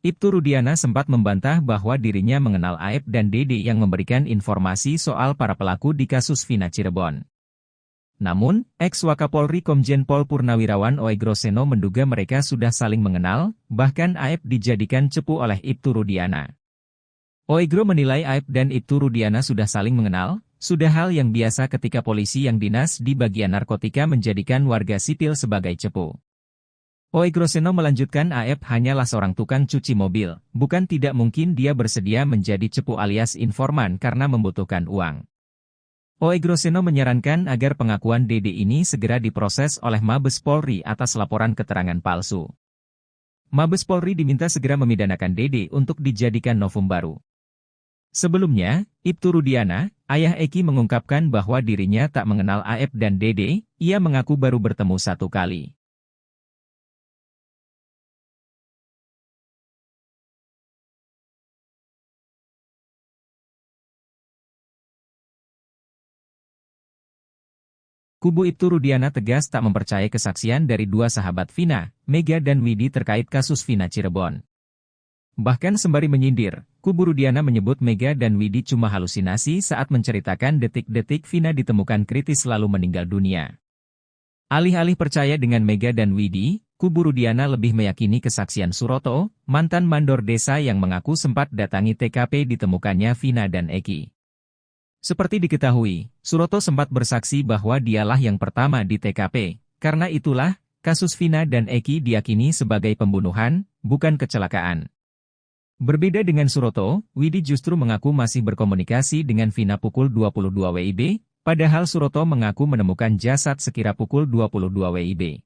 Ibtu Rudiana sempat membantah bahwa dirinya mengenal Aep dan Dede yang memberikan informasi soal para pelaku di kasus Vina Cirebon. Namun, ex-Wakapolri Komjen Pol Purnawirawan Oegroseno menduga mereka sudah saling mengenal, bahkan Aep dijadikan cepu oleh Ibtu Rudiana. Oegro menilai Aep dan Ibtu Rudiana sudah saling mengenal, sudah hal yang biasa ketika polisi yang dinas di bagian narkotika menjadikan warga sipil sebagai cepu. Oegroseno melanjutkan Aep hanyalah seorang tukang cuci mobil, bukan tidak mungkin dia bersedia menjadi cepu alias informan karena membutuhkan uang. Oegroseno menyarankan agar pengakuan Dede ini segera diproses oleh Mabes Polri atas laporan keterangan palsu. Mabes Polri diminta segera memidanakan Dede untuk dijadikan novum baru. Sebelumnya, Ibtu Rudiana, ayah Eki mengungkapkan bahwa dirinya tak mengenal Aep dan Dede, ia mengaku baru bertemu satu kali. Kubu Ibtu Rudiana tegas tak mempercayai kesaksian dari dua sahabat Vina, Mega dan Widi terkait kasus Vina Cirebon. Bahkan sembari menyindir, kubu Rudiana menyebut Mega dan Widi cuma halusinasi saat menceritakan detik-detik Vina ditemukan kritis lalu meninggal dunia. Alih-alih percaya dengan Mega dan Widi, kubu Rudiana lebih meyakini kesaksian Suroto, mantan mandor desa yang mengaku sempat datangi TKP ditemukannya Vina dan Eki. Seperti diketahui, Suroto sempat bersaksi bahwa dialah yang pertama di TKP, karena itulah, kasus Vina dan Eki diyakini sebagai pembunuhan, bukan kecelakaan. Berbeda dengan Suroto, Widi justru mengaku masih berkomunikasi dengan Vina pukul 22 WIB, padahal Suroto mengaku menemukan jasad sekira pukul 22 WIB.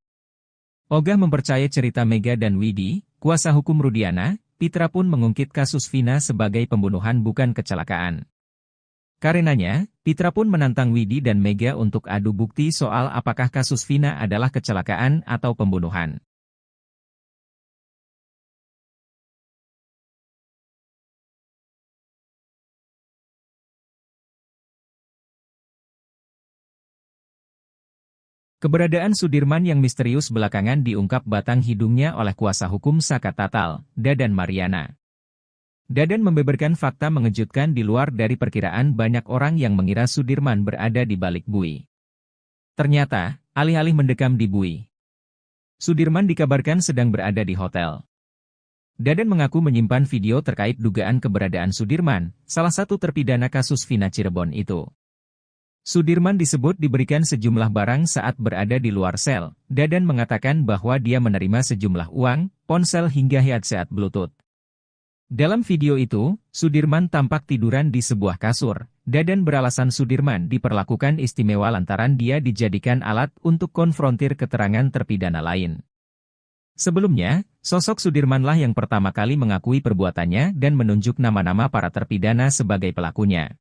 Ogah mempercayai cerita Mega dan Widi, kuasa hukum Rudiana, Pitra pun mengungkit kasus Vina sebagai pembunuhan bukan kecelakaan. Karenanya, Pitra pun menantang Widi dan Mega untuk adu bukti soal apakah kasus Vina adalah kecelakaan atau pembunuhan. Keberadaan Sudirman yang misterius belakangan diungkap batang hidungnya oleh kuasa hukum Saka Tatal, Dadan Mariana. Dadan membeberkan fakta mengejutkan di luar dari perkiraan banyak orang yang mengira Sudirman berada di balik bui. Ternyata, alih-alih mendekam di bui, Sudirman dikabarkan sedang berada di hotel. Dadan mengaku menyimpan video terkait dugaan keberadaan Sudirman, salah satu terpidana kasus Vina Cirebon itu. Sudirman disebut diberikan sejumlah barang saat berada di luar sel. Dadan mengatakan bahwa dia menerima sejumlah uang, ponsel hingga headset Bluetooth. Dalam video itu, Sudirman tampak tiduran di sebuah kasur. Dadan beralasan Sudirman diperlakukan istimewa lantaran dia dijadikan alat untuk konfrontir keterangan terpidana lain. Sebelumnya, sosok Sudirmanlah yang pertama kali mengakui perbuatannya dan menunjuk nama-nama para terpidana sebagai pelakunya.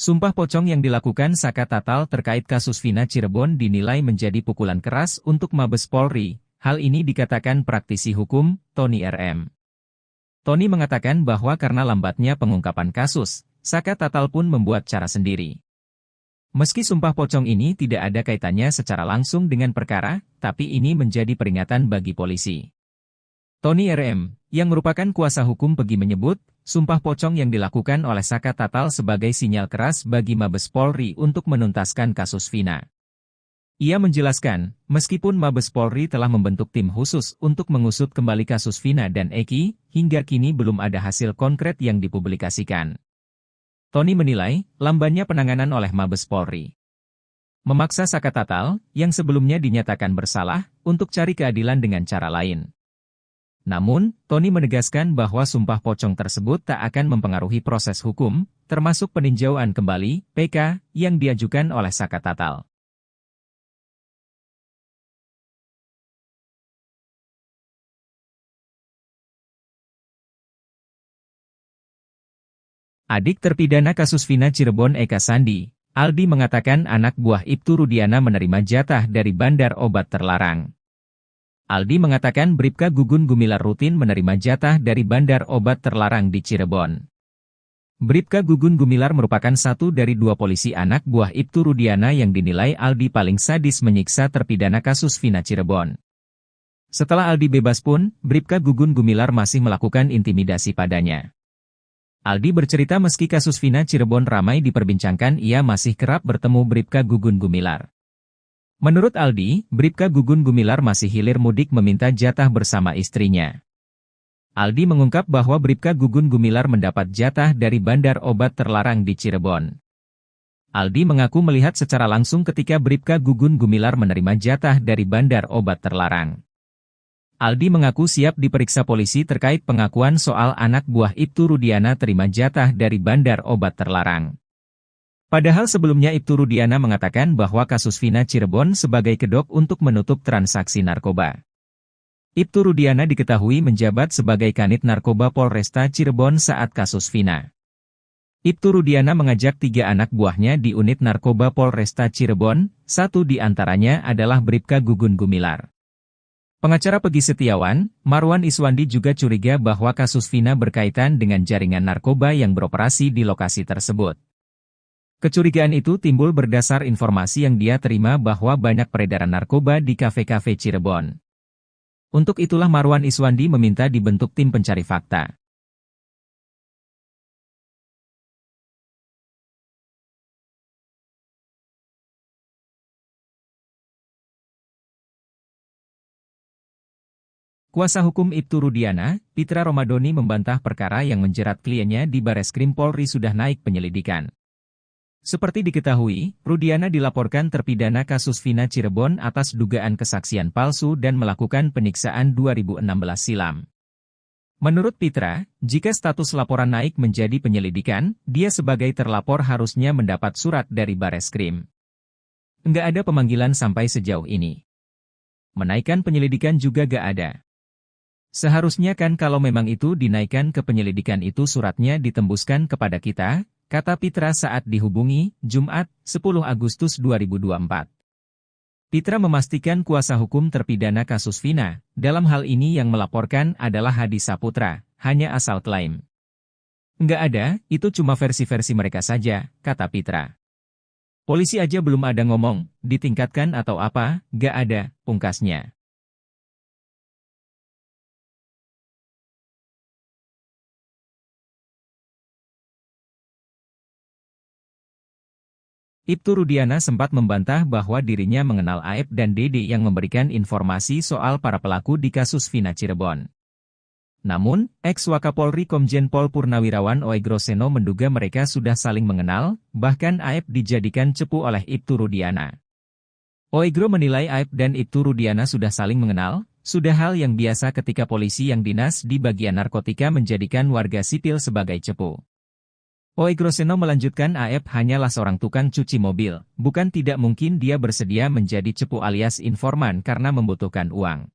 Sumpah pocong yang dilakukan Saka Tatal terkait kasus Vina Cirebon dinilai menjadi pukulan keras untuk Mabes Polri. Hal ini dikatakan praktisi hukum, Tony RM. Tony mengatakan bahwa karena lambatnya pengungkapan kasus, Saka Tatal pun membuat cara sendiri. Meski sumpah pocong ini tidak ada kaitannya secara langsung dengan perkara, tapi ini menjadi peringatan bagi polisi. Tony RM, yang merupakan kuasa hukum Pegi menyebut, sumpah pocong yang dilakukan oleh Saka Tatal sebagai sinyal keras bagi Mabes Polri untuk menuntaskan kasus Vina. Ia menjelaskan, meskipun Mabes Polri telah membentuk tim khusus untuk mengusut kembali kasus Vina dan Eki, hingga kini belum ada hasil konkret yang dipublikasikan. Tony menilai, lambannya penanganan oleh Mabes Polri memaksa Saka Tatal, yang sebelumnya dinyatakan bersalah, untuk cari keadilan dengan cara lain. Namun, Tony menegaskan bahwa sumpah pocong tersebut tak akan mempengaruhi proses hukum, termasuk peninjauan kembali (PK) yang diajukan oleh Saka Tatal. Adik terpidana kasus Vina Cirebon Eka Sandi, Aldi mengatakan anak buah Ibtu Rudiana menerima jatah dari bandar obat terlarang. Aldi mengatakan Bribka Gugun Gumilar rutin menerima jatah dari bandar obat terlarang di Cirebon. Bribka Gugun Gumilar merupakan satu dari dua polisi anak buah Ibtu Rudiana yang dinilai Aldi paling sadis menyiksa terpidana kasus Vina Cirebon. Setelah Aldi bebas pun, Bribka Gugun Gumilar masih melakukan intimidasi padanya. Aldi bercerita meski kasus Vina Cirebon ramai diperbincangkan, ia masih kerap bertemu Bribka Gugun Gumilar. Menurut Aldi, Bribka Gugun Gumilar masih hilir mudik meminta jatah bersama istrinya. Aldi mengungkap bahwa Bribka Gugun Gumilar mendapat jatah dari bandar obat terlarang di Cirebon. Aldi mengaku melihat secara langsung ketika Bribka Gugun Gumilar menerima jatah dari bandar obat terlarang. Aldi mengaku siap diperiksa polisi terkait pengakuan soal anak buah Ibtu Rudiana terima jatah dari bandar obat terlarang. Padahal sebelumnya Ibtu Rudiana mengatakan bahwa kasus Vina Cirebon sebagai kedok untuk menutup transaksi narkoba. Ibtu Rudiana diketahui menjabat sebagai Kanit Narkoba Polresta Cirebon saat kasus Vina. Ibtu Rudiana mengajak 3 anak buahnya di unit Narkoba Polresta Cirebon, satu di antaranya adalah Bribka Gugun Gumilar. Pengacara Pegi Setiawan, Marwan Iswandi juga curiga bahwa kasus Vina berkaitan dengan jaringan narkoba yang beroperasi di lokasi tersebut. Kecurigaan itu timbul berdasar informasi yang dia terima bahwa banyak peredaran narkoba di kafe-kafe Cirebon. Untuk itulah Marwan Iswandi meminta dibentuk tim pencari fakta. Kuasa hukum Ibtu Rudiana, Pitra Romadoni membantah perkara yang menjerat kliennya di Bareskrim Polri sudah naik penyelidikan. Seperti diketahui, Rudiana dilaporkan terpidana kasus Vina Cirebon atas dugaan kesaksian palsu dan melakukan penyiksaan 2016 silam. Menurut Pitra, jika status laporan naik menjadi penyelidikan, dia sebagai terlapor harusnya mendapat surat dari Bareskrim. Nggak ada pemanggilan sampai sejauh ini. Menaikkan penyelidikan juga nggak ada. Seharusnya kan kalau memang itu dinaikkan ke penyelidikan itu suratnya ditembuskan kepada kita, kata Pitra saat dihubungi, Jumat, 10 Agustus 2024. Pitra memastikan kuasa hukum terpidana kasus Vina, dalam hal ini yang melaporkan adalah Hadi Saputra, hanya asal klaim. Nggak ada, itu cuma versi-versi mereka saja, kata Pitra. Polisi aja belum ada ngomong, ditingkatkan atau apa, nggak ada, pungkasnya. Ibtu Rudiana sempat membantah bahwa dirinya mengenal Aep dan Dede yang memberikan informasi soal para pelaku di kasus Vina Cirebon. Namun, ex-Wakapolri Komjen Pol Purnawirawan Oegro Seno menduga mereka sudah saling mengenal, bahkan Aep dijadikan cepu oleh Ibtu Rudiana. Oegro menilai Aep dan Ibtu Rudiana sudah saling mengenal, sudah hal yang biasa ketika polisi yang dinas di bagian narkotika menjadikan warga sipil sebagai cepu. Oegro Seno melanjutkan Aep hanyalah seorang tukang cuci mobil, bukan tidak mungkin dia bersedia menjadi cepu alias informan karena membutuhkan uang.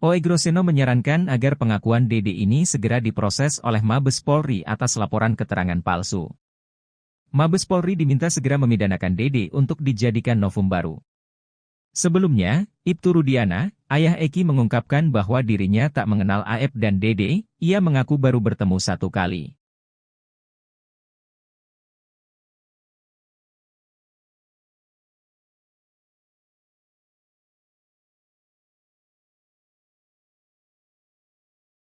Oegro Seno menyarankan agar pengakuan Dede ini segera diproses oleh Mabes Polri atas laporan keterangan palsu. Mabes Polri diminta segera memidanakan Dede untuk dijadikan novum baru. Sebelumnya, Ibtu Rudiana, ayah Eki mengungkapkan bahwa dirinya tak mengenal Aep dan Dede, ia mengaku baru bertemu 1 kali.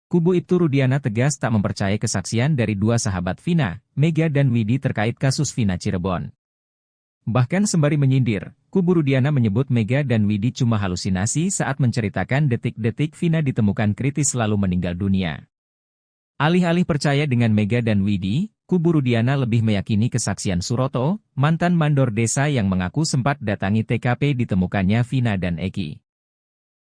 Kubu Ibtu Rudiana tegas tak mempercayai kesaksian dari 2 sahabat Vina, Mega dan Widi terkait kasus Vina Cirebon. Bahkan sembari menyindir, kubu Rudiana menyebut Mega dan Widi cuma halusinasi saat menceritakan detik-detik Vina ditemukan kritis lalu meninggal dunia. Alih-alih percaya dengan Mega dan Widi, kubu Rudiana lebih meyakini kesaksian Suroto, mantan mandor desa yang mengaku sempat datangi TKP ditemukannya Vina dan Eki.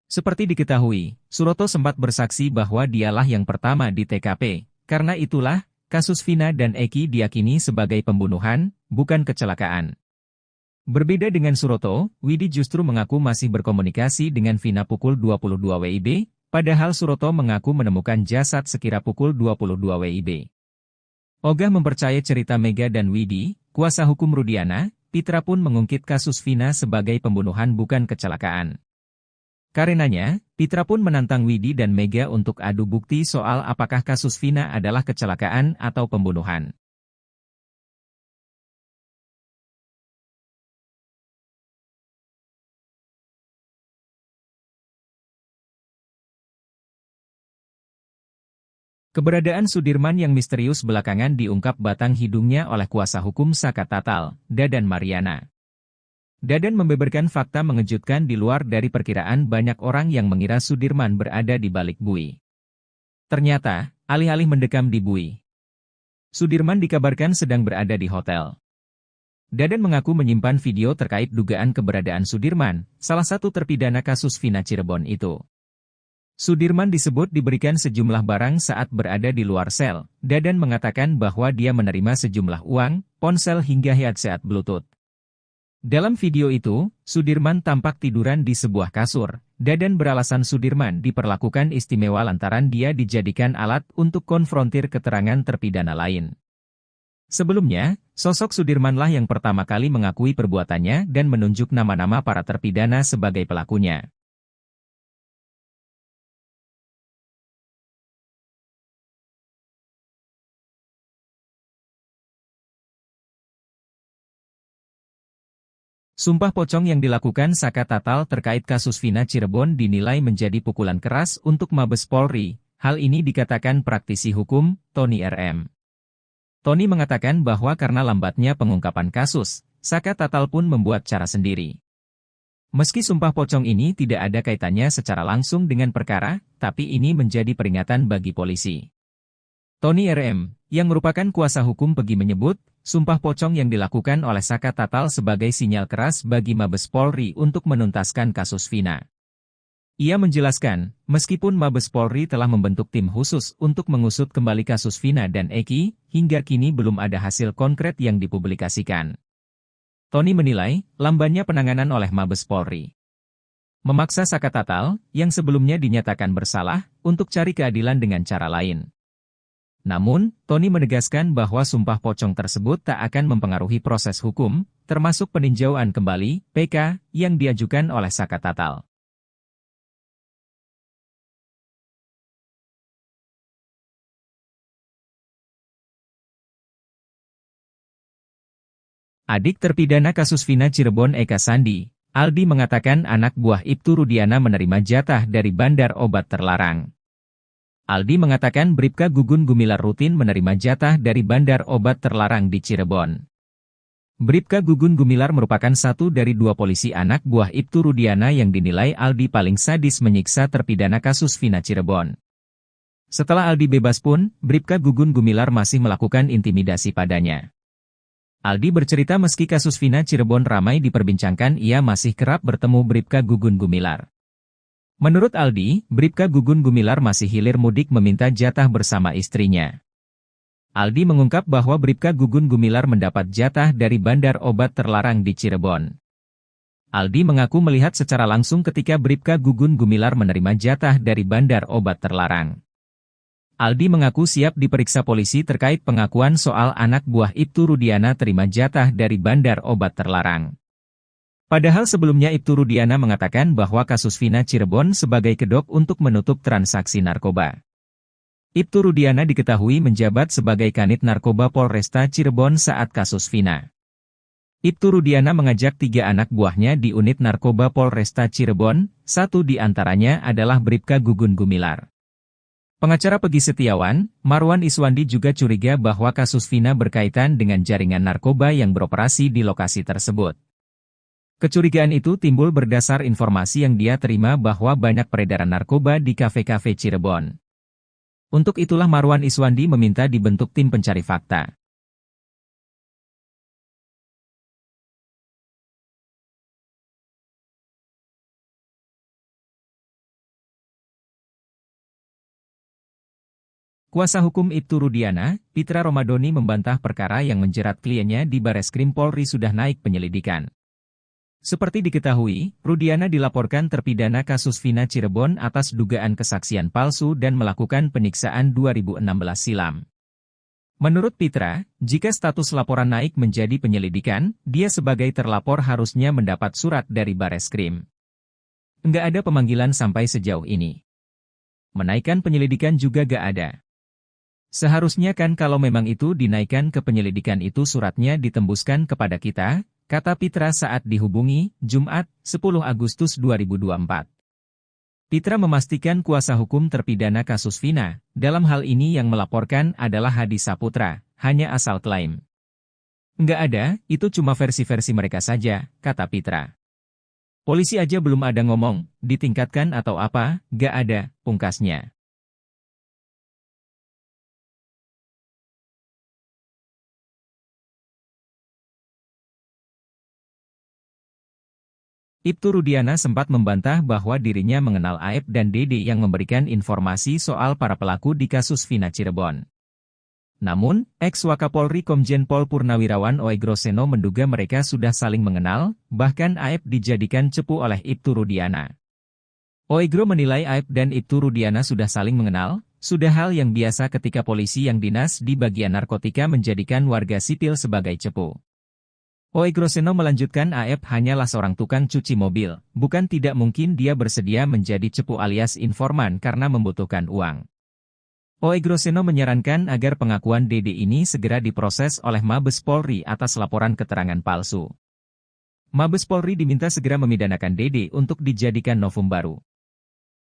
Seperti diketahui, Suroto sempat bersaksi bahwa dialah yang pertama di TKP, karena itulah, kasus Vina dan Eki diyakini sebagai pembunuhan, bukan kecelakaan. Berbeda dengan Suroto, Widi justru mengaku masih berkomunikasi dengan Vina pukul 22 WIB, padahal Suroto mengaku menemukan jasad sekira pukul 22 WIB. Ogah mempercayai cerita Mega dan Widi, kuasa hukum Rudiana, Pitra pun mengungkit kasus Vina sebagai pembunuhan bukan kecelakaan. Karenanya, Pitra pun menantang Widi dan Mega untuk adu bukti soal apakah kasus Vina adalah kecelakaan atau pembunuhan. Keberadaan Sudirman yang misterius belakangan diungkap batang hidungnya oleh kuasa hukum Saka Tatal, Dadan Mariana. Dadan membeberkan fakta mengejutkan di luar dari perkiraan banyak orang yang mengira Sudirman berada di balik bui. Ternyata, alih-alih mendekam di bui, Sudirman dikabarkan sedang berada di hotel. Dadan mengaku menyimpan video terkait dugaan keberadaan Sudirman, salah satu terpidana kasus Vina Cirebon itu. Sudirman disebut diberikan sejumlah barang saat berada di luar sel. Dadan mengatakan bahwa dia menerima sejumlah uang, ponsel hingga headset Bluetooth. Dalam video itu, Sudirman tampak tiduran di sebuah kasur. Dadan beralasan Sudirman diperlakukan istimewa lantaran dia dijadikan alat untuk konfrontir keterangan terpidana lain. Sebelumnya, sosok Sudirmanlah yang pertama kali mengakui perbuatannya dan menunjuk nama-nama para terpidana sebagai pelakunya. Sumpah pocong yang dilakukan Saka Tatal terkait kasus Vina Cirebon dinilai menjadi pukulan keras untuk Mabes Polri. Hal ini dikatakan praktisi hukum, Tony RM. Tony mengatakan bahwa karena lambatnya pengungkapan kasus, Saka Tatal pun membuat cara sendiri. Meski sumpah pocong ini tidak ada kaitannya secara langsung dengan perkara, tapi ini menjadi peringatan bagi polisi. Tony RM, yang merupakan kuasa hukum Pegi menyebut, sumpah pocong yang dilakukan oleh Saka Tatal sebagai sinyal keras bagi Mabes Polri untuk menuntaskan kasus Vina. Ia menjelaskan, meskipun Mabes Polri telah membentuk tim khusus untuk mengusut kembali kasus Vina dan Eki, hingga kini belum ada hasil konkret yang dipublikasikan. Tony menilai, lambannya penanganan oleh Mabes Polri memaksa Saka Tatal, yang sebelumnya dinyatakan bersalah, untuk cari keadilan dengan cara lain. Namun, Tony menegaskan bahwa sumpah pocong tersebut tak akan mempengaruhi proses hukum, termasuk peninjauan kembali (PK) yang diajukan oleh Saka Tatal. Adik terpidana kasus Vina Cirebon Eka Sandi, Aldi mengatakan anak buah Ibtu Rudiana menerima jatah dari bandar obat terlarang. Aldi mengatakan Bribka Gugun Gumilar rutin menerima jatah dari bandar obat terlarang di Cirebon. Bribka Gugun Gumilar merupakan satu dari dua polisi anak buah Ibtu Rudiana yang dinilai Aldi paling sadis menyiksa terpidana kasus Vina Cirebon. Setelah Aldi bebas pun, Bribka Gugun Gumilar masih melakukan intimidasi padanya. Aldi bercerita meski kasus Vina Cirebon ramai diperbincangkan, ia masih kerap bertemu Bribka Gugun Gumilar. Menurut Aldi, Bribka Gugun Gumilar masih hilir mudik meminta jatah bersama istrinya. Aldi mengungkap bahwa Bribka Gugun Gumilar mendapat jatah dari bandar obat terlarang di Cirebon. Aldi mengaku melihat secara langsung ketika Bribka Gugun Gumilar menerima jatah dari bandar obat terlarang. Aldi mengaku siap diperiksa polisi terkait pengakuan soal anak buah Ibtu Rudiana terima jatah dari bandar obat terlarang. Padahal sebelumnya Ibtu Rudiana mengatakan bahwa kasus Vina Cirebon sebagai kedok untuk menutup transaksi narkoba. Ibtu Rudiana diketahui menjabat sebagai Kanit Narkoba Polresta Cirebon saat kasus Vina. Ibtu Rudiana mengajak 3 anak buahnya di unit narkoba Polresta Cirebon, satu di antaranya adalah Bribka Gugun Gumilar. Pengacara Pegi Setiawan, Marwan Iswandi juga curiga bahwa kasus Vina berkaitan dengan jaringan narkoba yang beroperasi di lokasi tersebut. Kecurigaan itu timbul berdasar informasi yang dia terima bahwa banyak peredaran narkoba di kafe-kafe Cirebon. Untuk itulah Marwan Iswandi meminta dibentuk tim pencari fakta. Kuasa hukum Ibtu Rudiana, Pitra Romadoni membantah perkara yang menjerat kliennya di Bareskrim Polri sudah naik penyelidikan. Seperti diketahui, Rudiana dilaporkan terpidana kasus Vina Cirebon atas dugaan kesaksian palsu dan melakukan penyiksaan 2016 silam. Menurut Pitra, jika status laporan naik menjadi penyelidikan, dia sebagai terlapor harusnya mendapat surat dari Bareskrim. Nggak ada pemanggilan sampai sejauh ini. Menaikkan penyelidikan juga gak ada. Seharusnya kan kalau memang itu dinaikkan ke penyelidikan itu suratnya ditembuskan kepada kita, kata Pitra saat dihubungi, Jumat, 10 Agustus 2024. Pitra memastikan kuasa hukum terpidana kasus Vina, dalam hal ini yang melaporkan adalah Hadi Saputra, hanya asal klaim. Nggak ada, itu cuma versi-versi mereka saja, kata Pitra. Polisi aja belum ada ngomong, ditingkatkan atau apa, nggak ada, pungkasnya. Ibtu Rudiana sempat membantah bahwa dirinya mengenal Aep dan Dede yang memberikan informasi soal para pelaku di kasus Vina Cirebon. Namun, ex-Wakapolri Komjen Pol Purnawirawan Oegroseno menduga mereka sudah saling mengenal, bahkan Aep dijadikan cepu oleh Ibtu Rudiana. Oegro menilai Aep dan Ibtu Rudiana sudah saling mengenal, sudah hal yang biasa ketika polisi yang dinas di bagian narkotika menjadikan warga sipil sebagai cepu. Oegroseno melanjutkan Aep hanyalah seorang tukang cuci mobil, bukan tidak mungkin dia bersedia menjadi cepu alias informan karena membutuhkan uang. Oegroseno menyarankan agar pengakuan Dede ini segera diproses oleh Mabes Polri atas laporan keterangan palsu. Mabes Polri diminta segera memidanakan Dede untuk dijadikan novum baru.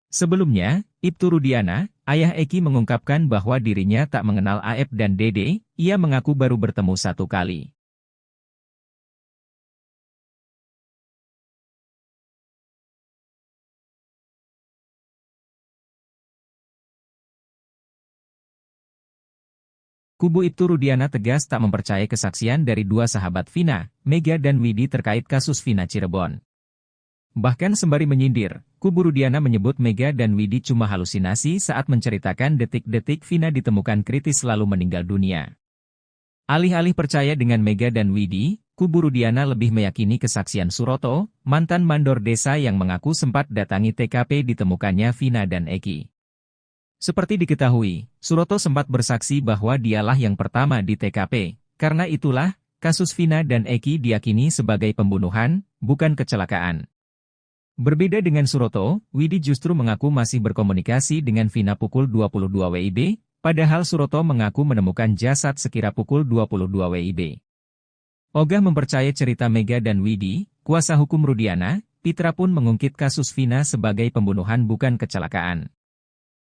Sebelumnya, Ibtu Rudiana, ayah Eki mengungkapkan bahwa dirinya tak mengenal Aep dan Dede, ia mengaku baru bertemu satu kali. Kubu Ibtu Rudiana tegas tak mempercayai kesaksian dari dua sahabat Vina, Mega dan Widi terkait kasus Vina Cirebon. Bahkan sembari menyindir, kubu Rudiana menyebut Mega dan Widi cuma halusinasi saat menceritakan detik-detik Vina ditemukan kritis lalu meninggal dunia. Alih-alih percaya dengan Mega dan Widi, kubu Rudiana lebih meyakini kesaksian Suroto, mantan mandor desa yang mengaku sempat datangi TKP ditemukannya Vina dan Eki. Seperti diketahui, Suroto sempat bersaksi bahwa dialah yang pertama di TKP, karena itulah, kasus Vina dan Eki diyakini sebagai pembunuhan, bukan kecelakaan. Berbeda dengan Suroto, Widi justru mengaku masih berkomunikasi dengan Vina pukul 22 WIB, padahal Suroto mengaku menemukan jasad sekira pukul 22 WIB. Ogah mempercayai cerita Mega dan Widi, kuasa hukum Rudiana, Pitra pun mengungkit kasus Vina sebagai pembunuhan bukan kecelakaan.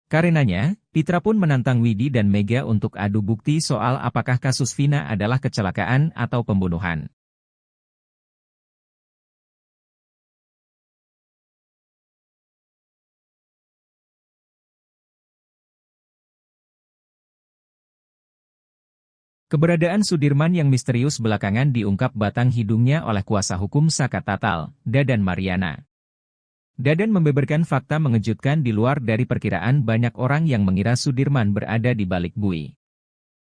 Karenanya, Pitra pun menantang Widi dan Mega untuk adu bukti soal apakah kasus Vina adalah kecelakaan atau pembunuhan. Keberadaan Sudirman yang misterius belakangan diungkap batang hidungnya oleh kuasa hukum Saka Tatal, Dadan Mariana. Dadan membeberkan fakta mengejutkan di luar dari perkiraan banyak orang yang mengira Sudirman berada di balik bui.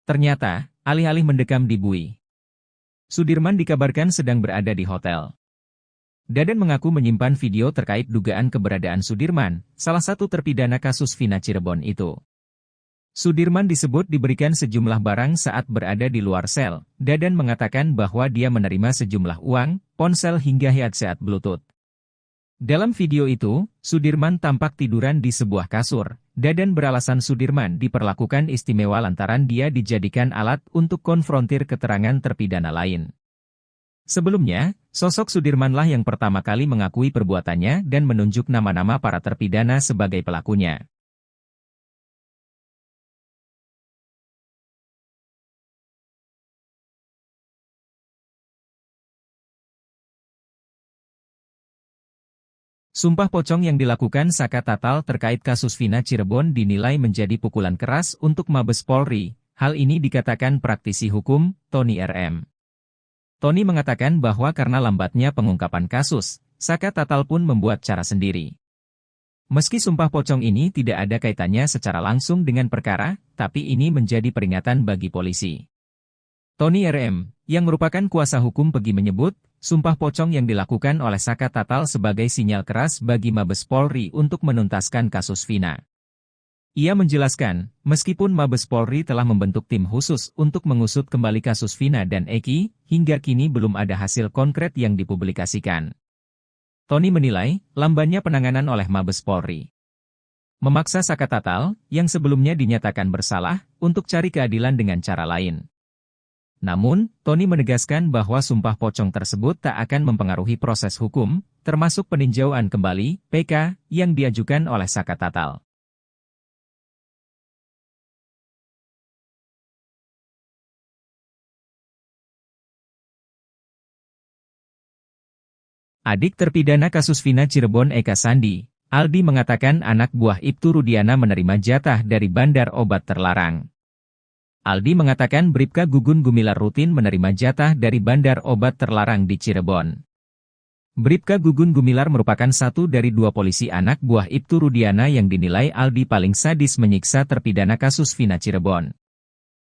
Ternyata, alih-alih mendekam di bui, Sudirman dikabarkan sedang berada di hotel. Dadan mengaku menyimpan video terkait dugaan keberadaan Sudirman, salah satu terpidana kasus Vina Cirebon itu. Sudirman disebut diberikan sejumlah barang saat berada di luar sel. Dadan mengatakan bahwa dia menerima sejumlah uang, ponsel hingga headset Bluetooth. Dalam video itu, Sudirman tampak tiduran di sebuah kasur. Dadan beralasan Sudirman diperlakukan istimewa lantaran dia dijadikan alat untuk konfrontir keterangan terpidana lain. Sebelumnya, sosok Sudirmanlah yang pertama kali mengakui perbuatannya dan menunjuk nama-nama para terpidana sebagai pelakunya. Sumpah pocong yang dilakukan Saka Tatal terkait kasus Vina Cirebon dinilai menjadi pukulan keras untuk Mabes Polri. Hal ini dikatakan praktisi hukum, Tony RM. Tony mengatakan bahwa karena lambatnya pengungkapan kasus, Saka Tatal pun membuat cara sendiri. Meski sumpah pocong ini tidak ada kaitannya secara langsung dengan perkara, tapi ini menjadi peringatan bagi polisi. Tony RM, yang merupakan kuasa hukum Pegi menyebut, sumpah pocong yang dilakukan oleh Saka Tatal sebagai sinyal keras bagi Mabes Polri untuk menuntaskan kasus Vina. Ia menjelaskan, meskipun Mabes Polri telah membentuk tim khusus untuk mengusut kembali kasus Vina dan Eki, hingga kini belum ada hasil konkret yang dipublikasikan. Tony menilai, lambannya penanganan oleh Mabes Polri memaksa Saka Tatal, yang sebelumnya dinyatakan bersalah, untuk cari keadilan dengan cara lain. Namun, Tony menegaskan bahwa sumpah pocong tersebut tak akan mempengaruhi proses hukum, termasuk peninjauan kembali (PK) yang diajukan oleh Saka Tatal. Adik terpidana kasus Vina Cirebon Eka Sandi, Aldi mengatakan anak buah Ibtu Rudiana menerima jatah dari bandar obat terlarang. Aldi mengatakan Bribka Gugun Gumilar rutin menerima jatah dari bandar obat terlarang di Cirebon. Bribka Gugun Gumilar merupakan satu dari dua polisi anak buah Ibtu Rudiana yang dinilai Aldi paling sadis menyiksa terpidana kasus Vina Cirebon.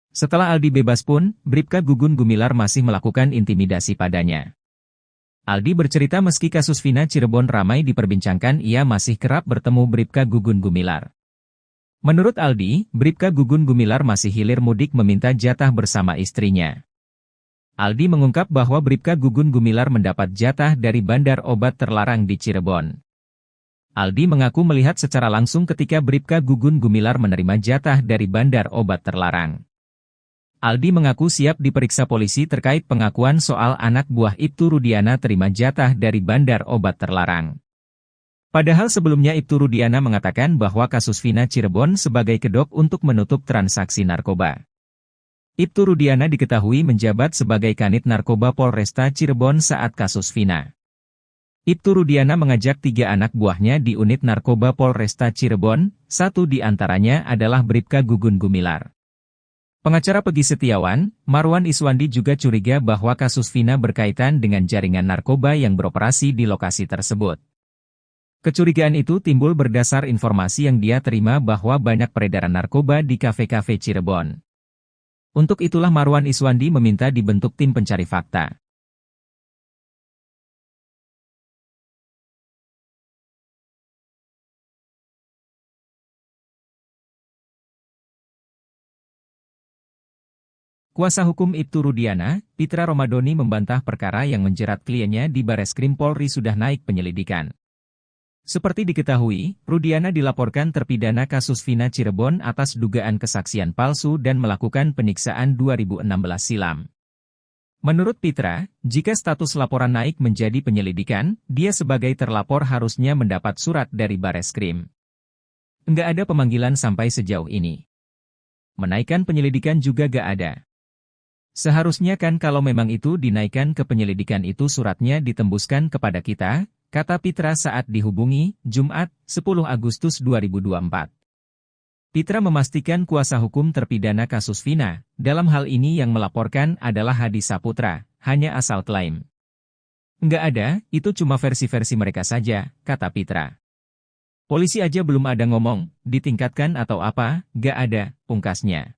Setelah Aldi bebas pun, Bribka Gugun Gumilar masih melakukan intimidasi padanya. Aldi bercerita meski kasus Vina Cirebon ramai diperbincangkan, ia masih kerap bertemu Bribka Gugun Gumilar. Menurut Aldi, Bribka Gugun Gumilar masih hilir mudik meminta jatah bersama istrinya. Aldi mengungkap bahwa Bribka Gugun Gumilar mendapat jatah dari bandar obat terlarang di Cirebon. Aldi mengaku melihat secara langsung ketika Bribka Gugun Gumilar menerima jatah dari bandar obat terlarang. Aldi mengaku siap diperiksa polisi terkait pengakuan soal anak buah Ibtu Rudiana terima jatah dari bandar obat terlarang. Padahal sebelumnya Ibtu Rudiana mengatakan bahwa kasus Vina Cirebon sebagai kedok untuk menutup transaksi narkoba. Ibtu Rudiana diketahui menjabat sebagai Kanit Narkoba Polresta Cirebon saat kasus Vina. Ibtu Rudiana mengajak 3 anak buahnya di unit narkoba Polresta Cirebon, satu di antaranya adalah Bribka Gugun Gumilar. Pengacara Pegi Setiawan, Marwan Iswandi juga curiga bahwa kasus Vina berkaitan dengan jaringan narkoba yang beroperasi di lokasi tersebut. Kecurigaan itu timbul berdasar informasi yang dia terima bahwa banyak peredaran narkoba di kafe-kafe Cirebon. Untuk itulah Marwan Iswandi meminta dibentuk tim pencari fakta. Kuasa hukum Ibtu Rudiana, Pitra Romadoni membantah perkara yang menjerat kliennya di Bareskrim Polri sudah naik penyelidikan. Seperti diketahui, Rudiana dilaporkan terpidana kasus Vina Cirebon atas dugaan kesaksian palsu dan melakukan penyiksaan 2016 silam. Menurut Pitra, jika status laporan naik menjadi penyelidikan, dia sebagai terlapor harusnya mendapat surat dari Bareskrim. Nggak ada pemanggilan sampai sejauh ini. Menaikkan penyelidikan juga gak ada. Seharusnya kan kalau memang itu dinaikkan ke penyelidikan itu suratnya ditembuskan kepada kita, kata Pitra saat dihubungi, Jumat, 10 Agustus 2024. Pitra memastikan kuasa hukum terpidana kasus Vina, dalam hal ini yang melaporkan adalah Hadi Saputra, hanya asal klaim. Nggak ada, itu cuma versi-versi mereka saja, kata Pitra. Polisi aja belum ada ngomong, ditingkatkan atau apa, nggak ada, pungkasnya.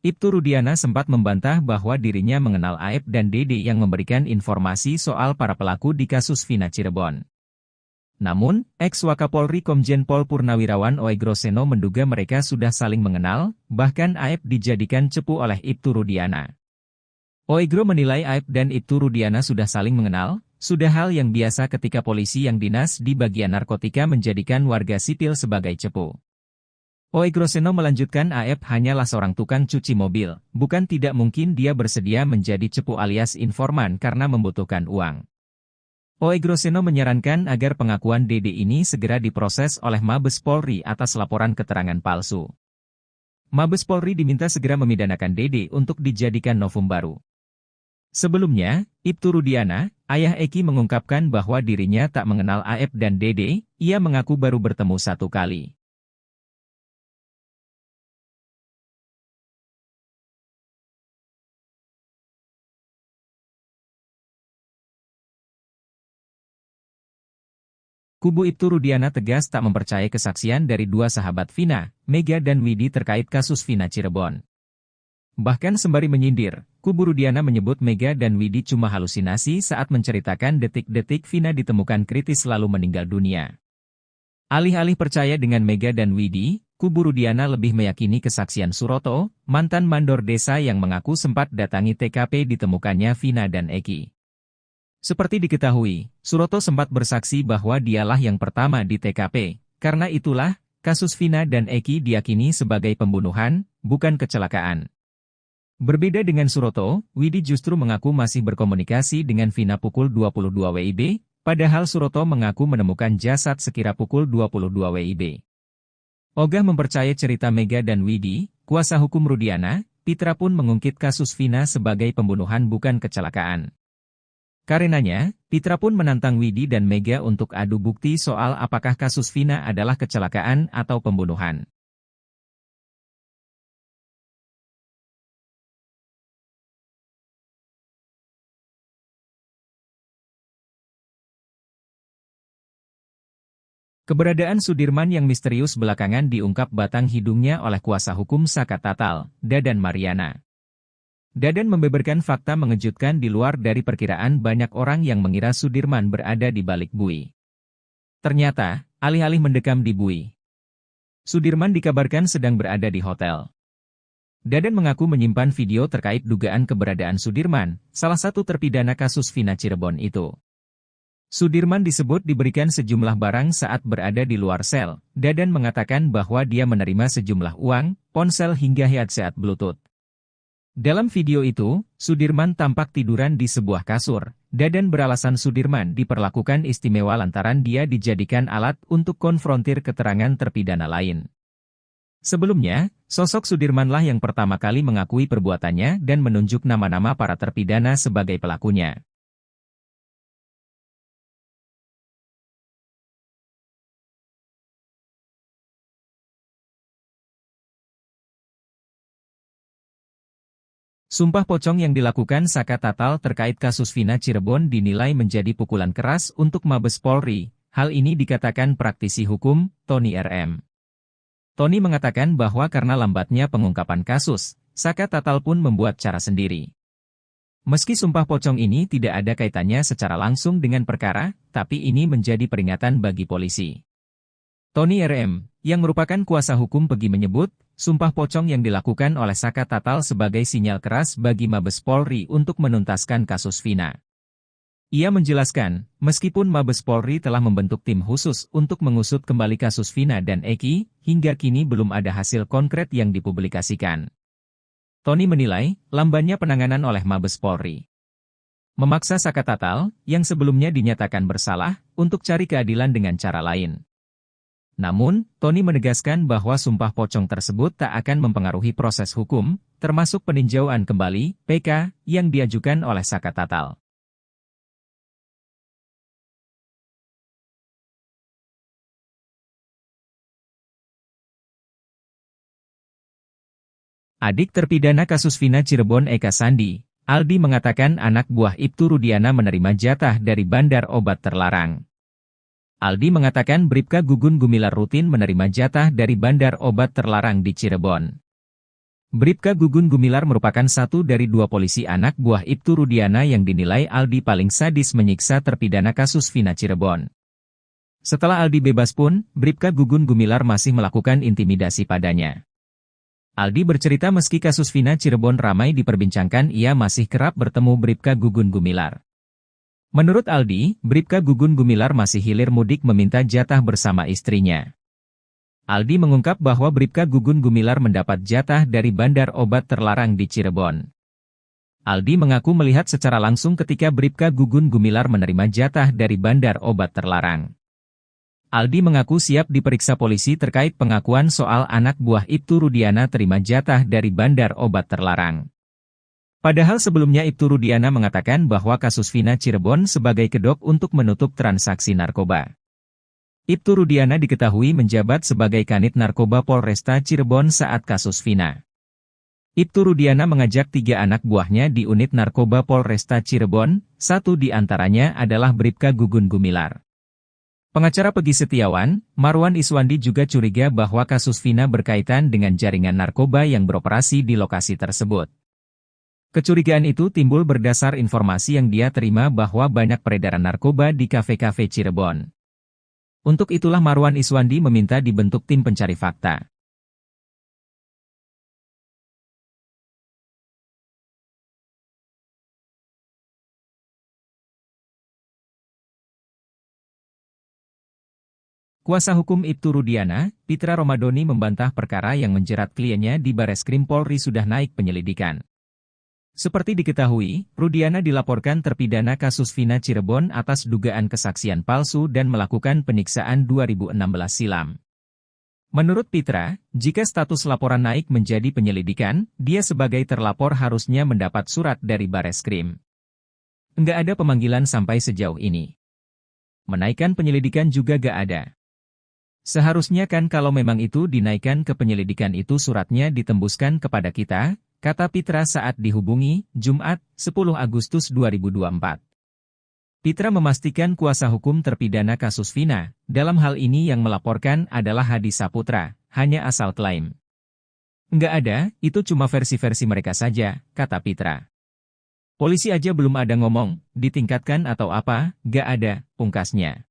Ibtu Rudiana sempat membantah bahwa dirinya mengenal Aep dan Dede yang memberikan informasi soal para pelaku di kasus Vina Cirebon. Namun, ex-Wakapolri Komjen Pol Purnawirawan Oegro Seno menduga mereka sudah saling mengenal, bahkan Aep dijadikan cepu oleh Ibtu Rudiana. Oegro menilai Aep dan Ibtu Rudiana sudah saling mengenal, sudah hal yang biasa ketika polisi yang dinas di bagian narkotika menjadikan warga sipil sebagai cepu. Oegro Seno melanjutkan Aep hanyalah seorang tukang cuci mobil, bukan tidak mungkin dia bersedia menjadi cepu alias informan karena membutuhkan uang. Oegro Seno menyarankan agar pengakuan Dede ini segera diproses oleh Mabes Polri atas laporan keterangan palsu. Mabes Polri diminta segera memidanakan Dede untuk dijadikan novum baru. Sebelumnya, Ibtu Rudiana, ayah Eki mengungkapkan bahwa dirinya tak mengenal Aep dan Dede, ia mengaku baru bertemu 1 kali. Kubu Ibtu Rudiana tegas tak mempercayai kesaksian dari 2 sahabat Vina, Mega dan Widi terkait kasus Vina Cirebon. Bahkan sembari menyindir, kubu Rudiana menyebut Mega dan Widi cuma halusinasi saat menceritakan detik-detik Vina ditemukan kritis lalu meninggal dunia. Alih-alih percaya dengan Mega dan Widi, kubu Rudiana lebih meyakini kesaksian Suroto, mantan mandor desa yang mengaku sempat datangi TKP ditemukannya Vina dan Eki. Seperti diketahui, Suroto sempat bersaksi bahwa dialah yang pertama di TKP, karena itulah, kasus Vina dan Eki diyakini sebagai pembunuhan, bukan kecelakaan. Berbeda dengan Suroto, Widi justru mengaku masih berkomunikasi dengan Vina pukul 22 WIB, padahal Suroto mengaku menemukan jasad sekira pukul 22 WIB. Ogah mempercayai cerita Mega dan Widi, kuasa hukum Rudiana. Pitra pun mengungkit kasus Vina sebagai pembunuhan bukan kecelakaan. Karenanya, Pitra pun menantang Widi dan Mega untuk adu bukti soal apakah kasus Vina adalah kecelakaan atau pembunuhan. Keberadaan Sudirman yang misterius belakangan diungkap batang hidungnya oleh kuasa hukum Saka Tatal, Dadan Mariana. Dadan membeberkan fakta mengejutkan di luar dari perkiraan banyak orang yang mengira Sudirman berada di balik bui. Ternyata, alih-alih mendekam di bui, Sudirman dikabarkan sedang berada di hotel. Dadan mengaku menyimpan video terkait dugaan keberadaan Sudirman, salah satu terpidana kasus Vina Cirebon itu. Sudirman disebut diberikan sejumlah barang saat berada di luar sel. Dadan mengatakan bahwa dia menerima sejumlah uang, ponsel hingga headset Bluetooth. Dalam video itu, Sudirman tampak tiduran di sebuah kasur. Dadan beralasan Sudirman diperlakukan istimewa lantaran dia dijadikan alat untuk konfrontir keterangan terpidana lain. Sebelumnya, sosok Sudirmanlah yang pertama kali mengakui perbuatannya dan menunjuk nama-nama para terpidana sebagai pelakunya. Sumpah pocong yang dilakukan Saka Tatal terkait kasus Vina Cirebon dinilai menjadi pukulan keras untuk Mabes Polri. Hal ini dikatakan praktisi hukum, Tony RM. Tony mengatakan bahwa karena lambatnya pengungkapan kasus, Saka Tatal pun membuat cara sendiri. Meski sumpah pocong ini tidak ada kaitannya secara langsung dengan perkara, tapi ini menjadi peringatan bagi polisi. Tony RM, yang merupakan kuasa hukum Pegi menyebut, sumpah pocong yang dilakukan oleh Saka Tatal sebagai sinyal keras bagi Mabes Polri untuk menuntaskan kasus Vina. Ia menjelaskan, meskipun Mabes Polri telah membentuk tim khusus untuk mengusut kembali kasus Vina dan Eki, hingga kini belum ada hasil konkret yang dipublikasikan. Tony menilai, lambannya penanganan oleh Mabes Polri memaksa Saka Tatal, yang sebelumnya dinyatakan bersalah, untuk cari keadilan dengan cara lain. Namun, Tony menegaskan bahwa sumpah pocong tersebut tak akan mempengaruhi proses hukum, termasuk peninjauan kembali (PK) yang diajukan oleh Saka Tatal. Adik terpidana kasus Vina Cirebon Eka Sandi, Aldi mengatakan anak buah Ibtu Rudiana menerima jatah dari bandar obat terlarang. Aldi mengatakan Bribka Gugun Gumilar rutin menerima jatah dari bandar obat terlarang di Cirebon. Bribka Gugun Gumilar merupakan satu dari dua polisi anak buah Ibtu Rudiana yang dinilai Aldi paling sadis menyiksa terpidana kasus Vina Cirebon. Setelah Aldi bebas pun, Bribka Gugun Gumilar masih melakukan intimidasi padanya. Aldi bercerita meski kasus Vina Cirebon ramai diperbincangkan, ia masih kerap bertemu Bribka Gugun Gumilar. Menurut Aldi, Bribka Gugun Gumilar masih hilir mudik meminta jatah bersama istrinya. Aldi mengungkap bahwa Bribka Gugun Gumilar mendapat jatah dari bandar obat terlarang di Cirebon. Aldi mengaku melihat secara langsung ketika Bribka Gugun Gumilar menerima jatah dari bandar obat terlarang. Aldi mengaku siap diperiksa polisi terkait pengakuan soal anak buah Ibtu Rudiana terima jatah dari bandar obat terlarang. Padahal sebelumnya Ibtu Rudiana mengatakan bahwa kasus Vina Cirebon sebagai kedok untuk menutup transaksi narkoba. Ibtu Rudiana diketahui menjabat sebagai Kanit Narkoba Polresta Cirebon saat kasus Vina. Ibtu Rudiana mengajak 3 anak buahnya di unit narkoba Polresta Cirebon, satu di antaranya adalah Bribka Gugun Gumilar. Pengacara Pegi Setiawan, Marwan Iswandi juga curiga bahwa kasus Vina berkaitan dengan jaringan narkoba yang beroperasi di lokasi tersebut. Kecurigaan itu timbul berdasar informasi yang dia terima bahwa banyak peredaran narkoba di kafe-kafe Cirebon. Untuk itulah Marwan Iswandi meminta dibentuk tim pencari fakta. Kuasa hukum Ibtu Rudiana, Pitra Romadoni membantah perkara yang menjerat kliennya di Bareskrim Polri sudah naik penyelidikan. Seperti diketahui, Rudiana dilaporkan terpidana kasus Vina Cirebon atas dugaan kesaksian palsu dan melakukan penyiksaan 2016 silam. Menurut Pitra, jika status laporan naik menjadi penyelidikan, dia sebagai terlapor harusnya mendapat surat dari Bareskrim. Nggak ada pemanggilan sampai sejauh ini. Menaikkan penyelidikan juga nggak ada. Seharusnya kan kalau memang itu dinaikkan ke penyelidikan itu suratnya ditembuskan kepada kita, kata Pitra saat dihubungi, Jumat, 10 Agustus 2024. Pitra memastikan kuasa hukum terpidana kasus Vina, dalam hal ini yang melaporkan adalah Hadi Saputra, hanya asal klaim. Nggak ada, itu cuma versi-versi mereka saja, kata Pitra. Polisi aja belum ada ngomong, ditingkatkan atau apa, nggak ada, pungkasnya.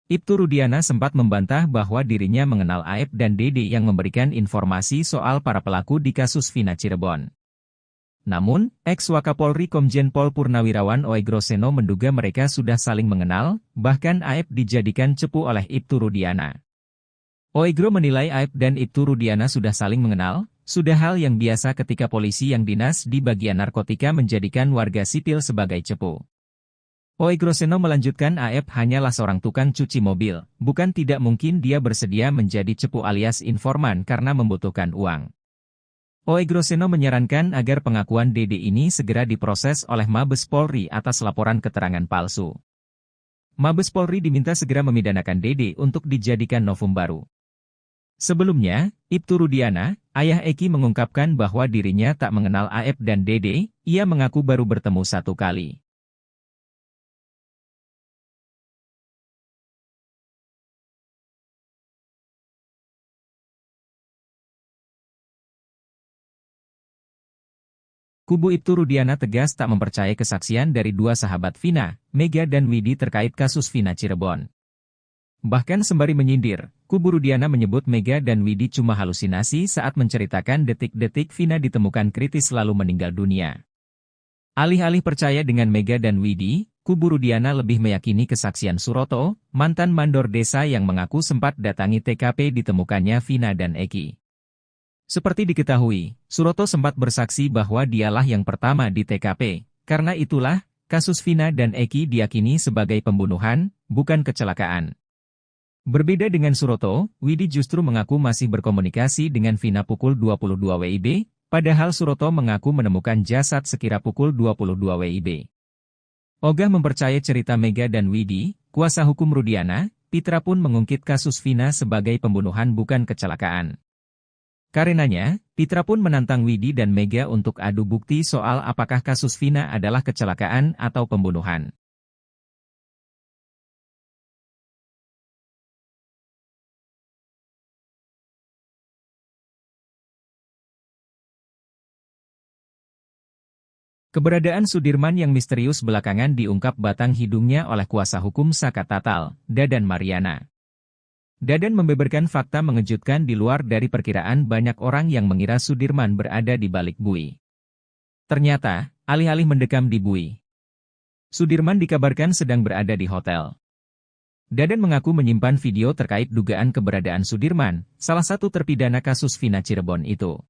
Ibtu Rudiana sempat membantah bahwa dirinya mengenal Aep dan Dede yang memberikan informasi soal para pelaku di kasus Vina Cirebon. Namun, ex-Wakapolri Komjen Pol Purnawirawan Oegroseno menduga mereka sudah saling mengenal, bahkan Aep dijadikan cepu oleh Ibtu Rudiana. Oegro menilai Aep dan Ibtu Rudiana sudah saling mengenal, sudah hal yang biasa ketika polisi yang dinas di bagian narkotika menjadikan warga sipil sebagai cepu. Oegroseno melanjutkan Aep hanyalah seorang tukang cuci mobil, bukan tidak mungkin dia bersedia menjadi cepu alias informan karena membutuhkan uang. Oegroseno menyarankan agar pengakuan Dede ini segera diproses oleh Mabes Polri atas laporan keterangan palsu. Mabes Polri diminta segera memidanakan Dede untuk dijadikan novum baru. Sebelumnya, Ibtu Rudiana, ayah Eki mengungkapkan bahwa dirinya tak mengenal Aep dan Dede, ia mengaku baru bertemu satu kali. Kubu Ibtu Rudiana tegas tak mempercayai kesaksian dari dua sahabat Vina, Mega dan Widi terkait kasus Vina Cirebon. Bahkan sembari menyindir, kubu Rudiana menyebut Mega dan Widi cuma halusinasi saat menceritakan detik-detik Vina ditemukan kritis lalu meninggal dunia. Alih-alih percaya dengan Mega dan Widi, kubu Rudiana lebih meyakini kesaksian Suroto, mantan mandor desa yang mengaku sempat datangi TKP ditemukannya Vina dan Eki. Seperti diketahui, Suroto sempat bersaksi bahwa dialah yang pertama di TKP, karena itulah, kasus Vina dan Eki diyakini sebagai pembunuhan, bukan kecelakaan. Berbeda dengan Suroto, Widi justru mengaku masih berkomunikasi dengan Vina pukul 22 WIB, padahal Suroto mengaku menemukan jasad sekira pukul 22 WIB. Ogah mempercayai cerita Mega dan Widi, kuasa hukum Rudiana, Pitra pun mengungkit kasus Vina sebagai pembunuhan bukan kecelakaan. Karenanya, Pitra pun menantang Widi dan Mega untuk adu bukti soal apakah kasus Vina adalah kecelakaan atau pembunuhan. Keberadaan Sudirman yang misterius belakangan diungkap batang hidungnya oleh kuasa hukum Saka Tatal, Dadan Mariana. Dadan membeberkan fakta mengejutkan di luar dari perkiraan banyak orang yang mengira Sudirman berada di balik bui. Ternyata, alih-alih mendekam di bui, Sudirman dikabarkan sedang berada di hotel. Dadan mengaku menyimpan video terkait dugaan keberadaan Sudirman, salah satu terpidana kasus Vina Cirebon itu.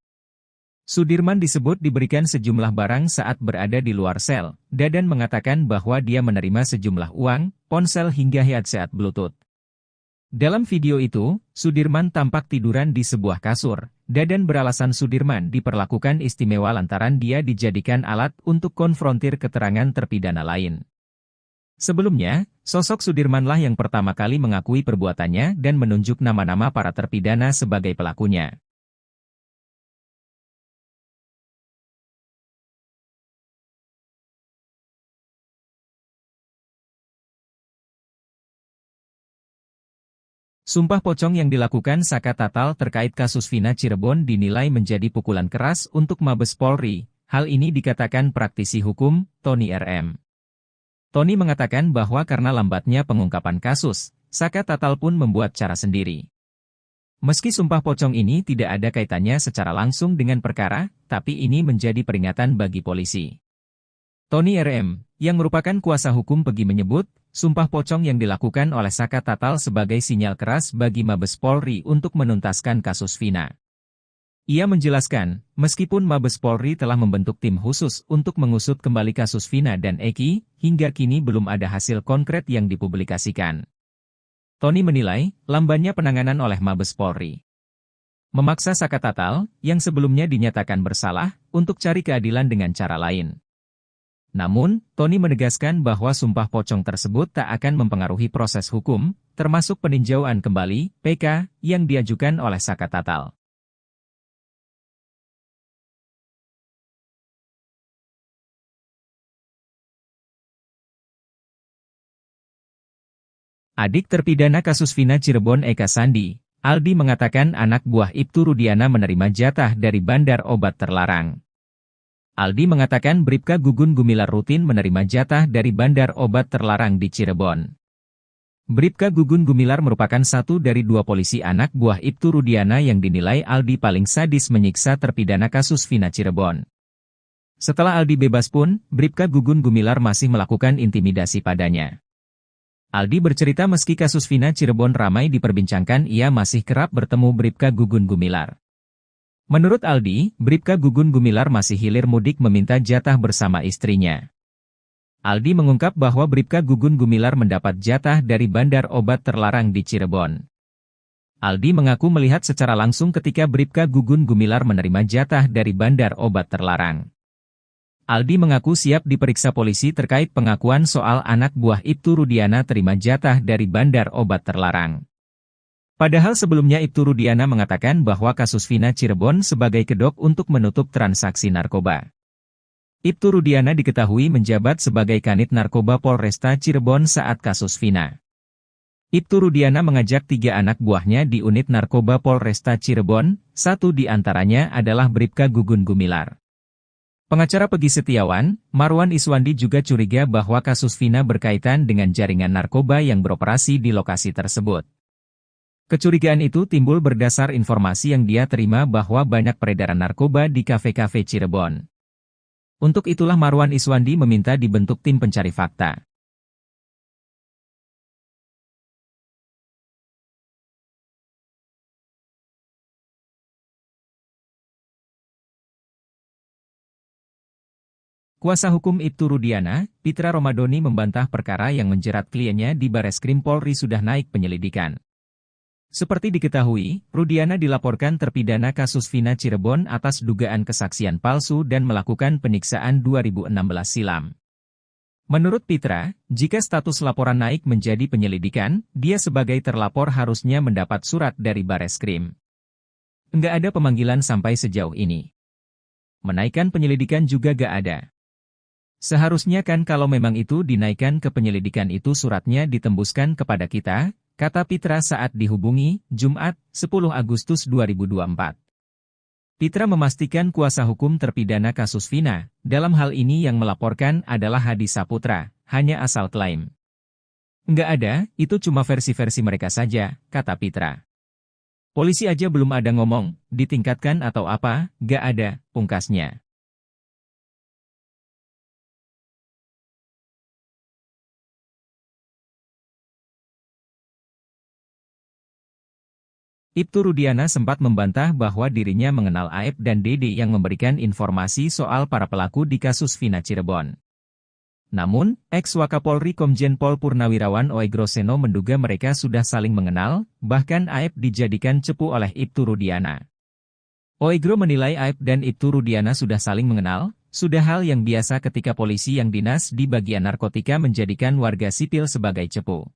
Sudirman disebut diberikan sejumlah barang saat berada di luar sel. Dadan mengatakan bahwa dia menerima sejumlah uang, ponsel hingga headset Bluetooth. Dalam video itu, Sudirman tampak tiduran di sebuah kasur. Dadan beralasan Sudirman diperlakukan istimewa lantaran dia dijadikan alat untuk konfrontir keterangan terpidana lain. Sebelumnya, sosok Sudirmanlah yang pertama kali mengakui perbuatannya dan menunjuk nama-nama para terpidana sebagai pelakunya. Sumpah pocong yang dilakukan Saka Tatal terkait kasus Vina Cirebon dinilai menjadi pukulan keras untuk Mabes Polri. Hal ini dikatakan praktisi hukum, Tony RM. Tony mengatakan bahwa karena lambatnya pengungkapan kasus, Saka Tatal pun membuat cara sendiri. Meski sumpah pocong ini tidak ada kaitannya secara langsung dengan perkara, tapi ini menjadi peringatan bagi polisi. Tony RM, yang merupakan kuasa hukum Pegi menyebut, sumpah pocong yang dilakukan oleh Saka Tatal sebagai sinyal keras bagi Mabes Polri untuk menuntaskan kasus Vina. Ia menjelaskan, meskipun Mabes Polri telah membentuk tim khusus untuk mengusut kembali kasus Vina dan Eki, hingga kini belum ada hasil konkret yang dipublikasikan. Tony menilai, lambannya penanganan oleh Mabes Polri. Memaksa Saka Tatal, yang sebelumnya dinyatakan bersalah, untuk cari keadilan dengan cara lain. Namun, Tony menegaskan bahwa sumpah pocong tersebut tak akan mempengaruhi proses hukum, termasuk peninjauan kembali, PK, yang diajukan oleh Saka Tatal. Adik terpidana kasus Vina Cirebon Eka Sandi, Aldi mengatakan anak buah Ibtu Rudiana menerima jatah dari bandar obat terlarang. Aldi mengatakan Bribka Gugun Gumilar rutin menerima jatah dari bandar obat terlarang di Cirebon. Bribka Gugun Gumilar merupakan satu dari dua polisi anak buah Ibtu Rudiana yang dinilai Aldi paling sadis menyiksa terpidana kasus Vina Cirebon. Setelah Aldi bebas pun, Bribka Gugun Gumilar masih melakukan intimidasi padanya. Aldi bercerita meski kasus Vina Cirebon ramai diperbincangkan ia masih kerap bertemu Bribka Gugun Gumilar. Menurut Aldi, Bribka Gugun Gumilar masih hilir mudik meminta jatah bersama istrinya. Aldi mengungkap bahwa Bribka Gugun Gumilar mendapat jatah dari bandar obat terlarang di Cirebon. Aldi mengaku melihat secara langsung ketika Bribka Gugun Gumilar menerima jatah dari bandar obat terlarang. Aldi mengaku siap diperiksa polisi terkait pengakuan soal anak buah Ibtu Rudiana terima jatah dari bandar obat terlarang. Padahal sebelumnya Ibtu Rudiana mengatakan bahwa kasus Vina Cirebon sebagai kedok untuk menutup transaksi narkoba. Ibtu Rudiana diketahui menjabat sebagai Kanit Narkoba Polresta Cirebon saat kasus Vina. Ibtu Rudiana mengajak 3 anak buahnya di unit narkoba Polresta Cirebon, satu di antaranya adalah Bribka Gugun Gumilar. Pengacara Pegi Setiawan, Marwan Iswandi juga curiga bahwa kasus Vina berkaitan dengan jaringan narkoba yang beroperasi di lokasi tersebut. Kecurigaan itu timbul berdasar informasi yang dia terima bahwa banyak peredaran narkoba di kafe-kafe Cirebon. Untuk itulah Marwan Iswandi meminta dibentuk tim pencari fakta. Kuasa hukum Ibtu Rudiana, Pitra Romadoni membantah perkara yang menjerat kliennya di Bareskrim Polri sudah naik penyelidikan. Seperti diketahui, Rudiana dilaporkan terpidana kasus Vina Cirebon atas dugaan kesaksian palsu dan melakukan penyiksaan 2016 silam. Menurut Pitra, jika status laporan naik menjadi penyelidikan, dia sebagai terlapor harusnya mendapat surat dari Bareskrim. Enggak ada pemanggilan sampai sejauh ini. Menaikkan penyelidikan juga gak ada. Seharusnya kan kalau memang itu dinaikkan ke penyelidikan itu suratnya ditembuskan kepada kita, kata Pitra saat dihubungi, Jumat, 10 Agustus 2024. Pitra memastikan kuasa hukum terpidana kasus Vina, dalam hal ini yang melaporkan adalah Hadi Saputra, hanya asal klaim. Enggak ada, itu cuma versi-versi mereka saja, kata Pitra. Polisi aja belum ada ngomong, ditingkatkan atau apa, gak ada, pungkasnya. Ibtu Rudiana sempat membantah bahwa dirinya mengenal Aep dan Dede yang memberikan informasi soal para pelaku di kasus Vina Cirebon. Namun, ex-Wakapolri Komjen Pol Purnawirawan Oegro Seno menduga mereka sudah saling mengenal, bahkan Aep dijadikan cepu oleh Ibtu Rudiana. Oegro menilai Aep dan Ibtu Rudiana sudah saling mengenal, sudah hal yang biasa ketika polisi yang dinas di bagian narkotika menjadikan warga sipil sebagai cepu.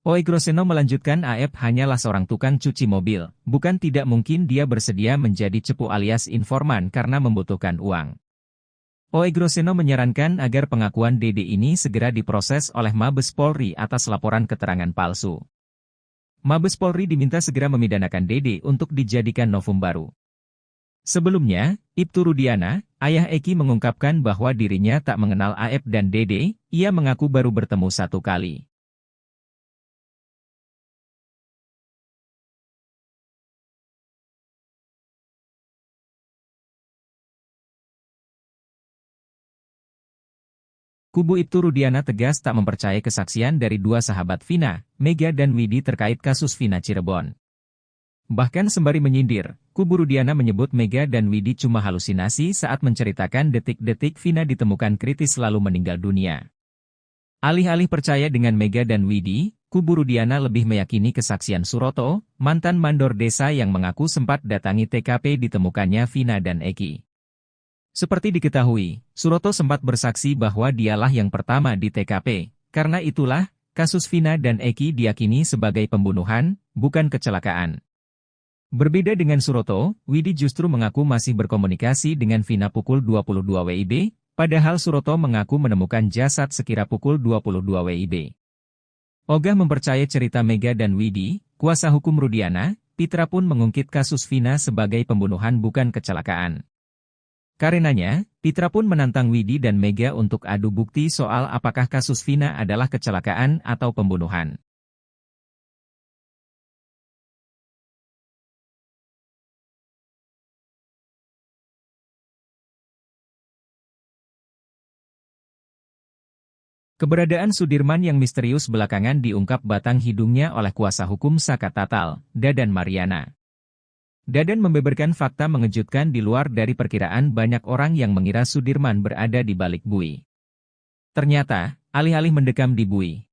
Oegro Seno melanjutkan Aep hanyalah seorang tukang cuci mobil, bukan tidak mungkin dia bersedia menjadi cepu alias informan karena membutuhkan uang. Oegro Seno menyarankan agar pengakuan Dede ini segera diproses oleh Mabes Polri atas laporan keterangan palsu. Mabes Polri diminta segera memidanakan Dede untuk dijadikan novum baru. Sebelumnya, Ibtu Rudiana, ayah Eki mengungkapkan bahwa dirinya tak mengenal Aep dan Dede, ia mengaku baru bertemu 1 kali. Kubu Ibtu Rudiana tegas tak mempercayai kesaksian dari dua sahabat Vina, Mega dan Widi terkait kasus Vina Cirebon. Bahkan sembari menyindir, kubu Rudiana menyebut Mega dan Widi cuma halusinasi saat menceritakan detik-detik Vina ditemukan kritis lalu meninggal dunia. Alih-alih percaya dengan Mega dan Widi, kubu Rudiana lebih meyakini kesaksian Suroto, mantan mandor desa yang mengaku sempat datangi TKP ditemukannya Vina dan Eki. Seperti diketahui, Suroto sempat bersaksi bahwa dialah yang pertama di TKP, karena itulah, kasus Vina dan Eki diyakini sebagai pembunuhan, bukan kecelakaan. Berbeda dengan Suroto, Widi justru mengaku masih berkomunikasi dengan Vina pukul 22 WIB, padahal Suroto mengaku menemukan jasad sekira pukul 22 WIB. Ogah mempercayai cerita Mega dan Widi, kuasa hukum Rudiana, Pitra pun mengungkit kasus Vina sebagai pembunuhan bukan kecelakaan. Karenanya, Pitra pun menantang Widi dan Mega untuk adu bukti soal apakah kasus Vina adalah kecelakaan atau pembunuhan. Keberadaan Sudirman yang misterius belakangan diungkap batang hidungnya oleh kuasa hukum Saka Tatal, Dadan Mariana. Dadan membeberkan fakta mengejutkan di luar dari perkiraan banyak orang yang mengira Sudirman berada di balik bui. Ternyata, alih-alih mendekam di bui,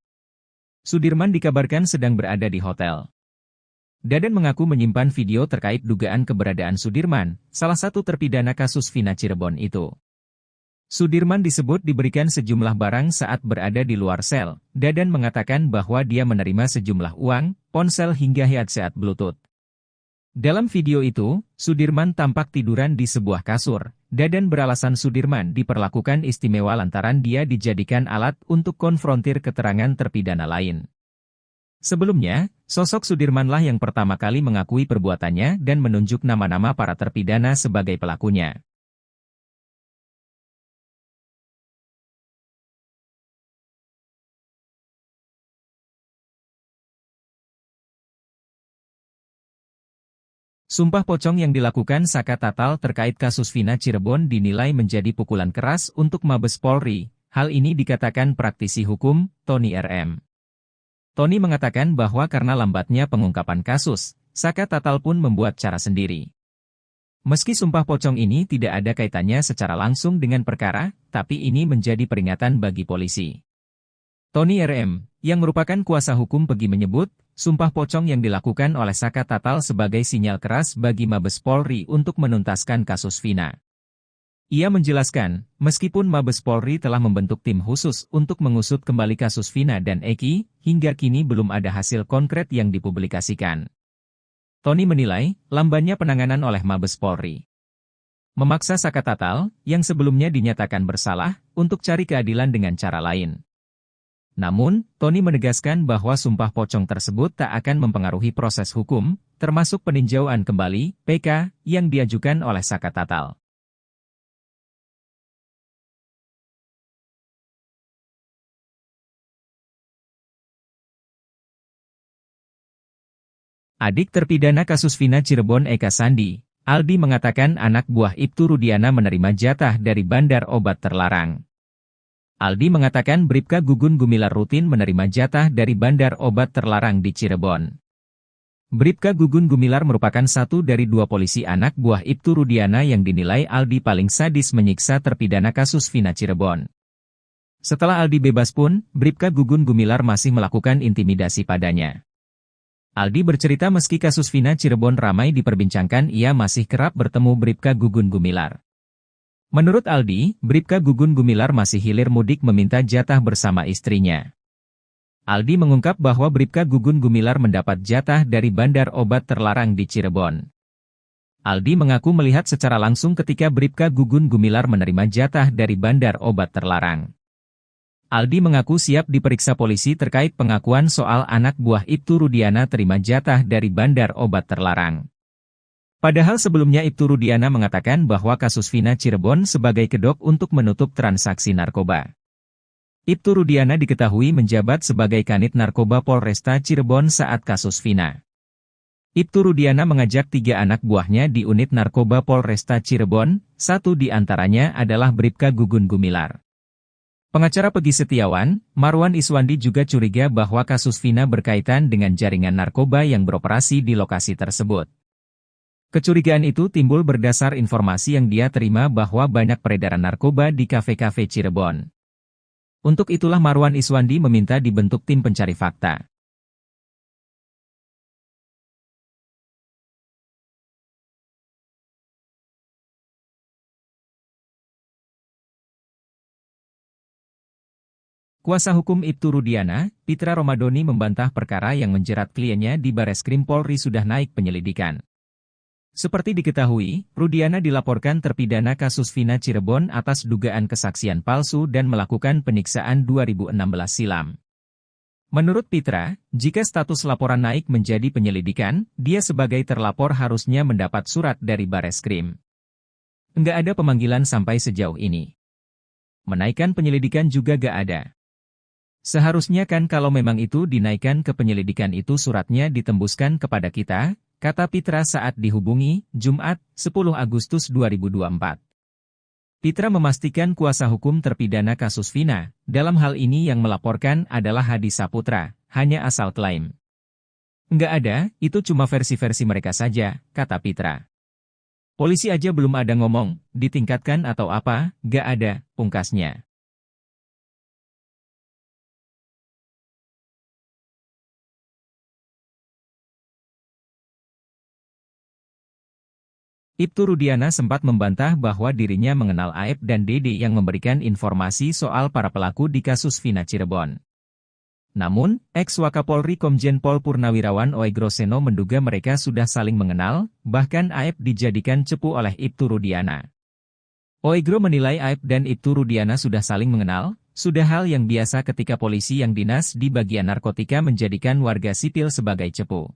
Sudirman dikabarkan sedang berada di hotel. Dadan mengaku menyimpan video terkait dugaan keberadaan Sudirman, salah satu terpidana kasus Vina Cirebon itu. Sudirman disebut diberikan sejumlah barang saat berada di luar sel. Dadan mengatakan bahwa dia menerima sejumlah uang, ponsel hingga headset Bluetooth. Dalam video itu, Sudirman tampak tiduran di sebuah kasur. Dadan beralasan Sudirman diperlakukan istimewa lantaran dia dijadikan alat untuk konfrontir keterangan terpidana lain. Sebelumnya, sosok Sudirmanlah yang pertama kali mengakui perbuatannya dan menunjuk nama-nama para terpidana sebagai pelakunya. Sumpah pocong yang dilakukan Saka Tatal terkait kasus Vina Cirebon dinilai menjadi pukulan keras untuk Mabes Polri. Hal ini dikatakan praktisi hukum, Tony RM. Tony mengatakan bahwa karena lambatnya pengungkapan kasus, Saka Tatal pun membuat cara sendiri. Meski sumpah pocong ini tidak ada kaitannya secara langsung dengan perkara, tapi ini menjadi peringatan bagi polisi. Tony RM, yang merupakan kuasa hukum Pegi menyebut, sumpah pocong yang dilakukan oleh Saka Tatal sebagai sinyal keras bagi Mabes Polri untuk menuntaskan kasus Vina. Ia menjelaskan, meskipun Mabes Polri telah membentuk tim khusus untuk mengusut kembali kasus Vina dan Eki, hingga kini belum ada hasil konkret yang dipublikasikan. Tony menilai, lambannya penanganan oleh Mabes Polri memaksa Saka Tatal, yang sebelumnya dinyatakan bersalah, untuk cari keadilan dengan cara lain. Namun, Tony menegaskan bahwa sumpah pocong tersebut tak akan mempengaruhi proses hukum, termasuk peninjauan kembali (PK) yang diajukan oleh Saka Tatal. Adik terpidana kasus Vina Cirebon Eka Sandi, Aldi mengatakan anak buah Ibtu Rudiana menerima jatah dari bandar obat terlarang. Aldi mengatakan Bribka Gugun Gumilar rutin menerima jatah dari bandar obat terlarang di Cirebon. Bribka Gugun Gumilar merupakan satu dari dua polisi anak buah Ibtu Rudiana yang dinilai Aldi paling sadis menyiksa terpidana kasus Vina Cirebon. Setelah Aldi bebas pun, Bribka Gugun Gumilar masih melakukan intimidasi padanya. Aldi bercerita meski kasus Vina Cirebon ramai diperbincangkan, ia masih kerap bertemu Bribka Gugun Gumilar. Menurut Aldi, Bribka Gugun Gumilar masih hilir mudik meminta jatah bersama istrinya. Aldi mengungkap bahwa Bribka Gugun Gumilar mendapat jatah dari bandar obat terlarang di Cirebon. Aldi mengaku melihat secara langsung ketika Bribka Gugun Gumilar menerima jatah dari bandar obat terlarang. Aldi mengaku siap diperiksa polisi terkait pengakuan soal anak buah Ibtu Rudiana terima jatah dari bandar obat terlarang. Padahal sebelumnya Ibtu Rudiana mengatakan bahwa kasus Vina Cirebon sebagai kedok untuk menutup transaksi narkoba. Ibtu Rudiana diketahui menjabat sebagai Kanit Narkoba Polresta Cirebon saat kasus Vina. Ibtu Rudiana mengajak 3 anak buahnya di unit narkoba Polresta Cirebon, satu di antaranya adalah Bribka Gugun Gumilar. Pengacara Pegi Setiawan, Marwan Iswandi juga curiga bahwa kasus Vina berkaitan dengan jaringan narkoba yang beroperasi di lokasi tersebut. Kecurigaan itu timbul berdasar informasi yang dia terima bahwa banyak peredaran narkoba di kafe-kafe Cirebon. Untuk itulah Marwan Iswandi meminta dibentuk tim pencari fakta. Kuasa hukum Ibtu Rudiana, Pitra Romadoni membantah perkara yang menjerat kliennya di Bareskrim Polri sudah naik penyelidikan. Seperti diketahui, Rudiana dilaporkan terpidana kasus Vina Cirebon atas dugaan kesaksian palsu dan melakukan penyiksaan 2016 silam. Menurut Pitra, jika status laporan naik menjadi penyelidikan, dia sebagai terlapor harusnya mendapat surat dari Bareskrim. Nggak ada pemanggilan sampai sejauh ini. Menaikkan penyelidikan juga gak ada. Seharusnya kan kalau memang itu dinaikkan ke penyelidikan itu suratnya ditembuskan kepada kita, kata Pitra saat dihubungi, Jumat, 10 Agustus 2024. Pitra memastikan kuasa hukum terpidana kasus Vina, dalam hal ini yang melaporkan adalah Hadi Saputra, hanya asal klaim. Nggak ada, itu cuma versi-versi mereka saja, kata Pitra. Polisi aja belum ada ngomong, ditingkatkan atau apa, nggak ada, pungkasnya. Ibtu Rudiana sempat membantah bahwa dirinya mengenal Aep dan Dede yang memberikan informasi soal para pelaku di kasus Vina Cirebon. Namun, ex-Wakapolri Komjen Pol Purnawirawan Oegroseno menduga mereka sudah saling mengenal, bahkan Aep dijadikan cepu oleh Ibtu Rudiana. Oegro menilai Aep dan Ibtu Rudiana sudah saling mengenal, sudah hal yang biasa ketika polisi yang dinas di bagian narkotika menjadikan warga sipil sebagai cepu.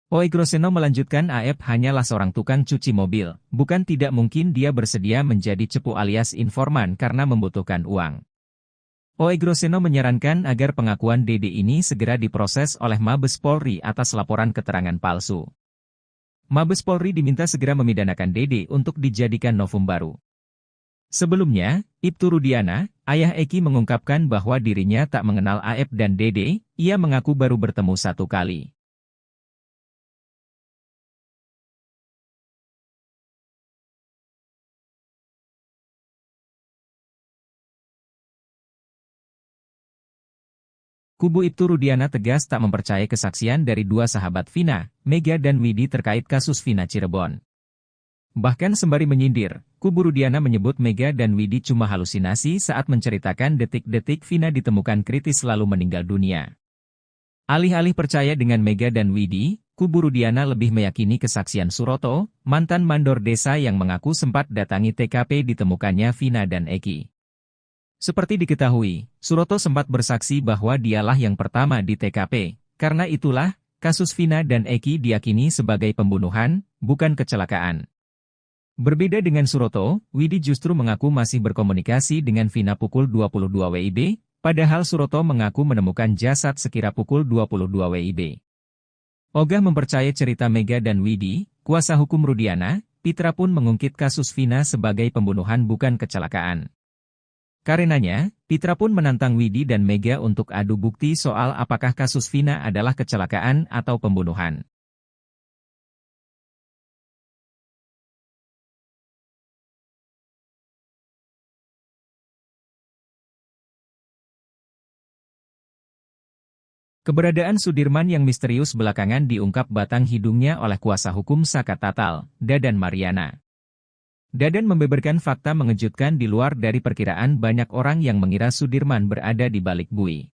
Oegroseno melanjutkan Aep hanyalah seorang tukang cuci mobil, bukan tidak mungkin dia bersedia menjadi cepu alias informan karena membutuhkan uang. Oegroseno menyarankan agar pengakuan Dede ini segera diproses oleh Mabes Polri atas laporan keterangan palsu. Mabes Polri diminta segera memidanakan Dede untuk dijadikan novum baru. Sebelumnya, Ibtu Rudiana, ayah Eki mengungkapkan bahwa dirinya tak mengenal Aep dan Dede, ia mengaku baru bertemu satu kali. Kubu Ibtu Rudiana tegas tak mempercayai kesaksian dari dua sahabat Vina, Mega dan Widi terkait kasus Vina Cirebon. Bahkan sembari menyindir, kubu Rudiana menyebut Mega dan Widi cuma halusinasi saat menceritakan detik-detik Vina ditemukan kritis lalu meninggal dunia. Alih-alih percaya dengan Mega dan Widi, kubu Rudiana lebih meyakini kesaksian Suroto, mantan mandor desa yang mengaku sempat datangi TKP ditemukannya Vina dan Eki. Seperti diketahui, Suroto sempat bersaksi bahwa dialah yang pertama di TKP, karena itulah, kasus Vina dan Eki diyakini sebagai pembunuhan, bukan kecelakaan. Berbeda dengan Suroto, Widi justru mengaku masih berkomunikasi dengan Vina pukul 22 WIB, padahal Suroto mengaku menemukan jasad sekira pukul 22 WIB. Ogah mempercayai cerita Mega dan Widi, kuasa hukum Rudiana, Pitra pun mengungkit kasus Vina sebagai pembunuhan bukan kecelakaan. Karenanya, Pitra pun menantang Widi dan Mega untuk adu bukti soal apakah kasus Vina adalah kecelakaan atau pembunuhan. Keberadaan Sudirman yang misterius belakangan diungkap batang hidungnya oleh kuasa hukum Saka Tatal, Dadan Mariana. Dadan membeberkan fakta mengejutkan di luar dari perkiraan banyak orang yang mengira Sudirman berada di balik bui.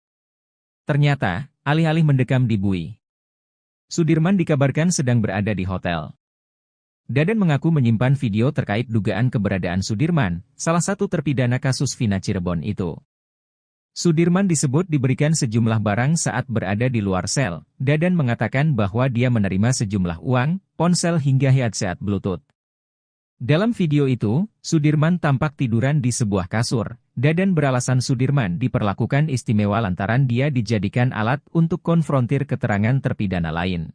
Ternyata, alih-alih mendekam di bui, Sudirman dikabarkan sedang berada di hotel. Dadan mengaku menyimpan video terkait dugaan keberadaan Sudirman, salah satu terpidana kasus Vina Cirebon itu. Sudirman disebut diberikan sejumlah barang saat berada di luar sel. Dadan mengatakan bahwa dia menerima sejumlah uang, ponsel hingga headset Bluetooth. Dalam video itu, Sudirman tampak tiduran di sebuah kasur. Dadan beralasan Sudirman diperlakukan istimewa lantaran dia dijadikan alat untuk konfrontir keterangan terpidana lain.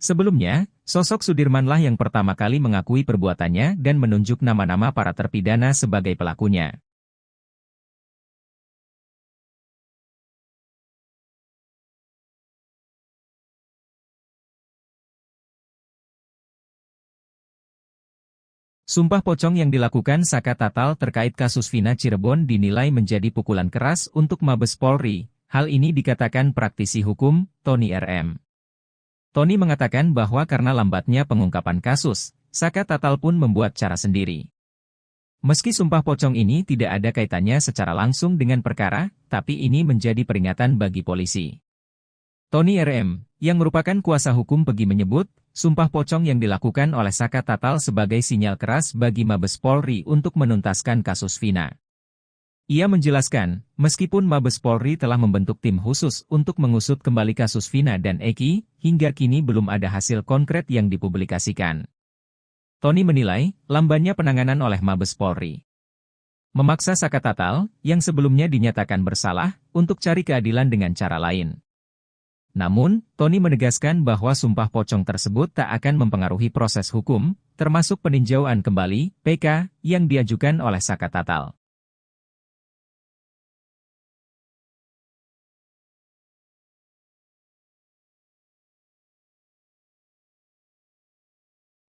Sebelumnya, sosok Sudirmanlah yang pertama kali mengakui perbuatannya dan menunjuk nama-nama para terpidana sebagai pelakunya. Sumpah pocong yang dilakukan Saka Tatal terkait kasus Vina Cirebon dinilai menjadi pukulan keras untuk Mabes Polri. Hal ini dikatakan praktisi hukum, Tony RM. Tony mengatakan bahwa karena lambatnya pengungkapan kasus, Saka Tatal pun membuat cara sendiri. Meski sumpah pocong ini tidak ada kaitannya secara langsung dengan perkara, tapi ini menjadi peringatan bagi polisi. Tony RM, yang merupakan kuasa hukum Pegi menyebut, sumpah pocong yang dilakukan oleh Saka Tatal sebagai sinyal keras bagi Mabes Polri untuk menuntaskan kasus Vina. Ia menjelaskan, meskipun Mabes Polri telah membentuk tim khusus untuk mengusut kembali kasus Vina dan Eki, hingga kini belum ada hasil konkret yang dipublikasikan. Tony menilai, lambannya penanganan oleh Mabes Polri memaksa Saka Tatal, yang sebelumnya dinyatakan bersalah, untuk cari keadilan dengan cara lain. Namun, Tony menegaskan bahwa sumpah pocong tersebut tak akan mempengaruhi proses hukum, termasuk peninjauan kembali (PK) yang diajukan oleh Saka Tatal.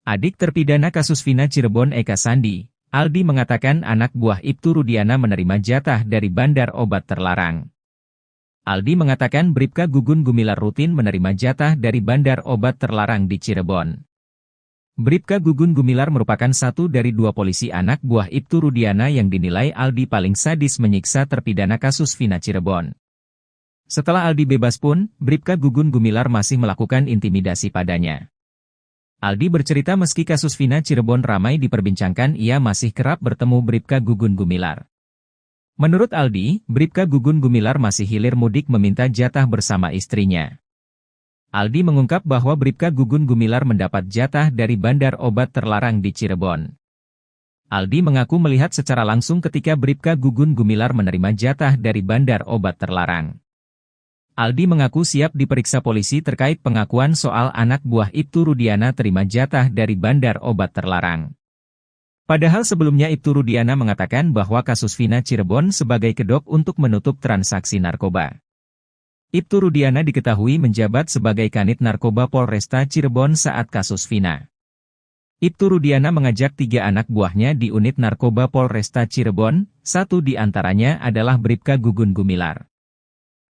Adik terpidana kasus Vina Cirebon Eka Sandi, Aldi mengatakan anak buah Ibtu Rudiana menerima jatah dari bandar obat terlarang. Aldi mengatakan Bribka Gugun Gumilar rutin menerima jatah dari bandar obat terlarang di Cirebon. Bribka Gugun Gumilar merupakan satu dari dua polisi anak buah Ibtu Rudiana yang dinilai Aldi paling sadis menyiksa terpidana kasus Vina Cirebon. Setelah Aldi bebas pun, Bribka Gugun Gumilar masih melakukan intimidasi padanya. Aldi bercerita meski kasus Vina Cirebon ramai diperbincangkan, ia masih kerap bertemu Bribka Gugun Gumilar. Menurut Aldi, Bribka Gugun Gumilar masih hilir mudik meminta jatah bersama istrinya. Aldi mengungkap bahwa Bribka Gugun Gumilar mendapat jatah dari bandar obat terlarang di Cirebon. Aldi mengaku melihat secara langsung ketika Bribka Gugun Gumilar menerima jatah dari bandar obat terlarang. Aldi mengaku siap diperiksa polisi terkait pengakuan soal anak buah Ibtu Rudiana terima jatah dari bandar obat terlarang. Padahal sebelumnya Ibtu Rudiana mengatakan bahwa kasus Vina Cirebon sebagai kedok untuk menutup transaksi narkoba. Ibtu Rudiana diketahui menjabat sebagai Kanit Narkoba Polresta Cirebon saat kasus Vina. Ibtu Rudiana mengajak 3 anak buahnya di unit narkoba Polresta Cirebon, satu di antaranya adalah Bribka Gugun Gumilar.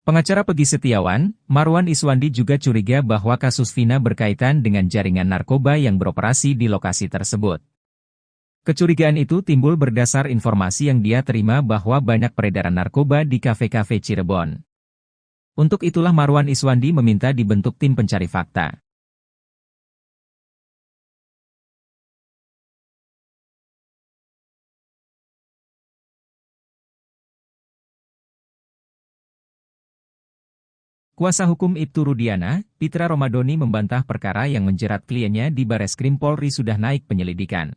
Pengacara Pegi Setiawan, Marwan Iswandi juga curiga bahwa kasus Vina berkaitan dengan jaringan narkoba yang beroperasi di lokasi tersebut. Kecurigaan itu timbul berdasar informasi yang dia terima bahwa banyak peredaran narkoba di kafe-kafe Cirebon. Untuk itulah Marwan Iswandi meminta dibentuk tim pencari fakta. Kuasa hukum Ibtu Rudiana, Pitra Romadoni membantah perkara yang menjerat kliennya di Bareskrim Polri sudah naik penyelidikan.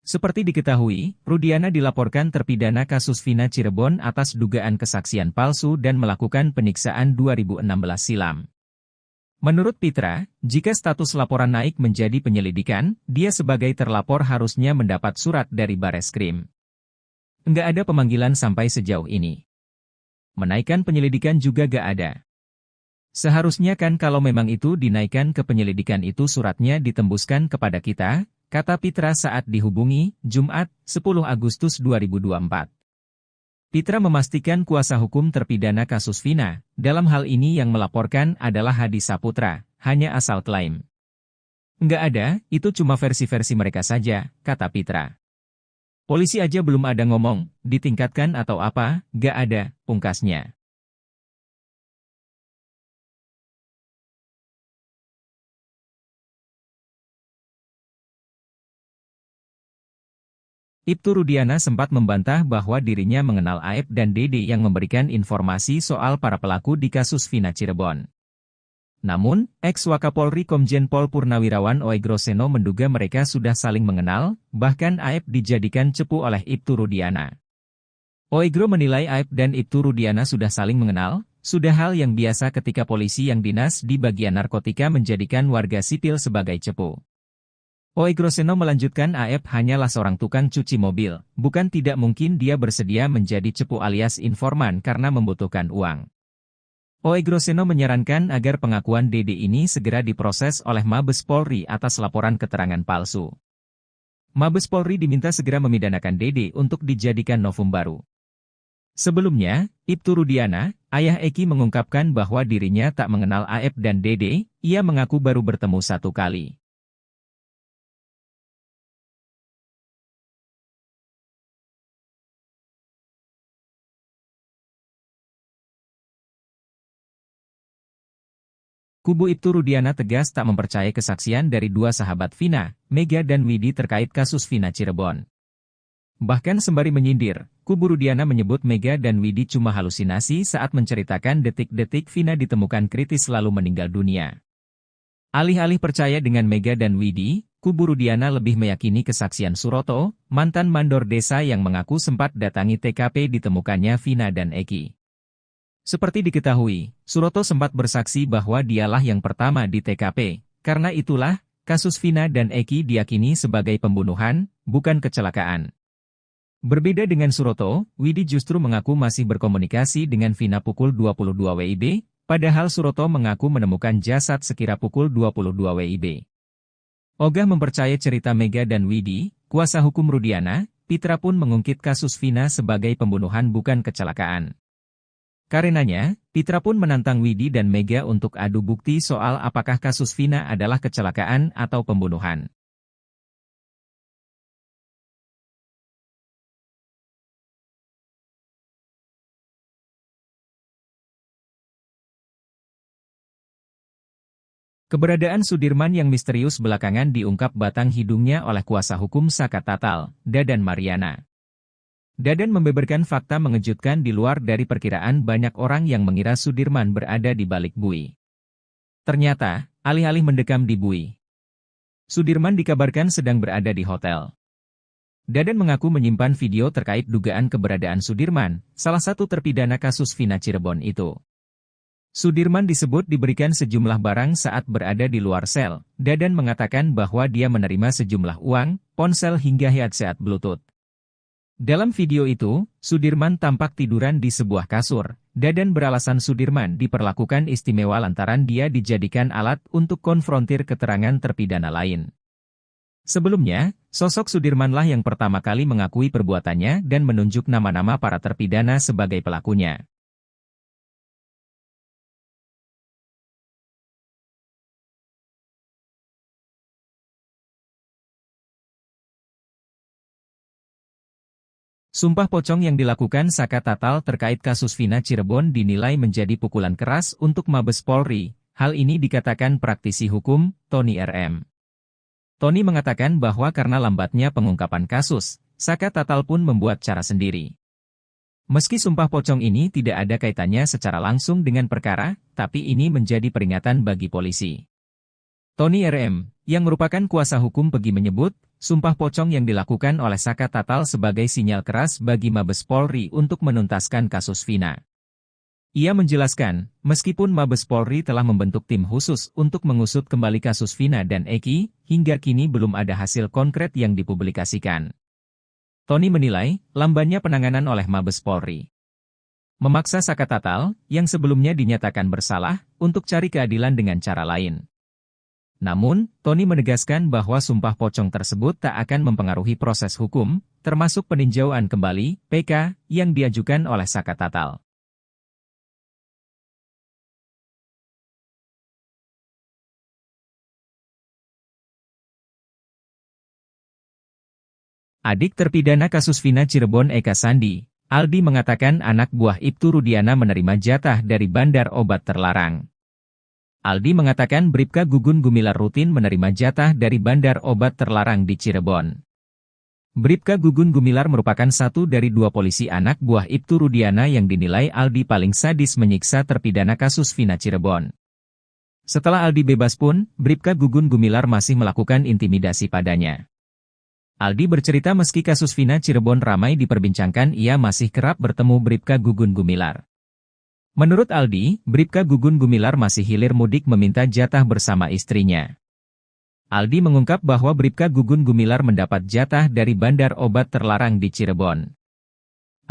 Seperti diketahui, Rudiana dilaporkan terpidana kasus Vina Cirebon atas dugaan kesaksian palsu dan melakukan penyiksaan 2016 silam. Menurut Pitra, jika status laporan naik menjadi penyelidikan, dia sebagai terlapor harusnya mendapat surat dari Bareskrim. Enggak ada pemanggilan sampai sejauh ini. Menaikkan penyelidikan juga gak ada. Seharusnya kan kalau memang itu dinaikkan ke penyelidikan itu suratnya ditembuskan kepada kita, kata Pitra saat dihubungi, Jumat, 10 Agustus 2024. Pitra memastikan kuasa hukum terpidana kasus Vina, dalam hal ini yang melaporkan adalah Hadi Saputra, hanya asal klaim. Enggak ada, itu cuma versi-versi mereka saja, kata Pitra. Polisi aja belum ada ngomong, ditingkatkan atau apa, gak ada, pungkasnya. Ibtu Rudiana sempat membantah bahwa dirinya mengenal Aep dan Dede yang memberikan informasi soal para pelaku di kasus Vina Cirebon. Namun, ex-Wakapolri Komjen Pol Purnawirawan Oegro Seno menduga mereka sudah saling mengenal, bahkan Aep dijadikan cepu oleh Ibtu Rudiana. Oegro menilai Aep dan Ibtu Rudiana sudah saling mengenal, sudah hal yang biasa ketika polisi yang dinas di bagian narkotika menjadikan warga sipil sebagai cepu. Oegro Seno melanjutkan Aep hanyalah seorang tukang cuci mobil, bukan tidak mungkin dia bersedia menjadi cepu alias informan karena membutuhkan uang. Oegro Seno menyarankan agar pengakuan Dede ini segera diproses oleh Mabes Polri atas laporan keterangan palsu. Mabes Polri diminta segera memidanakan Dede untuk dijadikan novum baru. Sebelumnya, Ibtu Rudiana, ayah Eki mengungkapkan bahwa dirinya tak mengenal Aep dan Dede, ia mengaku baru bertemu satu kali. Kubu Ibtu Rudiana tegas tak mempercayai kesaksian dari dua sahabat Vina, Mega dan Widi terkait kasus Vina Cirebon. Bahkan sembari menyindir, kubu Rudiana menyebut Mega dan Widi cuma halusinasi saat menceritakan detik-detik Vina ditemukan kritis lalu meninggal dunia. Alih-alih percaya dengan Mega dan Widi, kubu Rudiana lebih meyakini kesaksian Suroto, mantan mandor desa yang mengaku sempat datangi TKP ditemukannya Vina dan Eki. Seperti diketahui, Suroto sempat bersaksi bahwa dialah yang pertama di TKP, karena itulah, kasus Vina dan Eki diyakini sebagai pembunuhan, bukan kecelakaan. Berbeda dengan Suroto, Widi justru mengaku masih berkomunikasi dengan Vina pukul 22 WIB, padahal Suroto mengaku menemukan jasad sekira pukul 22 WIB. Ogah mempercayai cerita Mega dan Widi, kuasa hukum Rudiana, Pitra pun mengungkit kasus Vina sebagai pembunuhan bukan kecelakaan. Karenanya, Pitra pun menantang Widi dan Mega untuk adu bukti soal apakah kasus Vina adalah kecelakaan atau pembunuhan. Keberadaan Sudirman yang misterius belakangan diungkap batang hidungnya oleh kuasa hukum Saka Tatal, Dadan Mariana. Dadan membeberkan fakta mengejutkan di luar dari perkiraan banyak orang yang mengira Sudirman berada di balik bui. Ternyata, alih-alih mendekam di bui, Sudirman dikabarkan sedang berada di hotel. Dadan mengaku menyimpan video terkait dugaan keberadaan Sudirman, salah satu terpidana kasus Vina Cirebon itu. Sudirman disebut diberikan sejumlah barang saat berada di luar sel. Dadan mengatakan bahwa dia menerima sejumlah uang, ponsel hingga headset Bluetooth. Dalam video itu, Sudirman tampak tiduran di sebuah kasur. Dadan beralasan Sudirman diperlakukan istimewa lantaran dia dijadikan alat untuk konfrontir keterangan terpidana lain. Sebelumnya, sosok Sudirmanlah yang pertama kali mengakui perbuatannya dan menunjuk nama-nama para terpidana sebagai pelakunya. Sumpah pocong yang dilakukan Saka Tatal terkait kasus Vina Cirebon dinilai menjadi pukulan keras untuk Mabes Polri. Hal ini dikatakan praktisi hukum, Tony RM. Tony mengatakan bahwa karena lambatnya pengungkapan kasus, Saka Tatal pun membuat cara sendiri. Meski sumpah pocong ini tidak ada kaitannya secara langsung dengan perkara, tapi ini menjadi peringatan bagi polisi. Tony RM, yang merupakan kuasa hukum Pegi menyebut, sumpah pocong yang dilakukan oleh Saka Tatal sebagai sinyal keras bagi Mabes Polri untuk menuntaskan kasus Vina. Ia menjelaskan, meskipun Mabes Polri telah membentuk tim khusus untuk mengusut kembali kasus Vina dan Eki, hingga kini belum ada hasil konkret yang dipublikasikan. Tony menilai, lambannya penanganan oleh Mabes Polri memaksa Saka Tatal, yang sebelumnya dinyatakan bersalah, untuk cari keadilan dengan cara lain. Namun, Tony menegaskan bahwa sumpah pocong tersebut tak akan mempengaruhi proses hukum, termasuk peninjauan kembali (PK) yang diajukan oleh Saka Tatal. Adik terpidana kasus Vina Cirebon Eka Sandi, Aldi mengatakan anak buah Ibtu Rudiana menerima jatah dari bandar obat terlarang. Aldi mengatakan Bribka Gugun Gumilar rutin menerima jatah dari bandar obat terlarang di Cirebon. Bribka Gugun Gumilar merupakan satu dari dua polisi anak buah Ibtu Rudiana yang dinilai Aldi paling sadis menyiksa terpidana kasus Vina Cirebon. Setelah Aldi bebas pun, Bribka Gugun Gumilar masih melakukan intimidasi padanya. Aldi bercerita meski kasus Vina Cirebon ramai diperbincangkan, ia masih kerap bertemu Bribka Gugun Gumilar. Menurut Aldi, Bribka Gugun Gumilar masih hilir mudik meminta jatah bersama istrinya. Aldi mengungkap bahwa Bribka Gugun Gumilar mendapat jatah dari bandar obat terlarang di Cirebon.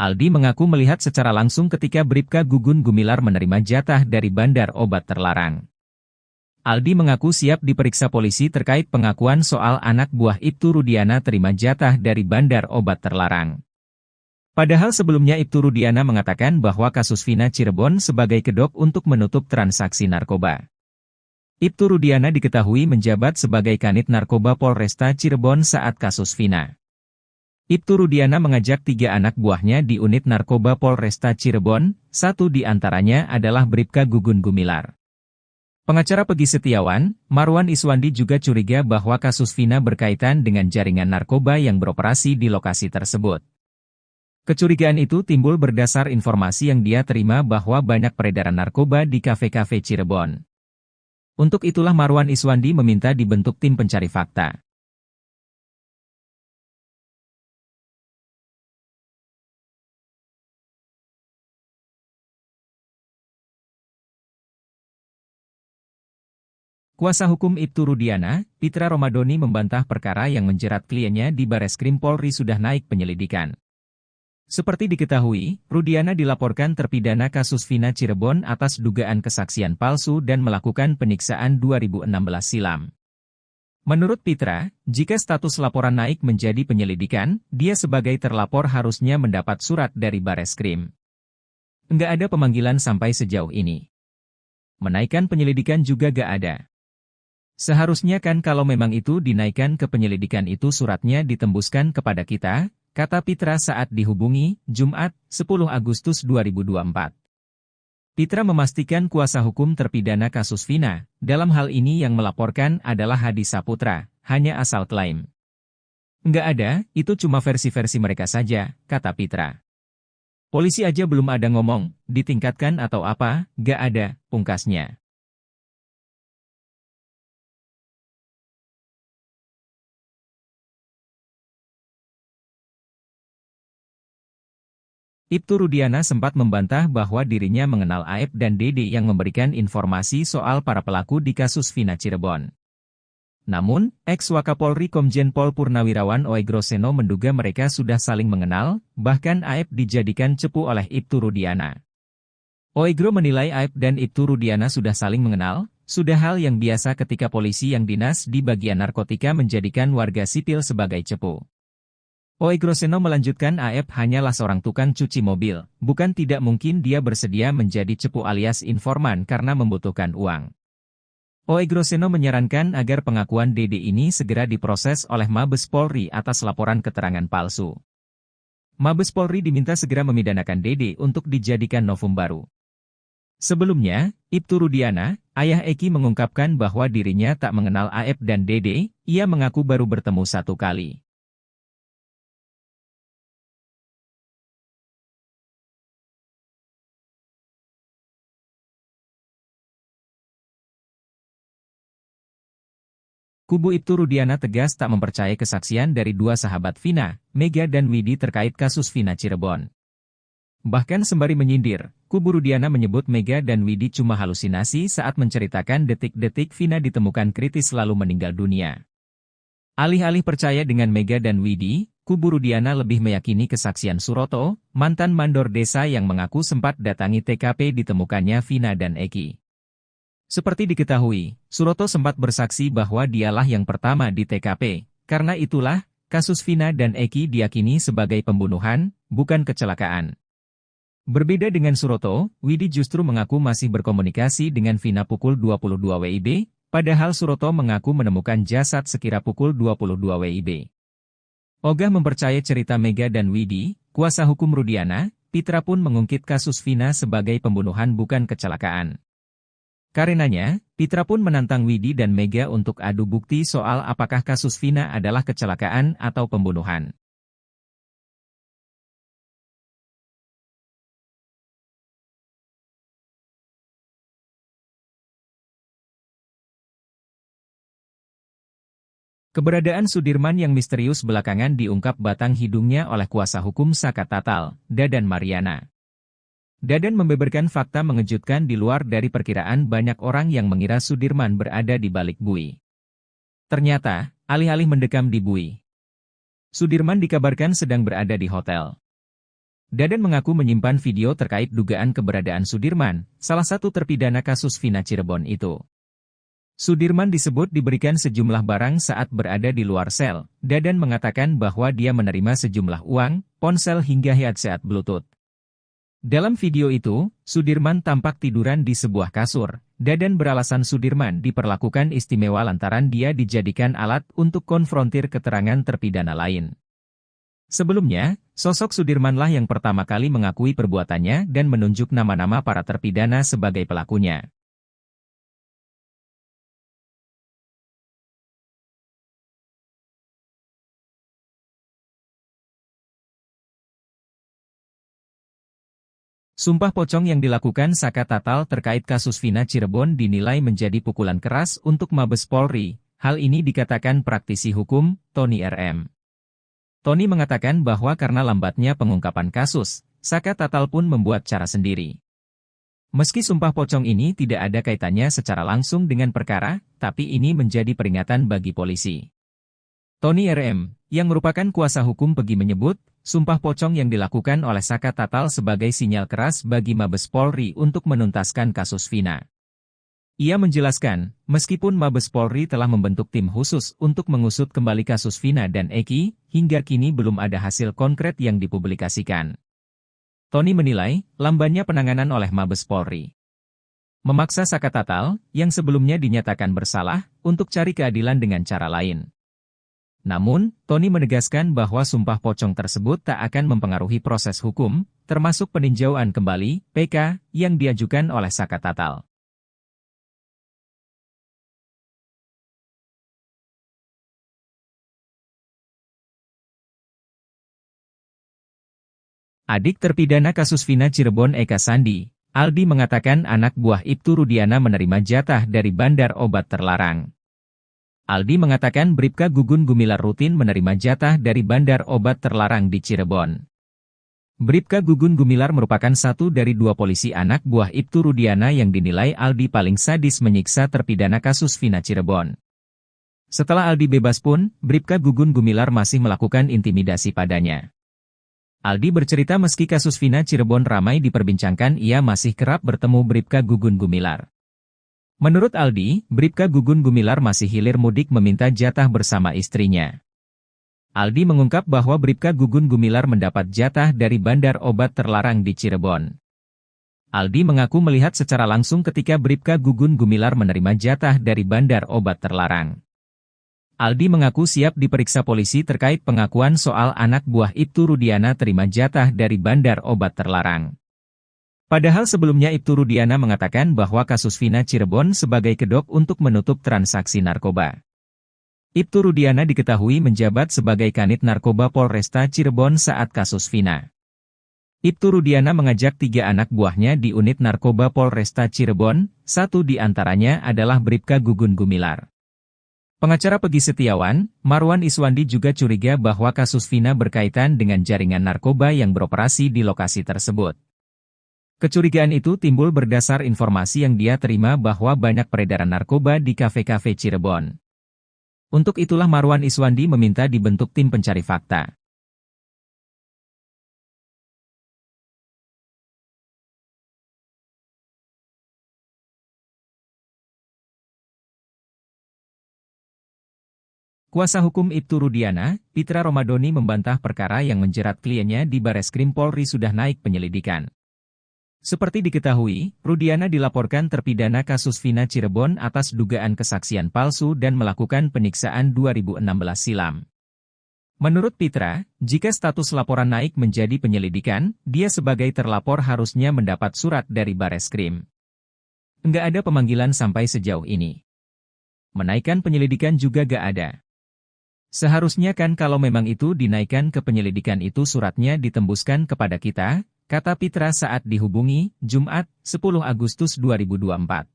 Aldi mengaku melihat secara langsung ketika Bribka Gugun Gumilar menerima jatah dari bandar obat terlarang. Aldi mengaku siap diperiksa polisi terkait pengakuan soal anak buah Ibtu Rudiana terima jatah dari bandar obat terlarang. Padahal sebelumnya Ibtu Rudiana mengatakan bahwa kasus Vina Cirebon sebagai kedok untuk menutup transaksi narkoba. Ibtu Rudiana diketahui menjabat sebagai Kanit Narkoba Polresta Cirebon saat kasus Vina. Ibtu Rudiana mengajak 3 anak buahnya di unit narkoba Polresta Cirebon, satu di antaranya adalah Bribka Gugun Gumilar. Pengacara Pegi Setiawan, Marwan Iswandi juga curiga bahwa kasus Vina berkaitan dengan jaringan narkoba yang beroperasi di lokasi tersebut. Kecurigaan itu timbul berdasar informasi yang dia terima bahwa banyak peredaran narkoba di kafe-kafe Cirebon. Untuk itulah Marwan Iswandi meminta dibentuk tim pencari fakta. Kuasa hukum Ibtu Rudiana, Pitra Romadoni membantah perkara yang menjerat kliennya di Bareskrim Polri sudah naik penyelidikan. Seperti diketahui, Rudiana dilaporkan terpidana kasus Vina Cirebon atas dugaan kesaksian palsu dan melakukan penyiksaan 2016 silam. Menurut Pitra, jika status laporan naik menjadi penyelidikan, dia sebagai terlapor harusnya mendapat surat dari Bareskrim. Nggak ada pemanggilan sampai sejauh ini. Menaikkan penyelidikan juga gak ada. Seharusnya kan kalau memang itu dinaikkan ke penyelidikan itu suratnya ditembuskan kepada kita, kata Pitra saat dihubungi, Jumat, 10 Agustus 2024. Pitra memastikan kuasa hukum terpidana kasus Vina, dalam hal ini yang melaporkan adalah Hadi Saputra, hanya asal klaim. Nggak ada, itu cuma versi-versi mereka saja, kata Pitra. Polisi aja belum ada ngomong, ditingkatkan atau apa, nggak ada, pungkasnya. Ibtu Rudiana sempat membantah bahwa dirinya mengenal Aep dan Dede yang memberikan informasi soal para pelaku di kasus Vina Cirebon. Namun, ex-Wakapolri Komjen Pol Purnawirawan Oegroseno menduga mereka sudah saling mengenal, bahkan Aep dijadikan cepu oleh Ibtu Rudiana. Oegro menilai Aep dan Ibtu Rudiana sudah saling mengenal, sudah hal yang biasa ketika polisi yang dinas di bagian narkotika menjadikan warga sipil sebagai cepu. Oegroseno melanjutkan Aep hanyalah seorang tukang cuci mobil, bukan tidak mungkin dia bersedia menjadi cepu alias informan karena membutuhkan uang. Oegroseno menyarankan agar pengakuan Dede ini segera diproses oleh Mabes Polri atas laporan keterangan palsu. Mabes Polri diminta segera memidanakan Dede untuk dijadikan novum baru. Sebelumnya, Ibtu Rudiana, ayah Eki mengungkapkan bahwa dirinya tak mengenal Aep dan Dede, ia mengaku baru bertemu 1 kali. Kubu Ibtu Rudiana tegas tak mempercayai kesaksian dari 2 sahabat Vina, Mega dan Widi terkait kasus Vina Cirebon. Bahkan sembari menyindir, kubu Rudiana menyebut Mega dan Widi cuma halusinasi saat menceritakan detik-detik Vina ditemukan kritis lalu meninggal dunia. Alih-alih percaya dengan Mega dan Widi, kubu Rudiana lebih meyakini kesaksian Suroto, mantan mandor desa yang mengaku sempat datangi TKP ditemukannya Vina dan Eki. Seperti diketahui, Suroto sempat bersaksi bahwa dialah yang pertama di TKP, karena itulah, kasus Vina dan Eki diyakini sebagai pembunuhan, bukan kecelakaan. Berbeda dengan Suroto, Widi justru mengaku masih berkomunikasi dengan Vina pukul 22 WIB, padahal Suroto mengaku menemukan jasad sekira pukul 22 WIB. Ogah mempercayai cerita Mega dan Widi, kuasa hukum Rudiana, Pitra pun mengungkit kasus Vina sebagai pembunuhan bukan kecelakaan. Karenanya, Pitra pun menantang Widi dan Mega untuk adu bukti soal apakah kasus Vina adalah kecelakaan atau pembunuhan. Keberadaan Sudirman yang misterius belakangan diungkap batang hidungnya oleh kuasa hukum Saka Tatal, Dadan Mariana. Dadan membeberkan fakta mengejutkan di luar dari perkiraan banyak orang yang mengira Sudirman berada di balik bui. Ternyata, alih-alih mendekam di bui, Sudirman dikabarkan sedang berada di hotel. Dadan mengaku menyimpan video terkait dugaan keberadaan Sudirman, salah satu terpidana kasus Vina Cirebon itu. Sudirman disebut diberikan sejumlah barang saat berada di luar sel. Dadan mengatakan bahwa dia menerima sejumlah uang, ponsel hingga headset Bluetooth. Dalam video itu, Sudirman tampak tiduran di sebuah kasur. Dadan beralasan Sudirman diperlakukan istimewa lantaran dia dijadikan alat untuk konfrontir keterangan terpidana lain. Sebelumnya, sosok Sudirmanlah yang pertama kali mengakui perbuatannya dan menunjuk nama-nama para terpidana sebagai pelakunya. Sumpah pocong yang dilakukan Saka Tatal terkait kasus Vina Cirebon dinilai menjadi pukulan keras untuk Mabes Polri. Hal ini dikatakan praktisi hukum, Tony RM. Tony mengatakan bahwa karena lambatnya pengungkapan kasus, Saka Tatal pun membuat cara sendiri. Meski sumpah pocong ini tidak ada kaitannya secara langsung dengan perkara, tapi ini menjadi peringatan bagi polisi. Tony RM, yang merupakan kuasa hukum Pegi menyebut, sumpah pocong yang dilakukan oleh Saka Tatal sebagai sinyal keras bagi Mabes Polri untuk menuntaskan kasus Vina. Ia menjelaskan, meskipun Mabes Polri telah membentuk tim khusus untuk mengusut kembali kasus Vina dan Eki, hingga kini belum ada hasil konkret yang dipublikasikan. Tony menilai, lambannya penanganan oleh Mabes Polri memaksa Saka Tatal, yang sebelumnya dinyatakan bersalah, untuk cari keadilan dengan cara lain. Namun, Tony menegaskan bahwa sumpah pocong tersebut tak akan mempengaruhi proses hukum, termasuk peninjauan kembali (PK) yang diajukan oleh Saka Tatal. Adik terpidana kasus Vina Cirebon Eka Sandi, Aldi mengatakan anak buah Ibtu Rudiana menerima jatah dari bandar obat terlarang. Aldi mengatakan Bribka Gugun Gumilar rutin menerima jatah dari bandar obat terlarang di Cirebon. Bribka Gugun Gumilar merupakan satu dari dua polisi anak buah Ibtu Rudiana yang dinilai Aldi paling sadis menyiksa terpidana kasus Vina Cirebon. Setelah Aldi bebas pun, Bribka Gugun Gumilar masih melakukan intimidasi padanya. Aldi bercerita meski kasus Vina Cirebon ramai diperbincangkan, ia masih kerap bertemu Bribka Gugun Gumilar. Menurut Aldi, Bribka Gugun Gumilar masih hilir mudik meminta jatah bersama istrinya. Aldi mengungkap bahwa Bribka Gugun Gumilar mendapat jatah dari bandar obat terlarang di Cirebon. Aldi mengaku melihat secara langsung ketika Bribka Gugun Gumilar menerima jatah dari bandar obat terlarang. Aldi mengaku siap diperiksa polisi terkait pengakuan soal anak buah Ibtu Rudiana terima jatah dari bandar obat terlarang. Padahal sebelumnya Ibtu Rudiana mengatakan bahwa kasus Vina Cirebon sebagai kedok untuk menutup transaksi narkoba. Ibtu Rudiana diketahui menjabat sebagai Kanit Narkoba Polresta Cirebon saat kasus Vina. Ibtu Rudiana mengajak 3 anak buahnya di unit narkoba Polresta Cirebon, satu di antaranya adalah Bribka Gugun Gumilar. Pengacara Pegi Setiawan, Marwan Iswandi juga curiga bahwa kasus Vina berkaitan dengan jaringan narkoba yang beroperasi di lokasi tersebut. Kecurigaan itu timbul berdasar informasi yang dia terima bahwa banyak peredaran narkoba di kafe-kafe Cirebon. Untuk itulah Marwan Iswandi meminta dibentuk tim pencari fakta. Kuasa hukum Ibtu Rudiana, Pitra Romadoni membantah perkara yang menjerat kliennya di Bareskrim Polri sudah naik penyelidikan. Seperti diketahui, Rudiana dilaporkan terpidana kasus Vina Cirebon atas dugaan kesaksian palsu dan melakukan penyiksaan 2016 silam. Menurut Pitra, jika status laporan naik menjadi penyelidikan, dia sebagai terlapor harusnya mendapat surat dari Bareskrim. Enggak ada pemanggilan sampai sejauh ini. Menaikkan penyelidikan juga gak ada. Seharusnya kan kalau memang itu dinaikkan ke penyelidikan itu suratnya ditembuskan kepada kita, kata Pitra saat dihubungi, Jumat, 10 Agustus 2024.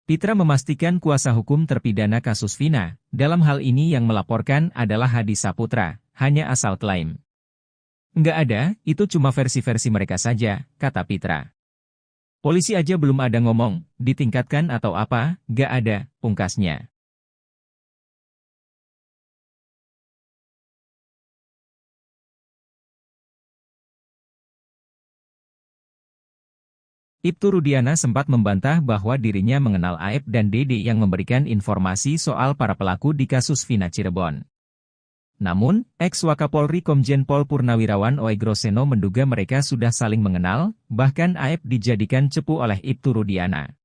Pitra memastikan kuasa hukum terpidana kasus Vina, dalam hal ini yang melaporkan adalah Hadi Saputra, hanya asal klaim. Enggak ada, itu cuma versi-versi mereka saja, kata Pitra. Polisi aja belum ada ngomong, ditingkatkan atau apa, gak ada, pungkasnya. Ibtu Rudiana sempat membantah bahwa dirinya mengenal Aep dan Dede yang memberikan informasi soal para pelaku di kasus Vina Cirebon. Namun, ex-Wakapolri Komjen Pol Purnawirawan Oegroseno menduga mereka sudah saling mengenal, bahkan Aep dijadikan cepu oleh Ibtu Rudiana.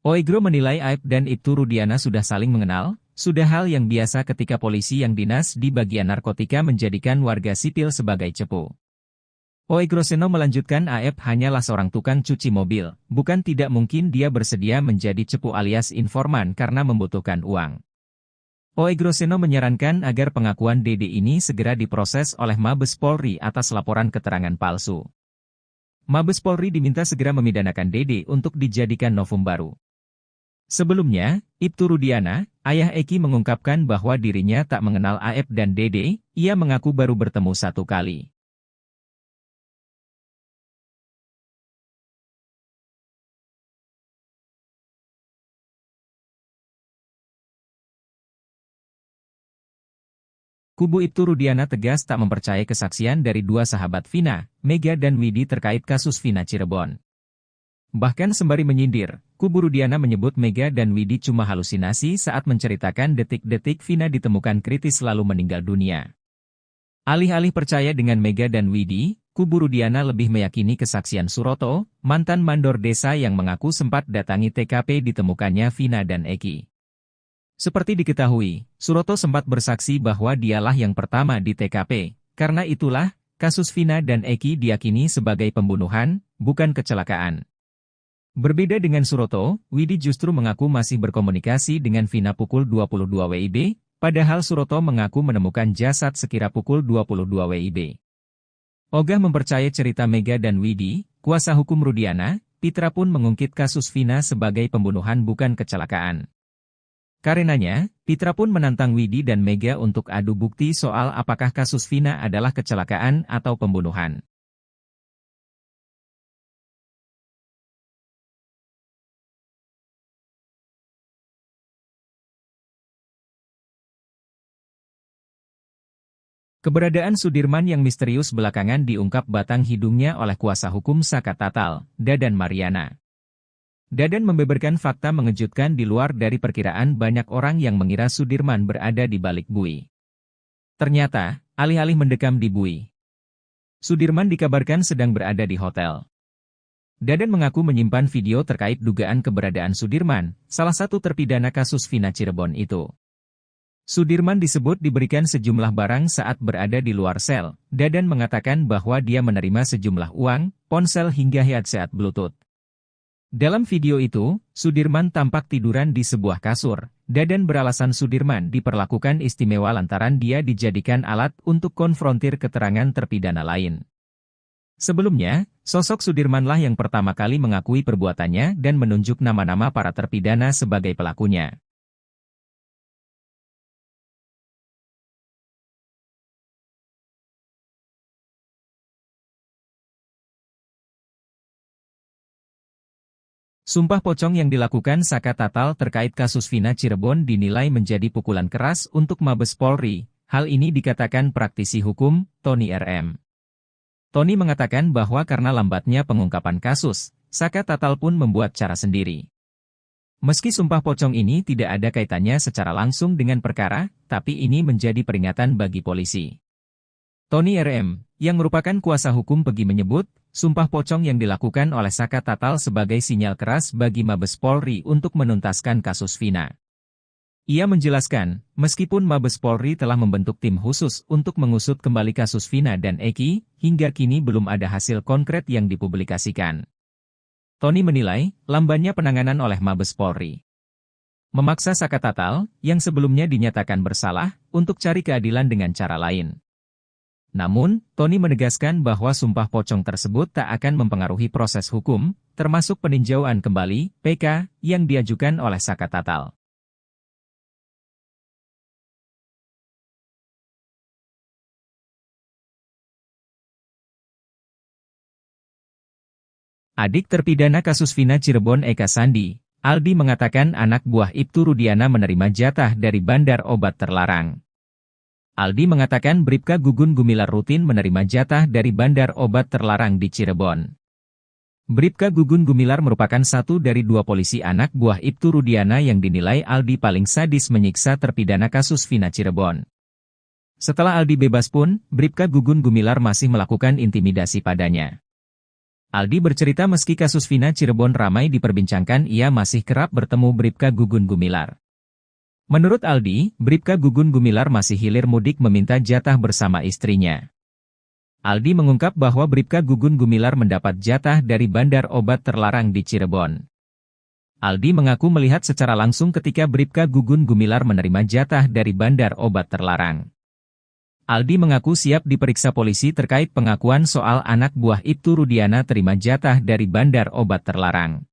Oegro menilai Aep dan Ibtu Rudiana sudah saling mengenal, sudah hal yang biasa ketika polisi yang dinas di bagian narkotika menjadikan warga sipil sebagai cepu. Oegroseno melanjutkan Aep hanyalah seorang tukang cuci mobil, bukan tidak mungkin dia bersedia menjadi cepu alias informan karena membutuhkan uang. Oegroseno menyarankan agar pengakuan Dede ini segera diproses oleh Mabes Polri atas laporan keterangan palsu. Mabes Polri diminta segera memidanakan Dede untuk dijadikan novum baru. Sebelumnya, Ibtu Rudiana, ayah Eki mengungkapkan bahwa dirinya tak mengenal Aep dan Dede, ia mengaku baru bertemu satu kali. Kubu Ibtu Rudiana tegas tak mempercayai kesaksian dari dua sahabat Vina, Mega dan Widi terkait kasus Vina Cirebon. Bahkan sembari menyindir, kubu Rudiana menyebut Mega dan Widi cuma halusinasi saat menceritakan detik-detik Vina ditemukan kritis lalu meninggal dunia. Alih-alih percaya dengan Mega dan Widi, kubu Rudiana lebih meyakini kesaksian Suroto, mantan mandor desa yang mengaku sempat datangi TKP ditemukannya Vina dan Eki. Seperti diketahui, Suroto sempat bersaksi bahwa dialah yang pertama di TKP, karena itulah, kasus Vina dan Eki diyakini sebagai pembunuhan, bukan kecelakaan. Berbeda dengan Suroto, Widi justru mengaku masih berkomunikasi dengan Vina pukul 22 WIB, padahal Suroto mengaku menemukan jasad sekira pukul 22 WIB. Ogah mempercayai cerita Mega dan Widi, kuasa hukum Rudiana, Pitra pun mengungkit kasus Vina sebagai pembunuhan bukan kecelakaan. Karenanya, Pitra pun menantang Widi dan Mega untuk adu bukti soal apakah kasus Vina adalah kecelakaan atau pembunuhan. Keberadaan Sudirman yang misterius belakangan diungkap batang hidungnya oleh kuasa hukum Saka Tatal, Dadan Mariana. Dadan membeberkan fakta mengejutkan di luar dari perkiraan banyak orang yang mengira Sudirman berada di balik bui. Ternyata, alih-alih mendekam di bui, Sudirman dikabarkan sedang berada di hotel. Dadan mengaku menyimpan video terkait dugaan keberadaan Sudirman, salah satu terpidana kasus Vina Cirebon itu. Sudirman disebut diberikan sejumlah barang saat berada di luar sel. Dadan mengatakan bahwa dia menerima sejumlah uang, ponsel hingga headset Bluetooth. Dalam video itu, Sudirman tampak tiduran di sebuah kasur. Dadan beralasan Sudirman diperlakukan istimewa lantaran dia dijadikan alat untuk konfrontir keterangan terpidana lain. Sebelumnya, sosok Sudirmanlah yang pertama kali mengakui perbuatannya dan menunjuk nama-nama para terpidana sebagai pelakunya. Sumpah pocong yang dilakukan Saka Tatal terkait kasus Vina Cirebon dinilai menjadi pukulan keras untuk Mabes Polri. Hal ini dikatakan praktisi hukum, Tony RM. Tony mengatakan bahwa karena lambatnya pengungkapan kasus, Saka Tatal pun membuat cara sendiri. Meski sumpah pocong ini tidak ada kaitannya secara langsung dengan perkara, tapi ini menjadi peringatan bagi polisi. Tony RM, yang merupakan kuasa hukum Pegi menyebut, sumpah pocong yang dilakukan oleh Saka Tatal sebagai sinyal keras bagi Mabes Polri untuk menuntaskan kasus Vina. Ia menjelaskan, meskipun Mabes Polri telah membentuk tim khusus untuk mengusut kembali kasus Vina dan Eki, hingga kini belum ada hasil konkret yang dipublikasikan. Tony menilai, lambannya penanganan oleh Mabes Polri memaksa Saka Tatal, yang sebelumnya dinyatakan bersalah, untuk cari keadilan dengan cara lain. Namun, Tony menegaskan bahwa sumpah pocong tersebut tak akan mempengaruhi proses hukum, termasuk peninjauan kembali (PK) yang diajukan oleh Saka Tatal. Adik terpidana kasus Vina Cirebon Eka Sandi, Aldi mengatakan anak buah Ibtu Rudiana menerima jatah dari bandar obat terlarang. Aldi mengatakan Bribka Gugun Gumilar rutin menerima jatah dari bandar obat terlarang di Cirebon. Bribka Gugun Gumilar merupakan satu dari dua polisi anak buah Ibtu Rudiana yang dinilai Aldi paling sadis menyiksa terpidana kasus Vina Cirebon. Setelah Aldi bebas pun, Bribka Gugun Gumilar masih melakukan intimidasi padanya. Aldi bercerita meski kasus Vina Cirebon ramai diperbincangkan, ia masih kerap bertemu Bribka Gugun Gumilar. Menurut Aldi, Bribka Gugun Gumilar masih hilir mudik meminta jatah bersama istrinya. Aldi mengungkap bahwa Bribka Gugun Gumilar mendapat jatah dari bandar obat terlarang di Cirebon. Aldi mengaku melihat secara langsung ketika Bribka Gugun Gumilar menerima jatah dari bandar obat terlarang. Aldi mengaku siap diperiksa polisi terkait pengakuan soal anak buah Ibtu Rudiana terima jatah dari bandar obat terlarang.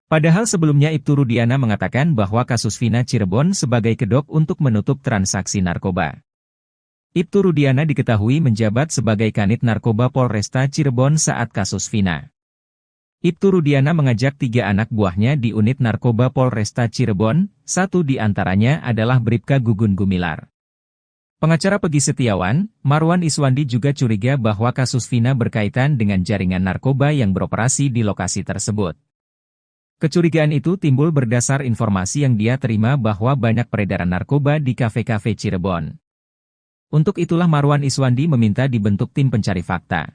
Padahal sebelumnya Ibtu Rudiana mengatakan bahwa kasus Vina Cirebon sebagai kedok untuk menutup transaksi narkoba. Ibtu Rudiana diketahui menjabat sebagai Kanit Narkoba Polresta Cirebon saat kasus Vina. Ibtu Rudiana mengajak 3 anak buahnya di unit Narkoba Polresta Cirebon, satu di antaranya adalah Bribka Gugun Gumilar. Pengacara Pegi Setiawan, Marwan Iswandi juga curiga bahwa kasus Vina berkaitan dengan jaringan narkoba yang beroperasi di lokasi tersebut. Kecurigaan itu timbul berdasar informasi yang dia terima bahwa banyak peredaran narkoba di kafe-kafe Cirebon. Untuk itulah Marwan Iswandi meminta dibentuk tim pencari fakta.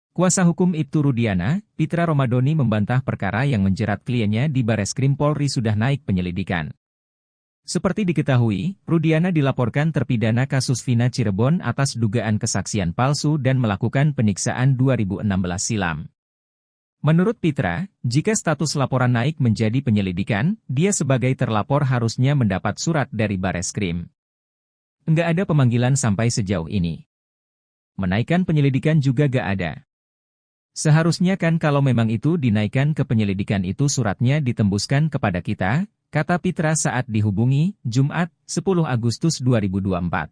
Kuasa hukum Ibtu Rudiana, Pitra Romadoni membantah perkara yang menjerat kliennya di Bareskrim Polri sudah naik penyelidikan. Seperti diketahui, Rudiana dilaporkan terpidana kasus Vina Cirebon atas dugaan kesaksian palsu dan melakukan penyiksaan 2016 silam. Menurut Pitra, jika status laporan naik menjadi penyelidikan, dia sebagai terlapor harusnya mendapat surat dari Bareskrim. Enggak ada pemanggilan sampai sejauh ini. Menaikkan penyelidikan juga gak ada. Seharusnya kan kalau memang itu dinaikkan ke penyelidikan itu suratnya ditembuskan kepada kita, kata Pitra saat dihubungi, Jumat, 10 Agustus 2024.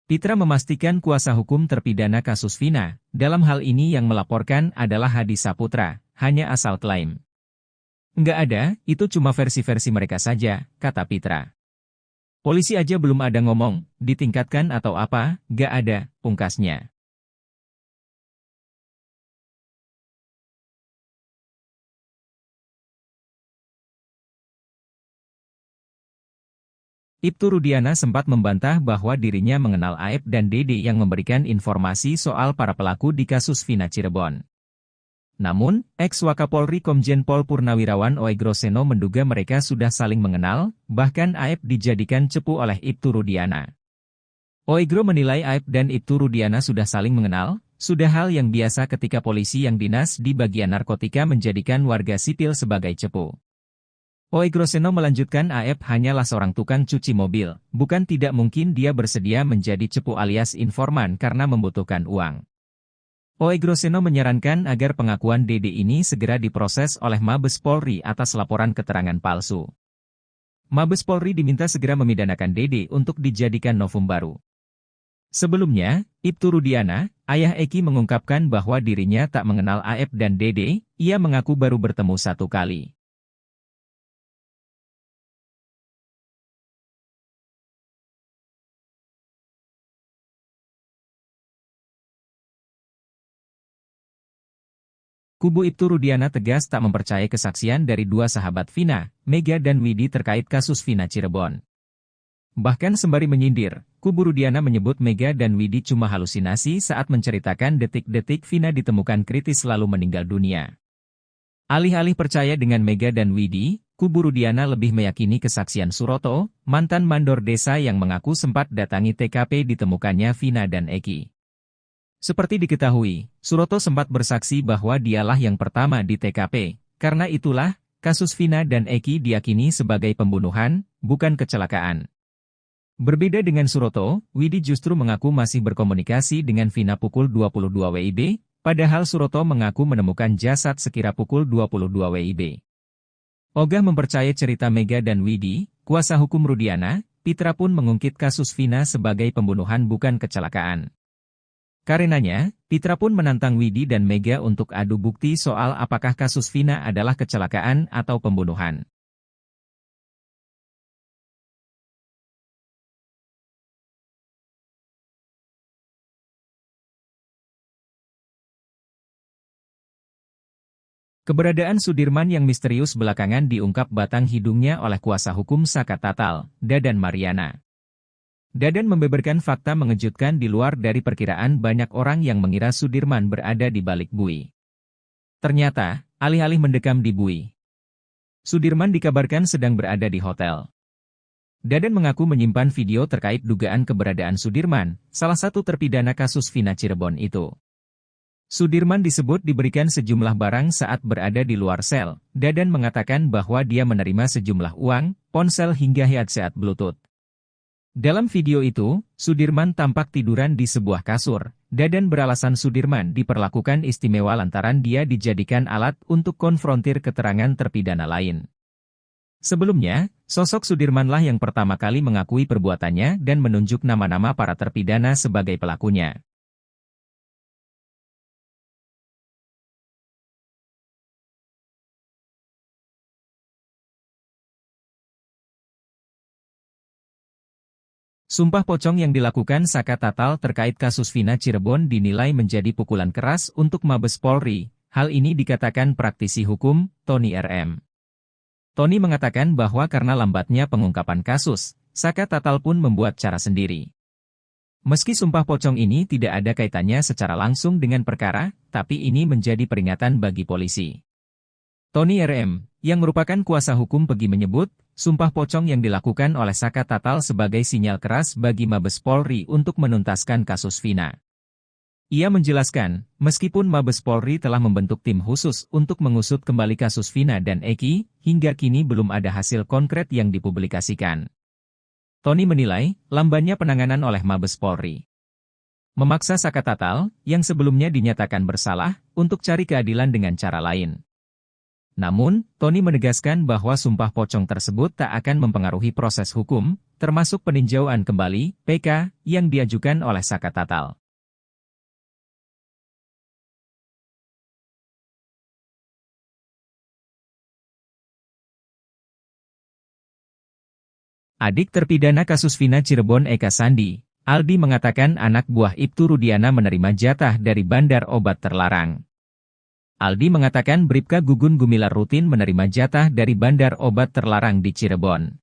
Pitra memastikan kuasa hukum terpidana kasus Vina, dalam hal ini yang melaporkan adalah Hadi Saputra, hanya asal klaim. Nggak ada, itu cuma versi-versi mereka saja, kata Pitra. Polisi aja belum ada ngomong, ditingkatkan atau apa, nggak ada, pungkasnya. Ibtu Rudiana sempat membantah bahwa dirinya mengenal Aep dan Dede yang memberikan informasi soal para pelaku di kasus Vina Cirebon. Namun, ex-Wakapolri Komjen Pol Purnawirawan Oegroseno menduga mereka sudah saling mengenal, bahkan Aep dijadikan cepu oleh Ibtu Rudiana. Oegro menilai Aep dan Ibtu Rudiana sudah saling mengenal, sudah hal yang biasa ketika polisi yang dinas di bagian narkotika menjadikan warga sipil sebagai cepu. Oegroseno melanjutkan Aep hanyalah seorang tukang cuci mobil, bukan tidak mungkin dia bersedia menjadi cepu alias informan karena membutuhkan uang. Oegroseno menyarankan agar pengakuan Dede ini segera diproses oleh Mabes Polri atas laporan keterangan palsu. Mabes Polri diminta segera memidanakan Dede untuk dijadikan novum baru. Sebelumnya, Ibtu Rudiana, ayah Eki mengungkapkan bahwa dirinya tak mengenal Aep dan Dede, ia mengaku baru bertemu 1 kali. Kubu Ibtu Rudiana tegas tak mempercayai kesaksian dari 2 sahabat Vina, Mega dan Widi terkait kasus Vina Cirebon. Bahkan sembari menyindir, kubu Rudiana menyebut Mega dan Widi cuma halusinasi saat menceritakan detik-detik Vina ditemukan kritis lalu meninggal dunia. Alih-alih percaya dengan Mega dan Widi, kubu Rudiana lebih meyakini kesaksian Suroto, mantan mandor desa yang mengaku sempat datangi TKP ditemukannya Vina dan Eki. Seperti diketahui, Suroto sempat bersaksi bahwa dialah yang pertama di TKP, karena itulah, kasus Vina dan Eki diyakini sebagai pembunuhan, bukan kecelakaan. Berbeda dengan Suroto, Widi justru mengaku masih berkomunikasi dengan Vina pukul 22 WIB, padahal Suroto mengaku menemukan jasad sekira pukul 22 WIB. Ogah mempercayai cerita Mega dan Widi, kuasa hukum Rudiana, Pitra pun mengungkit kasus Vina sebagai pembunuhan bukan kecelakaan. Karenanya, Pitra pun menantang Widi dan Mega untuk adu bukti soal apakah kasus Vina adalah kecelakaan atau pembunuhan. Keberadaan Sudirman yang misterius belakangan diungkap batang hidungnya oleh kuasa hukum Saka Tatal, Dadan Mariana. Dadan membeberkan fakta mengejutkan di luar dari perkiraan banyak orang yang mengira Sudirman berada di balik bui. Ternyata, alih-alih mendekam di bui, Sudirman dikabarkan sedang berada di hotel. Dadan mengaku menyimpan video terkait dugaan keberadaan Sudirman, salah satu terpidana kasus Vina Cirebon itu. Sudirman disebut diberikan sejumlah barang saat berada di luar sel. Dadan mengatakan bahwa dia menerima sejumlah uang, ponsel hingga headset Bluetooth. Dalam video itu, Sudirman tampak tiduran di sebuah kasur. Dadan beralasan Sudirman diperlakukan istimewa lantaran dia dijadikan alat untuk konfrontir keterangan terpidana lain. Sebelumnya, sosok Sudirmanlah yang pertama kali mengakui perbuatannya dan menunjuk nama-nama para terpidana sebagai pelakunya. Sumpah pocong yang dilakukan Saka Tatal terkait kasus Vina Cirebon dinilai menjadi pukulan keras untuk Mabes Polri. Hal ini dikatakan praktisi hukum, Tony RM. Tony mengatakan bahwa karena lambatnya pengungkapan kasus, Saka Tatal pun membuat cara sendiri. Meski sumpah pocong ini tidak ada kaitannya secara langsung dengan perkara, tapi ini menjadi peringatan bagi polisi. Tony RM, yang merupakan kuasa hukum Pegi menyebut, sumpah pocong yang dilakukan oleh Saka Tatal sebagai sinyal keras bagi Mabes Polri untuk menuntaskan kasus Vina. Ia menjelaskan, meskipun Mabes Polri telah membentuk tim khusus untuk mengusut kembali kasus Vina dan Eki, hingga kini belum ada hasil konkret yang dipublikasikan. Tony menilai, lambannya penanganan oleh Mabes Polri memaksa Saka Tatal, yang sebelumnya dinyatakan bersalah, untuk cari keadilan dengan cara lain. Namun, Tony menegaskan bahwa sumpah pocong tersebut tak akan mempengaruhi proses hukum, termasuk peninjauan kembali (PK) yang diajukan oleh Saka Tatal. Adik terpidana kasus Vina Cirebon Eka Sandi, Aldi mengatakan anak buah Ibtu Rudiana menerima jatah dari bandar obat terlarang. Aldi mengatakan Bribka Gugun Gumilar rutin menerima jatah dari bandar obat terlarang di Cirebon.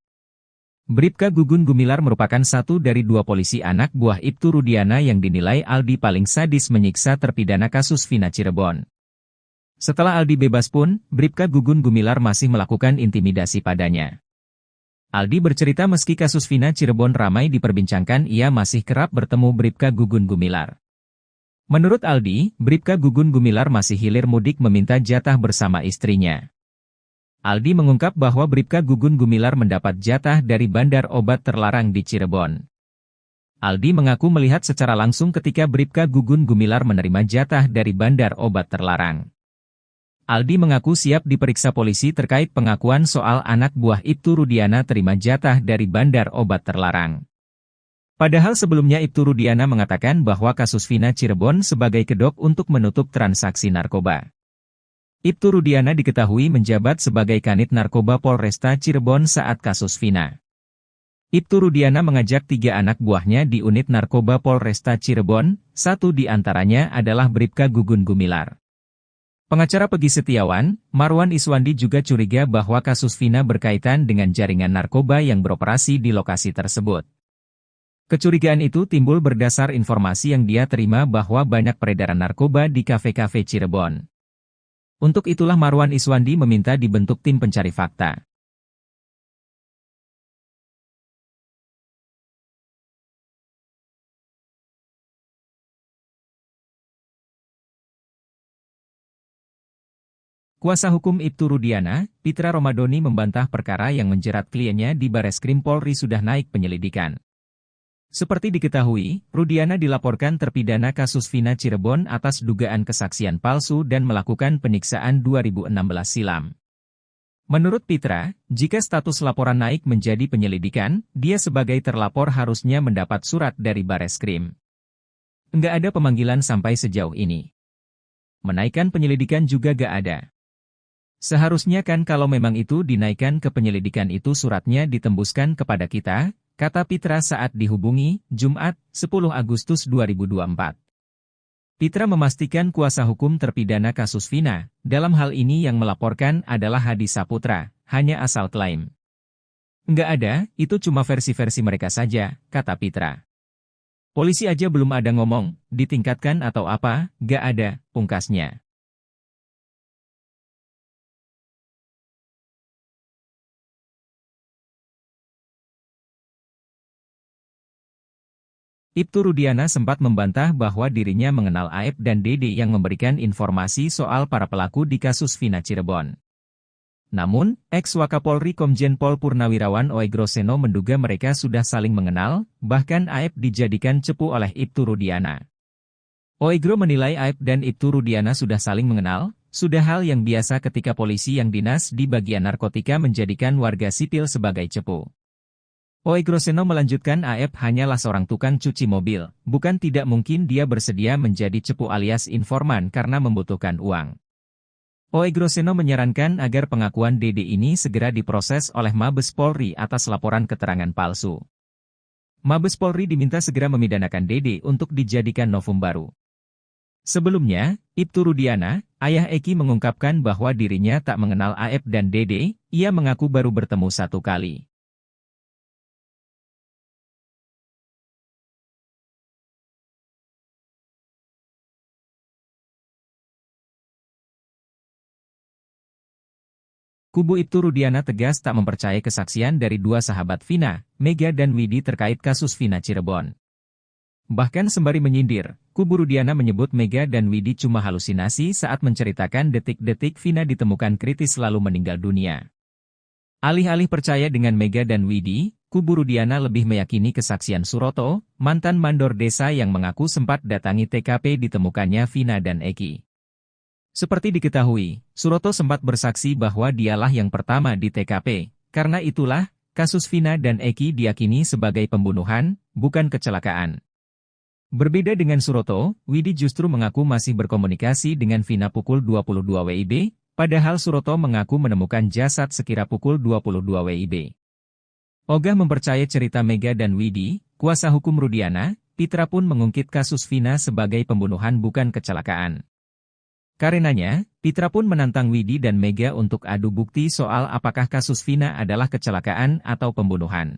Bribka Gugun Gumilar merupakan satu dari dua polisi anak buah Ibtu Rudiana yang dinilai Aldi paling sadis menyiksa terpidana kasus Vina Cirebon. Setelah Aldi bebas pun, Bribka Gugun Gumilar masih melakukan intimidasi padanya. Aldi bercerita meski kasus Vina Cirebon ramai diperbincangkan, ia masih kerap bertemu Bribka Gugun Gumilar. Menurut Aldi, Bribka Gugun Gumilar masih hilir mudik meminta jatah bersama istrinya. Aldi mengungkap bahwa Bribka Gugun Gumilar mendapat jatah dari bandar obat terlarang di Cirebon. Aldi mengaku melihat secara langsung ketika Bribka Gugun Gumilar menerima jatah dari bandar obat terlarang. Aldi mengaku siap diperiksa polisi terkait pengakuan soal anak buah Ibtu Rudiana terima jatah dari bandar obat terlarang. Padahal sebelumnya Ibtu Rudiana mengatakan bahwa kasus Vina Cirebon sebagai kedok untuk menutup transaksi narkoba. Ibtu Rudiana diketahui menjabat sebagai Kanit Narkoba Polresta Cirebon saat kasus Vina. Ibtu Rudiana mengajak 3 anak buahnya di unit narkoba Polresta Cirebon, satu di antaranya adalah Bribka Gugun Gumilar. Pengacara Pegi Setiawan, Marwan Iswandi juga curiga bahwa kasus Vina berkaitan dengan jaringan narkoba yang beroperasi di lokasi tersebut. Kecurigaan itu timbul berdasar informasi yang dia terima bahwa banyak peredaran narkoba di kafe-kafe Cirebon. Untuk itulah Marwan Iswandi meminta dibentuk tim pencari fakta. Kuasa hukum Ibtu Rudiana, Pitra Romadoni membantah perkara yang menjerat kliennya di Bareskrim Polri sudah naik penyelidikan. Seperti diketahui, Rudiana dilaporkan terpidana kasus Vina Cirebon atas dugaan kesaksian palsu dan melakukan penyiksaan 2016 silam. Menurut Pitra, jika status laporan naik menjadi penyelidikan, dia sebagai terlapor harusnya mendapat surat dari Bareskrim. Enggak ada pemanggilan sampai sejauh ini. Menaikkan penyelidikan juga gak ada. Seharusnya kan kalau memang itu dinaikkan ke penyelidikan itu suratnya ditembuskan kepada kita, kata Pitra saat dihubungi, Jumat, 10 Agustus 2024. Pitra memastikan kuasa hukum terpidana kasus Vina, dalam hal ini yang melaporkan adalah Hadi Saputra, hanya asal klaim. Nggak ada, itu cuma versi-versi mereka saja, kata Pitra. Polisi aja belum ada ngomong, ditingkatkan atau apa, nggak ada, pungkasnya. Ibtu Rudiana sempat membantah bahwa dirinya mengenal Aep dan Dede yang memberikan informasi soal para pelaku di kasus Vina Cirebon. Namun, ex-Wakapolri Komjen Pol Purnawirawan Oegro Seno menduga mereka sudah saling mengenal, bahkan Aep dijadikan cepu oleh Ibtu Rudiana. Oegro menilai Aep dan Ibtu Rudiana sudah saling mengenal, sudah hal yang biasa ketika polisi yang dinas di bagian narkotika menjadikan warga sipil sebagai cepu. Oegro Seno melanjutkan Aep hanyalah seorang tukang cuci mobil, bukan tidak mungkin dia bersedia menjadi cepu alias informan karena membutuhkan uang. Oegro Seno menyarankan agar pengakuan Dede ini segera diproses oleh Mabes Polri atas laporan keterangan palsu. Mabes Polri diminta segera memidanakan Dede untuk dijadikan novum baru. Sebelumnya, Ibtu Rudiana, ayah Eki mengungkapkan bahwa dirinya tak mengenal Aep dan Dede, ia mengaku baru bertemu satu kali. Kubu Ibtu Rudiana tegas tak mempercayai kesaksian dari dua sahabat Vina, Mega dan Widi terkait kasus Vina Cirebon. Bahkan sembari menyindir, kubu Rudiana menyebut Mega dan Widi cuma halusinasi saat menceritakan detik-detik Vina ditemukan kritis lalu meninggal dunia. Alih-alih percaya dengan Mega dan Widi, kubu Rudiana lebih meyakini kesaksian Suroto, mantan mandor desa yang mengaku sempat datangi TKP ditemukannya Vina dan Eki. Seperti diketahui, Suroto sempat bersaksi bahwa dialah yang pertama di TKP, karena itulah, kasus Vina dan Eki diyakini sebagai pembunuhan, bukan kecelakaan. Berbeda dengan Suroto, Widi justru mengaku masih berkomunikasi dengan Vina pukul 22 WIB, padahal Suroto mengaku menemukan jasad sekira pukul 22 WIB. Ogah mempercayai cerita Mega dan Widi, kuasa hukum Rudiana, Pitra pun mengungkit kasus Vina sebagai pembunuhan bukan kecelakaan. Karenanya, Pitra pun menantang Widi dan Mega untuk adu bukti soal apakah kasus Vina adalah kecelakaan atau pembunuhan.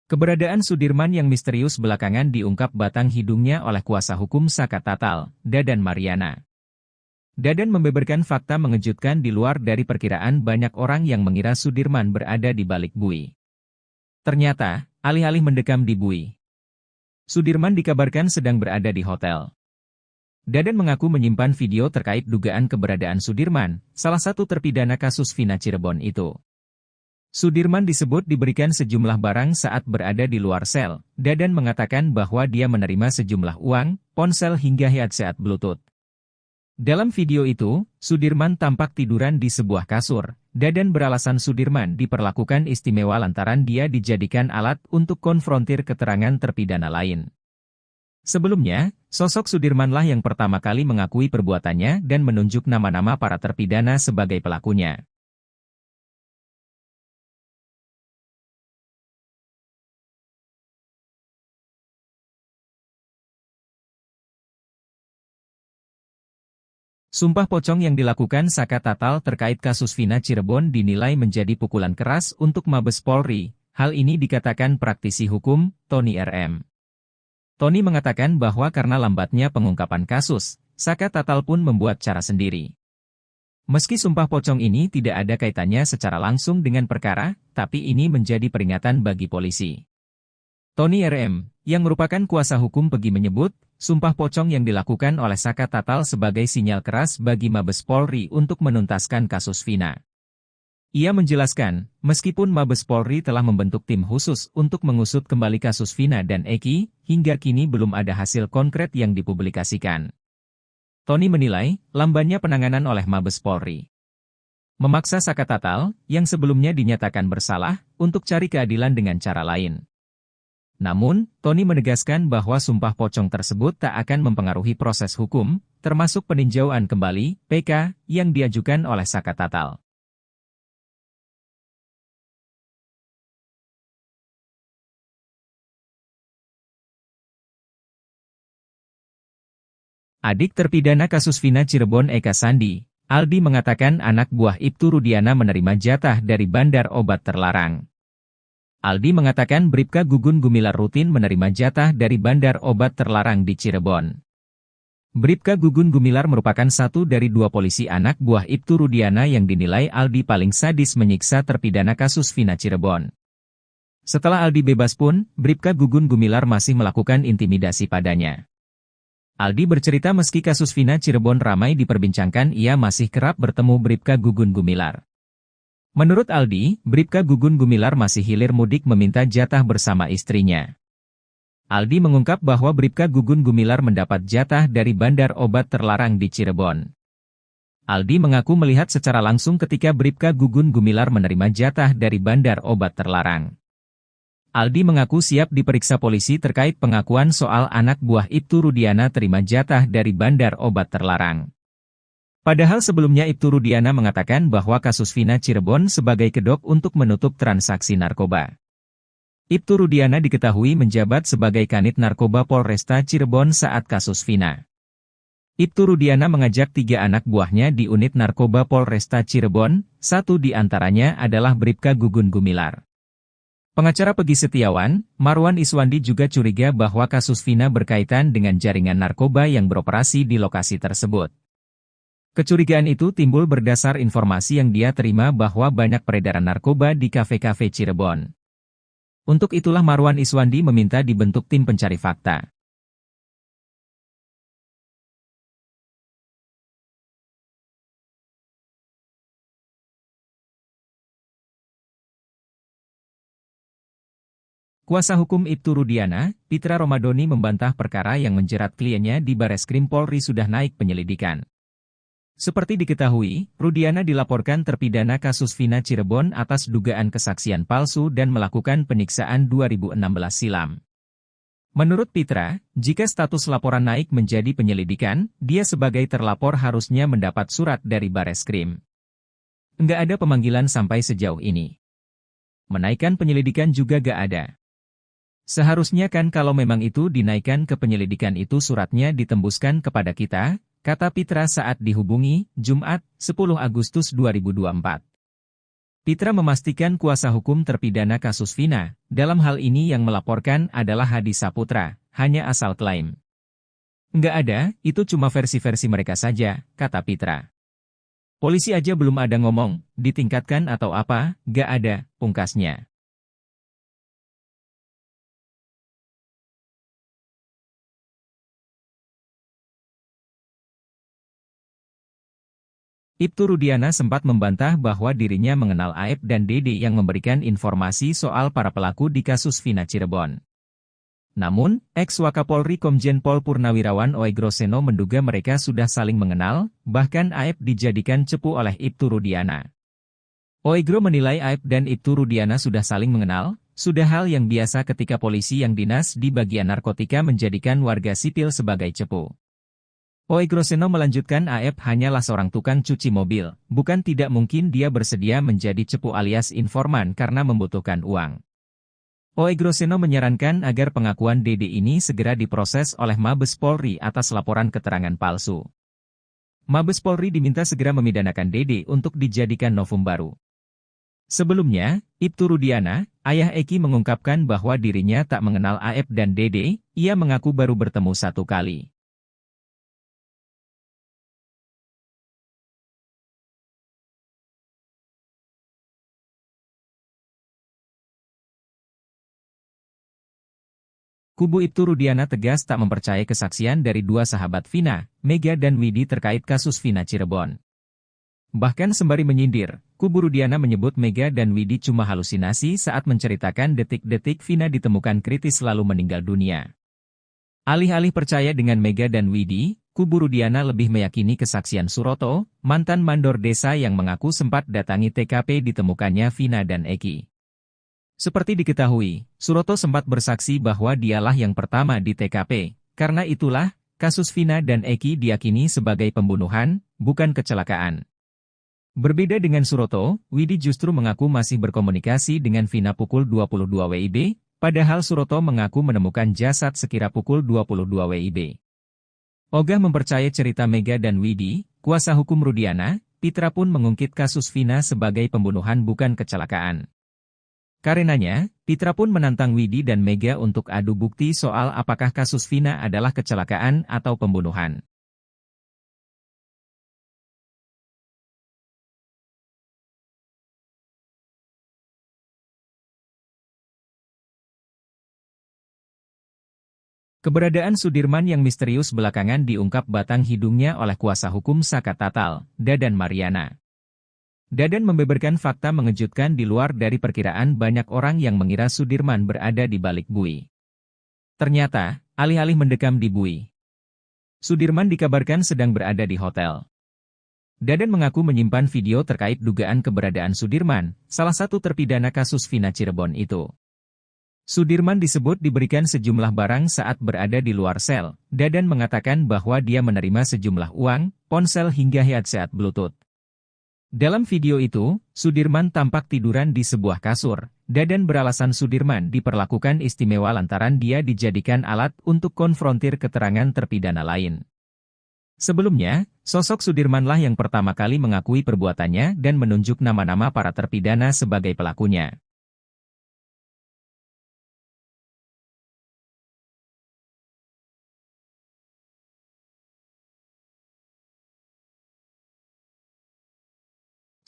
Keberadaan Sudirman yang misterius belakangan diungkap batang hidungnya oleh kuasa hukum Saka Tatal, Dadan Mariana. Dadan membeberkan fakta mengejutkan di luar dari perkiraan banyak orang yang mengira Sudirman berada di balik bui. Ternyata, alih-alih mendekam di bui, Sudirman dikabarkan sedang berada di hotel. Dadan mengaku menyimpan video terkait dugaan keberadaan Sudirman, salah satu terpidana kasus Vina Cirebon itu. Sudirman disebut diberikan sejumlah barang saat berada di luar sel. Dadan mengatakan bahwa dia menerima sejumlah uang, ponsel hingga headset Bluetooth. Dalam video itu, Sudirman tampak tiduran di sebuah kasur. Dadan beralasan Sudirman diperlakukan istimewa lantaran dia dijadikan alat untuk konfrontir keterangan terpidana lain. Sebelumnya, sosok Sudirmanlah yang pertama kali mengakui perbuatannya dan menunjuk nama-nama para terpidana sebagai pelakunya. Sumpah pocong yang dilakukan Saka Tatal terkait kasus Vina Cirebon dinilai menjadi pukulan keras untuk Mabes Polri. Hal ini dikatakan praktisi hukum, Tony RM. Tony mengatakan bahwa karena lambatnya pengungkapan kasus, Saka Tatal pun membuat cara sendiri. Meski sumpah pocong ini tidak ada kaitannya secara langsung dengan perkara, tapi ini menjadi peringatan bagi polisi. Tony RM, yang merupakan kuasa hukum Pegi menyebut, sumpah pocong yang dilakukan oleh Saka Tatal sebagai sinyal keras bagi Mabes Polri untuk menuntaskan kasus Vina. Ia menjelaskan, meskipun Mabes Polri telah membentuk tim khusus untuk mengusut kembali kasus Vina dan Eki, hingga kini belum ada hasil konkret yang dipublikasikan. Tony menilai, lambannya penanganan oleh Mabes Polri memaksa Saka Tatal, yang sebelumnya dinyatakan bersalah, untuk cari keadilan dengan cara lain. Namun, Tony menegaskan bahwa sumpah pocong tersebut tak akan mempengaruhi proses hukum, termasuk peninjauan kembali (PK) yang diajukan oleh Saka Tatal. Adik terpidana kasus Vina Cirebon Eka Sandi, Aldi mengatakan anak buah Ibtu Rudiana menerima jatah dari bandar obat terlarang. Aldi mengatakan Bribka Gugun Gumilar rutin menerima jatah dari bandar obat terlarang di Cirebon. Bribka Gugun Gumilar merupakan satu dari dua polisi anak buah Ibtu Rudiana yang dinilai Aldi paling sadis menyiksa terpidana kasus Vina Cirebon. Setelah Aldi bebas pun, Bribka Gugun Gumilar masih melakukan intimidasi padanya. Aldi bercerita meski kasus Vina Cirebon ramai diperbincangkan, ia masih kerap bertemu Bribka Gugun Gumilar. Menurut Aldi, Bribka Gugun Gumilar masih hilir mudik meminta jatah bersama istrinya. Aldi mengungkap bahwa Bribka Gugun Gumilar mendapat jatah dari bandar obat terlarang di Cirebon. Aldi mengaku melihat secara langsung ketika Bribka Gugun Gumilar menerima jatah dari bandar obat terlarang. Aldi mengaku siap diperiksa polisi terkait pengakuan soal anak buah Ibtu Rudiana terima jatah dari bandar obat terlarang. Padahal sebelumnya Ibtu Rudiana mengatakan bahwa kasus Vina Cirebon sebagai kedok untuk menutup transaksi narkoba. Ibtu Rudiana diketahui menjabat sebagai Kanit Narkoba Polresta Cirebon saat kasus Vina. Ibtu Rudiana mengajak 3 anak buahnya di unit narkoba Polresta Cirebon, satu di antaranya adalah Bribka Gugun Gumilar. Pengacara Pegi Setiawan, Marwan Iswandi juga curiga bahwa kasus Vina berkaitan dengan jaringan narkoba yang beroperasi di lokasi tersebut. Kecurigaan itu timbul berdasar informasi yang dia terima bahwa banyak peredaran narkoba di kafe-kafe Cirebon. Untuk itulah Marwan Iswandi meminta dibentuk tim pencari fakta. Kuasa hukum Ibtu Rudiana, Pitra Romadoni membantah perkara yang menjerat kliennya di Bareskrim Polri sudah naik penyelidikan. Seperti diketahui, Rudiana dilaporkan terpidana kasus Vina Cirebon atas dugaan kesaksian palsu dan melakukan penyiksaan 2016 silam. Menurut Pitra, jika status laporan naik menjadi penyelidikan, dia sebagai terlapor harusnya mendapat surat dari Bareskrim. Nggak ada pemanggilan sampai sejauh ini. Menaikkan penyelidikan juga nggak ada. Seharusnya kan kalau memang itu dinaikkan ke penyelidikan itu suratnya ditembuskan kepada kita, kata Pitra saat dihubungi, Jumat, 10 Agustus 2024. Pitra memastikan kuasa hukum terpidana kasus Vina, dalam hal ini yang melaporkan adalah Hadi Saputra, hanya asal klaim. Nggak ada, itu cuma versi-versi mereka saja, kata Pitra. Polisi aja belum ada ngomong, ditingkatkan atau apa, nggak ada, pungkasnya. Ibtu Rudiana sempat membantah bahwa dirinya mengenal Aep dan Dede yang memberikan informasi soal para pelaku di kasus Vina Cirebon. Namun, ex-Wakapolri Komjen Pol Purnawirawan Oegroseno menduga mereka sudah saling mengenal, bahkan Aep dijadikan cepu oleh Ibtu Rudiana. Oegro menilai Aep dan Ibtu Rudiana sudah saling mengenal, sudah hal yang biasa ketika polisi yang dinas di bagian narkotika menjadikan warga sipil sebagai cepu. Oegroseno melanjutkan Aep hanyalah seorang tukang cuci mobil, bukan tidak mungkin dia bersedia menjadi cepu alias informan karena membutuhkan uang. Oegroseno menyarankan agar pengakuan Dede ini segera diproses oleh Mabes Polri atas laporan keterangan palsu. Mabes Polri diminta segera memidanakan Dede untuk dijadikan novum baru. Sebelumnya, Ibtu Rudiana, ayah Eki mengungkapkan bahwa dirinya tak mengenal Aep dan Dede, ia mengaku baru bertemu 1 kali. Kubu Ibtu Rudiana tegas tak mempercayai kesaksian dari 2 sahabat Vina, Mega dan Widi terkait kasus Vina Cirebon. Bahkan sembari menyindir, kubu Rudiana menyebut Mega dan Widi cuma halusinasi saat menceritakan detik-detik Vina ditemukan kritis lalu meninggal dunia. Alih-alih percaya dengan Mega dan Widi, kubu Rudiana lebih meyakini kesaksian Suroto, mantan mandor desa yang mengaku sempat datangi TKP ditemukannya Vina dan Eki. Seperti diketahui, Suroto sempat bersaksi bahwa dialah yang pertama di TKP. Karena itulah, kasus Vina dan Eki diyakini sebagai pembunuhan, bukan kecelakaan. Berbeda dengan Suroto, Widi justru mengaku masih berkomunikasi dengan Vina pukul 22 WIB, padahal Suroto mengaku menemukan jasad sekira pukul 22 WIB. Ogah mempercayai cerita Mega dan Widi, kuasa hukum Rudiana, Pitra pun mengungkit kasus Vina sebagai pembunuhan bukan kecelakaan. Karenanya, Pitra pun menantang Widi dan Mega untuk adu bukti soal apakah kasus Vina adalah kecelakaan atau pembunuhan. Keberadaan Sudirman yang misterius belakangan diungkap batang hidungnya oleh kuasa hukum Saka Tatal, Dadan Mariana. Dadan membeberkan fakta mengejutkan di luar dari perkiraan banyak orang yang mengira Sudirman berada di balik bui. Ternyata, alih-alih mendekam di bui, Sudirman dikabarkan sedang berada di hotel. Dadan mengaku menyimpan video terkait dugaan keberadaan Sudirman, salah satu terpidana kasus Vina Cirebon itu. Sudirman disebut diberikan sejumlah barang saat berada di luar sel. Dadan mengatakan bahwa dia menerima sejumlah uang, ponsel hingga headset Bluetooth. Dalam video itu, Sudirman tampak tiduran di sebuah kasur. Dadan beralasan Sudirman diperlakukan istimewa lantaran dia dijadikan alat untuk konfrontir keterangan terpidana lain. Sebelumnya, sosok Sudirmanlah yang pertama kali mengakui perbuatannya dan menunjuk nama-nama para terpidana sebagai pelakunya.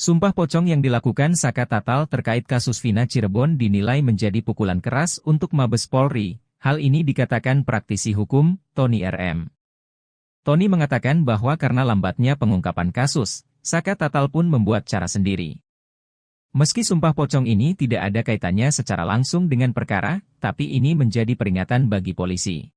Sumpah pocong yang dilakukan Saka Tatal terkait kasus Vina Cirebon dinilai menjadi pukulan keras untuk Mabes Polri. Hal ini dikatakan praktisi hukum, Tony RM. Tony mengatakan bahwa karena lambatnya pengungkapan kasus, Saka Tatal pun membuat cara sendiri. Meski sumpah pocong ini tidak ada kaitannya secara langsung dengan perkara, tapi ini menjadi peringatan bagi polisi.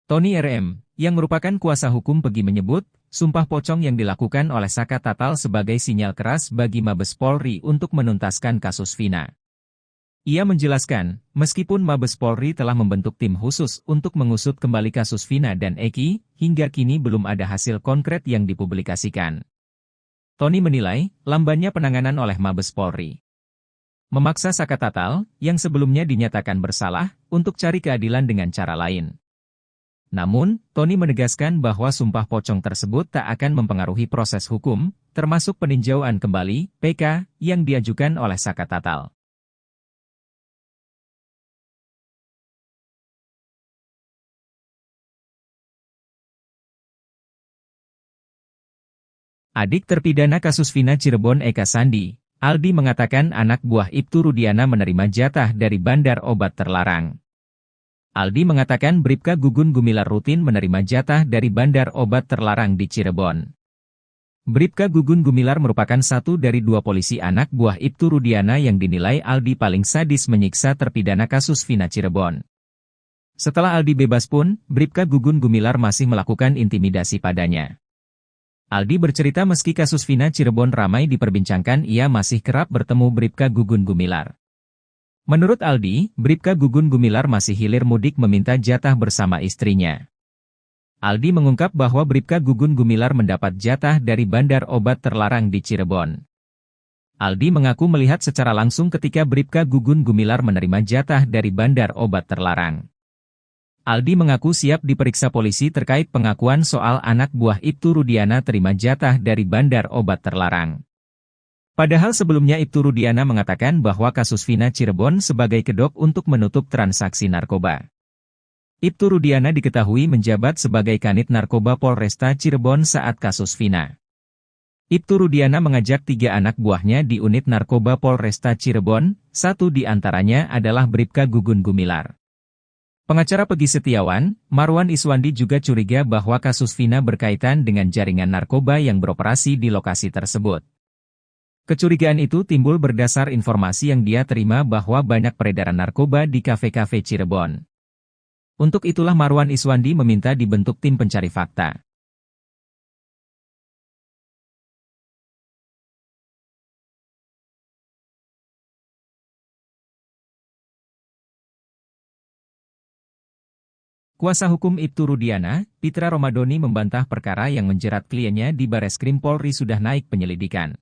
Tony RM, yang merupakan kuasa hukum Pegi menyebut, sumpah pocong yang dilakukan oleh Saka Tatal sebagai sinyal keras bagi Mabes Polri untuk menuntaskan kasus Vina. Ia menjelaskan, meskipun Mabes Polri telah membentuk tim khusus untuk mengusut kembali kasus Vina dan Eki, hingga kini belum ada hasil konkret yang dipublikasikan. Tony menilai, lambannya penanganan oleh Mabes Polri memaksa Saka Tatal, yang sebelumnya dinyatakan bersalah, untuk cari keadilan dengan cara lain. Namun, Tony menegaskan bahwa sumpah pocong tersebut tak akan mempengaruhi proses hukum, termasuk peninjauan kembali (PK) yang diajukan oleh Saka Tatal. Adik terpidana kasus Vina Cirebon Eka Sandi, Aldi mengatakan anak buah Ibtu Rudiana menerima jatah dari bandar obat terlarang. Aldi mengatakan Bribka Gugun Gumilar rutin menerima jatah dari bandar obat terlarang di Cirebon. Bribka Gugun Gumilar merupakan satu dari dua polisi anak buah Ibtu Rudiana yang dinilai Aldi paling sadis menyiksa terpidana kasus Vina Cirebon. Setelah Aldi bebas pun, Bribka Gugun Gumilar masih melakukan intimidasi padanya. Aldi bercerita meski kasus Vina Cirebon ramai diperbincangkan ia masih kerap bertemu Bribka Gugun Gumilar. Menurut Aldi, Bribka Gugun Gumilar masih hilir mudik meminta jatah bersama istrinya. Aldi mengungkap bahwa Bribka Gugun Gumilar mendapat jatah dari bandar obat terlarang di Cirebon. Aldi mengaku melihat secara langsung ketika Bribka Gugun Gumilar menerima jatah dari bandar obat terlarang. Aldi mengaku siap diperiksa polisi terkait pengakuan soal anak buah Ibtu Rudiana terima jatah dari bandar obat terlarang. Padahal sebelumnya Ibtu Rudiana mengatakan bahwa kasus Vina Cirebon sebagai kedok untuk menutup transaksi narkoba. Ibtu Rudiana diketahui menjabat sebagai Kanit Narkoba Polresta Cirebon saat kasus Vina. Ibtu Rudiana mengajak 3 anak buahnya di unit narkoba Polresta Cirebon, satu di antaranya adalah Bribka Gugun Gumilar. Pengacara Pegi Setiawan, Marwan Iswandi juga curiga bahwa kasus Vina berkaitan dengan jaringan narkoba yang beroperasi di lokasi tersebut. Kecurigaan itu timbul berdasar informasi yang dia terima bahwa banyak peredaran narkoba di kafe-kafe Cirebon. Untuk itulah Marwan Iswandi meminta dibentuk tim pencari fakta. Kuasa hukum Ibtu Rudiana, Pitra Romadoni membantah perkara yang menjerat kliennya di Bareskrim Polri sudah naik penyelidikan.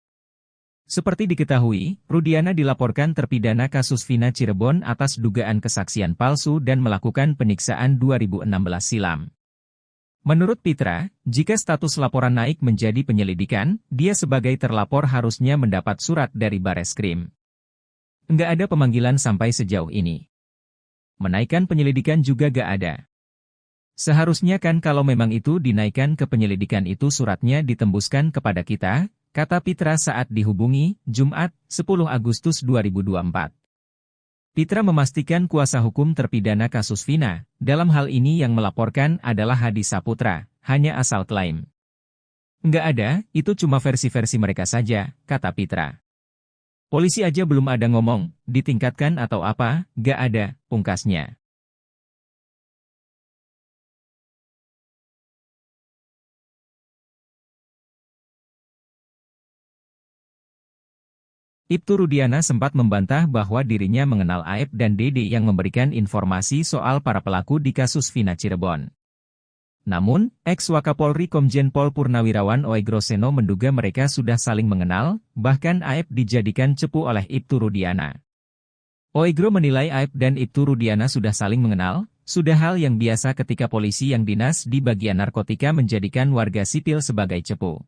Seperti diketahui, Rudiana dilaporkan terpidana kasus Vina Cirebon atas dugaan kesaksian palsu dan melakukan penyiksaan 2016 silam. Menurut Pitra, jika status laporan naik menjadi penyelidikan, dia sebagai terlapor harusnya mendapat surat dari Bareskrim. Nggak ada pemanggilan sampai sejauh ini. Menaikkan penyelidikan juga nggak ada. Seharusnya kan kalau memang itu dinaikkan ke penyelidikan itu suratnya ditembuskan kepada kita, kata Pitra saat dihubungi, Jumat, 10 Agustus 2024. Pitra memastikan kuasa hukum terpidana kasus Vina, dalam hal ini yang melaporkan adalah Hadi Saputra, hanya asal klaim. Nggak ada, itu cuma versi-versi mereka saja, kata Pitra. Polisi aja belum ada ngomong, ditingkatkan atau apa, nggak ada, pungkasnya. Ibtu Rudiana sempat membantah bahwa dirinya mengenal Aep dan Dede yang memberikan informasi soal para pelaku di kasus Vina Cirebon. Namun, ex-Wakapolri Komjen Pol Purnawirawan Oegro Seno menduga mereka sudah saling mengenal, bahkan Aep dijadikan cepu oleh Ibtu Rudiana. Oegro menilai Aep dan Ibtu Rudiana sudah saling mengenal, sudah hal yang biasa ketika polisi yang dinas di bagian narkotika menjadikan warga sipil sebagai cepu.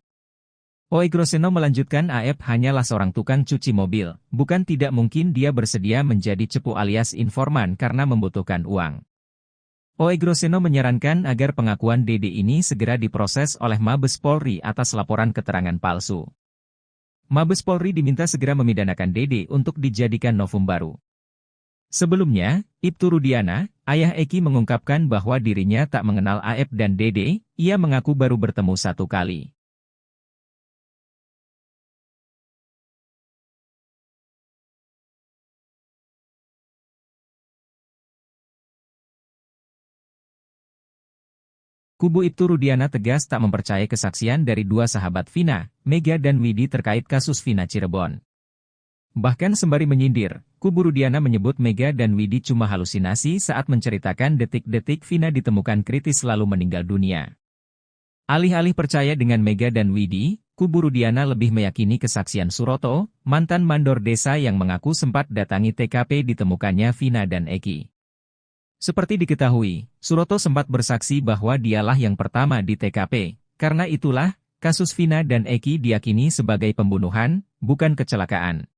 Oegro Seno melanjutkan Aep hanyalah seorang tukang cuci mobil, bukan tidak mungkin dia bersedia menjadi cepu alias informan karena membutuhkan uang. Oegro Seno menyarankan agar pengakuan Dede ini segera diproses oleh Mabes Polri atas laporan keterangan palsu. Mabes Polri diminta segera memidanakan Dede untuk dijadikan novum baru. Sebelumnya, Ibtu Rudiana, ayah Eki mengungkapkan bahwa dirinya tak mengenal Aep dan Dede, ia mengaku baru bertemu satu kali. Kubu Ibtu Rudiana tegas tak mempercayai kesaksian dari dua sahabat Vina, Mega dan Widi terkait kasus Vina Cirebon. Bahkan sembari menyindir, kubu Rudiana menyebut Mega dan Widi cuma halusinasi saat menceritakan detik-detik Vina ditemukan kritis lalu meninggal dunia. Alih-alih percaya dengan Mega dan Widi, kubu Rudiana lebih meyakini kesaksian Suroto, mantan mandor desa yang mengaku sempat datangi TKP ditemukannya Vina dan Eki. Seperti diketahui, Suroto sempat bersaksi bahwa dialah yang pertama di TKP, karena itulah, kasus Vina dan Eki diyakini sebagai pembunuhan, bukan kecelakaan.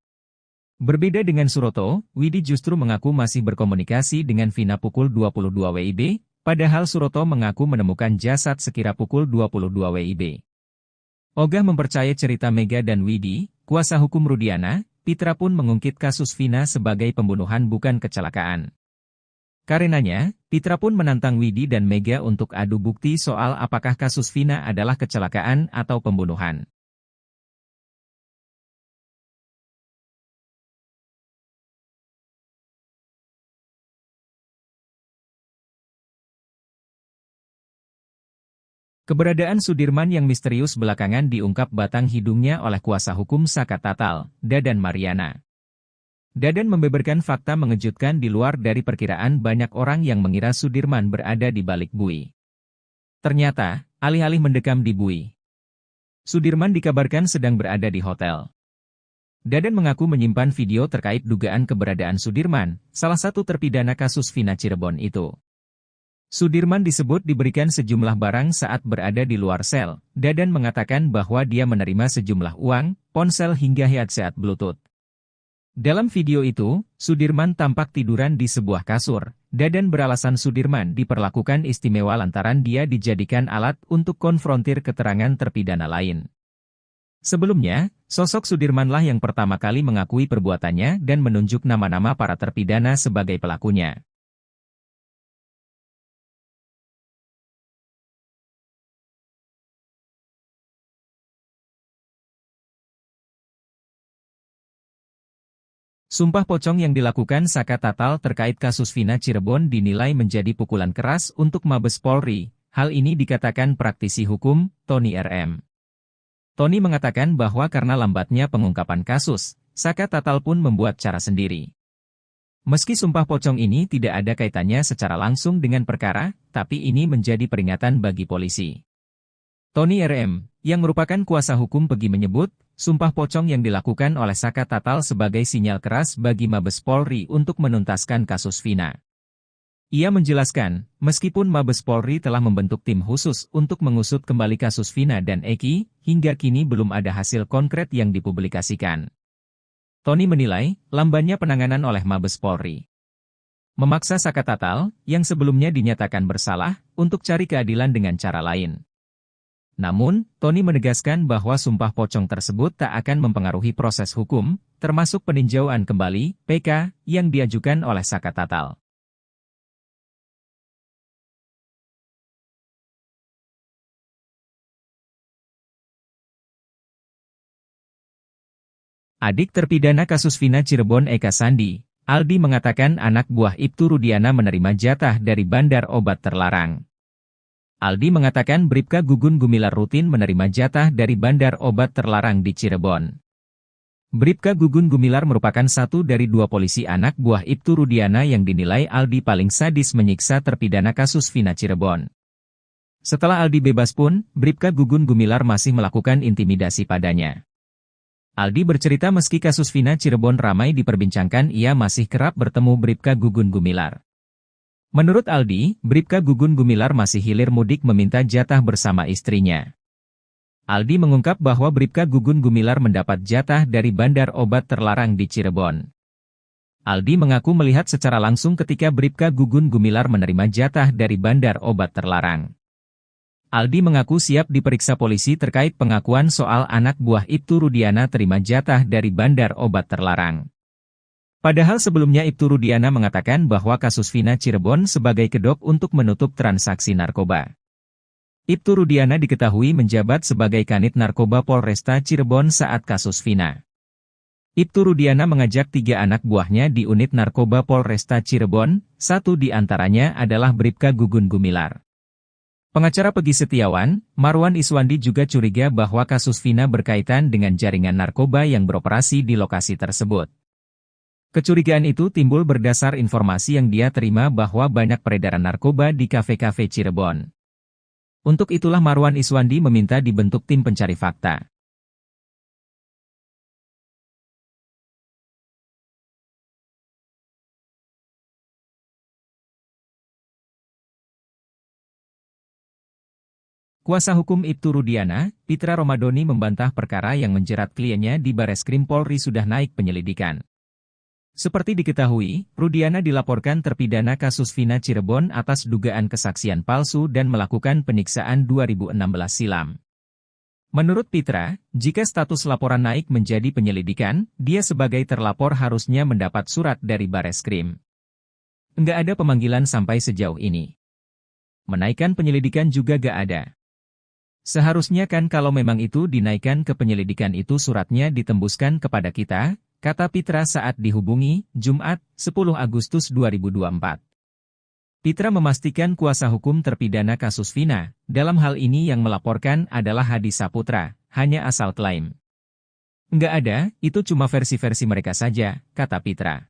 Berbeda dengan Suroto, Widi justru mengaku masih berkomunikasi dengan Vina pukul 22 WIB, padahal Suroto mengaku menemukan jasad sekira pukul 22 WIB. Ogah mempercayai cerita Mega dan Widi, kuasa hukum Rudiana, Pitra pun mengungkit kasus Vina sebagai pembunuhan bukan kecelakaan. Karenanya, Pitra pun menantang Widi dan Mega untuk adu bukti soal apakah kasus Vina adalah kecelakaan atau pembunuhan. Keberadaan Sudirman yang misterius belakangan diungkap batang hidungnya oleh kuasa hukum Saka Tatal, Dadan Mariana. Dadan membeberkan fakta mengejutkan di luar dari perkiraan banyak orang yang mengira Sudirman berada di balik bui. Ternyata, alih-alih mendekam di bui, Sudirman dikabarkan sedang berada di hotel. Dadan mengaku menyimpan video terkait dugaan keberadaan Sudirman, salah satu terpidana kasus Vina Cirebon itu. Sudirman disebut diberikan sejumlah barang saat berada di luar sel. Dadan mengatakan bahwa dia menerima sejumlah uang, ponsel hingga headset Bluetooth. Dalam video itu, Sudirman tampak tiduran di sebuah kasur. Dadan beralasan Sudirman diperlakukan istimewa lantaran dia dijadikan alat untuk konfrontir keterangan terpidana lain. Sebelumnya, sosok Sudirmanlah yang pertama kali mengakui perbuatannya dan menunjuk nama-nama para terpidana sebagai pelakunya. Sumpah pocong yang dilakukan Saka Tatal terkait kasus Vina Cirebon dinilai menjadi pukulan keras untuk Mabes Polri. Hal ini dikatakan praktisi hukum, Tony RM. Tony mengatakan bahwa karena lambatnya pengungkapan kasus, Saka Tatal pun membuat cara sendiri. Meski sumpah pocong ini tidak ada kaitannya secara langsung dengan perkara, tapi ini menjadi peringatan bagi polisi. Tony RM, yang merupakan kuasa hukum Pegi menyebut, sumpah pocong yang dilakukan oleh Saka Tatal sebagai sinyal keras bagi Mabes Polri untuk menuntaskan kasus Vina. Ia menjelaskan, meskipun Mabes Polri telah membentuk tim khusus untuk mengusut kembali kasus Vina dan Eki, hingga kini belum ada hasil konkret yang dipublikasikan. Tony menilai, lambannya penanganan oleh Mabes Polri. Memaksa Saka Tatal, yang sebelumnya dinyatakan bersalah, untuk cari keadilan dengan cara lain. Namun, Tony menegaskan bahwa sumpah pocong tersebut tak akan mempengaruhi proses hukum, termasuk peninjauan kembali, PK, yang diajukan oleh Saka Tatal. Adik terpidana kasus Vina Cirebon Eka Sandi, Aldi mengatakan anak buah Ibtu Rudiana menerima jatah dari bandar obat terlarang. Aldi mengatakan Bribka Gugun Gumilar rutin menerima jatah dari bandar obat terlarang di Cirebon. Bribka Gugun Gumilar merupakan satu dari dua polisi anak buah Ibtu Rudiana yang dinilai Aldi paling sadis menyiksa terpidana kasus Vina Cirebon. Setelah Aldi bebas pun, Bribka Gugun Gumilar masih melakukan intimidasi padanya. Aldi bercerita meski kasus Vina Cirebon ramai diperbincangkan ia masih kerap bertemu Bribka Gugun Gumilar. Menurut Aldi, Bribka Gugun Gumilar masih hilir mudik meminta jatah bersama istrinya. Aldi mengungkap bahwa Bribka Gugun Gumilar mendapat jatah dari bandar obat terlarang di Cirebon. Aldi mengaku melihat secara langsung ketika Bribka Gugun Gumilar menerima jatah dari bandar obat terlarang. Aldi mengaku siap diperiksa polisi terkait pengakuan soal anak buah Ibtu Rudiana terima jatah dari bandar obat terlarang. Padahal sebelumnya Ibtu Rudiana mengatakan bahwa kasus Vina Cirebon sebagai kedok untuk menutup transaksi narkoba. Ibtu Rudiana diketahui menjabat sebagai Kanit Narkoba Polresta Cirebon saat kasus Vina. Ibtu Rudiana mengajak 3 anak buahnya di unit narkoba Polresta Cirebon, satu di antaranya adalah Bribka Gugun Gumilar. Pengacara Pegi Setiawan, Marwan Iswandi juga curiga bahwa kasus Vina berkaitan dengan jaringan narkoba yang beroperasi di lokasi tersebut. Kecurigaan itu timbul berdasar informasi yang dia terima bahwa banyak peredaran narkoba di kafe-kafe Cirebon. Untuk itulah Marwan Iswandi meminta dibentuk tim pencari fakta. Kuasa hukum Ibtu Rudiana, Pitra Romadoni membantah perkara yang menjerat kliennya di Bareskrim Polri sudah naik penyelidikan. Seperti diketahui, Rudiana dilaporkan terpidana kasus Vina Cirebon atas dugaan kesaksian palsu dan melakukan penyiksaan 2016 silam. Menurut Pitra, jika status laporan naik menjadi penyelidikan, dia sebagai terlapor harusnya mendapat surat dari Bareskrim. Enggak ada pemanggilan sampai sejauh ini. Menaikkan penyelidikan juga gak ada. Seharusnya kan kalau memang itu dinaikkan ke penyelidikan itu suratnya ditembuskan kepada kita, kata Pitra saat dihubungi, Jumat, 10 Agustus 2024. Pitra memastikan kuasa hukum terpidana kasus Vina, dalam hal ini yang melaporkan adalah Hadi Saputra, hanya asal klaim. Enggak ada, itu cuma versi-versi mereka saja, kata Pitra.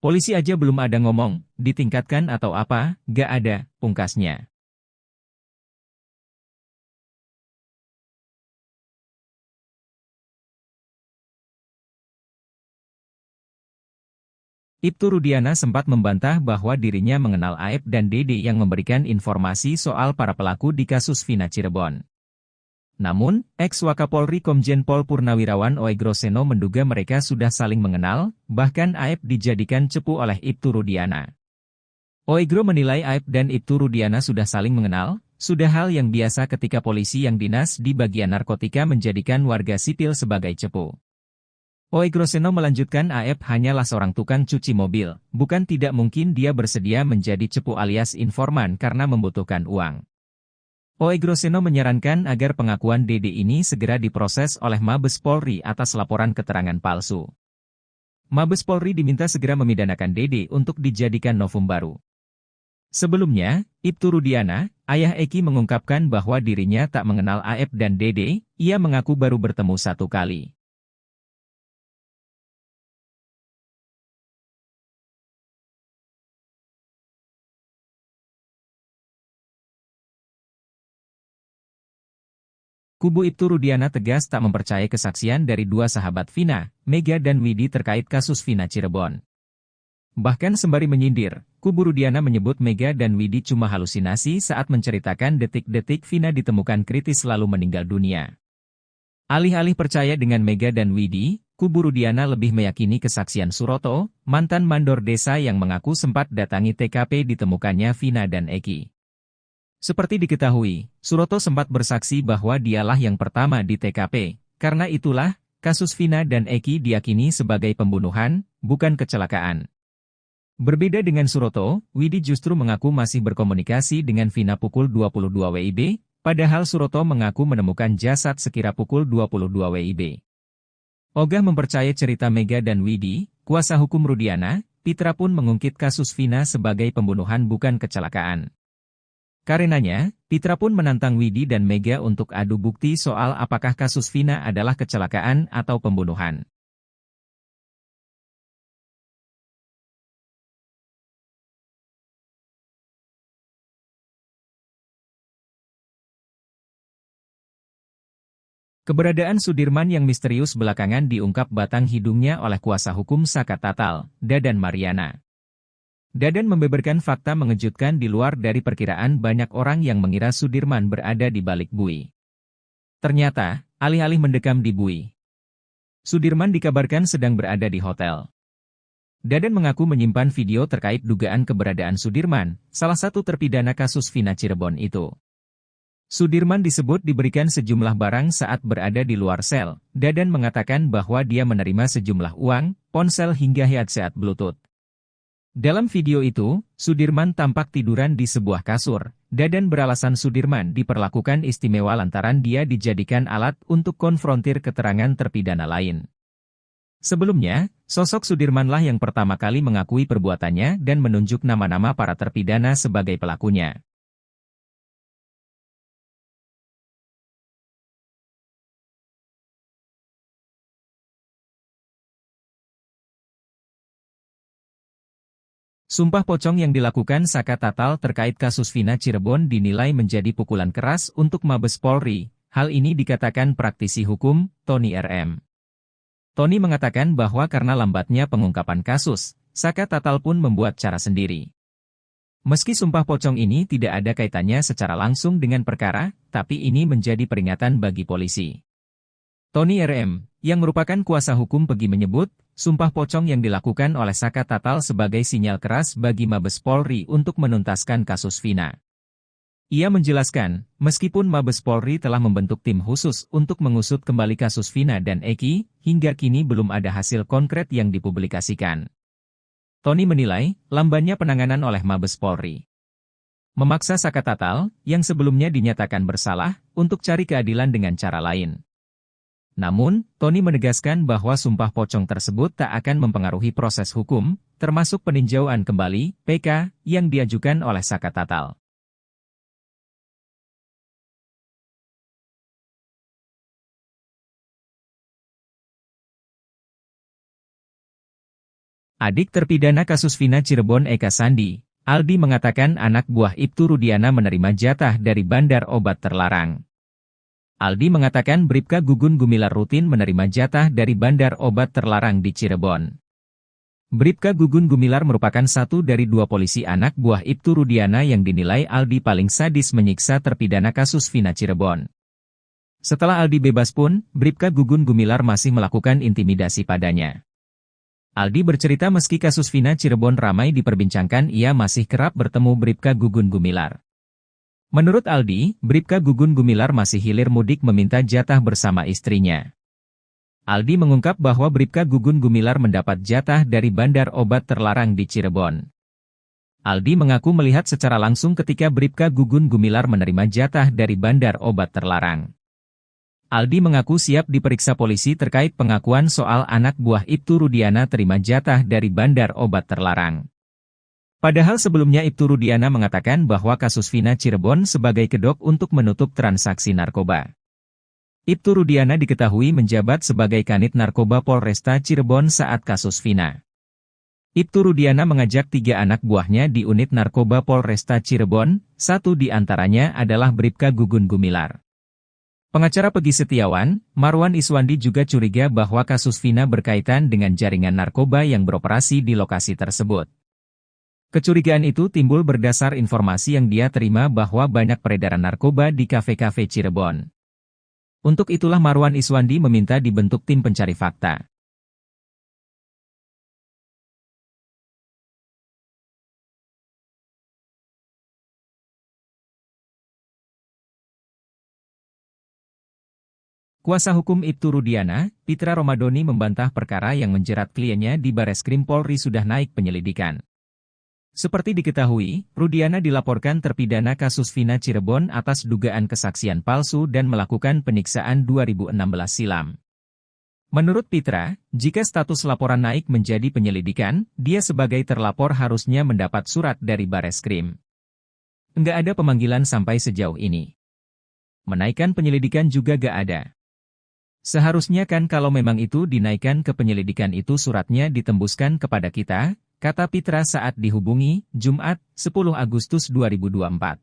Polisi aja belum ada ngomong, ditingkatkan atau apa, gak ada, pungkasnya. Ibtu Rudiana sempat membantah bahwa dirinya mengenal Aep dan Dede yang memberikan informasi soal para pelaku di kasus Vina Cirebon. Namun, ex-Wakapolri Komjen Pol Purnawirawan Oegroseno menduga mereka sudah saling mengenal, bahkan Aep dijadikan cepu oleh Ibtu Rudiana. Oegro menilai Aep dan Ibtu Rudiana sudah saling mengenal, sudah hal yang biasa ketika polisi yang dinas di bagian narkotika menjadikan warga sipil sebagai cepu. Oegroseno melanjutkan Aep hanyalah seorang tukang cuci mobil, bukan tidak mungkin dia bersedia menjadi cepu alias informan karena membutuhkan uang. Oegroseno menyarankan agar pengakuan Dede ini segera diproses oleh Mabes Polri atas laporan keterangan palsu. Mabes Polri diminta segera memidanakan Dede untuk dijadikan novum baru. Sebelumnya, Ibtu Rudiana, ayah Eki mengungkapkan bahwa dirinya tak mengenal Aep dan Dede, ia mengaku baru bertemu 1 kali. kubu Ibtu Rudiana tegas tak mempercayai kesaksian dari dua sahabat Vina, Mega dan Widi terkait kasus Vina Cirebon. Bahkan sembari menyindir, kubu Rudiana menyebut Mega dan Widi cuma halusinasi saat menceritakan detik-detik Vina ditemukan kritis lalu meninggal dunia. Alih-alih percaya dengan Mega dan Widi, kubu Rudiana lebih meyakini kesaksian Suroto, mantan mandor desa yang mengaku sempat datangi TKP ditemukannya Vina dan Eki. Seperti diketahui, Suroto sempat bersaksi bahwa dialah yang pertama di TKP, karena itulah, kasus Vina dan Eki diyakini sebagai pembunuhan, bukan kecelakaan. Berbeda dengan Suroto, Widi justru mengaku masih berkomunikasi dengan Vina pukul 22 WIB, padahal Suroto mengaku menemukan jasad sekira pukul 22 WIB. Ogah mempercayai cerita Mega dan Widi, kuasa hukum Rudiana, Pitra pun mengungkit kasus Vina sebagai pembunuhan bukan kecelakaan. Karenanya, Pitra pun menantang Widi dan Mega untuk adu bukti soal apakah kasus Vina adalah kecelakaan atau pembunuhan. Keberadaan Sudirman yang misterius belakangan diungkap batang hidungnya oleh kuasa hukum Saka Tatal, Dadan Mariana. Dadan membeberkan fakta mengejutkan di luar dari perkiraan banyak orang yang mengira Sudirman berada di balik bui. Ternyata, alih-alih mendekam di bui, Sudirman dikabarkan sedang berada di hotel. Dadan mengaku menyimpan video terkait dugaan keberadaan Sudirman, salah satu terpidana kasus Vina Cirebon itu. Sudirman disebut diberikan sejumlah barang saat berada di luar sel. Dadan mengatakan bahwa dia menerima sejumlah uang, ponsel hingga headset Bluetooth. Dalam video itu, Sudirman tampak tiduran di sebuah kasur. Dadan beralasan Sudirman diperlakukan istimewa lantaran dia dijadikan alat untuk konfrontir keterangan terpidana lain. Sebelumnya, sosok Sudirmanlah yang pertama kali mengakui perbuatannya dan menunjuk nama-nama para terpidana sebagai pelakunya. Sumpah pocong yang dilakukan Saka Tatal terkait kasus Vina Cirebon dinilai menjadi pukulan keras untuk Mabes Polri. Hal ini dikatakan praktisi hukum, Tony RM. Tony mengatakan bahwa karena lambatnya pengungkapan kasus, Saka Tatal pun membuat cara sendiri. Meski sumpah pocong ini tidak ada kaitannya secara langsung dengan perkara, tapi ini menjadi peringatan bagi polisi. Tony RM, yang merupakan kuasa hukum Pegi menyebut, sumpah pocong yang dilakukan oleh Saka Tatal sebagai sinyal keras bagi Mabes Polri untuk menuntaskan kasus Vina. Ia menjelaskan, meskipun Mabes Polri telah membentuk tim khusus untuk mengusut kembali kasus Vina dan Eki, hingga kini belum ada hasil konkret yang dipublikasikan. Tony menilai, lambannya penanganan oleh Mabes Polri memaksa Saka Tatal, yang sebelumnya dinyatakan bersalah, untuk cari keadilan dengan cara lain. Namun, Tony menegaskan bahwa sumpah pocong tersebut tak akan mempengaruhi proses hukum, termasuk peninjauan kembali (PK) yang diajukan oleh Saka Tatal. Adik terpidana kasus Vina Cirebon Eka Sandi, Aldi mengatakan anak buah Ibtu Rudiana menerima jatah dari bandar obat terlarang. Aldi mengatakan Bribka Gugun Gumilar rutin menerima jatah dari bandar obat terlarang di Cirebon. Bribka Gugun Gumilar merupakan satu dari dua polisi anak buah Ibtu Rudiana yang dinilai Aldi paling sadis menyiksa terpidana kasus Vina Cirebon. Setelah Aldi bebas pun, Bribka Gugun Gumilar masih melakukan intimidasi padanya. Aldi bercerita meski kasus Vina Cirebon ramai diperbincangkan, ia masih kerap bertemu Bribka Gugun Gumilar. Menurut Aldi, Bribka Gugun Gumilar masih hilir mudik meminta jatah bersama istrinya. Aldi mengungkap bahwa Bribka Gugun Gumilar mendapat jatah dari bandar obat terlarang di Cirebon. Aldi mengaku melihat secara langsung ketika Bribka Gugun Gumilar menerima jatah dari bandar obat terlarang. Aldi mengaku siap diperiksa polisi terkait pengakuan soal anak buah Ibtu Rudiana terima jatah dari bandar obat terlarang. Padahal sebelumnya Ibtu Rudiana mengatakan bahwa kasus Vina Cirebon sebagai kedok untuk menutup transaksi narkoba. Ibtu Rudiana diketahui menjabat sebagai Kanit Narkoba Polresta Cirebon saat kasus Vina. Ibtu Rudiana mengajak 3 anak buahnya di unit narkoba Polresta Cirebon, satu di antaranya adalah Bribka Gugun Gumilar. Pengacara Pegi Setiawan, Marwan Iswandi juga curiga bahwa kasus Vina berkaitan dengan jaringan narkoba yang beroperasi di lokasi tersebut. Kecurigaan itu timbul berdasar informasi yang dia terima bahwa banyak peredaran narkoba di kafe-kafe Cirebon. Untuk itulah Marwan Iswandi meminta dibentuk tim pencari fakta. Kuasa hukum Ibtu Rudiana, Pitra Romadoni membantah perkara yang menjerat kliennya di Bareskrim Polri sudah naik penyelidikan. Seperti diketahui, Rudiana dilaporkan terpidana kasus Vina Cirebon atas dugaan kesaksian palsu dan melakukan penyiksaan 2016 silam. Menurut Pitra, jika status laporan naik menjadi penyelidikan, dia sebagai terlapor harusnya mendapat surat dari Bareskrim. Nggak ada pemanggilan sampai sejauh ini. Menaikkan penyelidikan juga gak ada. Seharusnya kan kalau memang itu dinaikkan ke penyelidikan itu suratnya ditembuskan kepada kita, kata Pitra saat dihubungi, Jumat, 10 Agustus 2024.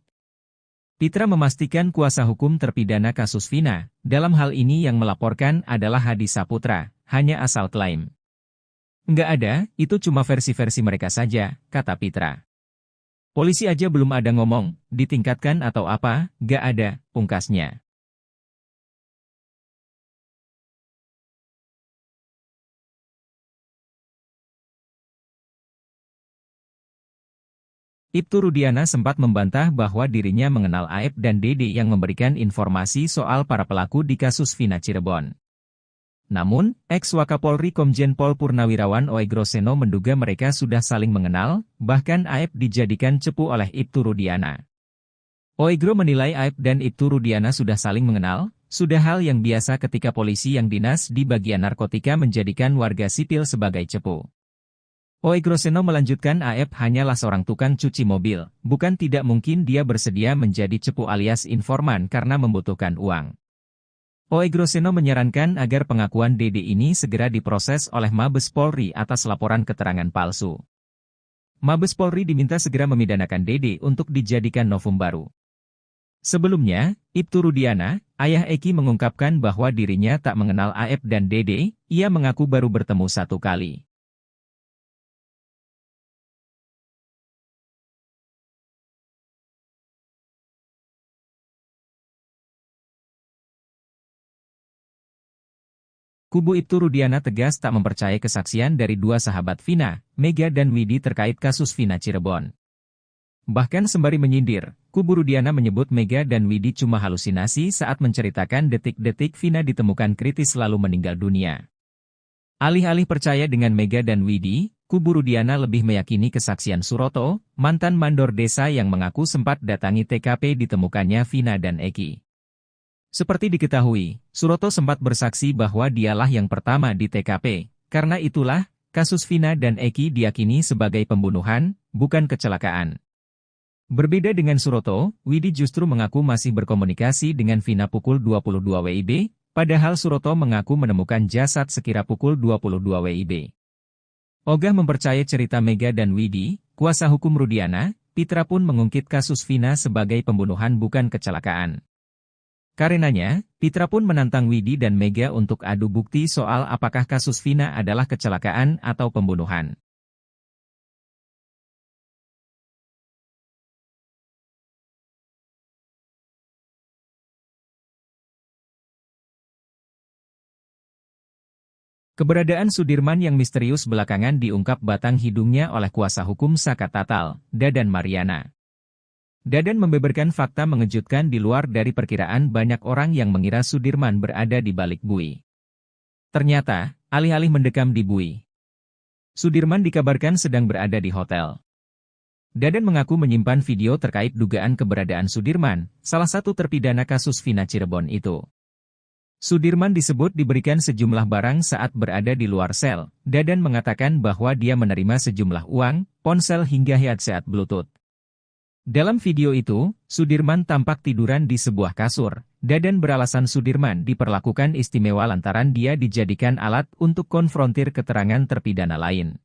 Pitra memastikan kuasa hukum terpidana kasus Vina, dalam hal ini yang melaporkan adalah Hadi Saputra, hanya asal klaim. Nggak ada, itu cuma versi-versi mereka saja, kata Pitra. Polisi aja belum ada ngomong, ditingkatkan atau apa, nggak ada, pungkasnya. Ibtu Rudiana sempat membantah bahwa dirinya mengenal Aep dan Dede yang memberikan informasi soal para pelaku di kasus Vina Cirebon. Namun, ex-Wakapolri Komjen Pol Purnawirawan Oegroseno menduga mereka sudah saling mengenal, bahkan Aep dijadikan cepu oleh Ibtu Rudiana. Oegro menilai Aep dan Ibtu Rudiana sudah saling mengenal, sudah hal yang biasa ketika polisi yang dinas di bagian narkotika menjadikan warga sipil sebagai cepu. Oegroseno melanjutkan Aep hanyalah seorang tukang cuci mobil, bukan tidak mungkin dia bersedia menjadi cepu alias informan karena membutuhkan uang. Oegroseno menyarankan agar pengakuan Dede ini segera diproses oleh Mabes Polri atas laporan keterangan palsu. Mabes Polri diminta segera memidanakan Dede untuk dijadikan novum baru. Sebelumnya, Ibtu Rudiana, ayah Eki mengungkapkan bahwa dirinya tak mengenal Aep dan Dede, ia mengaku baru bertemu satu kali. Kubu Ibtu Rudiana tegas tak mempercayai kesaksian dari dua sahabat Vina, Mega dan Widi terkait kasus Vina Cirebon. Bahkan sembari menyindir, kubu Rudiana menyebut Mega dan Widi cuma halusinasi saat menceritakan detik-detik Vina ditemukan kritis lalu meninggal dunia. Alih-alih percaya dengan Mega dan Widi, kubu Rudiana lebih meyakini kesaksian Suroto, mantan mandor desa yang mengaku sempat datangi TKP ditemukannya Vina dan Eki. Seperti diketahui, Suroto sempat bersaksi bahwa dialah yang pertama di TKP. Karena itulah, kasus Vina dan Eki diyakini sebagai pembunuhan, bukan kecelakaan. Berbeda dengan Suroto, Widi justru mengaku masih berkomunikasi dengan Vina pukul 22 WIB, padahal Suroto mengaku menemukan jasad sekira pukul 22 WIB. Ogah mempercayai cerita Mega dan Widi, kuasa hukum Rudiana, Pitra pun mengungkit kasus Vina sebagai pembunuhan bukan kecelakaan. Karenanya, Pitra pun menantang Widi dan Mega untuk adu bukti soal apakah kasus Vina adalah kecelakaan atau pembunuhan. Keberadaan Sudirman yang misterius belakangan diungkap batang hidungnya oleh kuasa hukum Saka Tatal, Dadan Mariana. Dadan membeberkan fakta mengejutkan di luar dari perkiraan banyak orang yang mengira Sudirman berada di balik bui. Ternyata, alih-alih mendekam di bui, Sudirman dikabarkan sedang berada di hotel. Dadan mengaku menyimpan video terkait dugaan keberadaan Sudirman, salah satu terpidana kasus Vina Cirebon itu. Sudirman disebut diberikan sejumlah barang saat berada di luar sel. Dadan mengatakan bahwa dia menerima sejumlah uang, ponsel hingga headset Bluetooth. Dalam video itu, Sudirman tampak tiduran di sebuah kasur. Dadan beralasan Sudirman diperlakukan istimewa lantaran dia dijadikan alat untuk konfrontir keterangan terpidana lain.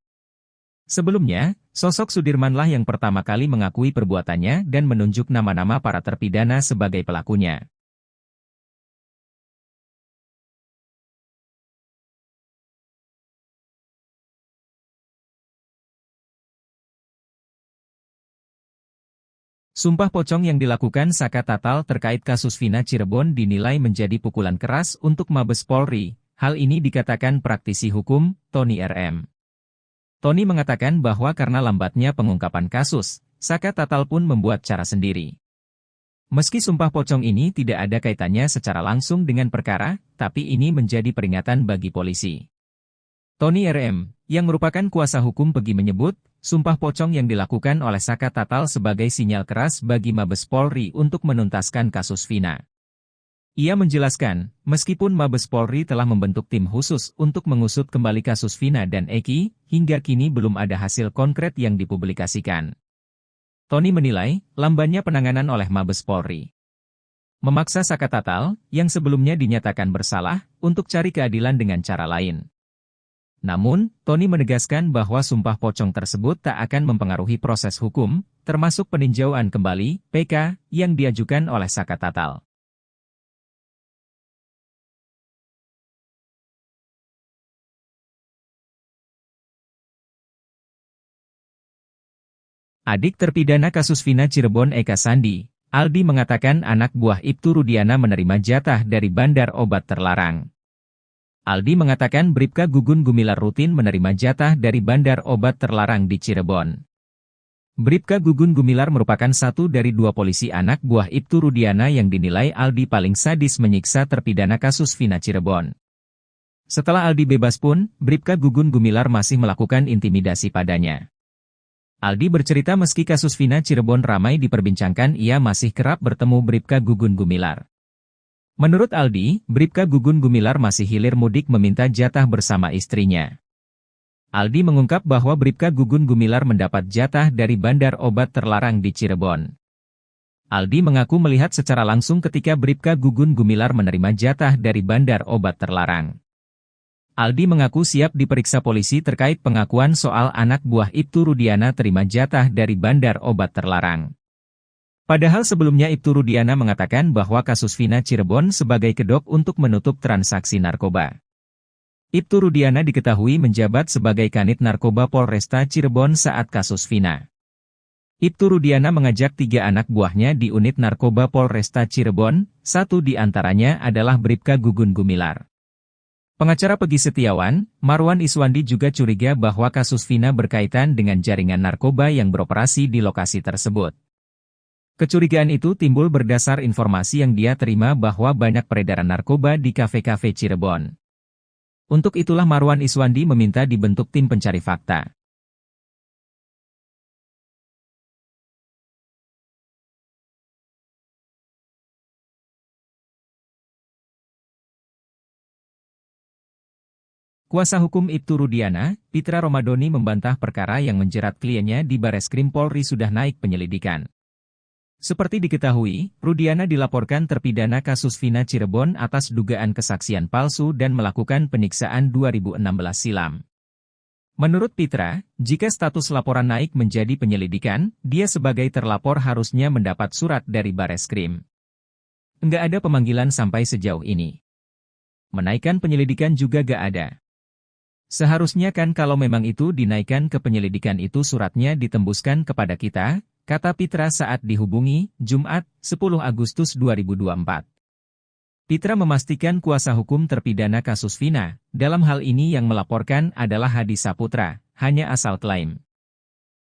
Sebelumnya, sosok Sudirmanlah yang pertama kali mengakui perbuatannya dan menunjuk nama-nama para terpidana sebagai pelakunya. Sumpah pocong yang dilakukan Saka Tatal terkait kasus Vina Cirebon dinilai menjadi pukulan keras untuk Mabes Polri. Hal ini dikatakan praktisi hukum, Tony RM. Tony mengatakan bahwa karena lambatnya pengungkapan kasus, Saka Tatal pun membuat cara sendiri. Meski sumpah pocong ini tidak ada kaitannya secara langsung dengan perkara, tapi ini menjadi peringatan bagi polisi. Tony RM, yang merupakan kuasa hukum Pegi menyebut, sumpah pocong yang dilakukan oleh Saka Tatal sebagai sinyal keras bagi Mabes Polri untuk menuntaskan kasus Vina. Ia menjelaskan, meskipun Mabes Polri telah membentuk tim khusus untuk mengusut kembali kasus Vina dan Eki, hingga kini belum ada hasil konkret yang dipublikasikan. Tony menilai, lambannya penanganan oleh Mabes Polri memaksa Saka Tatal, yang sebelumnya dinyatakan bersalah, untuk cari keadilan dengan cara lain. Namun, Tony menegaskan bahwa sumpah pocong tersebut tak akan mempengaruhi proses hukum, termasuk peninjauan kembali (PK) yang diajukan oleh Saka Tatal. Adik terpidana kasus Vina Cirebon Eka Sandi, Aldi mengatakan anak buah Ibtu Rudiana menerima jatah dari bandar obat terlarang. Aldi mengatakan Bribka Gugun Gumilar rutin menerima jatah dari bandar obat terlarang di Cirebon. Bribka Gugun Gumilar merupakan satu dari dua polisi anak buah Ibtu Rudiana yang dinilai Aldi paling sadis menyiksa terpidana kasus Vina Cirebon. Setelah Aldi bebas pun, Bribka Gugun Gumilar masih melakukan intimidasi padanya. Aldi bercerita meski kasus Vina Cirebon ramai diperbincangkan, ia masih kerap bertemu Bribka Gugun Gumilar. Menurut Aldi, Bribka Gugun Gumilar masih hilir mudik meminta jatah bersama istrinya. Aldi mengungkap bahwa Bribka Gugun Gumilar mendapat jatah dari bandar obat terlarang di Cirebon. Aldi mengaku melihat secara langsung ketika Bribka Gugun Gumilar menerima jatah dari bandar obat terlarang. Aldi mengaku siap diperiksa polisi terkait pengakuan soal anak buah Ibtu Rudiana terima jatah dari bandar obat terlarang. Padahal sebelumnya Ibtu Rudiana mengatakan bahwa kasus Vina Cirebon sebagai kedok untuk menutup transaksi narkoba. Ibtu Rudiana diketahui menjabat sebagai Kanit Narkoba Polresta Cirebon saat kasus Vina. Ibtu Rudiana mengajak 3 anak buahnya di unit narkoba Polresta Cirebon, satu di antaranya adalah Bribka Gugun Gumilar. Pengacara Pegi Setiawan, Marwan Iswandi juga curiga bahwa kasus Vina berkaitan dengan jaringan narkoba yang beroperasi di lokasi tersebut. Kecurigaan itu timbul berdasar informasi yang dia terima bahwa banyak peredaran narkoba di kafe-kafe Cirebon. Untuk itulah Marwan Iswandi meminta dibentuk tim pencari fakta. Kuasa hukum Ibtu Rudiana, Pitra Romadoni membantah perkara yang menjerat kliennya di Bareskrim Polri sudah naik penyelidikan. Seperti diketahui, Rudiana dilaporkan terpidana kasus Vina Cirebon atas dugaan kesaksian palsu dan melakukan penyiksaan 2016 silam. Menurut Pitra, jika status laporan naik menjadi penyelidikan, dia sebagai terlapor harusnya mendapat surat dari Bareskrim. Enggak ada pemanggilan sampai sejauh ini. Menaikkan penyelidikan juga gak ada. Seharusnya kan kalau memang itu dinaikkan ke penyelidikan itu suratnya ditembuskan kepada kita, kata Pitra saat dihubungi, Jumat, 10 Agustus 2024. Pitra memastikan kuasa hukum terpidana kasus Vina, dalam hal ini yang melaporkan adalah Hadi Saputra, hanya asal klaim.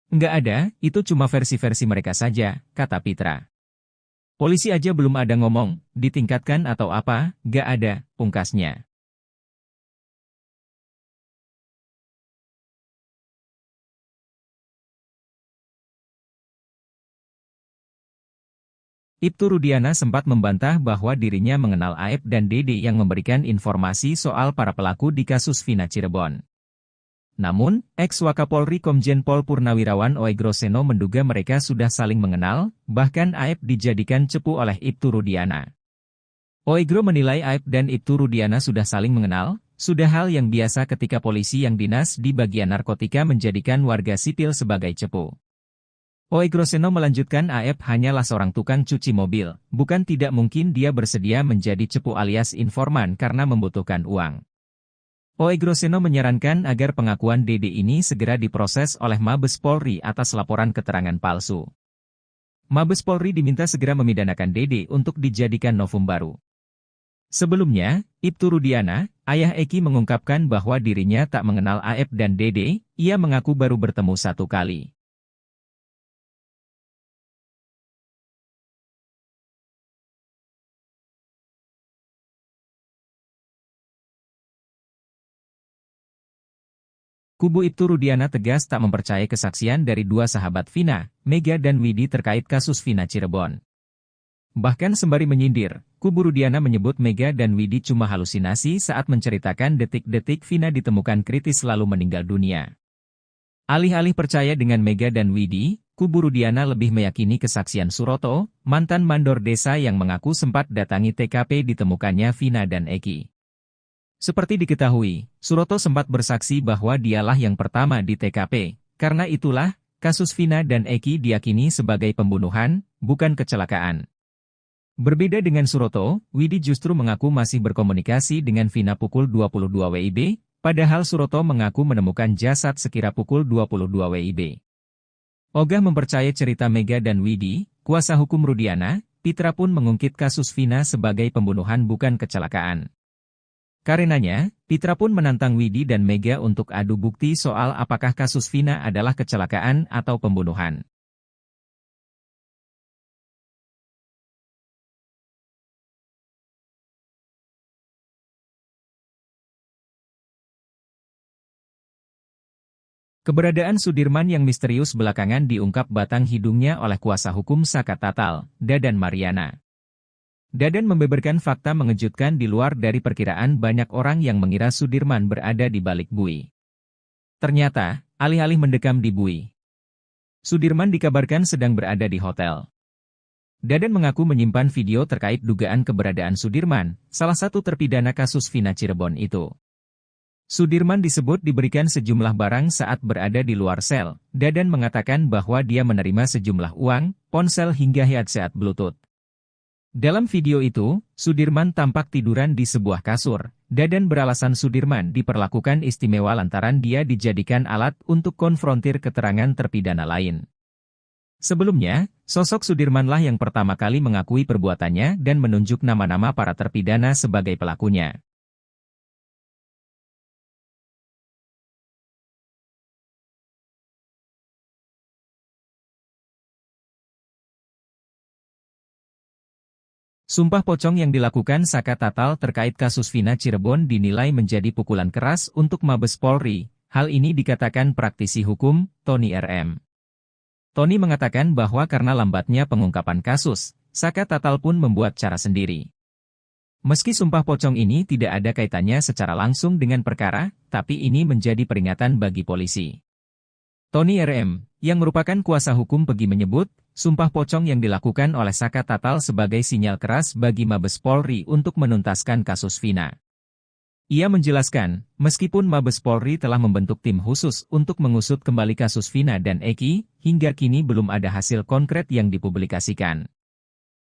Enggak ada, itu cuma versi-versi mereka saja, kata Pitra. Polisi aja belum ada ngomong, ditingkatkan atau apa, gak ada, pungkasnya. Ibtu Rudiana sempat membantah bahwa dirinya mengenal Aep dan Dede yang memberikan informasi soal para pelaku di kasus Vina Cirebon. Namun, ex-Wakapolri Komjen Pol Purnawirawan Oegro Seno menduga mereka sudah saling mengenal, bahkan Aep dijadikan cepu oleh Ibtu Rudiana. Oegro menilai Aep dan Ibtu Rudiana sudah saling mengenal, sudah hal yang biasa ketika polisi yang dinas di bagian narkotika menjadikan warga sipil sebagai cepu. Oegro Seno melanjutkan Aep hanyalah seorang tukang cuci mobil, bukan tidak mungkin dia bersedia menjadi cepu alias informan karena membutuhkan uang. Oegro Seno menyarankan agar pengakuan Dede ini segera diproses oleh Mabes Polri atas laporan keterangan palsu. Mabes Polri diminta segera memidanakan Dede untuk dijadikan novum baru. Sebelumnya, Ibtu Rudiana, ayah Eki mengungkapkan bahwa dirinya tak mengenal Aep dan Dede, ia mengaku baru bertemu satu kali. Kubu Ibtu Rudiana tegas tak mempercayai kesaksian dari dua sahabat Vina, Mega dan Widi terkait kasus Vina Cirebon. Bahkan sembari menyindir, kubu Rudiana menyebut Mega dan Widi cuma halusinasi saat menceritakan detik-detik Vina ditemukan kritis lalu meninggal dunia. Alih-alih percaya dengan Mega dan Widi, kubu Rudiana lebih meyakini kesaksian Suroto, mantan mandor desa yang mengaku sempat datangi TKP ditemukannya Vina dan Eki. Seperti diketahui, Suroto sempat bersaksi bahwa dialah yang pertama di TKP. Karena itulah, kasus Vina dan Eki diyakini sebagai pembunuhan, bukan kecelakaan. Berbeda dengan Suroto, Widi justru mengaku masih berkomunikasi dengan Vina pukul 22 WIB, padahal Suroto mengaku menemukan jasad sekira pukul 22 WIB. Ogah mempercayai cerita Mega dan Widi, kuasa hukum Rudiana, Pitra pun mengungkit kasus Vina sebagai pembunuhan bukan kecelakaan. Karenanya, Pitra pun menantang Widi dan Mega untuk adu bukti soal apakah kasus Vina adalah kecelakaan atau pembunuhan. Keberadaan Sudirman yang misterius belakangan diungkap batang hidungnya oleh kuasa hukum Saka Tatal, Dadan Mariana. Dadan membeberkan fakta mengejutkan di luar dari perkiraan banyak orang yang mengira Sudirman berada di balik bui. Ternyata, alih-alih mendekam di bui, Sudirman dikabarkan sedang berada di hotel. Dadan mengaku menyimpan video terkait dugaan keberadaan Sudirman, salah satu terpidana kasus Vina Cirebon itu. Sudirman disebut diberikan sejumlah barang saat berada di luar sel. Dadan mengatakan bahwa dia menerima sejumlah uang, ponsel hingga headset Bluetooth. Dalam video itu, Sudirman tampak tiduran di sebuah kasur. Dadan beralasan Sudirman diperlakukan istimewa lantaran dia dijadikan alat untuk konfrontir keterangan terpidana lain. Sebelumnya, sosok Sudirmanlah yang pertama kali mengakui perbuatannya dan menunjuk nama-nama para terpidana sebagai pelakunya. Sumpah pocong yang dilakukan Saka Tatal terkait kasus Vina Cirebon dinilai menjadi pukulan keras untuk Mabes Polri. Hal ini dikatakan praktisi hukum, Tony RM. Tony mengatakan bahwa karena lambatnya pengungkapan kasus, Saka Tatal pun membuat cara sendiri. Meski sumpah pocong ini tidak ada kaitannya secara langsung dengan perkara, tapi ini menjadi peringatan bagi polisi. Tony RM, yang merupakan kuasa hukum Pegi menyebut, sumpah pocong yang dilakukan oleh Saka Tatal sebagai sinyal keras bagi Mabes Polri untuk menuntaskan kasus Vina. Ia menjelaskan, meskipun Mabes Polri telah membentuk tim khusus untuk mengusut kembali kasus Vina dan Eki, hingga kini belum ada hasil konkret yang dipublikasikan.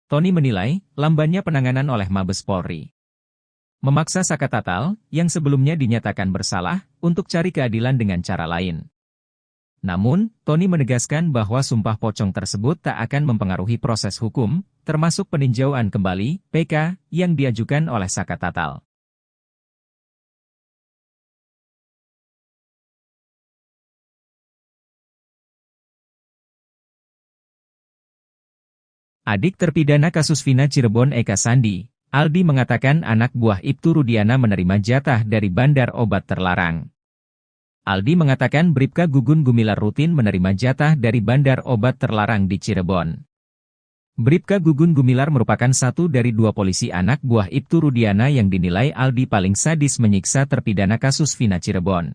Tony menilai, lambannya penanganan oleh Mabes Polri memaksa Saka Tatal, yang sebelumnya dinyatakan bersalah, untuk cari keadilan dengan cara lain. Namun, Tony menegaskan bahwa sumpah pocong tersebut tak akan mempengaruhi proses hukum, termasuk peninjauan kembali (PK) yang diajukan oleh Saka Tatal. Adik terpidana kasus Vina Cirebon Eka Sandi, Aldi mengatakan anak buah Ibtu Rudiana menerima jatah dari bandar obat terlarang. Aldi mengatakan Bribka Gugun Gumilar rutin menerima jatah dari bandar obat terlarang di Cirebon. Bribka Gugun Gumilar merupakan satu dari dua polisi anak buah Ibtu Rudiana yang dinilai Aldi paling sadis menyiksa terpidana kasus Vina Cirebon.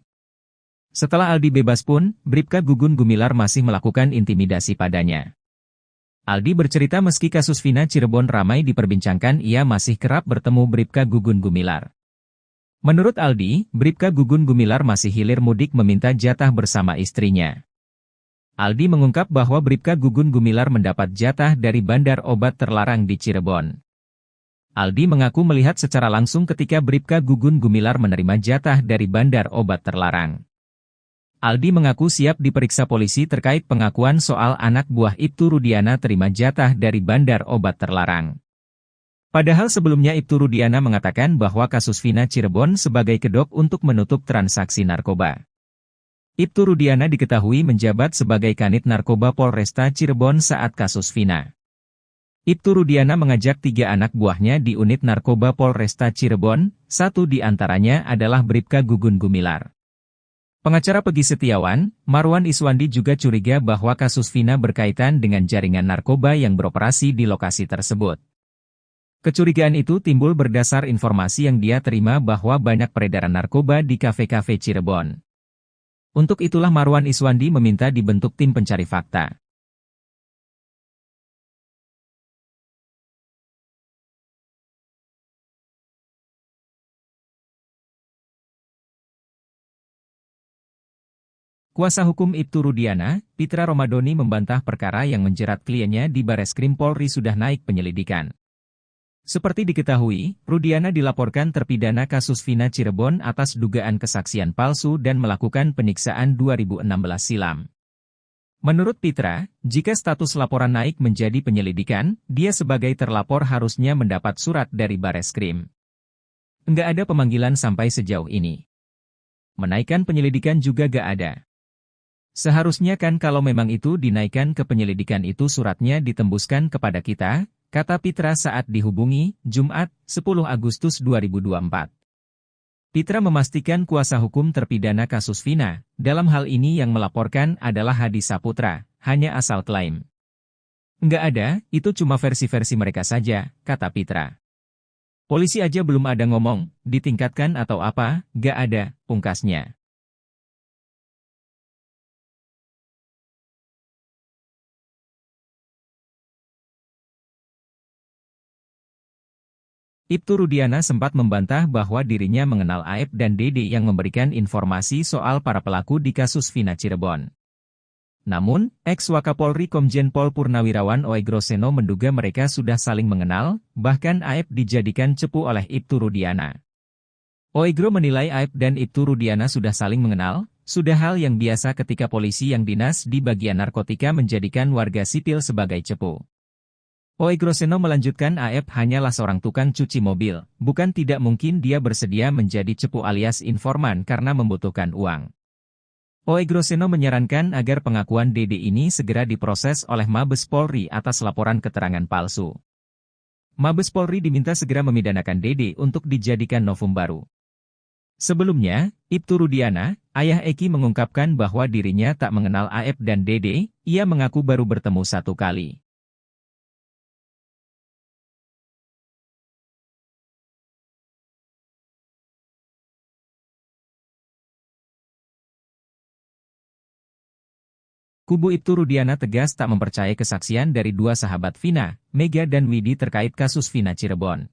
Setelah Aldi bebas pun, Bribka Gugun Gumilar masih melakukan intimidasi padanya. Aldi bercerita meski kasus Vina Cirebon ramai diperbincangkan, ia masih kerap bertemu Bribka Gugun Gumilar. Menurut Aldi, Bribka Gugun Gumilar masih hilir mudik meminta jatah bersama istrinya. Aldi mengungkap bahwa Bribka Gugun Gumilar mendapat jatah dari bandar obat terlarang di Cirebon. Aldi mengaku melihat secara langsung ketika Bribka Gugun Gumilar menerima jatah dari bandar obat terlarang. Aldi mengaku siap diperiksa polisi terkait pengakuan soal anak buah Ibtu Rudiana terima jatah dari bandar obat terlarang. Padahal sebelumnya Ibtu Rudiana mengatakan bahwa kasus Vina Cirebon sebagai kedok untuk menutup transaksi narkoba. Ibtu Rudiana diketahui menjabat sebagai Kanit Narkoba Polresta Cirebon saat kasus Vina. Ibtu Rudiana mengajak 3 anak buahnya di unit narkoba Polresta Cirebon, satu di antaranya adalah Bribka Gugun Gumilar. Pengacara Pegi Setiawan, Marwan Iswandi juga curiga bahwa kasus Vina berkaitan dengan jaringan narkoba yang beroperasi di lokasi tersebut. Kecurigaan itu timbul berdasar informasi yang dia terima bahwa banyak peredaran narkoba di kafe-kafe Cirebon. Untuk itulah Marwan Iswandi meminta dibentuk tim pencari fakta. Kuasa hukum Ibtu Rudiana, Pitra Romadoni membantah perkara yang menjerat kliennya di Bareskrim Polri sudah naik penyelidikan. Seperti diketahui, Rudiana dilaporkan terpidana kasus Vina Cirebon atas dugaan kesaksian palsu dan melakukan penyiksaan 2016 silam. Menurut Pitra, jika status laporan naik menjadi penyelidikan, dia sebagai terlapor harusnya mendapat surat dari Bareskrim. Enggak ada pemanggilan sampai sejauh ini. Menaikkan penyelidikan juga gak ada. Seharusnya kan kalau memang itu dinaikkan ke penyelidikan itu suratnya ditembuskan kepada kita, kata Pitra saat dihubungi, Jumat, 10 Agustus 2024. Pitra memastikan kuasa hukum terpidana kasus Vina, dalam hal ini yang melaporkan adalah Hadi Saputra, hanya asal klaim. Enggak ada, itu cuma versi-versi mereka saja, kata Pitra. Polisi aja belum ada ngomong, ditingkatkan atau apa, gak ada, pungkasnya. Ibtu Rudiana sempat membantah bahwa dirinya mengenal Aep dan Dede yang memberikan informasi soal para pelaku di kasus Vina Cirebon. Namun, ex-Wakapolri Komjen Pol Purnawirawan Oegro Seno menduga mereka sudah saling mengenal, bahkan Aep dijadikan cepu oleh Ibtu Rudiana. Oegro menilai Aep dan Ibtu Rudiana sudah saling mengenal, sudah hal yang biasa ketika polisi yang dinas di bagian narkotika menjadikan warga sipil sebagai cepu. Oegro Seno melanjutkan Aep hanyalah seorang tukang cuci mobil, bukan tidak mungkin dia bersedia menjadi cepu alias informan karena membutuhkan uang. Oegro Seno menyarankan agar pengakuan Dede ini segera diproses oleh Mabes Polri atas laporan keterangan palsu. Mabes Polri diminta segera memidanakan Dede untuk dijadikan novum baru. Sebelumnya, Ibtu Rudiana, ayah Eki mengungkapkan bahwa dirinya tak mengenal Aep dan Dede, ia mengaku baru bertemu 1 kali. Kubu Ibtu Rudiana tegas tak mempercayai kesaksian dari 2 sahabat Vina, Mega dan Widi terkait kasus Vina Cirebon.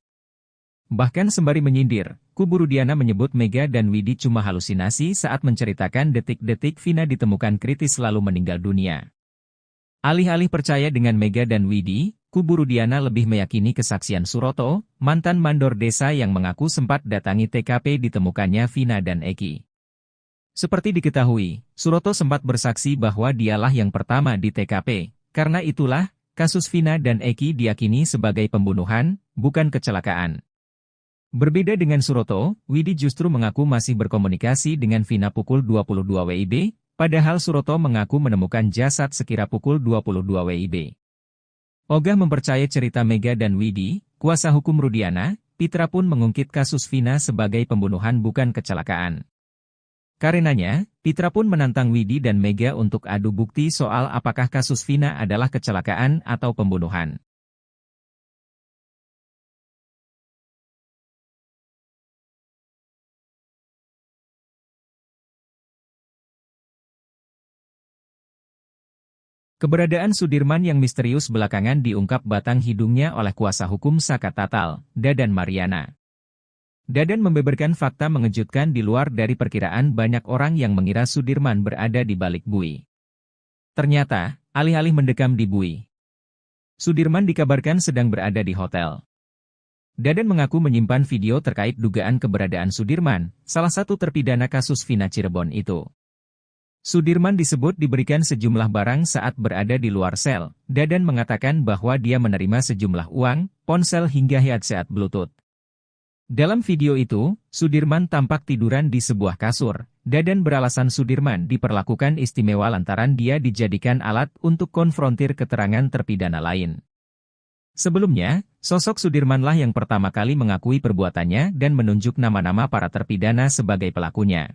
Bahkan sembari menyindir, kubu Rudiana menyebut Mega dan Widi cuma halusinasi saat menceritakan detik-detik Vina ditemukan kritis lalu meninggal dunia. Alih-alih percaya dengan Mega dan Widi, kubu Rudiana lebih meyakini kesaksian Suroto, mantan mandor desa yang mengaku sempat datangi TKP ditemukannya Vina dan Eki. Seperti diketahui, Suroto sempat bersaksi bahwa dialah yang pertama di TKP, karena itulah, kasus Vina dan Eki diyakini sebagai pembunuhan, bukan kecelakaan. Berbeda dengan Suroto, Widi justru mengaku masih berkomunikasi dengan Vina pukul 22 WIB, padahal Suroto mengaku menemukan jasad sekira pukul 22 WIB. Ogah mempercayai cerita Mega dan Widi, kuasa hukum Rudiana, Pitra pun mengungkit kasus Vina sebagai pembunuhan bukan kecelakaan. Karenanya, Pitra pun menantang Widi dan Mega untuk adu bukti soal apakah kasus Vina adalah kecelakaan atau pembunuhan. Keberadaan Sudirman yang misterius belakangan diungkap batang hidungnya oleh kuasa hukum Saka Tatal, Dadan Mariana. Dadan membeberkan fakta mengejutkan di luar dari perkiraan banyak orang yang mengira Sudirman berada di balik bui. Ternyata, alih-alih mendekam di bui, Sudirman dikabarkan sedang berada di hotel. Dadan mengaku menyimpan video terkait dugaan keberadaan Sudirman, salah satu terpidana kasus Vina Cirebon itu. Sudirman disebut diberikan sejumlah barang saat berada di luar sel. Dadan mengatakan bahwa dia menerima sejumlah uang, ponsel hingga headset Bluetooth. Dalam video itu, Sudirman tampak tiduran di sebuah kasur. Dadan beralasan Sudirman diperlakukan istimewa lantaran dia dijadikan alat untuk konfrontir keterangan terpidana lain. Sebelumnya, sosok Sudirmanlah yang pertama kali mengakui perbuatannya dan menunjuk nama-nama para terpidana sebagai pelakunya.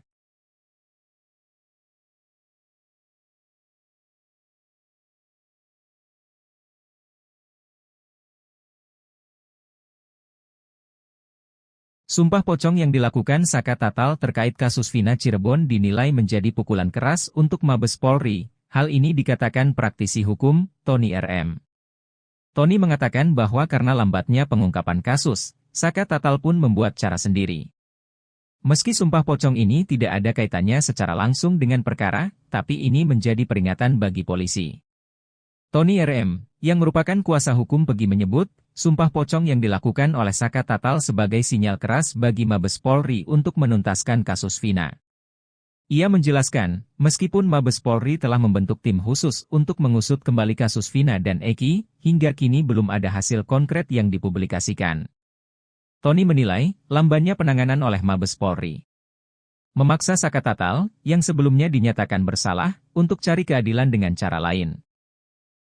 Sumpah pocong yang dilakukan Saka Tatal terkait kasus Vina Cirebon dinilai menjadi pukulan keras untuk Mabes Polri. Hal ini dikatakan praktisi hukum, Tony RM. Tony mengatakan bahwa karena lambatnya pengungkapan kasus, Saka Tatal pun membuat cara sendiri. Meski sumpah pocong ini tidak ada kaitannya secara langsung dengan perkara, tapi ini menjadi peringatan bagi polisi. Tony RM, yang merupakan kuasa hukum Pegi menyebut, sumpah pocong yang dilakukan oleh Saka Tatal sebagai sinyal keras bagi Mabes Polri untuk menuntaskan kasus Vina. Ia menjelaskan, meskipun Mabes Polri telah membentuk tim khusus untuk mengusut kembali kasus Vina dan Eki, hingga kini belum ada hasil konkret yang dipublikasikan. Tony menilai, lambannya penanganan oleh Mabes Polri memaksa Saka Tatal, yang sebelumnya dinyatakan bersalah, untuk cari keadilan dengan cara lain.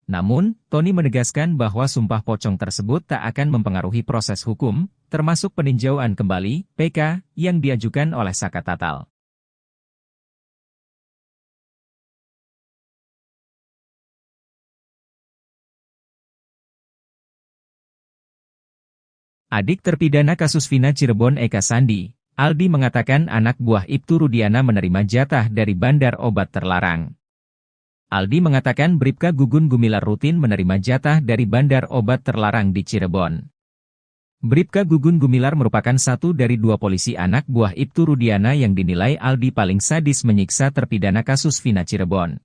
Namun, Tony menegaskan bahwa sumpah pocong tersebut tak akan mempengaruhi proses hukum, termasuk peninjauan kembali (PK) yang diajukan oleh Saka Tatal. Adik terpidana kasus Vina Cirebon Eka Sandi, Aldi mengatakan anak buah Ibtu Rudiana menerima jatah dari bandar obat terlarang. Aldi mengatakan Bribka Gugun Gumilar rutin menerima jatah dari bandar obat terlarang di Cirebon. Bribka Gugun Gumilar merupakan satu dari dua polisi anak buah Ibtu Rudiana yang dinilai Aldi paling sadis menyiksa terpidana kasus Vina Cirebon.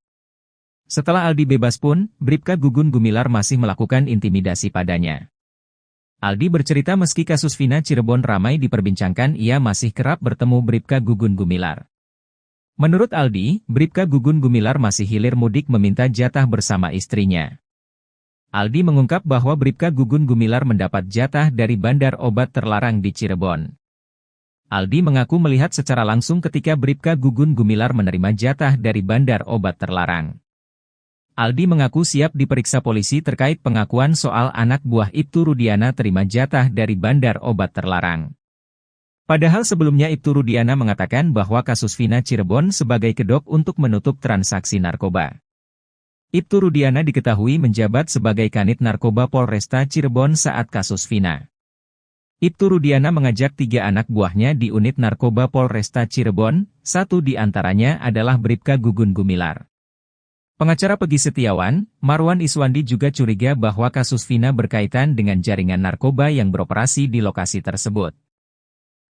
Setelah Aldi bebas pun, Bribka Gugun Gumilar masih melakukan intimidasi padanya. Aldi bercerita meski kasus Vina Cirebon ramai diperbincangkan, ia masih kerap bertemu Bribka Gugun Gumilar. Menurut Aldi, Bribka Gugun Gumilar masih hilir mudik meminta jatah bersama istrinya. Aldi mengungkap bahwa Bribka Gugun Gumilar mendapat jatah dari bandar obat terlarang di Cirebon. Aldi mengaku melihat secara langsung ketika Bribka Gugun Gumilar menerima jatah dari bandar obat terlarang. Aldi mengaku siap diperiksa polisi terkait pengakuan soal anak buah Ibtu Rudiana terima jatah dari bandar obat terlarang. Padahal sebelumnya Ibtu Rudiana mengatakan bahwa kasus Vina Cirebon sebagai kedok untuk menutup transaksi narkoba. Ibtu Rudiana diketahui menjabat sebagai Kanit Narkoba Polresta Cirebon saat kasus Vina. Ibtu Rudiana mengajak 3 anak buahnya di unit narkoba Polresta Cirebon, satu di antaranya adalah Bribka Gugun Gumilar. Pengacara Pegi Setiawan, Marwan Iswandi juga curiga bahwa kasus Vina berkaitan dengan jaringan narkoba yang beroperasi di lokasi tersebut.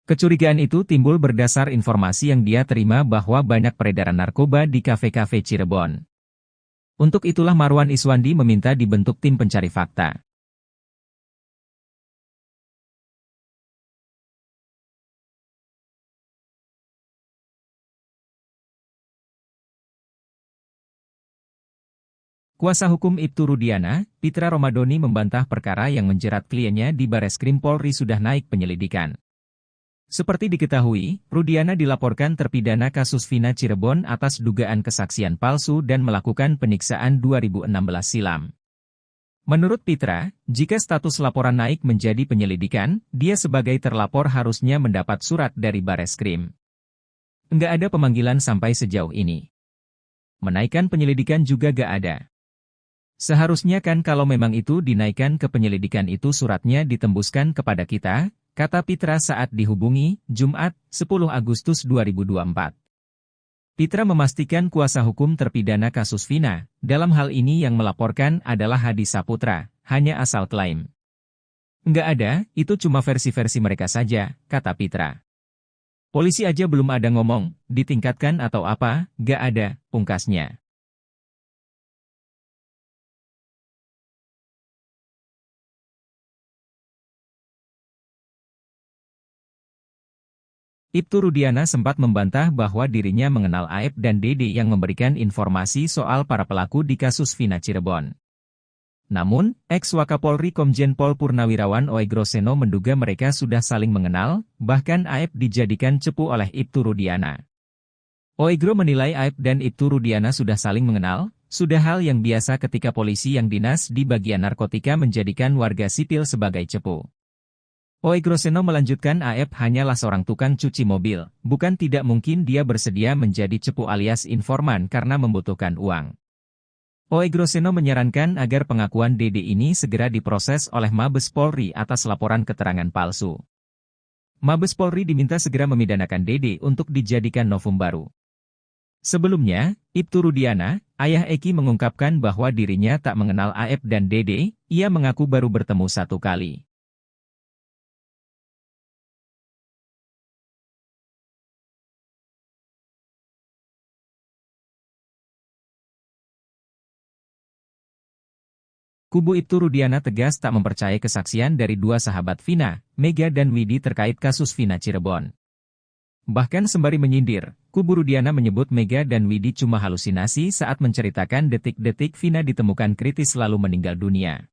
Kecurigaan itu timbul berdasar informasi yang dia terima bahwa banyak peredaran narkoba di kafe-kafe Cirebon. Untuk itulah Marwan Iswandi meminta dibentuk tim pencari fakta. Kuasa hukum Ibtu Rudiana, Pitra Romadoni membantah perkara yang menjerat kliennya di Bareskrim Polri sudah naik penyelidikan. Seperti diketahui, Rudiana dilaporkan terpidana kasus Vina Cirebon atas dugaan kesaksian palsu dan melakukan penyiksaan 2016 silam. Menurut Pitra, jika status laporan naik menjadi penyelidikan, dia sebagai terlapor harusnya mendapat surat dari Bareskrim. Nggak ada pemanggilan sampai sejauh ini. Menaikkan penyelidikan juga gak ada. Seharusnya kan kalau memang itu dinaikkan ke penyelidikan itu suratnya ditembuskan kepada kita, kata Pitra saat dihubungi, Jumat, 10 Agustus 2024. Pitra memastikan kuasa hukum terpidana kasus Vina, dalam hal ini yang melaporkan adalah Hadi Saputra, hanya asal klaim. Nggak ada, itu cuma versi-versi mereka saja, kata Pitra. Polisi aja belum ada ngomong, ditingkatkan atau apa, nggak ada, pungkasnya. Ibtu Rudiana sempat membantah bahwa dirinya mengenal Aep dan Dede yang memberikan informasi soal para pelaku di kasus Vina Cirebon. Namun, ex-Wakapolri Komjen Pol Purnawirawan Oegroseno menduga mereka sudah saling mengenal, bahkan Aep dijadikan cepu oleh Ibtu Rudiana. Oegro menilai Aep dan Ibtu Rudiana sudah saling mengenal, sudah hal yang biasa ketika polisi yang dinas di bagian narkotika menjadikan warga sipil sebagai cepu. Oegroseno melanjutkan Aep hanyalah seorang tukang cuci mobil, bukan tidak mungkin dia bersedia menjadi cepu alias informan karena membutuhkan uang. Oegroseno menyarankan agar pengakuan Dede ini segera diproses oleh Mabes Polri atas laporan keterangan palsu. Mabes Polri diminta segera memidanakan Dede untuk dijadikan novum baru. Sebelumnya, Ibtu Rudiana, ayah Eki mengungkapkan bahwa dirinya tak mengenal Aep dan Dede, ia mengaku baru bertemu satu kali. Kubu Ibtu Rudiana tegas tak mempercayai kesaksian dari dua sahabat Vina, Mega dan Widi terkait kasus Vina Cirebon. Bahkan sembari menyindir, kubu Rudiana menyebut Mega dan Widi cuma halusinasi saat menceritakan detik-detik Vina ditemukan kritis lalu meninggal dunia.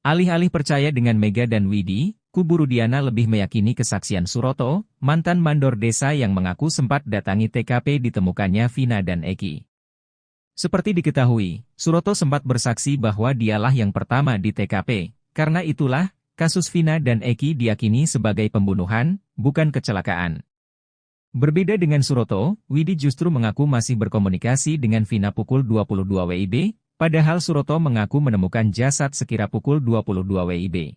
Alih-alih percaya dengan Mega dan Widi, kubu Rudiana lebih meyakini kesaksian Suroto, mantan mandor desa yang mengaku sempat datangi TKP ditemukannya Vina dan Eki. Seperti diketahui, Suroto sempat bersaksi bahwa dialah yang pertama di TKP, karena itulah, kasus Vina dan Eki diyakini sebagai pembunuhan, bukan kecelakaan. Berbeda dengan Suroto, Widi justru mengaku masih berkomunikasi dengan Vina pukul 22 WIB, padahal Suroto mengaku menemukan jasad sekira pukul 22 WIB.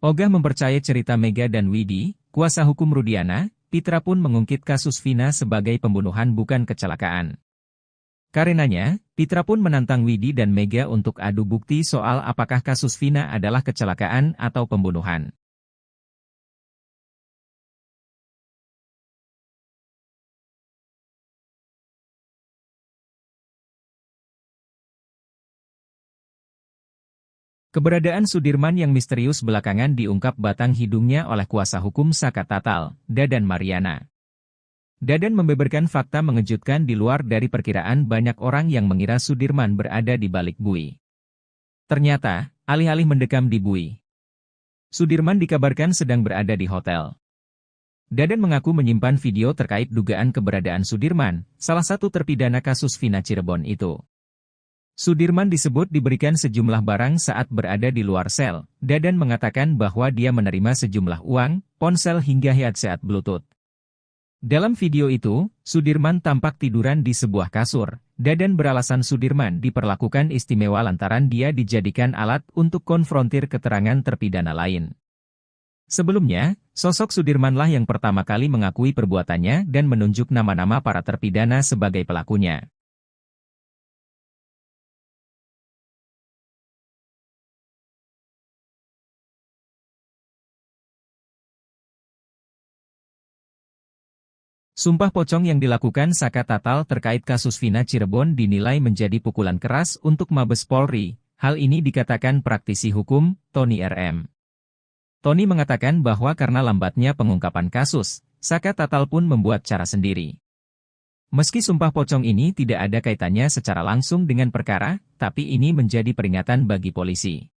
Ogah mempercayai cerita Mega dan Widi, kuasa hukum Rudiana, Pitra pun mengungkit kasus Vina sebagai pembunuhan bukan kecelakaan. Karenanya, Pitra pun menantang Widi dan Mega untuk adu bukti soal apakah kasus Vina adalah kecelakaan atau pembunuhan. Keberadaan Sudirman yang misterius belakangan diungkap batang hidungnya oleh kuasa hukum Saka Tatal, Dadan Mariana. Dadan membeberkan fakta mengejutkan di luar dari perkiraan banyak orang yang mengira Sudirman berada di balik bui. Ternyata, alih-alih mendekam di bui, Sudirman dikabarkan sedang berada di hotel. Dadan mengaku menyimpan video terkait dugaan keberadaan Sudirman, salah satu terpidana kasus Vina Cirebon itu. Sudirman disebut diberikan sejumlah barang saat berada di luar sel. Dadan mengatakan bahwa dia menerima sejumlah uang, ponsel hingga headset Bluetooth. Dalam video itu, Sudirman tampak tiduran di sebuah kasur. Dadan beralasan Sudirman diperlakukan istimewa lantaran dia dijadikan alat untuk konfrontir keterangan terpidana lain. Sebelumnya, sosok Sudirmanlah yang pertama kali mengakui perbuatannya dan menunjuk nama-nama para terpidana sebagai pelakunya. Sumpah pocong yang dilakukan Saka Tatal terkait kasus Vina Cirebon dinilai menjadi pukulan keras untuk Mabes Polri. Hal ini dikatakan praktisi hukum, Tony RM. Tony mengatakan bahwa karena lambatnya pengungkapan kasus, Saka Tatal pun membuat cara sendiri. Meski sumpah pocong ini tidak ada kaitannya secara langsung dengan perkara, tapi ini menjadi peringatan bagi polisi.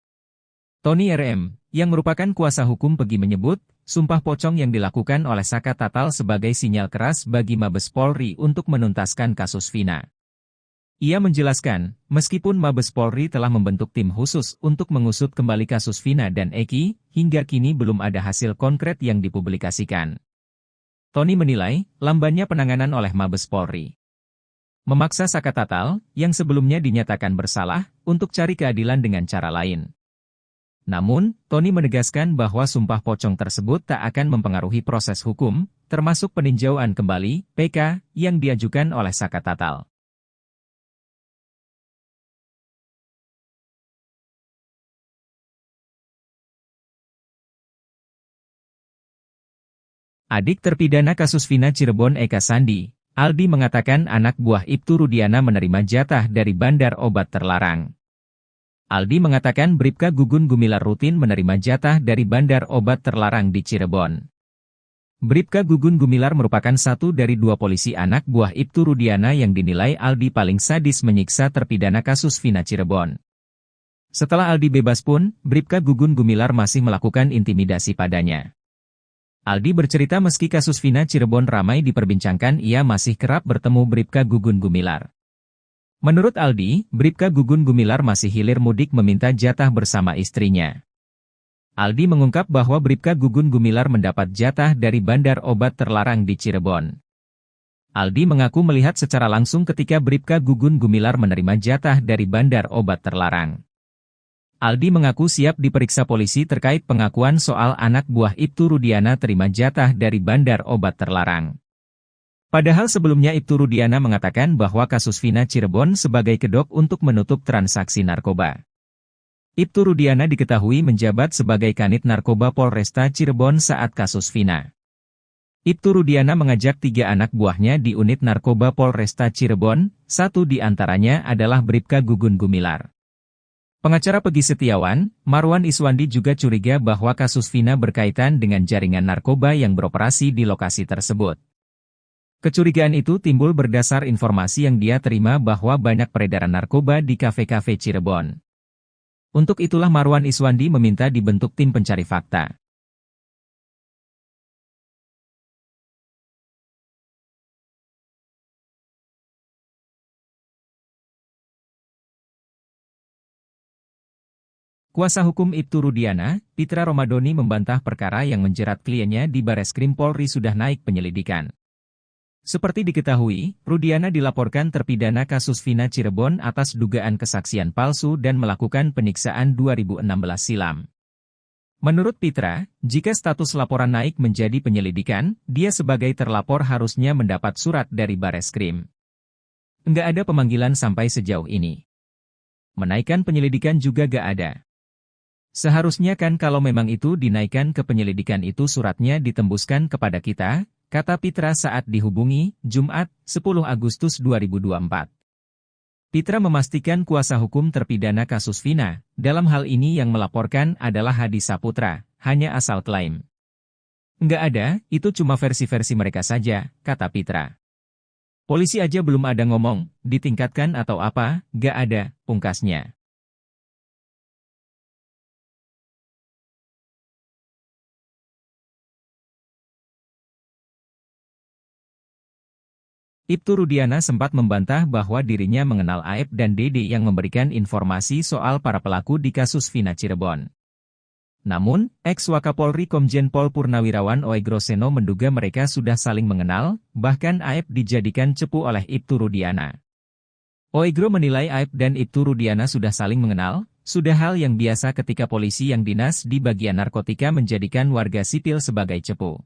Tony RM, yang merupakan kuasa hukum Pegi menyebut, sumpah pocong yang dilakukan oleh Saka Tatal sebagai sinyal keras bagi Mabes Polri untuk menuntaskan kasus Vina. Ia menjelaskan, meskipun Mabes Polri telah membentuk tim khusus untuk mengusut kembali kasus Vina dan Eki, hingga kini belum ada hasil konkret yang dipublikasikan. Tony menilai, lambannya penanganan oleh Mabes Polri memaksa Saka Tatal, yang sebelumnya dinyatakan bersalah, untuk cari keadilan dengan cara lain. Namun, Tony menegaskan bahwa sumpah pocong tersebut tak akan mempengaruhi proses hukum, termasuk peninjauan kembali (PK) yang diajukan oleh Saka Tatal. Adik terpidana kasus Vina Cirebon Eka Sandi, Aldi mengatakan anak buah Ibtu Rudiana menerima jatah dari bandar obat terlarang. Aldi mengatakan Bribka Gugun Gumilar rutin menerima jatah dari bandar obat terlarang di Cirebon. Bribka Gugun Gumilar merupakan satu dari dua polisi anak buah Ibtu Rudiana yang dinilai Aldi paling sadis menyiksa terpidana kasus Vina Cirebon. Setelah Aldi bebas pun, Bribka Gugun Gumilar masih melakukan intimidasi padanya. Aldi bercerita meski kasus Vina Cirebon ramai diperbincangkan, ia masih kerap bertemu Bribka Gugun Gumilar. Menurut Aldi, Bribka Gugun Gumilar masih hilir mudik meminta jatah bersama istrinya. Aldi mengungkap bahwa Bribka Gugun Gumilar mendapat jatah dari bandar obat terlarang di Cirebon. Aldi mengaku melihat secara langsung ketika Bribka Gugun Gumilar menerima jatah dari bandar obat terlarang. Aldi mengaku siap diperiksa polisi terkait pengakuan soal anak buah Ibtu Rudiana terima jatah dari bandar obat terlarang. Padahal sebelumnya Ibtu Rudiana mengatakan bahwa kasus Vina Cirebon sebagai kedok untuk menutup transaksi narkoba. Ibtu Rudiana diketahui menjabat sebagai Kanit Narkoba Polresta Cirebon saat kasus Vina. Ibtu Rudiana mengajak 3 anak buahnya di unit Narkoba Polresta Cirebon, satu di antaranya adalah Bribka Gugun Gumilar. Pengacara Pegi Setiawan, Marwan Iswandi juga curiga bahwa kasus Vina berkaitan dengan jaringan narkoba yang beroperasi di lokasi tersebut. Kecurigaan itu timbul berdasar informasi yang dia terima bahwa banyak peredaran narkoba di kafe-kafe Cirebon. Untuk itulah Marwan Iswandi meminta dibentuk tim pencari fakta. Kuasa hukum Ibtu Rudiana, Pitra Romadoni membantah perkara yang menjerat kliennya di Bareskrim Polri sudah naik penyelidikan. Seperti diketahui, Rudiana dilaporkan terpidana kasus Vina Cirebon atas dugaan kesaksian palsu dan melakukan penyiksaan 2016 silam. Menurut Pitra, jika status laporan naik menjadi penyelidikan, dia sebagai terlapor harusnya mendapat surat dari Bareskrim. Enggak ada pemanggilan sampai sejauh ini. Menaikkan penyelidikan juga gak ada. Seharusnya kan kalau memang itu dinaikkan ke penyelidikan itu suratnya ditembuskan kepada kita, kata Pitra saat dihubungi, Jumat, 10 Agustus 2024. Pitra memastikan kuasa hukum terpidana kasus Vina, dalam hal ini yang melaporkan adalah Hadi Saputra, hanya asal klaim. Nggak ada, itu cuma versi-versi mereka saja, kata Pitra. Polisi aja belum ada ngomong, ditingkatkan atau apa, nggak ada, pungkasnya. Ibtu Rudiana sempat membantah bahwa dirinya mengenal Aep dan Dede yang memberikan informasi soal para pelaku di kasus Vina Cirebon. Namun, ex-Wakapolri Komjen Pol Purnawirawan Oegroseno menduga mereka sudah saling mengenal, bahkan Aep dijadikan cepu oleh Ibtu Rudiana. Oegro menilai Aep dan Ibtu Rudiana sudah saling mengenal, sudah hal yang biasa ketika polisi yang dinas di bagian narkotika menjadikan warga sipil sebagai cepu.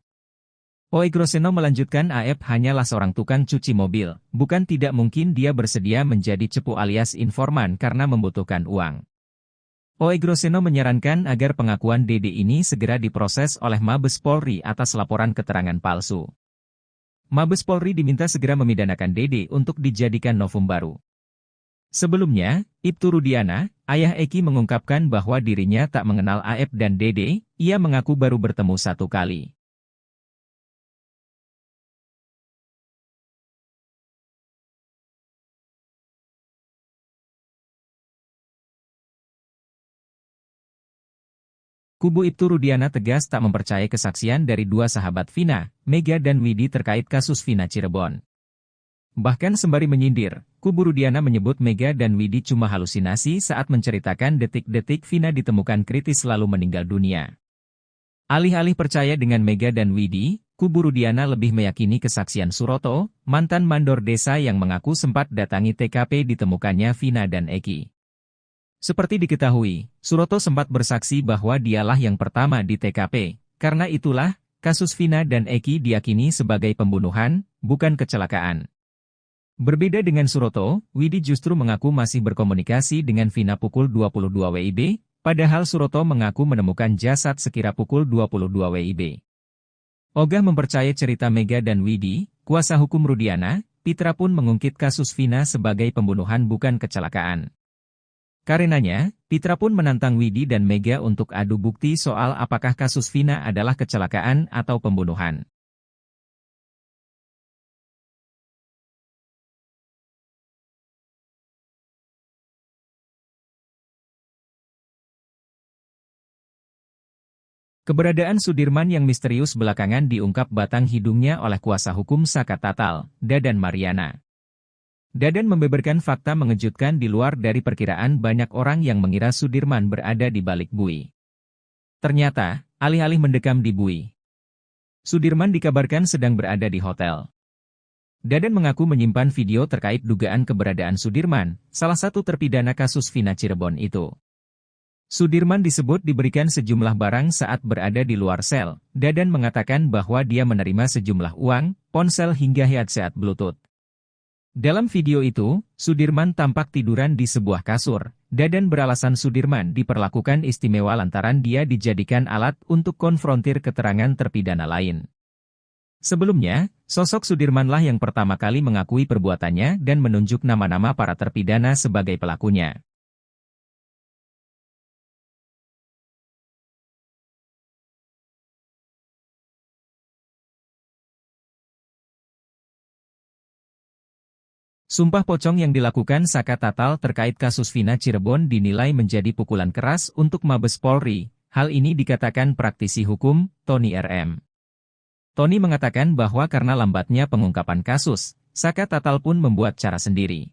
Oegroseno melanjutkan Aep hanyalah seorang tukang cuci mobil, bukan tidak mungkin dia bersedia menjadi cepu alias informan karena membutuhkan uang. Oegroseno menyarankan agar pengakuan Dede ini segera diproses oleh Mabes Polri atas laporan keterangan palsu. Mabes Polri diminta segera memidanakan Dede untuk dijadikan novum baru. Sebelumnya, Ibtu Rudiana, ayah Eki mengungkapkan bahwa dirinya tak mengenal Aep dan Dede, ia mengaku baru bertemu 1 kali. Kubu Ibtu Rudiana tegas tak mempercayai kesaksian dari 2 sahabat Vina, Mega dan Widi terkait kasus Vina Cirebon. Bahkan sembari menyindir, kubu Rudiana menyebut Mega dan Widi cuma halusinasi saat menceritakan detik-detik Vina ditemukan kritis lalu meninggal dunia. Alih-alih percaya dengan Mega dan Widi, kubu Rudiana lebih meyakini kesaksian Suroto, mantan mandor desa yang mengaku sempat datangi TKP ditemukannya Vina dan Eki. Seperti diketahui, Suroto sempat bersaksi bahwa dialah yang pertama di TKP, karena itulah, kasus Vina dan Eki diyakini sebagai pembunuhan, bukan kecelakaan. Berbeda dengan Suroto, Widi justru mengaku masih berkomunikasi dengan Vina pukul 22 WIB, padahal Suroto mengaku menemukan jasad sekira pukul 22 WIB. Ogah mempercayai cerita Mega dan Widi, kuasa hukum Rudiana, Pitra pun mengungkit kasus Vina sebagai pembunuhan bukan kecelakaan. Karenanya, Pitra pun menantang Widi dan Mega untuk adu bukti soal apakah kasus Vina adalah kecelakaan atau pembunuhan. Keberadaan Sudirman yang misterius belakangan diungkap batang hidungnya oleh kuasa hukum Saka Tatal, Dadan Mariana. Dadan membeberkan fakta mengejutkan di luar dari perkiraan banyak orang yang mengira Sudirman berada di balik bui. Ternyata, alih-alih mendekam di bui, Sudirman dikabarkan sedang berada di hotel. Dadan mengaku menyimpan video terkait dugaan keberadaan Sudirman, salah satu terpidana kasus Vina Cirebon itu. Sudirman disebut diberikan sejumlah barang saat berada di luar sel. Dadan mengatakan bahwa dia menerima sejumlah uang, ponsel hingga headset Bluetooth. Dalam video itu, Sudirman tampak tiduran di sebuah kasur. Dadan beralasan Sudirman diperlakukan istimewa lantaran dia dijadikan alat untuk konfrontir keterangan terpidana lain. Sebelumnya, sosok Sudirmanlah yang pertama kali mengakui perbuatannya dan menunjuk nama-nama para terpidana sebagai pelakunya. Sumpah pocong yang dilakukan Saka Tatal terkait kasus Vina Cirebon dinilai menjadi pukulan keras untuk Mabes Polri. Hal ini dikatakan praktisi hukum, Tony RM. Tony mengatakan bahwa karena lambatnya pengungkapan kasus, Saka Tatal pun membuat cara sendiri.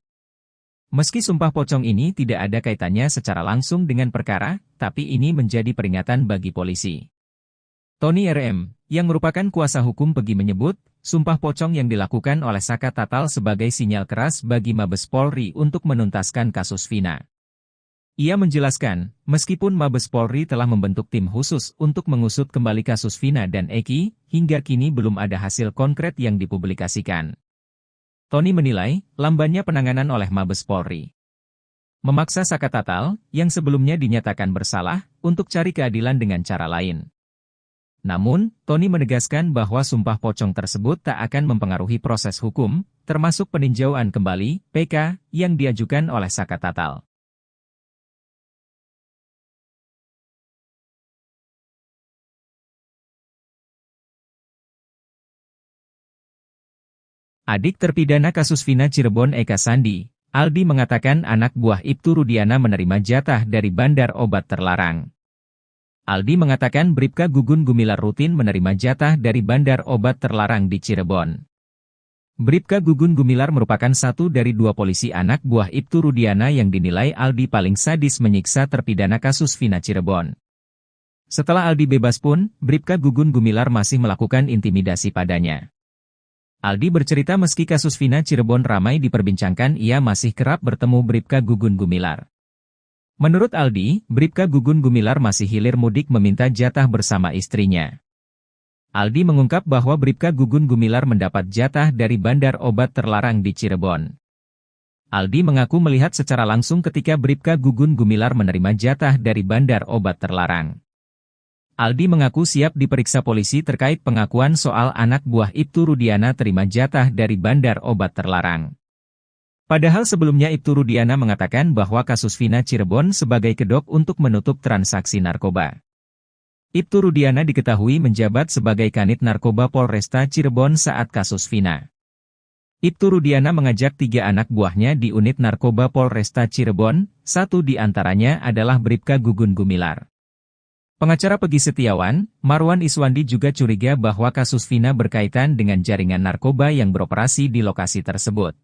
Meski sumpah pocong ini tidak ada kaitannya secara langsung dengan perkara, tapi ini menjadi peringatan bagi polisi. Tony RM, yang merupakan kuasa hukum Pegi menyebut, sumpah pocong yang dilakukan oleh Saka Tatal sebagai sinyal keras bagi Mabes Polri untuk menuntaskan kasus Vina. Ia menjelaskan, meskipun Mabes Polri telah membentuk tim khusus untuk mengusut kembali kasus Vina dan Eki, hingga kini belum ada hasil konkret yang dipublikasikan. Tony menilai, lambannya penanganan oleh Mabes Polri memaksa Saka Tatal, yang sebelumnya dinyatakan bersalah, untuk cari keadilan dengan cara lain. Namun, Tony menegaskan bahwa sumpah pocong tersebut tak akan mempengaruhi proses hukum, termasuk peninjauan kembali (PK) yang diajukan oleh Saka Tatal. Adik terpidana kasus Vina Cirebon Eka Sandi, Aldi mengatakan anak buah Ibtu Rudiana menerima jatah dari bandar obat terlarang. Aldi mengatakan Bribka Gugun Gumilar rutin menerima jatah dari bandar obat terlarang di Cirebon. Bribka Gugun Gumilar merupakan satu dari dua polisi anak buah Ibtu Rudiana yang dinilai Aldi paling sadis menyiksa terpidana kasus Vina Cirebon. Setelah Aldi bebas pun, Bribka Gugun Gumilar masih melakukan intimidasi padanya. Aldi bercerita meski kasus Vina Cirebon ramai diperbincangkan, ia masih kerap bertemu Bribka Gugun Gumilar. Menurut Aldi, Bribka Gugun Gumilar masih hilir mudik meminta jatah bersama istrinya. Aldi mengungkap bahwa Bribka Gugun Gumilar mendapat jatah dari bandar obat terlarang di Cirebon. Aldi mengaku melihat secara langsung ketika Bribka Gugun Gumilar menerima jatah dari bandar obat terlarang. Aldi mengaku siap diperiksa polisi terkait pengakuan soal anak buah Ibtu Rudiana terima jatah dari bandar obat terlarang. Padahal sebelumnya Ibtu Rudiana mengatakan bahwa kasus Vina Cirebon sebagai kedok untuk menutup transaksi narkoba. Ibtu Rudiana diketahui menjabat sebagai Kanit Narkoba Polresta Cirebon saat kasus Vina. Ibtu Rudiana mengajak 3 anak buahnya di unit narkoba Polresta Cirebon, satu di antaranya adalah Bribka Gugun Gumilar. Pengacara Pegi Setiawan, Marwan Iswandi juga curiga bahwa kasus Vina berkaitan dengan jaringan narkoba yang beroperasi di lokasi tersebut.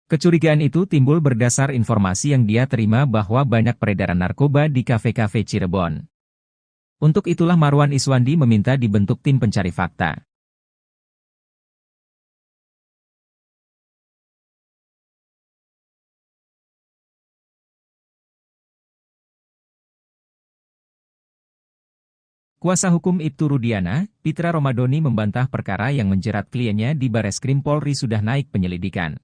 Kecurigaan itu timbul berdasar informasi yang dia terima bahwa banyak peredaran narkoba di kafe-kafe Cirebon. Untuk itulah Marwan Iswandi meminta dibentuk tim pencari fakta. Kuasa hukum Ibtu Rudiana, Pitra Romadoni membantah perkara yang menjerat kliennya di Bareskrim Polri sudah naik penyelidikan.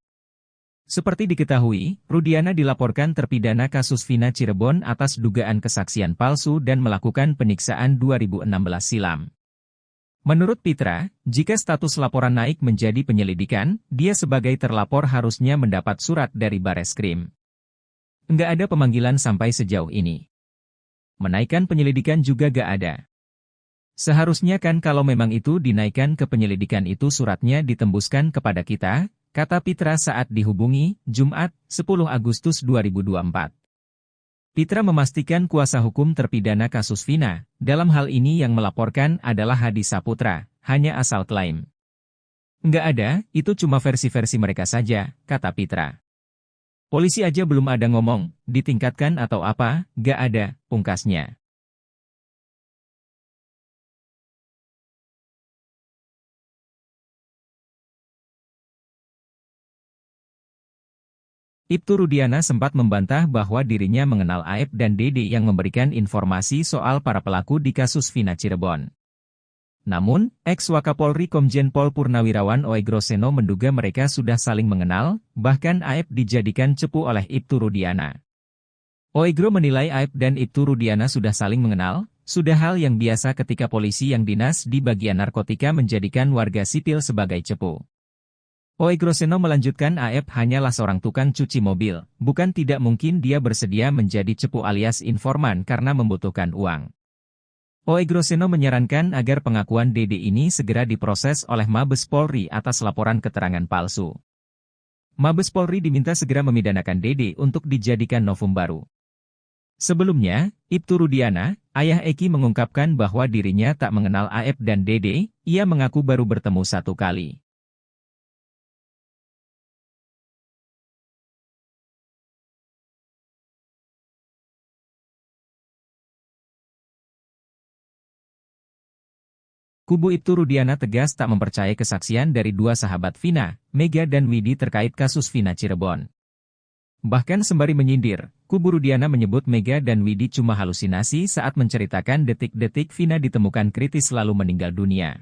Seperti diketahui, Rudiana dilaporkan terpidana kasus Vina Cirebon atas dugaan kesaksian palsu dan melakukan penyiksaan 2016 silam. Menurut Pitra, jika status laporan naik menjadi penyelidikan, dia sebagai terlapor harusnya mendapat surat dari Bareskrim. Nggak ada pemanggilan sampai sejauh ini. Menaikkan penyelidikan juga gak ada. Seharusnya kan kalau memang itu dinaikkan ke penyelidikan itu suratnya ditembuskan kepada kita, kata Pitra saat dihubungi, Jumat, 10 Agustus 2024. Pitra memastikan kuasa hukum terpidana kasus Vina, dalam hal ini yang melaporkan adalah Hadi Saputra, hanya asal klaim. Nggak ada, itu cuma versi-versi mereka saja, kata Pitra. Polisi aja belum ada ngomong, ditingkatkan atau apa, nggak ada, pungkasnya. Ibtu Rudiana sempat membantah bahwa dirinya mengenal Aep dan Dede yang memberikan informasi soal para pelaku di kasus Vina Cirebon. Namun, ex-Wakapolri Komjen Pol Purnawirawan Oegroseno menduga mereka sudah saling mengenal, bahkan Aep dijadikan cepu oleh Ibtu Rudiana. Oegro menilai Aep dan Ibtu Rudiana sudah saling mengenal, sudah hal yang biasa ketika polisi yang dinas di bagian narkotika menjadikan warga sipil sebagai cepu. Oegroseno melanjutkan Aep hanyalah seorang tukang cuci mobil, bukan tidak mungkin dia bersedia menjadi cepu alias informan karena membutuhkan uang. Oegroseno menyarankan agar pengakuan Dede ini segera diproses oleh Mabes Polri atas laporan keterangan palsu. Mabes Polri diminta segera memidanakan Dede untuk dijadikan novum baru. Sebelumnya, Ibtu Rudiana, ayah Eki mengungkapkan bahwa dirinya tak mengenal Aep dan Dede, ia mengaku baru bertemu satu kali. Kubu Ibtu Rudiana tegas tak mempercayai kesaksian dari dua sahabat Vina, Mega dan Widi terkait kasus Vina Cirebon. Bahkan sembari menyindir, kubu Rudiana menyebut Mega dan Widi cuma halusinasi saat menceritakan detik-detik Vina ditemukan kritis lalu meninggal dunia.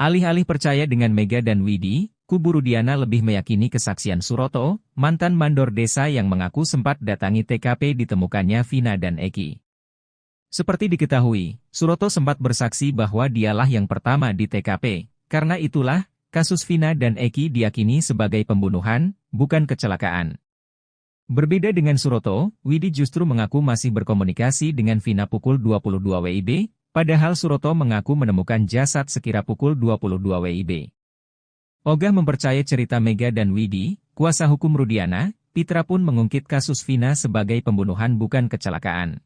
Alih-alih percaya dengan Mega dan Widi, kubu Rudiana lebih meyakini kesaksian Suroto, mantan mandor desa yang mengaku sempat datangi TKP ditemukannya Vina dan Eki. Seperti diketahui, Suroto sempat bersaksi bahwa dialah yang pertama di TKP, karena itulah, kasus Vina dan Eki diyakini sebagai pembunuhan, bukan kecelakaan. Berbeda dengan Suroto, Widi justru mengaku masih berkomunikasi dengan Vina pukul 22 WIB, padahal Suroto mengaku menemukan jasad sekira pukul 22 WIB. Ogah mempercayai cerita Mega dan Widi, kuasa hukum Rudiana, Pitra pun mengungkit kasus Vina sebagai pembunuhan bukan kecelakaan.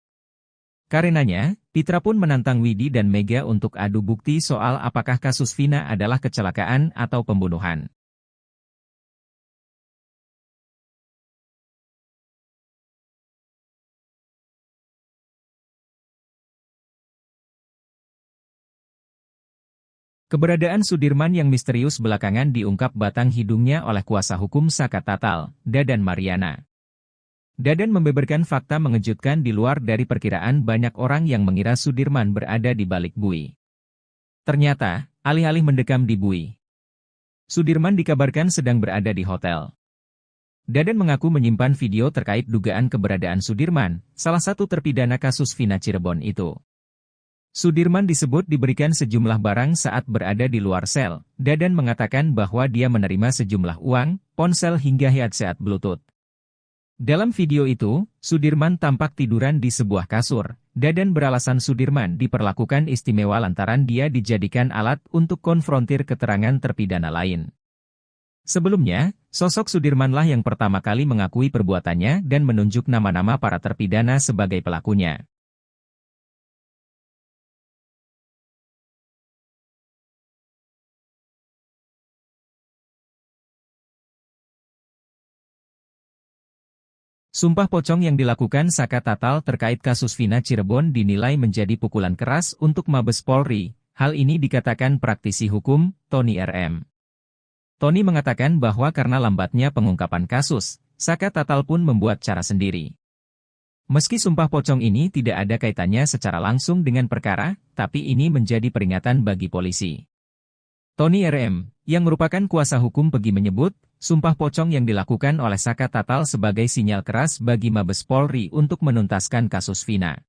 Karenanya, Pitra pun menantang Widi dan Mega untuk adu bukti soal apakah kasus Vina adalah kecelakaan atau pembunuhan. Keberadaan Sudirman yang misterius belakangan diungkap batang hidungnya oleh kuasa hukum Saka Tatal, Dadan Mariana. Dadan membeberkan fakta mengejutkan di luar dari perkiraan banyak orang yang mengira Sudirman berada di balik bui. Ternyata, alih-alih mendekam di bui, Sudirman dikabarkan sedang berada di hotel. Dadan mengaku menyimpan video terkait dugaan keberadaan Sudirman, salah satu terpidana kasus Vina Cirebon itu. Sudirman disebut diberikan sejumlah barang saat berada di luar sel. Dadan mengatakan bahwa dia menerima sejumlah uang, ponsel hingga headset Bluetooth. Dalam video itu, Sudirman tampak tiduran di sebuah kasur. Dadan beralasan Sudirman diperlakukan istimewa lantaran dia dijadikan alat untuk konfrontir keterangan terpidana lain. Sebelumnya, sosok Sudirmanlah yang pertama kali mengakui perbuatannya dan menunjuk nama-nama para terpidana sebagai pelakunya. Sumpah pocong yang dilakukan Saka Tatal terkait kasus Vina Cirebon dinilai menjadi pukulan keras untuk Mabes Polri. Hal ini dikatakan praktisi hukum, Tony RM. Tony mengatakan bahwa karena lambatnya pengungkapan kasus, Saka Tatal pun membuat cara sendiri. Meski sumpah pocong ini tidak ada kaitannya secara langsung dengan perkara, tapi ini menjadi peringatan bagi polisi. Tony RM, yang merupakan kuasa hukum Pegi menyebut, sumpah pocong yang dilakukan oleh Saka Tatal sebagai sinyal keras bagi Mabes Polri untuk menuntaskan kasus Vina.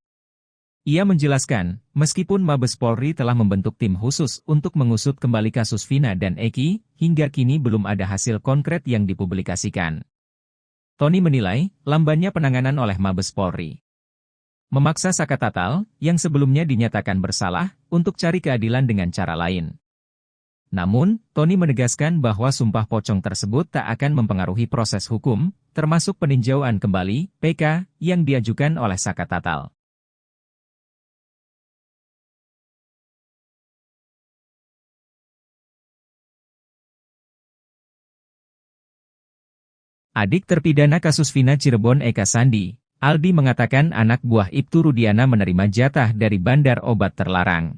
Ia menjelaskan, meskipun Mabes Polri telah membentuk tim khusus untuk mengusut kembali kasus Vina dan Eki, hingga kini belum ada hasil konkret yang dipublikasikan. Tony menilai, lambannya penanganan oleh Mabes Polri memaksa Saka Tatal, yang sebelumnya dinyatakan bersalah, untuk cari keadilan dengan cara lain. Namun, Tony menegaskan bahwa sumpah pocong tersebut tak akan mempengaruhi proses hukum, termasuk peninjauan kembali (PK) yang diajukan oleh Saka Tatal. Adik terpidana kasus Vina Cirebon Eka Sandi, Aldi mengatakan anak buah Ibtu Rudiana menerima jatah dari bandar obat terlarang.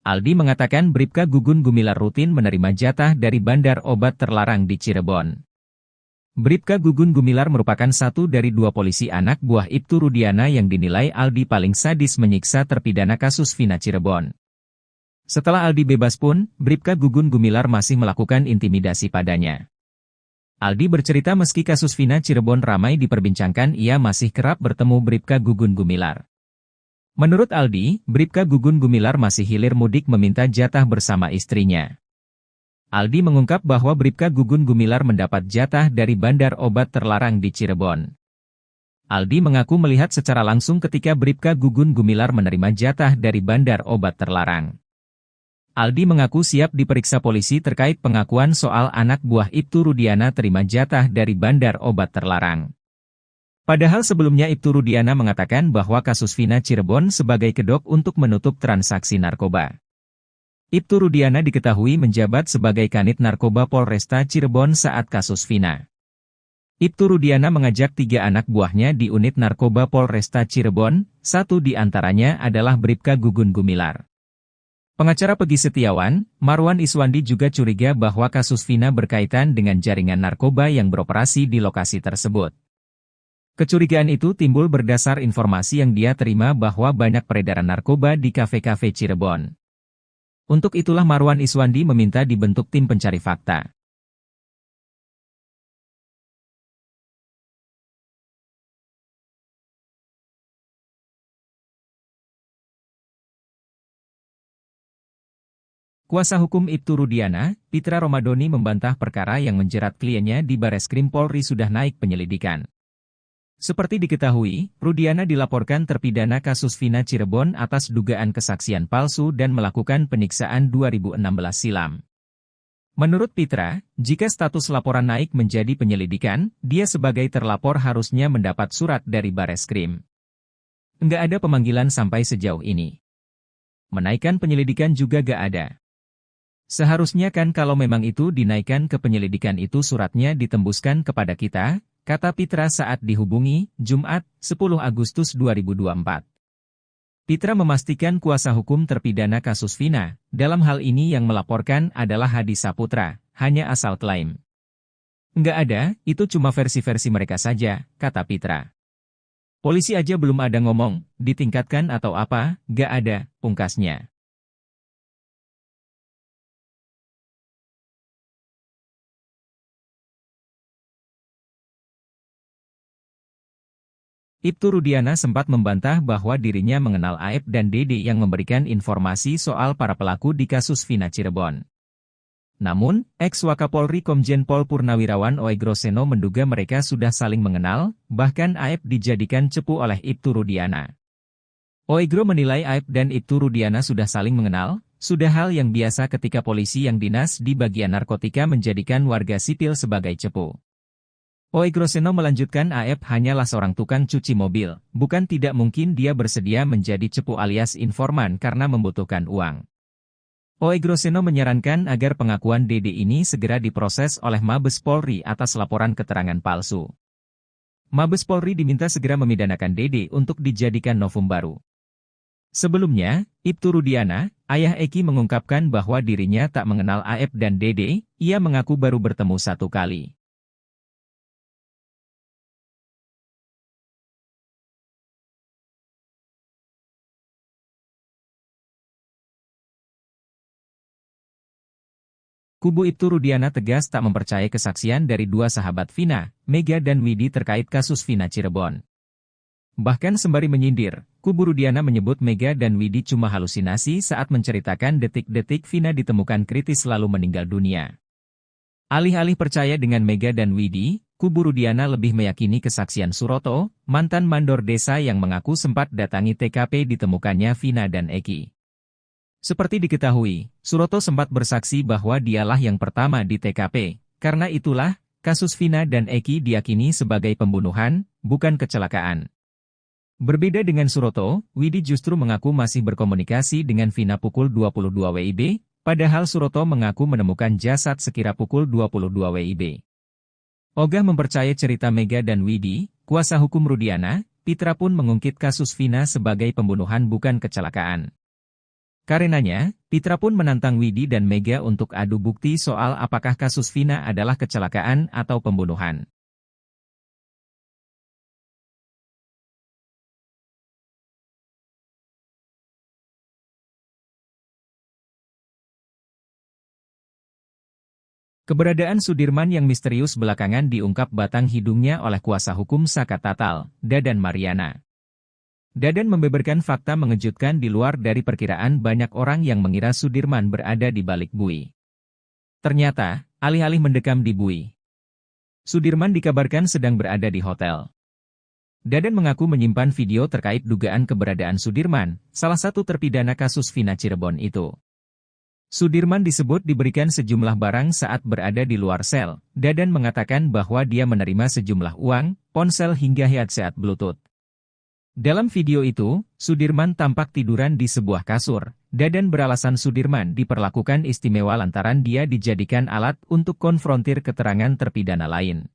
Aldi mengatakan Bribka Gugun Gumilar rutin menerima jatah dari bandar obat terlarang di Cirebon. Bribka Gugun Gumilar merupakan satu dari dua polisi anak buah Ibtu Rudiana yang dinilai Aldi paling sadis menyiksa terpidana kasus Vina Cirebon. Setelah Aldi bebas pun, Bribka Gugun Gumilar masih melakukan intimidasi padanya. Aldi bercerita meski kasus Vina Cirebon ramai diperbincangkan, ia masih kerap bertemu Bribka Gugun Gumilar. Menurut Aldi, Bribka Gugun Gumilar masih hilir mudik meminta jatah bersama istrinya. Aldi mengungkap bahwa Bribka Gugun Gumilar mendapat jatah dari bandar obat terlarang di Cirebon. Aldi mengaku melihat secara langsung ketika Bribka Gugun Gumilar menerima jatah dari bandar obat terlarang. Aldi mengaku siap diperiksa polisi terkait pengakuan soal anak buah Ibtu Rudiana terima jatah dari bandar obat terlarang. Padahal sebelumnya Ibtu Rudiana mengatakan bahwa kasus Vina Cirebon sebagai kedok untuk menutup transaksi narkoba. Ibtu Rudiana diketahui menjabat sebagai Kanit Narkoba Polresta Cirebon saat kasus Vina. Ibtu Rudiana mengajak 3 anak buahnya di unit narkoba Polresta Cirebon, satu di antaranya adalah Bribka Gugun Gumilar. Pengacara Pegi Setiawan, Marwan Iswandi juga curiga bahwa kasus Vina berkaitan dengan jaringan narkoba yang beroperasi di lokasi tersebut. Kecurigaan itu timbul berdasar informasi yang dia terima bahwa banyak peredaran narkoba di kafe-kafe Cirebon. Untuk itulah Marwan Iswandi meminta dibentuk tim pencari fakta. Kuasa hukum Ibtu Rudiana, Pitra Romadoni membantah perkara yang menjerat kliennya di Bareskrim Polri sudah naik penyelidikan. Seperti diketahui, Rudiana dilaporkan terpidana kasus Vina Cirebon atas dugaan kesaksian palsu dan melakukan penyiksaan 2016 silam. Menurut Pitra, jika status laporan naik menjadi penyelidikan, dia sebagai terlapor harusnya mendapat surat dari Bareskrim. Nggak ada pemanggilan sampai sejauh ini. Menaikkan penyelidikan juga nggak ada. Seharusnya kan kalau memang itu dinaikkan ke penyelidikan itu suratnya ditembuskan kepada kita, kata Pitra saat dihubungi, Jumat, 10 Agustus 2024. Pitra memastikan kuasa hukum terpidana kasus Vina, dalam hal ini yang melaporkan adalah Hadi Saputra, hanya asal klaim. Nggak ada, itu cuma versi-versi mereka saja, kata Pitra. Polisi aja belum ada ngomong, ditingkatkan atau apa, nggak ada, pungkasnya. Ibtu Rudiana sempat membantah bahwa dirinya mengenal Aep dan Dede yang memberikan informasi soal para pelaku di kasus Vina Cirebon. Namun, ex-Wakapolri Komjen Pol Purnawirawan Oegroseno menduga mereka sudah saling mengenal, bahkan Aep dijadikan cepu oleh Ibtu Rudiana. Oegro menilai Aep dan Ibtu Rudiana sudah saling mengenal, sudah hal yang biasa ketika polisi yang dinas di bagian narkotika menjadikan warga sipil sebagai cepu. Oegroseno melanjutkan Aep hanyalah seorang tukang cuci mobil, bukan tidak mungkin dia bersedia menjadi cepu alias informan karena membutuhkan uang. Oegroseno menyarankan agar pengakuan Dede ini segera diproses oleh Mabes Polri atas laporan keterangan palsu. Mabes Polri diminta segera memidanakan Dede untuk dijadikan novum baru. Sebelumnya, Ibtu Rudiana, ayah Eki mengungkapkan bahwa dirinya tak mengenal Aep dan Dede, ia mengaku baru bertemu 1 kali. Kubu Ibtu Rudiana tegas tak mempercayai kesaksian dari 2 sahabat Vina, Mega dan Widi terkait kasus Vina Cirebon. Bahkan sembari menyindir, kubu Rudiana menyebut Mega dan Widi cuma halusinasi saat menceritakan detik-detik Vina ditemukan kritis lalu meninggal dunia. Alih-alih percaya dengan Mega dan Widi, kubu Rudiana lebih meyakini kesaksian Suroto, mantan mandor desa yang mengaku sempat datangi TKP ditemukannya Vina dan Eki. Seperti diketahui, Suroto sempat bersaksi bahwa dialah yang pertama di TKP. Karena itulah, kasus Vina dan Eki diyakini sebagai pembunuhan, bukan kecelakaan. Berbeda dengan Suroto, Widi justru mengaku masih berkomunikasi dengan Vina pukul 22 WIB, padahal Suroto mengaku menemukan jasad sekira pukul 22 WIB. Ogah mempercayai cerita Mega dan Widi, kuasa hukum Rudiana, Pitra pun mengungkit kasus Vina sebagai pembunuhan bukan kecelakaan. Karenanya, Pitra pun menantang Widi dan Mega untuk adu bukti soal apakah kasus Vina adalah kecelakaan atau pembunuhan. Keberadaan Sudirman yang misterius belakangan diungkap batang hidungnya oleh kuasa hukum Saka Tatal, Dadan Mariana. Dadan membeberkan fakta mengejutkan di luar dari perkiraan banyak orang yang mengira Sudirman berada di balik bui. Ternyata, alih-alih mendekam di bui, Sudirman dikabarkan sedang berada di hotel. Dadan mengaku menyimpan video terkait dugaan keberadaan Sudirman, salah satu terpidana kasus Vina Cirebon itu. Sudirman disebut diberikan sejumlah barang saat berada di luar sel. Dadan mengatakan bahwa dia menerima sejumlah uang, ponsel hingga headset Bluetooth. Dalam video itu, Sudirman tampak tiduran di sebuah kasur. Dadan beralasan Sudirman diperlakukan istimewa lantaran dia dijadikan alat untuk konfrontir keterangan terpidana lain.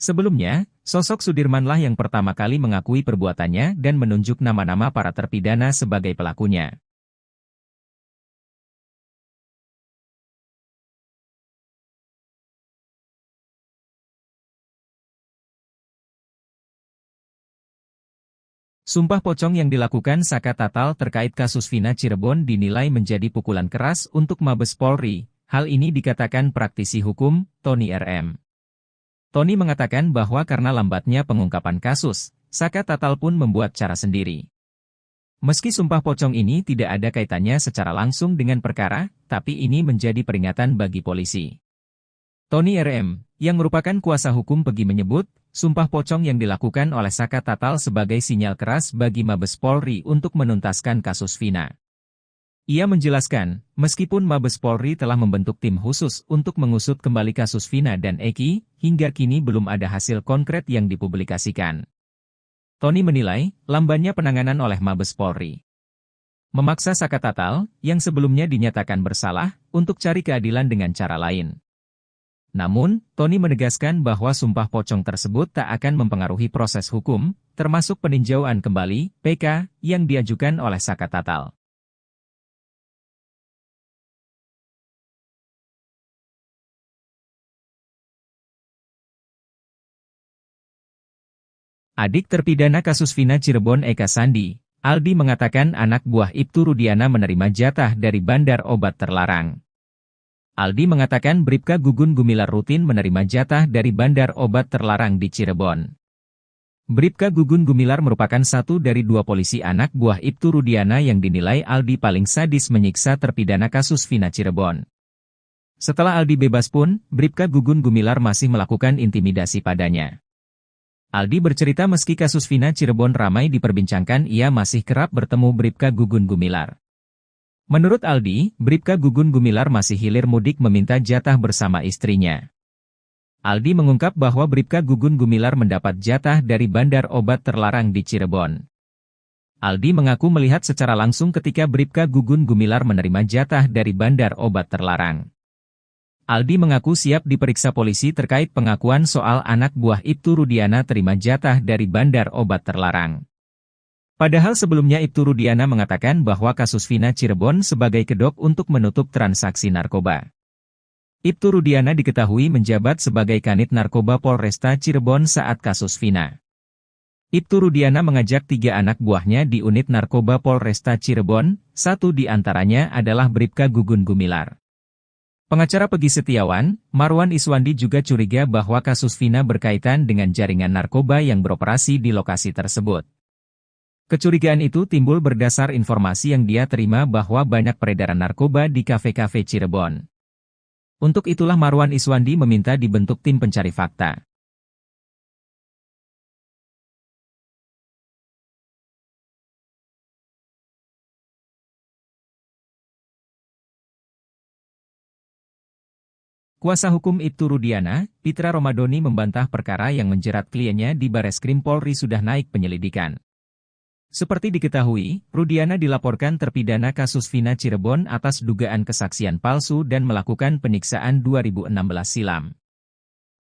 Sebelumnya, sosok Sudirmanlah yang pertama kali mengakui perbuatannya dan menunjuk nama-nama para terpidana sebagai pelakunya. Sumpah pocong yang dilakukan Saka Tatal terkait kasus Vina Cirebon dinilai menjadi pukulan keras untuk Mabes Polri. Hal ini dikatakan praktisi hukum, Tony RM. Tony mengatakan bahwa karena lambatnya pengungkapan kasus, Saka Tatal pun membuat cara sendiri. Meski sumpah pocong ini tidak ada kaitannya secara langsung dengan perkara, tapi ini menjadi peringatan bagi polisi. Tony RM, yang merupakan kuasa hukum Pegi menyebut, sumpah pocong yang dilakukan oleh Saka Tatal sebagai sinyal keras bagi Mabes Polri untuk menuntaskan kasus Vina. Ia menjelaskan, meskipun Mabes Polri telah membentuk tim khusus untuk mengusut kembali kasus Vina dan Eki, hingga kini belum ada hasil konkret yang dipublikasikan. Tony menilai, lambannya penanganan oleh Mabes Polri memaksa Saka Tatal, yang sebelumnya dinyatakan bersalah, untuk cari keadilan dengan cara lain. Namun, Tony menegaskan bahwa sumpah pocong tersebut tak akan mempengaruhi proses hukum, termasuk peninjauan kembali (PK) yang diajukan oleh Saka Tatal. Adik terpidana kasus Vina Cirebon Eka Sandi, Aldi mengatakan anak buah Ibtu Rudiana menerima jatah dari bandar obat terlarang. Aldi mengatakan Bribka Gugun Gumilar rutin menerima jatah dari bandar obat terlarang di Cirebon. Bribka Gugun Gumilar merupakan satu dari dua polisi anak buah Ibtu Rudiana yang dinilai Aldi paling sadis menyiksa terpidana kasus Vina Cirebon. Setelah Aldi bebas pun, Bribka Gugun Gumilar masih melakukan intimidasi padanya. Aldi bercerita meski kasus Vina Cirebon ramai diperbincangkan ia masih kerap bertemu Bribka Gugun Gumilar. Menurut Aldi, Bribka Gugun Gumilar masih hilir mudik meminta jatah bersama istrinya. Aldi mengungkap bahwa Bribka Gugun Gumilar mendapat jatah dari bandar obat terlarang di Cirebon. Aldi mengaku melihat secara langsung ketika Bribka Gugun Gumilar menerima jatah dari bandar obat terlarang. Aldi mengaku siap diperiksa polisi terkait pengakuan soal anak buah Ibtu Rudiana terima jatah dari bandar obat terlarang. Padahal sebelumnya Ibtu Rudiana mengatakan bahwa kasus Vina Cirebon sebagai kedok untuk menutup transaksi narkoba. Ibtu Rudiana diketahui menjabat sebagai Kanit Narkoba Polresta Cirebon saat kasus Vina. Ibtu Rudiana mengajak 3 anak buahnya di unit narkoba Polresta Cirebon, satu di antaranya adalah Bribka Gugun Gumilar. Pengacara Pegi Setiawan, Marwan Iswandi juga curiga bahwa kasus Vina berkaitan dengan jaringan narkoba yang beroperasi di lokasi tersebut. Kecurigaan itu timbul berdasar informasi yang dia terima bahwa banyak peredaran narkoba di kafe-kafe Cirebon. Untuk itulah Marwan Iswandi meminta dibentuk tim pencari fakta. Kuasa hukum Ibtu Rudiana, Pitra Romadoni membantah perkara yang menjerat kliennya di Bareskrim Polri sudah naik penyelidikan. Seperti diketahui, Rudiana dilaporkan terpidana kasus Vina Cirebon atas dugaan kesaksian palsu dan melakukan penyiksaan 2016 silam.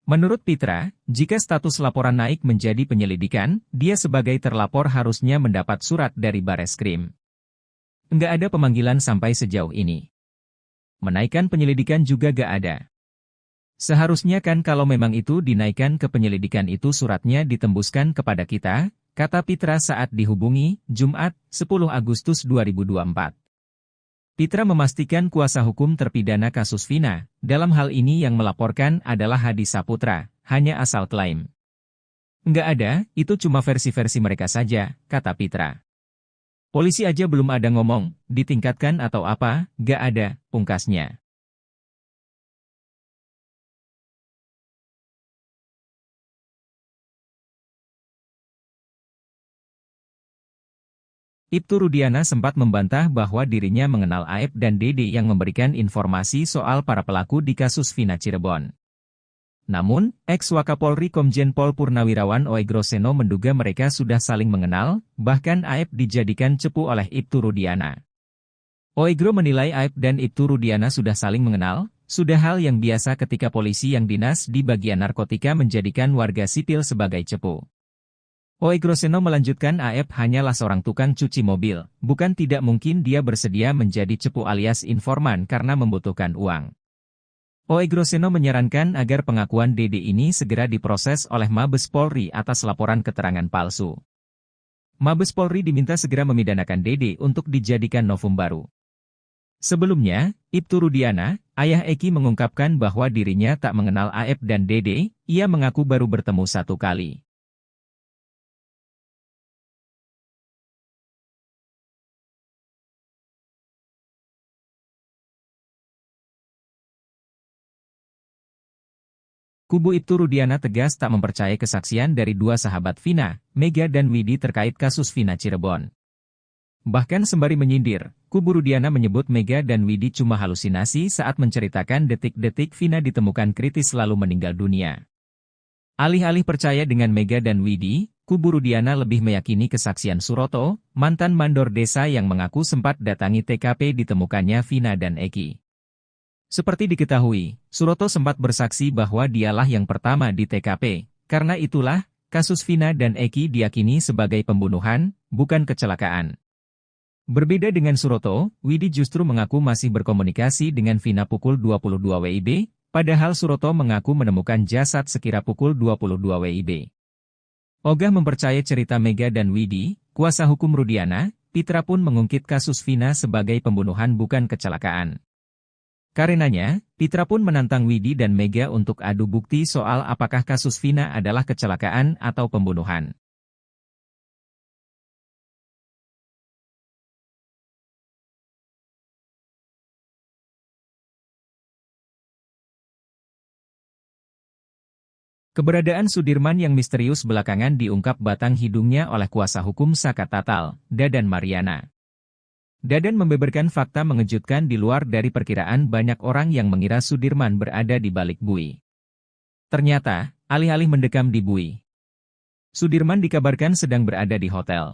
Menurut Pitra, jika status laporan naik menjadi penyelidikan, dia sebagai terlapor harusnya mendapat surat dari Bareskrim. Nggak ada pemanggilan sampai sejauh ini. Menaikkan penyelidikan juga nggak ada. Seharusnya kan kalau memang itu dinaikkan ke penyelidikan itu suratnya ditembuskan kepada kita, kata Pitra saat dihubungi, Jumat, 10 Agustus 2024. Pitra memastikan kuasa hukum terpidana kasus Vina, dalam hal ini yang melaporkan adalah Hadi Saputra, hanya asal klaim. Nggak ada, itu cuma versi-versi mereka saja, kata Pitra. Polisi aja belum ada ngomong, ditingkatkan atau apa, nggak ada, pungkasnya. Ibtu Rudiana sempat membantah bahwa dirinya mengenal Aep dan Dede yang memberikan informasi soal para pelaku di kasus Vina Cirebon. Namun, ex-Wakapolri Komjen Pol Purnawirawan Oegro Seno menduga mereka sudah saling mengenal, bahkan Aep dijadikan cepu oleh Ibtu Rudiana. Oegro menilai Aep dan Ibtu Rudiana sudah saling mengenal, sudah hal yang biasa ketika polisi yang dinas di bagian narkotika menjadikan warga sipil sebagai cepu. Oegro Seno melanjutkan Aep hanyalah seorang tukang cuci mobil, bukan tidak mungkin dia bersedia menjadi cepu alias informan karena membutuhkan uang. Oegro Seno menyarankan agar pengakuan Dede ini segera diproses oleh Mabes Polri atas laporan keterangan palsu. Mabes Polri diminta segera memidanakan Dede untuk dijadikan novum baru. Sebelumnya, Ibtu Rudiana, ayah Eki mengungkapkan bahwa dirinya tak mengenal Aep dan Dede, ia mengaku baru bertemu satu kali. Kubu Ibtu Rudiana tegas tak mempercayai kesaksian dari dua sahabat Vina, Mega dan Widi terkait kasus Vina Cirebon. Bahkan sembari menyindir, kubu Rudiana menyebut Mega dan Widi cuma halusinasi saat menceritakan detik-detik Vina ditemukan kritis lalu meninggal dunia. Alih-alih percaya dengan Mega dan Widi, kubu Rudiana lebih meyakini kesaksian Suroto, mantan mandor desa yang mengaku sempat datangi TKP ditemukannya Vina dan Eki. Seperti diketahui, Suroto sempat bersaksi bahwa dialah yang pertama di TKP, karena itulah, kasus Vina dan Eki diyakini sebagai pembunuhan, bukan kecelakaan. Berbeda dengan Suroto, Widi justru mengaku masih berkomunikasi dengan Vina pukul 22 WIB, padahal Suroto mengaku menemukan jasad sekira pukul 22 WIB. Ogah mempercayai cerita Mega dan Widi, kuasa hukum Rudiana, Pitra pun mengungkit kasus Vina sebagai pembunuhan bukan kecelakaan. Karenanya, Pitra pun menantang Widi dan Mega untuk adu bukti soal apakah kasus Vina adalah kecelakaan atau pembunuhan. Keberadaan Sudirman yang misterius belakangan diungkap batang hidungnya oleh kuasa hukum Saka Tatal, Dadan Mariana. Dadan membeberkan fakta mengejutkan di luar dari perkiraan banyak orang yang mengira Sudirman berada di balik bui. Ternyata, alih-alih mendekam di bui, Sudirman dikabarkan sedang berada di hotel.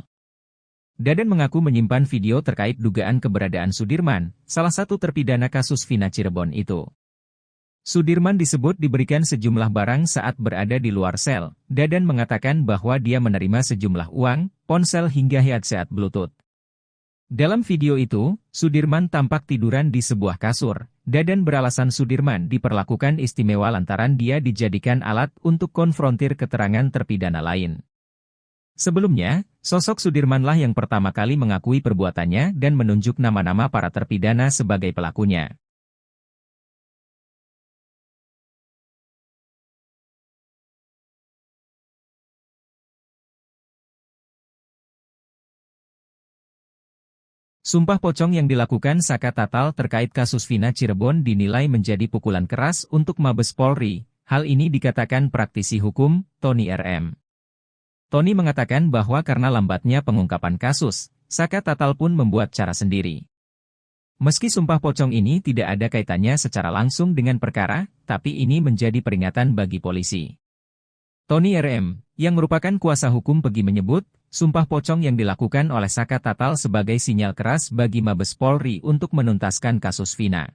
Dadan mengaku menyimpan video terkait dugaan keberadaan Sudirman, salah satu terpidana kasus Vina Cirebon itu. Sudirman disebut diberikan sejumlah barang saat berada di luar sel. Dadan mengatakan bahwa dia menerima sejumlah uang, ponsel hingga headset Bluetooth. Dalam video itu, Sudirman tampak tiduran di sebuah kasur. Dadan beralasan Sudirman diperlakukan istimewa lantaran dia dijadikan alat untuk konfrontir keterangan terpidana lain. Sebelumnya, sosok Sudirmanlah yang pertama kali mengakui perbuatannya dan menunjuk nama-nama para terpidana sebagai pelakunya. Sumpah pocong yang dilakukan Saka Tatal terkait kasus Vina Cirebon dinilai menjadi pukulan keras untuk Mabes Polri. Hal ini dikatakan praktisi hukum, Tony RM. Tony mengatakan bahwa karena lambatnya pengungkapan kasus, Saka Tatal pun membuat cara sendiri. Meski sumpah pocong ini tidak ada kaitannya secara langsung dengan perkara, tapi ini menjadi peringatan bagi polisi. Tony RM, yang merupakan kuasa hukum Pegi menyebut, sumpah pocong yang dilakukan oleh Saka Tatal sebagai sinyal keras bagi Mabes Polri untuk menuntaskan kasus Vina.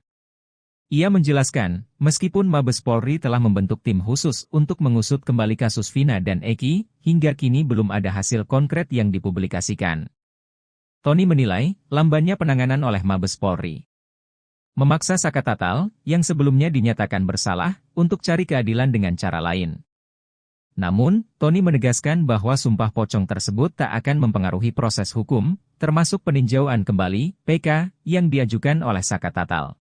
Ia menjelaskan, meskipun Mabes Polri telah membentuk tim khusus untuk mengusut kembali kasus Vina dan Eki, hingga kini belum ada hasil konkret yang dipublikasikan. Tony menilai, lambannya penanganan oleh Mabes Polri memaksa Saka Tatal, yang sebelumnya dinyatakan bersalah, untuk cari keadilan dengan cara lain. Namun, Tony menegaskan bahwa sumpah pocong tersebut tak akan mempengaruhi proses hukum, termasuk peninjauan kembali (PK) yang diajukan oleh Saka Tatal.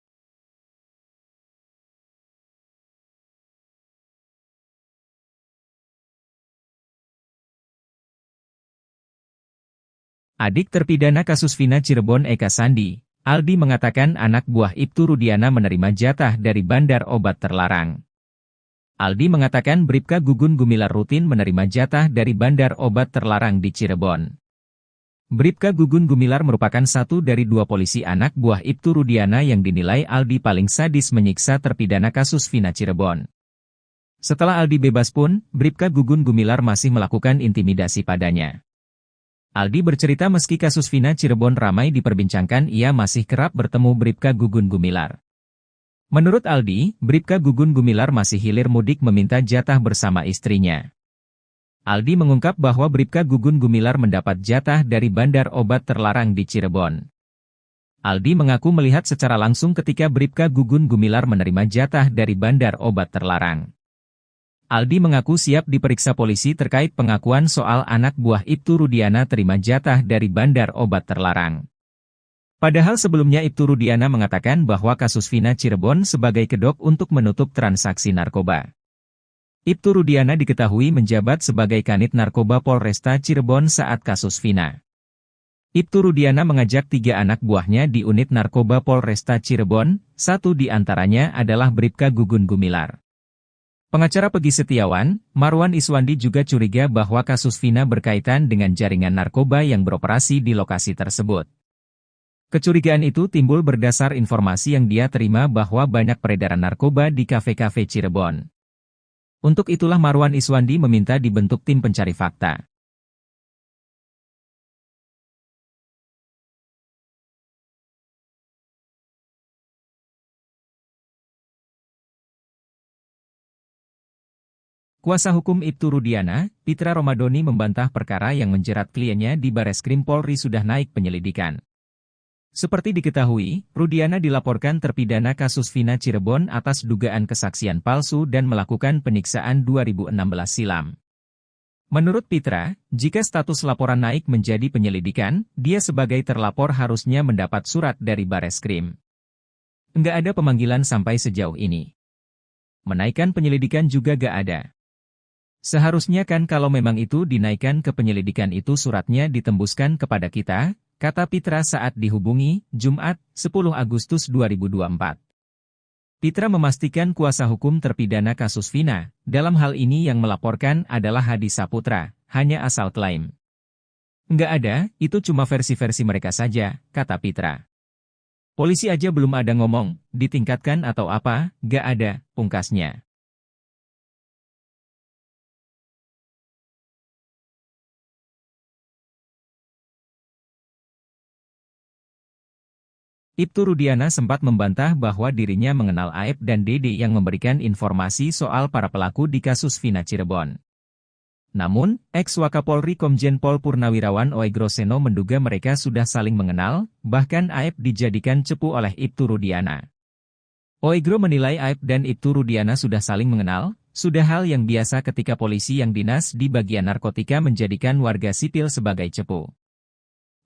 Adik terpidana kasus Vina Cirebon Eka Sandi, Aldi mengatakan anak buah Ibtu Rudiana menerima jatah dari bandar obat terlarang. Aldi mengatakan Bribka Gugun Gumilar rutin menerima jatah dari bandar obat terlarang di Cirebon. Bribka Gugun Gumilar merupakan satu dari dua polisi anak buah Ibtu Rudiana yang dinilai Aldi paling sadis menyiksa terpidana kasus Vina Cirebon. Setelah Aldi bebas pun, Bribka Gugun Gumilar masih melakukan intimidasi padanya. Aldi bercerita meski kasus Vina Cirebon ramai diperbincangkan, ia masih kerap bertemu Bribka Gugun Gumilar. Menurut Aldi, Bribka Gugun Gumilar masih hilir mudik meminta jatah bersama istrinya. Aldi mengungkap bahwa Bribka Gugun Gumilar mendapat jatah dari bandar obat terlarang di Cirebon. Aldi mengaku melihat secara langsung ketika Bribka Gugun Gumilar menerima jatah dari bandar obat terlarang. Aldi mengaku siap diperiksa polisi terkait pengakuan soal anak buah Ibtu Rudiana terima jatah dari bandar obat terlarang. Padahal sebelumnya Ibtu Rudiana mengatakan bahwa kasus Vina Cirebon sebagai kedok untuk menutup transaksi narkoba. Ibtu Rudiana diketahui menjabat sebagai Kanit Narkoba Polresta Cirebon saat kasus Vina. Ibtu Rudiana mengajak 3 anak buahnya di unit narkoba Polresta Cirebon, satu di antaranya adalah Bribka Gugun Gumilar. Pengacara Pegi Setiawan, Marwan Iswandi juga curiga bahwa kasus Vina berkaitan dengan jaringan narkoba yang beroperasi di lokasi tersebut. Kecurigaan itu timbul berdasar informasi yang dia terima bahwa banyak peredaran narkoba di kafe-kafe Cirebon. Untuk itulah Marwan Iswandi meminta dibentuk tim pencari fakta. Kuasa hukum Ibtu Rudiana, Pitra Romadoni membantah perkara yang menjerat kliennya di Bareskrim Polri sudah naik penyelidikan. Seperti diketahui, Rudiana dilaporkan terpidana kasus Vina Cirebon atas dugaan kesaksian palsu dan melakukan penyiksaan 2016 silam. Menurut Pitra, jika status laporan naik menjadi penyelidikan, dia sebagai terlapor harusnya mendapat surat dari Bareskrim. Nggak ada pemanggilan sampai sejauh ini. Menaikkan penyelidikan juga gak ada. Seharusnya kan kalau memang itu dinaikkan ke penyelidikan itu suratnya ditembuskan kepada kita, kata Pitra saat dihubungi, Jumat, 10 Agustus 2024. Pitra memastikan kuasa hukum terpidana kasus Vina, dalam hal ini yang melaporkan adalah Hadi Saputra, hanya asal klaim. Nggak ada, itu cuma versi-versi mereka saja, kata Pitra. Polisi aja belum ada ngomong, ditingkatkan atau apa, nggak ada, pungkasnya. Ibtu Rudiana sempat membantah bahwa dirinya mengenal Aep dan Dede yang memberikan informasi soal para pelaku di kasus Vina Cirebon. Namun, ex-Wakapolri Komjen Pol Purnawirawan Oegroseno menduga mereka sudah saling mengenal, bahkan Aep dijadikan cepu oleh Ibtu Rudiana. Oegro menilai Aep dan Ibtu Rudiana sudah saling mengenal, sudah hal yang biasa ketika polisi yang dinas di bagian narkotika menjadikan warga sipil sebagai cepu.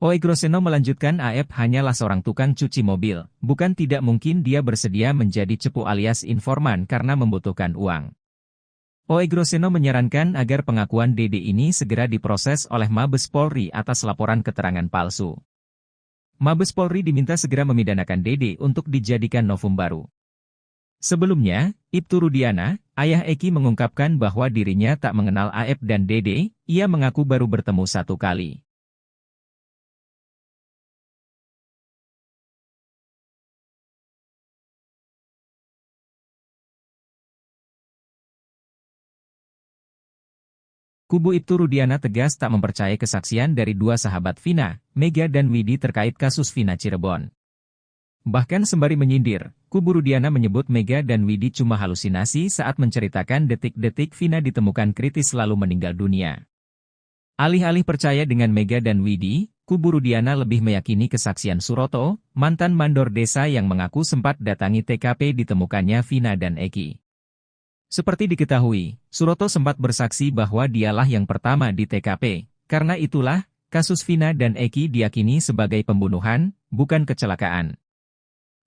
Oegroseno melanjutkan Aep hanyalah seorang tukang cuci mobil, bukan tidak mungkin dia bersedia menjadi cepu alias informan karena membutuhkan uang. Oegroseno menyarankan agar pengakuan Dede ini segera diproses oleh Mabes Polri atas laporan keterangan palsu. Mabes Polri diminta segera memidanakan Dede untuk dijadikan novum baru. Sebelumnya, Ibtu Rudiana, ayah Eki mengungkapkan bahwa dirinya tak mengenal Aep dan Dede, ia mengaku baru bertemu 1 kali. kubu Ibtu Rudiana tegas tak mempercayai kesaksian dari dua sahabat Vina, Mega dan Widi terkait kasus Vina Cirebon. Bahkan sembari menyindir, kubu Rudiana menyebut Mega dan Widi cuma halusinasi saat menceritakan detik-detik Vina ditemukan kritis lalu meninggal dunia. Alih-alih percaya dengan Mega dan Widi, kubu Rudiana lebih meyakini kesaksian Suroto, mantan mandor desa yang mengaku sempat datangi TKP ditemukannya Vina dan Eki. Seperti diketahui, Suroto sempat bersaksi bahwa dialah yang pertama di TKP, karena itulah, kasus Vina dan Eki diyakini sebagai pembunuhan, bukan kecelakaan.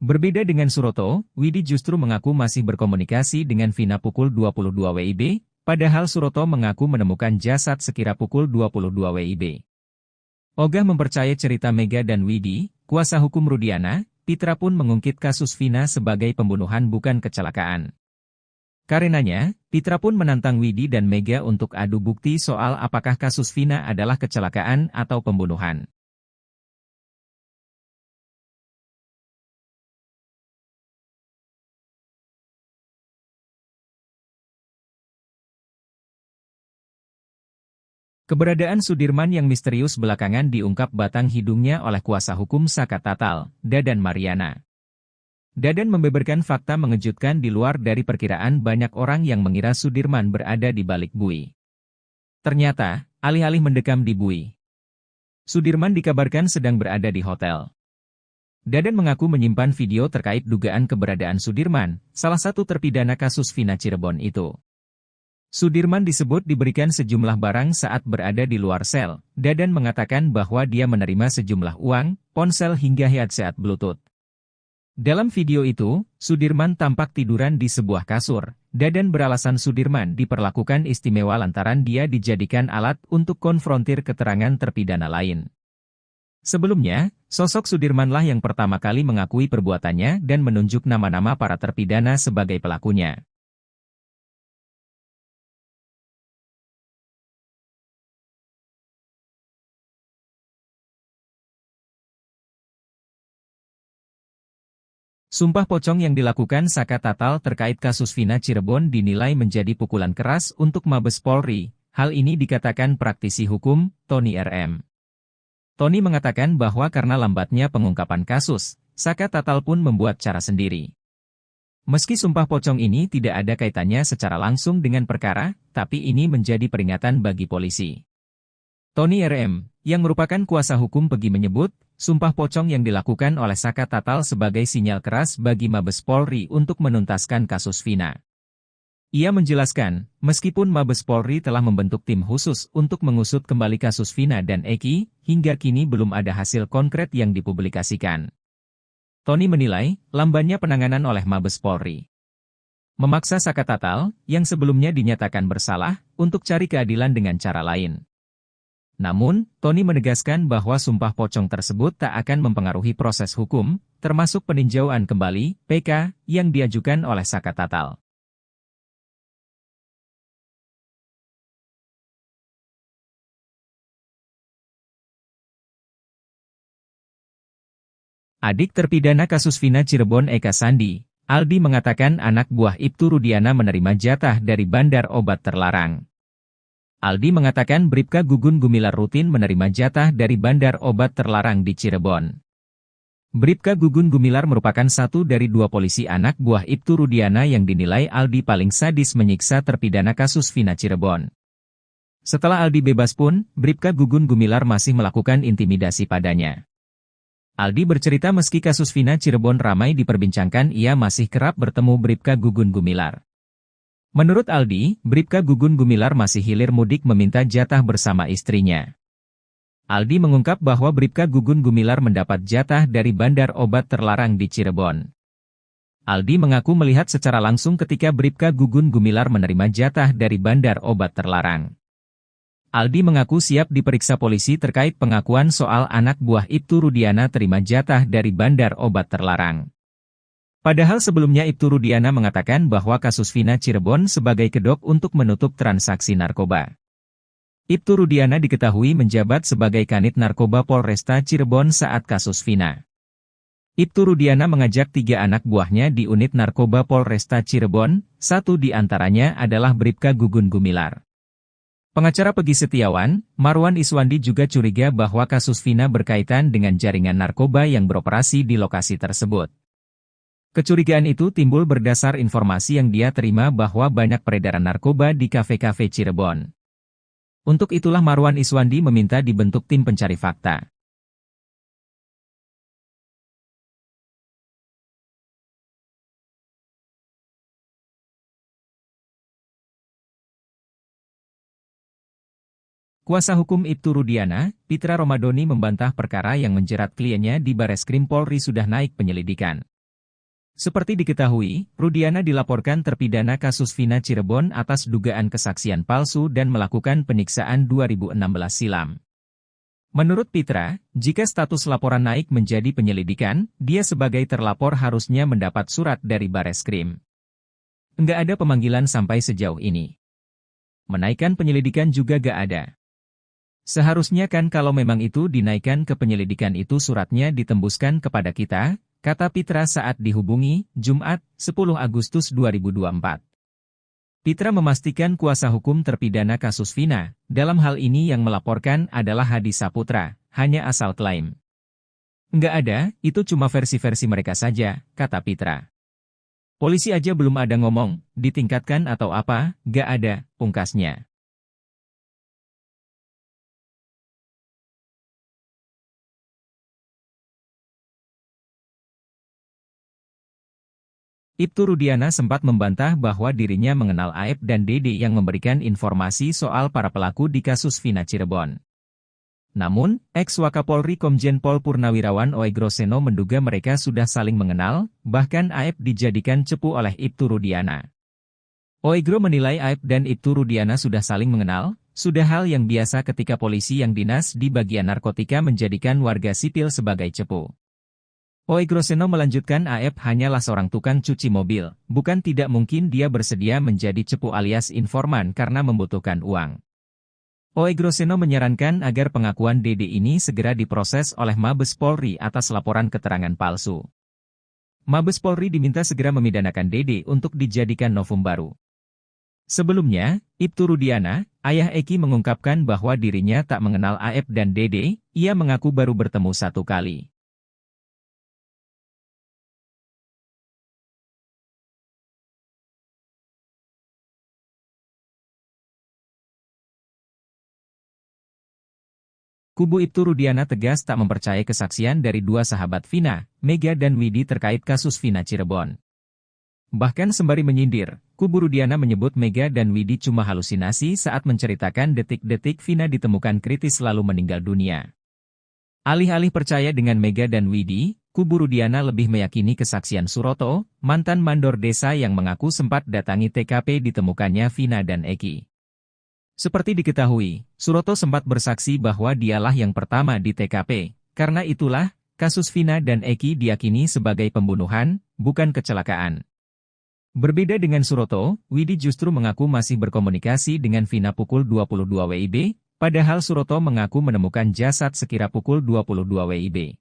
Berbeda dengan Suroto, Widi justru mengaku masih berkomunikasi dengan Vina pukul 22 WIB, padahal Suroto mengaku menemukan jasad sekira pukul 22 WIB. Ogah mempercayai cerita Mega dan Widi, kuasa hukum Rudiana, Pitra pun mengungkit kasus Vina sebagai pembunuhan bukan kecelakaan. Karenanya, Pitra pun menantang Widi dan Mega untuk adu bukti soal apakah kasus Vina adalah kecelakaan atau pembunuhan. Keberadaan Sudirman yang misterius belakangan diungkap batang hidungnya oleh kuasa hukum Saka Tatal, Dadan Mariana. Dadan membeberkan fakta mengejutkan di luar dari perkiraan banyak orang yang mengira Sudirman berada di balik bui. Ternyata, alih-alih mendekam di bui, Sudirman dikabarkan sedang berada di hotel. Dadan mengaku menyimpan video terkait dugaan keberadaan Sudirman, salah satu terpidana kasus Vina Cirebon itu. Sudirman disebut diberikan sejumlah barang saat berada di luar sel. Dadan mengatakan bahwa dia menerima sejumlah uang, ponsel hingga headset Bluetooth. Dalam video itu, Sudirman tampak tiduran di sebuah kasur. Dadan beralasan Sudirman diperlakukan istimewa lantaran dia dijadikan alat untuk konfrontir keterangan terpidana lain. Sebelumnya, sosok Sudirmanlah yang pertama kali mengakui perbuatannya dan menunjuk nama-nama para terpidana sebagai pelakunya. Sumpah pocong yang dilakukan Saka Tatal terkait kasus Vina Cirebon dinilai menjadi pukulan keras untuk Mabes Polri. Hal ini dikatakan praktisi hukum, Tony RM. Tony mengatakan bahwa karena lambatnya pengungkapan kasus, Saka Tatal pun membuat cara sendiri. Meski sumpah pocong ini tidak ada kaitannya secara langsung dengan perkara, tapi ini menjadi peringatan bagi polisi. Tony RM, yang merupakan kuasa hukum Pegi menyebut, sumpah pocong yang dilakukan oleh Saka Tatal sebagai sinyal keras bagi Mabes Polri untuk menuntaskan kasus Vina. Ia menjelaskan, meskipun Mabes Polri telah membentuk tim khusus untuk mengusut kembali kasus Vina dan Eki, hingga kini belum ada hasil konkret yang dipublikasikan. Tony menilai, lambannya penanganan oleh Mabes Polri memaksa Saka Tatal, yang sebelumnya dinyatakan bersalah, untuk cari keadilan dengan cara lain. Namun, Tony menegaskan bahwa sumpah pocong tersebut tak akan mempengaruhi proses hukum, termasuk peninjauan kembali (PK) yang diajukan oleh Saka Tatal. Adik terpidana kasus Vina Cirebon Eka Sandi, Aldi mengatakan anak buah Ibtu Rudiana menerima jatah dari bandar obat terlarang. Aldi mengatakan Bribka Gugun Gumilar rutin menerima jatah dari bandar obat terlarang di Cirebon. Bribka Gugun Gumilar merupakan satu dari dua polisi anak buah Ibtu Rudiana yang dinilai Aldi paling sadis menyiksa terpidana kasus Vina Cirebon. Setelah Aldi bebas pun, Bribka Gugun Gumilar masih melakukan intimidasi padanya. Aldi bercerita meski kasus Vina Cirebon ramai diperbincangkan, ia masih kerap bertemu Bribka Gugun Gumilar. Menurut Aldi, Bribka Gugun Gumilar masih hilir mudik meminta jatah bersama istrinya. Aldi mengungkap bahwa Bribka Gugun Gumilar mendapat jatah dari bandar obat terlarang di Cirebon. Aldi mengaku melihat secara langsung ketika Bribka Gugun Gumilar menerima jatah dari bandar obat terlarang. Aldi mengaku siap diperiksa polisi terkait pengakuan soal anak buah Ibtu Rudiana terima jatah dari bandar obat terlarang. Padahal sebelumnya Ibtu Rudiana mengatakan bahwa kasus Vina Cirebon sebagai kedok untuk menutup transaksi narkoba. Ibtu Rudiana diketahui menjabat sebagai Kanit Narkoba Polresta Cirebon saat kasus Vina. Ibtu Rudiana mengajak 3 anak buahnya di unit narkoba Polresta Cirebon, satu di antaranya adalah Bribka Gugun Gumilar. Pengacara Pegi Setiawan, Marwan Iswandi juga curiga bahwa kasus Vina berkaitan dengan jaringan narkoba yang beroperasi di lokasi tersebut. Kecurigaan itu timbul berdasar informasi yang dia terima bahwa banyak peredaran narkoba di kafe-kafe Cirebon. Untuk itulah Marwan Iswandi meminta dibentuk tim pencari fakta. Kuasa hukum Ibtu Rudiana, Pitra Romadoni membantah perkara yang menjerat kliennya di Bareskrim Polri sudah naik penyelidikan. Seperti diketahui, Rudiana dilaporkan terpidana kasus Vina Cirebon atas dugaan kesaksian palsu dan melakukan penyiksaan 2016 silam. Menurut Pitra, jika status laporan naik menjadi penyelidikan, dia sebagai terlapor harusnya mendapat surat dari Bareskrim. Enggak ada pemanggilan sampai sejauh ini. Menaikkan penyelidikan juga gak ada. Seharusnya kan kalau memang itu dinaikkan ke penyelidikan itu suratnya ditembuskan kepada kita, kata Pitra saat dihubungi, Jumat, 10 Agustus 2024. Pitra memastikan kuasa hukum terpidana kasus Vina, dalam hal ini yang melaporkan adalah Hadi Saputra, hanya asal klaim. Enggak ada, itu cuma versi-versi mereka saja, kata Pitra. Polisi aja belum ada ngomong, ditingkatkan atau apa, gak ada, pungkasnya. Ibtu Rudiana sempat membantah bahwa dirinya mengenal Aep dan Dede yang memberikan informasi soal para pelaku di kasus Vina Cirebon. Namun, ex-Wakapolri Komjen Pol Purnawirawan Oegroseno menduga mereka sudah saling mengenal, bahkan Aep dijadikan cepu oleh Ibtu Rudiana. Oegro menilai Aep dan Ibtu Rudiana sudah saling mengenal, sudah hal yang biasa ketika polisi yang dinas di bagian narkotika menjadikan warga sipil sebagai cepu. Oegroseno melanjutkan Aep hanyalah seorang tukang cuci mobil, bukan tidak mungkin dia bersedia menjadi cepu alias informan karena membutuhkan uang. Oegroseno menyarankan agar pengakuan Dede ini segera diproses oleh Mabes Polri atas laporan keterangan palsu. Mabes Polri diminta segera memidanakan Dede untuk dijadikan novum baru. Sebelumnya, Ibtu Rudiana, ayah Eki mengungkapkan bahwa dirinya tak mengenal Aep dan Dede, ia mengaku baru bertemu satu kali. Kubu Ibtu Rudiana tegas tak mempercayai kesaksian dari dua sahabat Vina, Mega dan Widi terkait kasus Vina Cirebon. Bahkan sembari menyindir, kubu Rudiana menyebut Mega dan Widi cuma halusinasi saat menceritakan detik-detik Vina ditemukan kritis lalu meninggal dunia. Alih-alih percaya dengan Mega dan Widi, kubu Rudiana lebih meyakini kesaksian Suroto, mantan mandor desa yang mengaku sempat datangi TKP ditemukannya Vina dan Eki. Seperti diketahui, Suroto sempat bersaksi bahwa dialah yang pertama di TKP. Karena itulah, kasus Vina dan Eki diyakini sebagai pembunuhan, bukan kecelakaan. Berbeda dengan Suroto, Widi justru mengaku masih berkomunikasi dengan Vina pukul 22 WIB, padahal Suroto mengaku menemukan jasad sekira pukul 22 WIB.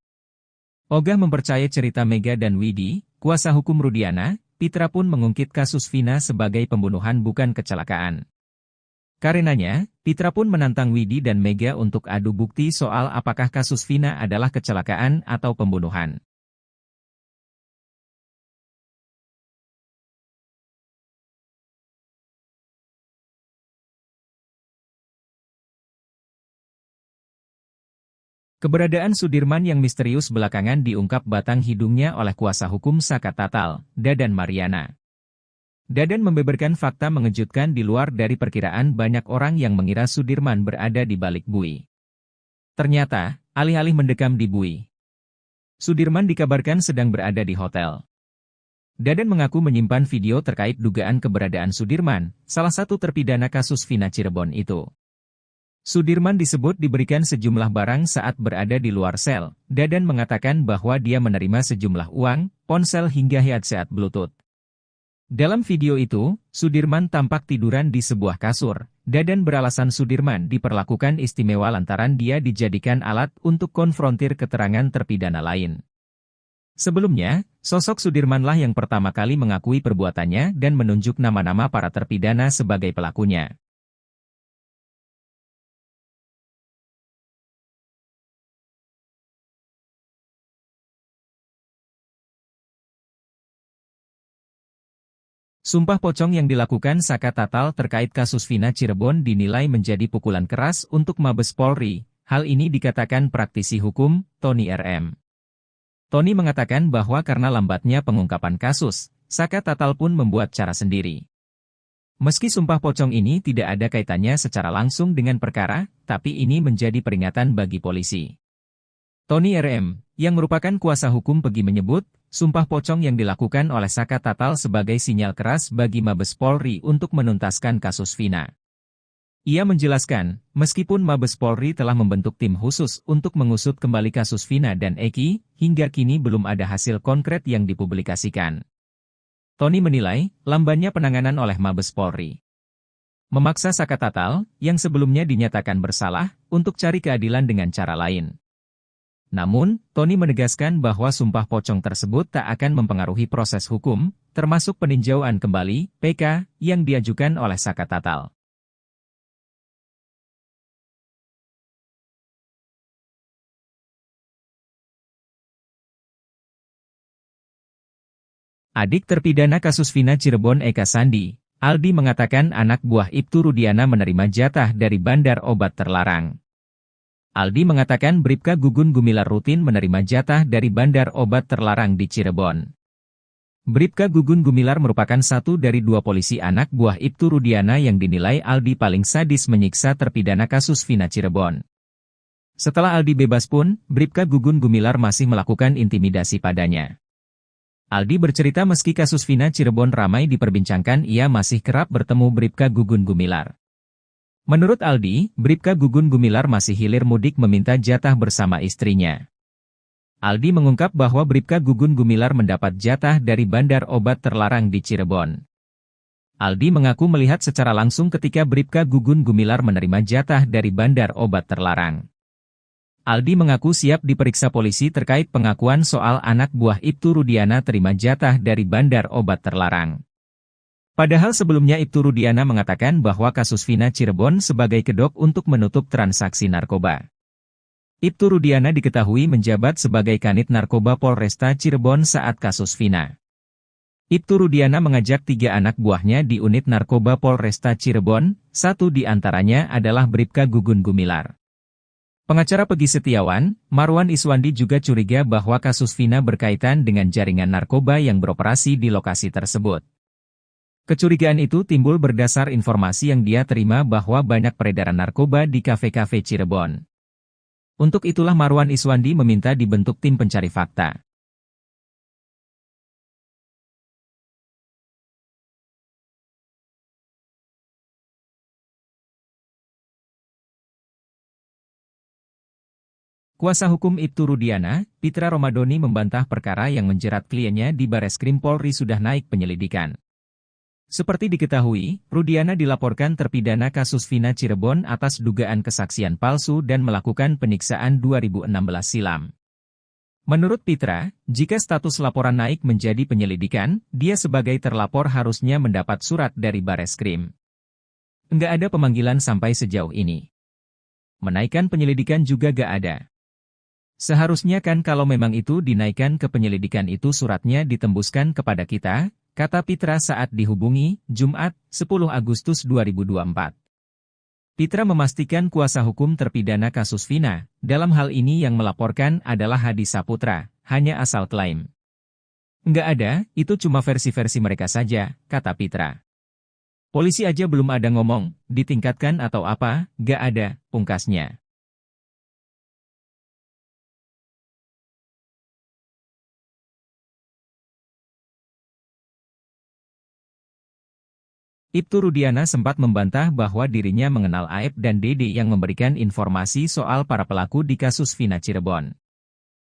Ogah mempercayai cerita Mega dan Widi, kuasa hukum Rudiana, Pitra pun mengungkit kasus Vina sebagai pembunuhan bukan kecelakaan. Karenanya, Pitra pun menantang Widi dan Mega untuk adu bukti soal apakah kasus Vina adalah kecelakaan atau pembunuhan. Keberadaan Sudirman yang misterius belakangan diungkap batang hidungnya oleh kuasa hukum Saka Tatal, Dadan Mariana. Dadan membeberkan fakta mengejutkan di luar dari perkiraan banyak orang yang mengira Sudirman berada di balik bui. Ternyata, alih-alih mendekam di bui, Sudirman dikabarkan sedang berada di hotel. Dadan mengaku menyimpan video terkait dugaan keberadaan Sudirman, salah satu terpidana kasus Vina Cirebon itu. Sudirman disebut diberikan sejumlah barang saat berada di luar sel. Dadan mengatakan bahwa dia menerima sejumlah uang, ponsel hingga headset Bluetooth. Dalam video itu, Sudirman tampak tiduran di sebuah kasur. Dadan beralasan Sudirman diperlakukan istimewa lantaran dia dijadikan alat untuk konfrontir keterangan terpidana lain. Sebelumnya, sosok Sudirmanlah yang pertama kali mengakui perbuatannya dan menunjuk nama-nama para terpidana sebagai pelakunya. Sumpah pocong yang dilakukan Saka Tatal terkait kasus Vina Cirebon dinilai menjadi pukulan keras untuk Mabes Polri. Hal ini dikatakan praktisi hukum, Tony RM. Tony mengatakan bahwa karena lambatnya pengungkapan kasus, Saka Tatal pun membuat cara sendiri. Meski sumpah pocong ini tidak ada kaitannya secara langsung dengan perkara, tapi ini menjadi peringatan bagi polisi. Tony RM, yang merupakan kuasa hukum Pegi menyebut, sumpah pocong yang dilakukan oleh Saka Tatal sebagai sinyal keras bagi Mabes Polri untuk menuntaskan kasus Vina. Ia menjelaskan, meskipun Mabes Polri telah membentuk tim khusus untuk mengusut kembali kasus Vina dan Eki, hingga kini belum ada hasil konkret yang dipublikasikan. Tony menilai, lambannya penanganan oleh Mabes Polri memaksa Saka Tatal, yang sebelumnya dinyatakan bersalah, untuk cari keadilan dengan cara lain. Namun, Tony menegaskan bahwa sumpah pocong tersebut tak akan mempengaruhi proses hukum, termasuk peninjauan kembali (PK) yang diajukan oleh Saka Tatal. Adik terpidana kasus Vina Cirebon Eka Sandi, Aldi mengatakan anak buah Ibtu Rudiana menerima jatah dari bandar obat terlarang. Aldi mengatakan Bribka Gugun Gumilar rutin menerima jatah dari bandar obat terlarang di Cirebon. Bribka Gugun Gumilar merupakan satu dari dua polisi anak buah Ibtu Rudiana yang dinilai Aldi paling sadis menyiksa terpidana kasus Vina Cirebon. Setelah Aldi bebas pun, Bribka Gugun Gumilar masih melakukan intimidasi padanya. Aldi bercerita meski kasus Vina Cirebon ramai diperbincangkan, ia masih kerap bertemu Bribka Gugun Gumilar. Menurut Aldi, Bribka Gugun Gumilar masih hilir mudik meminta jatah bersama istrinya. Aldi mengungkap bahwa Bribka Gugun Gumilar mendapat jatah dari bandar obat terlarang di Cirebon. Aldi mengaku melihat secara langsung ketika Bribka Gugun Gumilar menerima jatah dari bandar obat terlarang. Aldi mengaku siap diperiksa polisi terkait pengakuan soal anak buah Ibtu Rudiana terima jatah dari bandar obat terlarang. Padahal sebelumnya Ibtu Rudiana mengatakan bahwa kasus Vina Cirebon sebagai kedok untuk menutup transaksi narkoba. Ibtu Rudiana diketahui menjabat sebagai Kanit Narkoba Polresta Cirebon saat kasus Vina. Ibtu Rudiana mengajak 3 anak buahnya di unit narkoba Polresta Cirebon, satu di antaranya adalah Bribka Gugun Gumilar. Pengacara Pegi Setiawan, Marwan Iswandi juga curiga bahwa kasus Vina berkaitan dengan jaringan narkoba yang beroperasi di lokasi tersebut. Kecurigaan itu timbul berdasar informasi yang dia terima bahwa banyak peredaran narkoba di kafe-kafe Cirebon. Untuk itulah Marwan Iswandi meminta dibentuk tim pencari fakta. Kuasa hukum Ibtu Rudiana, Pitra Romadoni membantah perkara yang menjerat kliennya di Bareskrim Polri sudah naik penyelidikan. Seperti diketahui, Rudiana dilaporkan terpidana kasus Vina Cirebon atas dugaan kesaksian palsu dan melakukan penyiksaan 2016 silam. Menurut Pitra, jika status laporan naik menjadi penyelidikan, dia sebagai terlapor harusnya mendapat surat dari Bareskrim. Enggak ada pemanggilan sampai sejauh ini. Menaikkan penyelidikan juga gak ada. Seharusnya kan kalau memang itu dinaikkan ke penyelidikan itu suratnya ditembuskan kepada kita, kata Pitra saat dihubungi, Jumat, 10 Agustus 2024. Pitra memastikan kuasa hukum terpidana kasus Vina, dalam hal ini yang melaporkan adalah Hadi Saputra, hanya asal klaim. Nggak ada, itu cuma versi-versi mereka saja, kata Pitra. Polisi aja belum ada ngomong, ditingkatkan atau apa, nggak ada, pungkasnya. Ibtu Rudiana sempat membantah bahwa dirinya mengenal Aep dan Dede yang memberikan informasi soal para pelaku di kasus Vina Cirebon.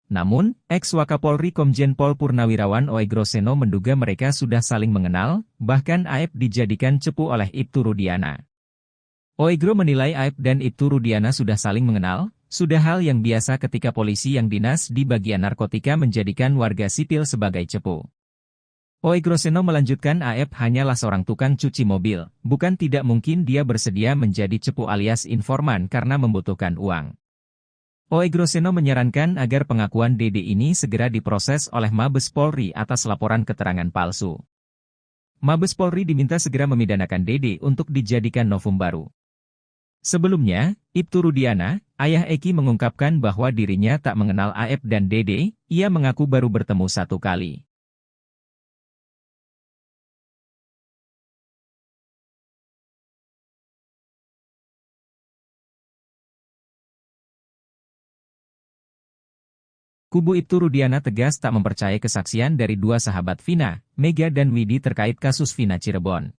Namun, ex-Wakapolri Komjen Pol Purnawirawan Oegroseno menduga mereka sudah saling mengenal, bahkan Aep dijadikan cepu oleh Ibtu Rudiana. Oegro menilai Aep dan Ibtu Rudiana sudah saling mengenal, sudah hal yang biasa ketika polisi yang dinas di bagian narkotika menjadikan warga sipil sebagai cepu. Oegroseno melanjutkan Aep hanyalah seorang tukang cuci mobil, bukan tidak mungkin dia bersedia menjadi cepu alias informan karena membutuhkan uang. Oegroseno menyarankan agar pengakuan Dede ini segera diproses oleh Mabes Polri atas laporan keterangan palsu. Mabes Polri diminta segera memidanakan Dede untuk dijadikan novum baru. Sebelumnya, Ibtu Rudiana, ayah Eki mengungkapkan bahwa dirinya tak mengenal Aep dan Dede, ia mengaku baru bertemu satu kali. Kubu Ibtu Rudiana tegas tak mempercayai kesaksian dari dua sahabat Vina, Mega dan Widi terkait kasus Vina Cirebon.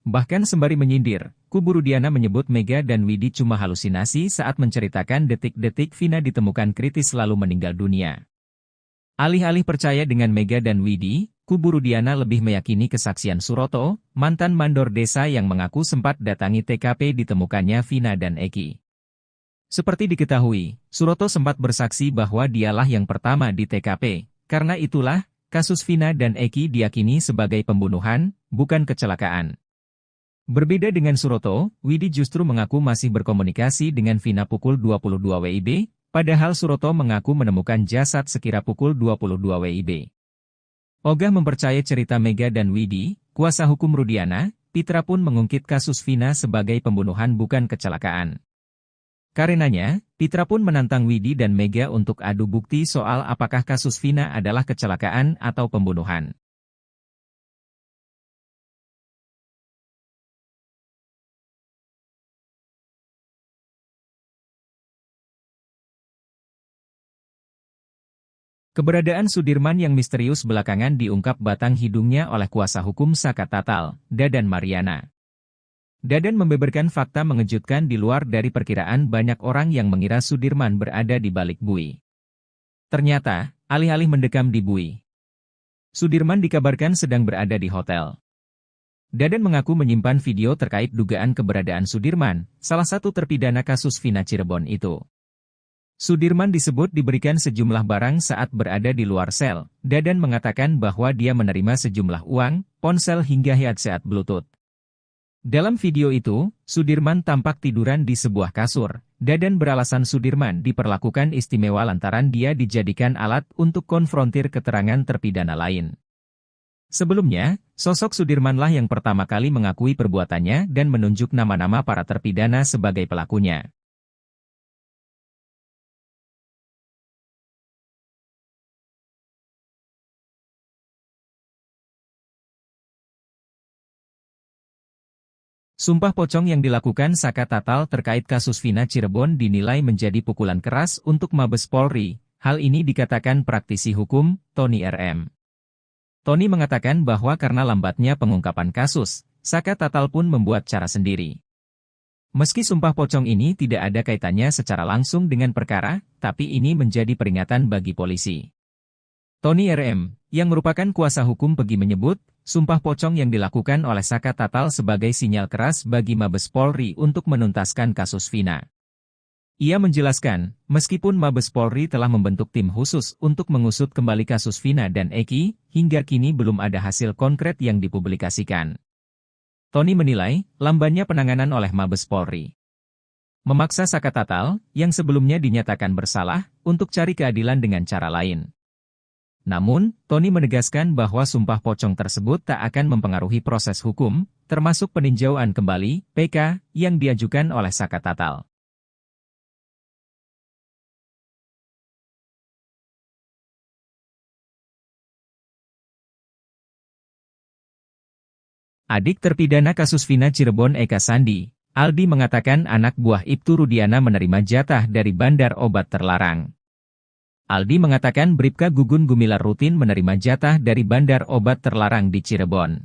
Bahkan sembari menyindir, kubu Rudiana menyebut Mega dan Widi cuma halusinasi saat menceritakan detik-detik Vina ditemukan kritis lalu meninggal dunia. Alih-alih percaya dengan Mega dan Widi, kubu Rudiana lebih meyakini kesaksian Suroto, mantan mandor desa yang mengaku sempat datangi TKP ditemukannya Vina dan Eki. Seperti diketahui, Suroto sempat bersaksi bahwa dialah yang pertama di TKP, karena itulah, kasus Vina dan Eki diyakini sebagai pembunuhan, bukan kecelakaan. Berbeda dengan Suroto, Widi justru mengaku masih berkomunikasi dengan Vina pukul 22 WIB, padahal Suroto mengaku menemukan jasad sekira pukul 22 WIB. Ogah mempercayai cerita Mega dan Widi, kuasa hukum Rudiana, Pitra pun mengungkit kasus Vina sebagai pembunuhan bukan kecelakaan. Karenanya, Pitra pun menantang Widi dan Mega untuk adu bukti soal apakah kasus Vina adalah kecelakaan atau pembunuhan. Keberadaan Sudirman yang misterius belakangan diungkap batang hidungnya oleh kuasa hukum Saka Tatal, Dadan Mariana. Dadan membeberkan fakta mengejutkan di luar dari perkiraan banyak orang yang mengira Sudirman berada di balik bui. Ternyata, alih-alih mendekam di bui, Sudirman dikabarkan sedang berada di hotel. Dadan mengaku menyimpan video terkait dugaan keberadaan Sudirman, salah satu terpidana kasus Vina Cirebon itu. Sudirman disebut diberikan sejumlah barang saat berada di luar sel. Dadan mengatakan bahwa dia menerima sejumlah uang, ponsel hingga headset Bluetooth. Dalam video itu, Sudirman tampak tiduran di sebuah kasur. Dadan beralasan Sudirman diperlakukan istimewa lantaran dia dijadikan alat untuk konfrontir keterangan terpidana lain. Sebelumnya, sosok Sudirmanlah yang pertama kali mengakui perbuatannya dan menunjuk nama-nama para terpidana sebagai pelakunya. Sumpah pocong yang dilakukan Saka Tatal terkait kasus Vina Cirebon dinilai menjadi pukulan keras untuk Mabes Polri. Hal ini dikatakan praktisi hukum, Tony RM. Tony mengatakan bahwa karena lambatnya pengungkapan kasus, Saka Tatal pun membuat cara sendiri. Meski sumpah pocong ini tidak ada kaitannya secara langsung dengan perkara, tapi ini menjadi peringatan bagi polisi. Tony RM, yang merupakan kuasa hukum Pegi menyebut, sumpah pocong yang dilakukan oleh Saka Tatal sebagai sinyal keras bagi Mabes Polri untuk menuntaskan kasus Vina. Ia menjelaskan, meskipun Mabes Polri telah membentuk tim khusus untuk mengusut kembali kasus Vina dan Eki, hingga kini belum ada hasil konkret yang dipublikasikan. Tony menilai, lambannya penanganan oleh Mabes Polri memaksa Saka Tatal, yang sebelumnya dinyatakan bersalah, untuk cari keadilan dengan cara lain. Namun, Tony menegaskan bahwa sumpah pocong tersebut tak akan mempengaruhi proses hukum, termasuk peninjauan kembali (PK) yang diajukan oleh Saka Tatal. Adik terpidana kasus Vina Cirebon Eka Sandi, Aldi mengatakan anak buah Ibtu Rudiana menerima jatah dari bandar obat terlarang. Aldi mengatakan Bribka Gugun Gumilar rutin menerima jatah dari bandar obat terlarang di Cirebon.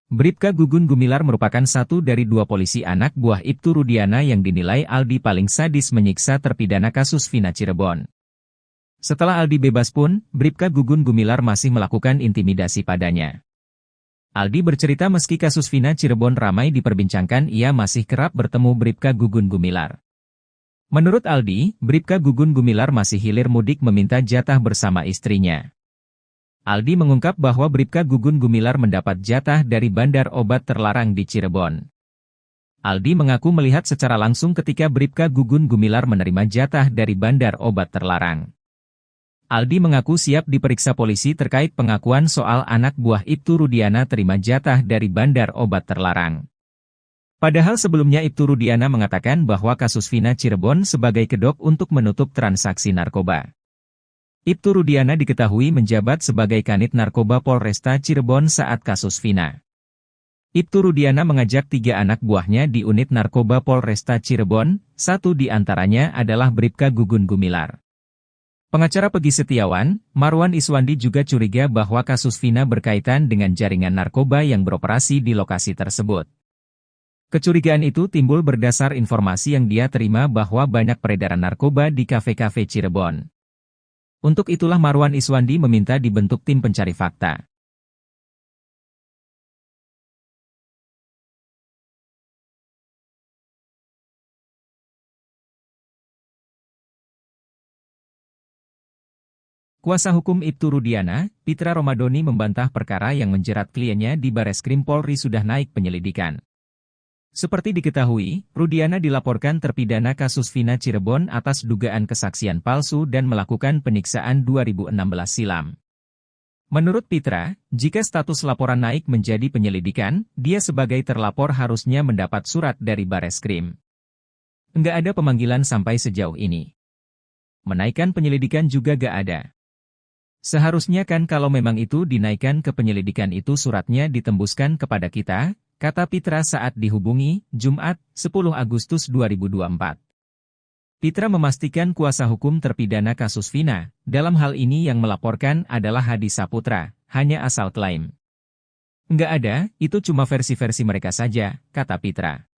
Bribka Gugun Gumilar merupakan satu dari dua polisi anak buah Ibtu Rudiana yang dinilai Aldi paling sadis menyiksa terpidana kasus Vina Cirebon. Setelah Aldi bebas pun, Bribka Gugun Gumilar masih melakukan intimidasi padanya. Aldi bercerita meski kasus Vina Cirebon ramai diperbincangkan, ia masih kerap bertemu Bribka Gugun Gumilar. Menurut Aldi, Bribka Gugun Gumilar masih hilir mudik meminta jatah bersama istrinya. Aldi mengungkap bahwa Bribka Gugun Gumilar mendapat jatah dari bandar obat terlarang di Cirebon. Aldi mengaku melihat secara langsung ketika Bribka Gugun Gumilar menerima jatah dari bandar obat terlarang. Aldi mengaku siap diperiksa polisi terkait pengakuan soal anak buah Ibtu Rudiana terima jatah dari bandar obat terlarang. Padahal sebelumnya Ibtu Rudiana mengatakan bahwa kasus Vina Cirebon sebagai kedok untuk menutup transaksi narkoba. Ibtu Rudiana diketahui menjabat sebagai Kanit Narkoba Polresta Cirebon saat kasus Vina. Ibtu Rudiana mengajak 3 anak buahnya di unit narkoba Polresta Cirebon, satu di antaranya adalah Bribka Gugun Gumilar. Pengacara Pegi Setiawan, Marwan Iswandi juga curiga bahwa kasus Vina berkaitan dengan jaringan narkoba yang beroperasi di lokasi tersebut. Kecurigaan itu timbul berdasar informasi yang dia terima bahwa banyak peredaran narkoba di kafe-kafe Cirebon. Untuk itulah Marwan Iswandi meminta dibentuk tim pencari fakta. Kuasa hukum Ibtu Rudiana, Pitra Romadoni membantah perkara yang menjerat kliennya di Bareskrim Polri sudah naik penyelidikan. Seperti diketahui, Rudiana dilaporkan terpidana kasus Vina Cirebon atas dugaan kesaksian palsu dan melakukan penyiksaan 2016 silam. Menurut Pitra, jika status laporan naik menjadi penyelidikan, dia sebagai terlapor harusnya mendapat surat dari Bareskrim. Enggak ada pemanggilan sampai sejauh ini. Menaikkan penyelidikan juga gak ada. Seharusnya kan kalau memang itu dinaikkan ke penyelidikan itu suratnya ditembuskan kepada kita, kata Pitra saat dihubungi, Jumat, 10 Agustus 2024. Pitra memastikan kuasa hukum terpidana kasus Vina, dalam hal ini yang melaporkan adalah Hadi Saputra, hanya asal klaim. Enggak ada, itu cuma versi-versi mereka saja, kata Pitra.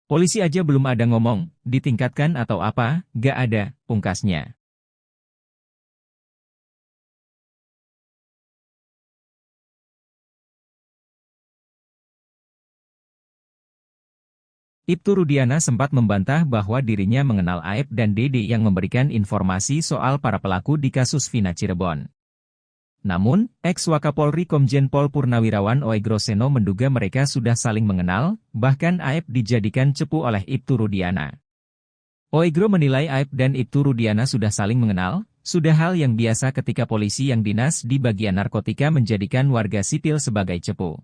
Polisi aja belum ada ngomong, ditingkatkan atau apa, gak ada, pungkasnya. Ibtu Rudiana sempat membantah bahwa dirinya mengenal Aep dan Dede yang memberikan informasi soal para pelaku di kasus Vina Cirebon. Namun, ex-Wakapolri Komjen Pol Purnawirawan Oegro Seno menduga mereka sudah saling mengenal, bahkan Aep dijadikan cepu oleh Ibtu Rudiana. Oegro menilai Aep dan Ibtu Rudiana sudah saling mengenal, sudah hal yang biasa ketika polisi yang dinas di bagian narkotika menjadikan warga sipil sebagai cepu.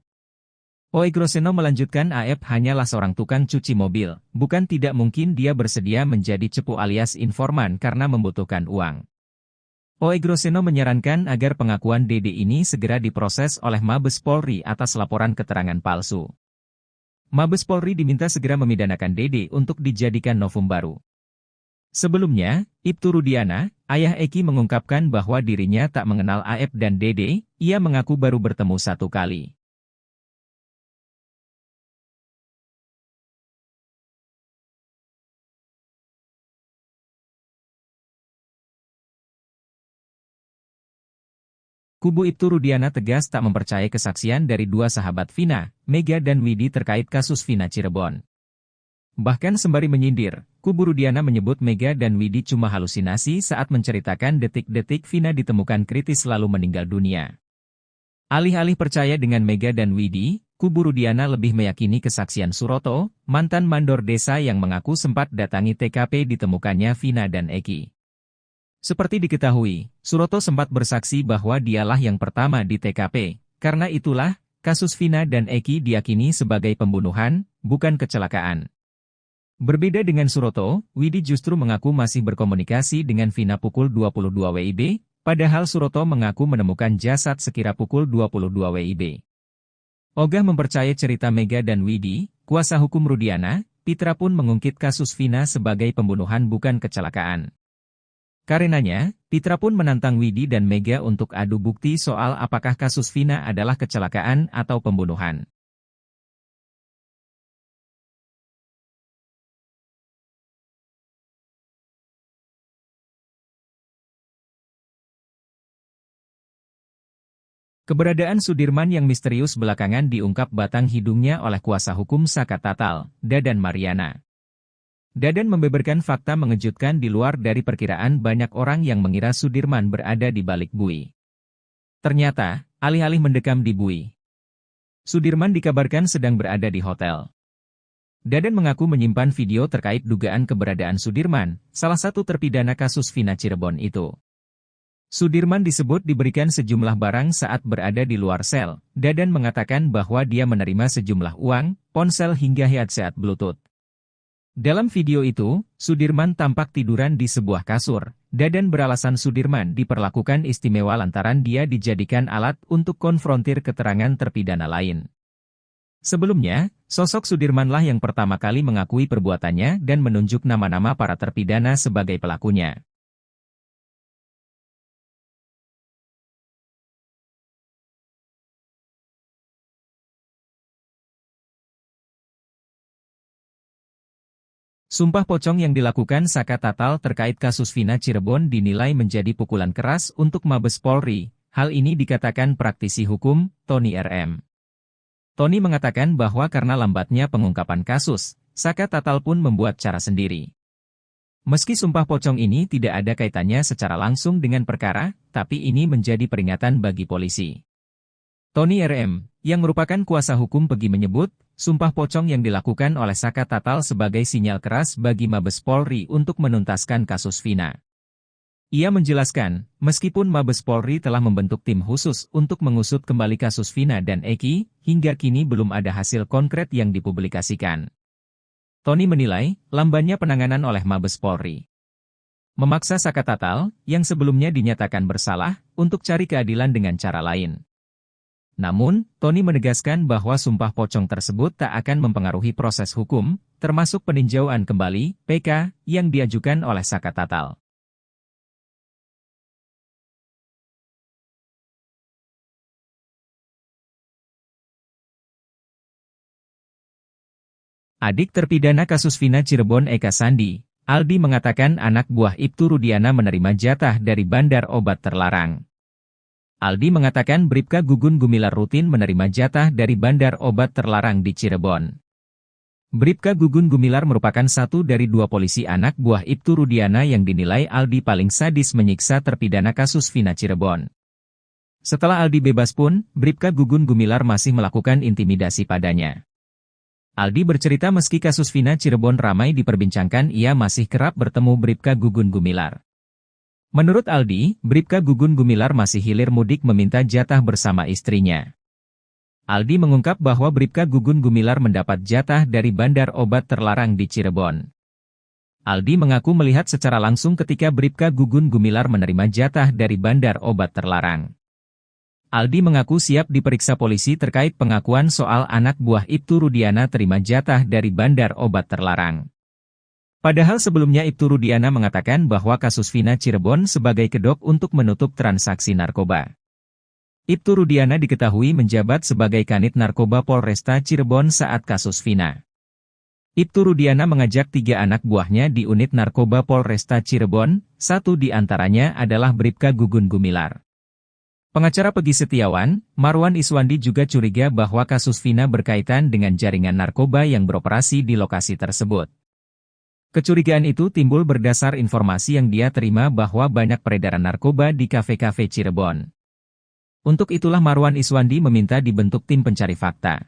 Oegro Seno melanjutkan Aep hanyalah seorang tukang cuci mobil, bukan tidak mungkin dia bersedia menjadi cepu alias informan karena membutuhkan uang. Oegro Seno menyarankan agar pengakuan Dede ini segera diproses oleh Mabes Polri atas laporan keterangan palsu. Mabes Polri diminta segera memidanakan Dede untuk dijadikan novum baru. Sebelumnya, Ibtu Rudiana, ayah Eki mengungkapkan bahwa dirinya tak mengenal Aep dan Dede, ia mengaku baru bertemu 1 kali. Kubu Ibtu Rudiana tegas tak mempercayai kesaksian dari 2 sahabat Vina, Mega dan Widi terkait kasus Vina Cirebon. Bahkan sembari menyindir, kubu Rudiana menyebut Mega dan Widi cuma halusinasi saat menceritakan detik-detik Vina ditemukan kritis lalu meninggal dunia. Alih-alih percaya dengan Mega dan Widi, kubu Rudiana lebih meyakini kesaksian Suroto, mantan mandor desa yang mengaku sempat datangi TKP ditemukannya Vina dan Eki. Seperti diketahui, Suroto sempat bersaksi bahwa dialah yang pertama di TKP, karena itulah, kasus Vina dan Eki diyakini sebagai pembunuhan, bukan kecelakaan. Berbeda dengan Suroto, Widi justru mengaku masih berkomunikasi dengan Vina pukul 22 WIB, padahal Suroto mengaku menemukan jasad sekira pukul 22 WIB. Ogah mempercayai cerita Mega dan Widi, kuasa hukum Rudiana, Pitra pun mengungkit kasus Vina sebagai pembunuhan bukan kecelakaan. Karenanya, Pitra pun menantang Widi dan Mega untuk adu bukti soal apakah kasus Vina adalah kecelakaan atau pembunuhan. Keberadaan Sudirman yang misterius belakangan diungkap batang hidungnya oleh kuasa hukum Saka Tatal, Dadan Mariana. Dadan membeberkan fakta mengejutkan di luar dari perkiraan banyak orang yang mengira Sudirman berada di balik bui. Ternyata, alih-alih mendekam di bui, Sudirman dikabarkan sedang berada di hotel. Dadan mengaku menyimpan video terkait dugaan keberadaan Sudirman, salah satu terpidana kasus Vina Cirebon itu. Sudirman disebut diberikan sejumlah barang saat berada di luar sel. Dadan mengatakan bahwa dia menerima sejumlah uang, ponsel hingga headset Bluetooth. Dalam video itu, Sudirman tampak tiduran di sebuah kasur. Dadan beralasan Sudirman diperlakukan istimewa lantaran dia dijadikan alat untuk konfrontir keterangan terpidana lain. Sebelumnya, sosok Sudirmanlah yang pertama kali mengakui perbuatannya dan menunjuk nama-nama para terpidana sebagai pelakunya. Sumpah pocong yang dilakukan Saka Tatal terkait kasus Vina Cirebon dinilai menjadi pukulan keras untuk Mabes Polri. Hal ini dikatakan praktisi hukum, Tony RM. Tony mengatakan bahwa karena lambatnya pengungkapan kasus, Saka Tatal pun membuat cara sendiri. Meski sumpah pocong ini tidak ada kaitannya secara langsung dengan perkara, tapi ini menjadi peringatan bagi polisi. Tony RM, yang merupakan kuasa hukum Pegi menyebut, sumpah pocong yang dilakukan oleh Saka Tatal sebagai sinyal keras bagi Mabes Polri untuk menuntaskan kasus Vina. Ia menjelaskan, meskipun Mabes Polri telah membentuk tim khusus untuk mengusut kembali kasus Vina dan Eki, hingga kini belum ada hasil konkret yang dipublikasikan. Tony menilai, lambannya penanganan oleh Mabes Polri memaksa Saka Tatal, yang sebelumnya dinyatakan bersalah, untuk cari keadilan dengan cara lain. Namun, Tony menegaskan bahwa sumpah pocong tersebut tak akan mempengaruhi proses hukum, termasuk peninjauan kembali (PK) yang diajukan oleh Saka Tatal. Adik terpidana kasus Vina Cirebon Eka Sandi, Aldi mengatakan anak buah Ibtu Rudiana menerima jatah dari bandar obat terlarang. Aldi mengatakan Bribka Gugun Gumilar rutin menerima jatah dari bandar obat terlarang di Cirebon. Bribka Gugun Gumilar merupakan satu dari dua polisi anak buah Ibtu Rudiana yang dinilai Aldi paling sadis menyiksa terpidana kasus Vina Cirebon. Setelah Aldi bebas pun, Bribka Gugun Gumilar masih melakukan intimidasi padanya. Aldi bercerita meski kasus Vina Cirebon ramai diperbincangkan, ia masih kerap bertemu Bribka Gugun Gumilar. Menurut Aldi, Bribka Gugun Gumilar masih hilir mudik meminta jatah bersama istrinya. Aldi mengungkap bahwa Bribka Gugun Gumilar mendapat jatah dari bandar obat terlarang di Cirebon. Aldi mengaku melihat secara langsung ketika Bribka Gugun Gumilar menerima jatah dari bandar obat terlarang. Aldi mengaku siap diperiksa polisi terkait pengakuan soal anak buah Ibtu Rudiana terima jatah dari bandar obat terlarang. Padahal sebelumnya Ibtu Rudiana mengatakan bahwa kasus Vina Cirebon sebagai kedok untuk menutup transaksi narkoba. Ibtu Rudiana diketahui menjabat sebagai Kanit Narkoba Polresta Cirebon saat kasus Vina. Ibtu Rudiana mengajak 3 anak buahnya di unit narkoba Polresta Cirebon, satu di antaranya adalah Bribka Gugun Gumilar. Pengacara Pegi Setiawan, Marwan Iswandi juga curiga bahwa kasus Vina berkaitan dengan jaringan narkoba yang beroperasi di lokasi tersebut. Kecurigaan itu timbul berdasar informasi yang dia terima bahwa banyak peredaran narkoba di kafe-kafe Cirebon. Untuk itulah Marwan Iswandi meminta dibentuk tim pencari fakta.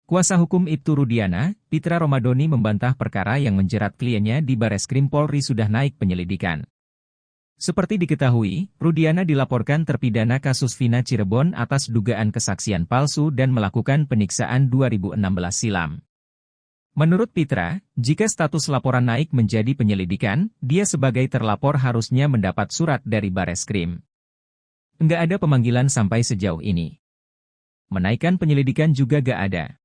Kuasa hukum Ibtu Rudiana, Pitra Romadoni membantah perkara yang menjerat kliennya di Bareskrim Polri sudah naik penyelidikan. Seperti diketahui, Rudiana dilaporkan terpidana kasus Vina Cirebon atas dugaan kesaksian palsu dan melakukan penyiksaan 2016 silam. Menurut Pitra, jika status laporan naik menjadi penyelidikan, dia sebagai terlapor harusnya mendapat surat dari Bareskrim. Enggak ada pemanggilan sampai sejauh ini. Menaikkan penyelidikan juga gak ada.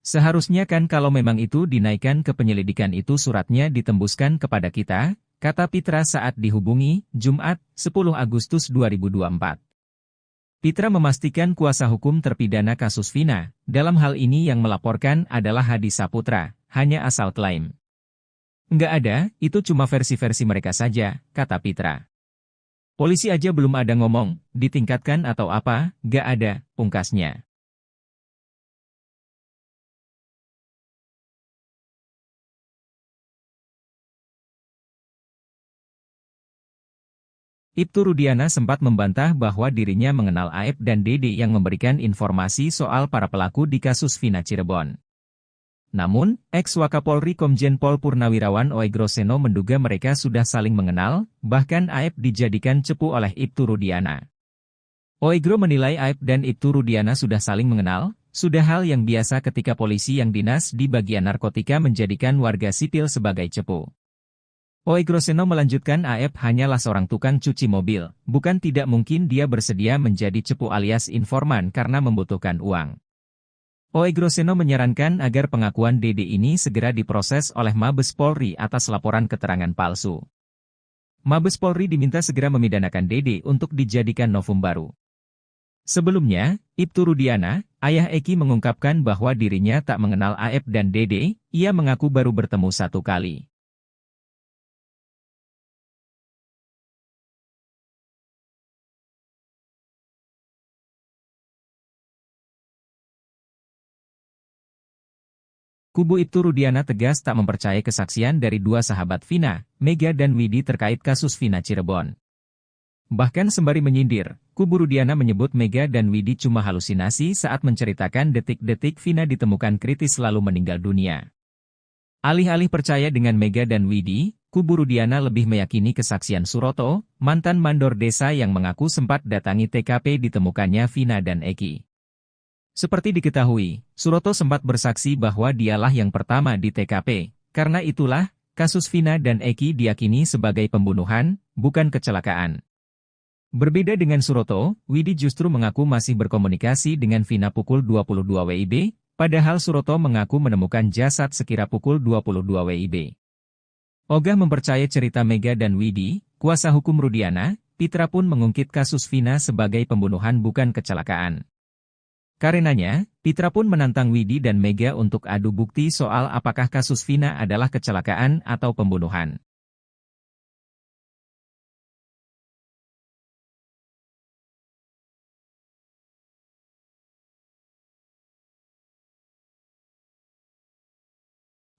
Seharusnya kan kalau memang itu dinaikkan ke penyelidikan itu suratnya ditembuskan kepada kita, kata Pitra saat dihubungi, Jumat, 10 Agustus 2024. Pitra memastikan kuasa hukum terpidana kasus Vina, dalam hal ini yang melaporkan adalah Hadi Saputra, hanya asal klaim. Enggak ada, itu cuma versi-versi mereka saja, kata Pitra. Polisi aja belum ada ngomong, ditingkatkan atau apa, gak ada, pungkasnya. Ibtu Rudiana sempat membantah bahwa dirinya mengenal Aep dan Dede yang memberikan informasi soal para pelaku di kasus Vina Cirebon. Namun, ex-Wakapolri Komjen Pol Purnawirawan Oegro Seno menduga mereka sudah saling mengenal, bahkan Aep dijadikan cepu oleh Ibtu Rudiana. Oegro menilai Aep dan Ibtu Rudiana sudah saling mengenal, sudah hal yang biasa ketika polisi yang dinas di bagian narkotika menjadikan warga sipil sebagai cepu. Oegro Seno melanjutkan Aep hanyalah seorang tukang cuci mobil, bukan tidak mungkin dia bersedia menjadi cepu alias informan karena membutuhkan uang. Oegro Seno menyarankan agar pengakuan Dede ini segera diproses oleh Mabes Polri atas laporan keterangan palsu. Mabes Polri diminta segera memidanakan Dede untuk dijadikan novum baru. Sebelumnya, Ibtu Rudiana, ayah Eki mengungkapkan bahwa dirinya tak mengenal Aep dan Dede, ia mengaku baru bertemu satu kali. Kubu Ibtu Rudiana tegas tak mempercayai kesaksian dari dua sahabat Vina, Mega dan Widi terkait kasus Vina Cirebon. Bahkan sembari menyindir, kubu Rudiana menyebut Mega dan Widi cuma halusinasi saat menceritakan detik-detik Vina ditemukan kritis lalu meninggal dunia. Alih-alih percaya dengan Mega dan Widi, kubu Rudiana lebih meyakini kesaksian Suroto, mantan mandor desa yang mengaku sempat datangi TKP ditemukannya Vina dan Eki. Seperti diketahui, Suroto sempat bersaksi bahwa dialah yang pertama di TKP, karena itulah, kasus Vina dan Eki diyakini sebagai pembunuhan, bukan kecelakaan. Berbeda dengan Suroto, Widi justru mengaku masih berkomunikasi dengan Vina pukul 22 WIB, padahal Suroto mengaku menemukan jasad sekira pukul 22 WIB. Ogah mempercayai cerita Mega dan Widi, kuasa hukum Rudiana, Pitra pun mengungkit kasus Vina sebagai pembunuhan bukan kecelakaan. Karenanya, Pitra pun menantang Widi dan Mega untuk adu bukti soal apakah kasus Vina adalah kecelakaan atau pembunuhan.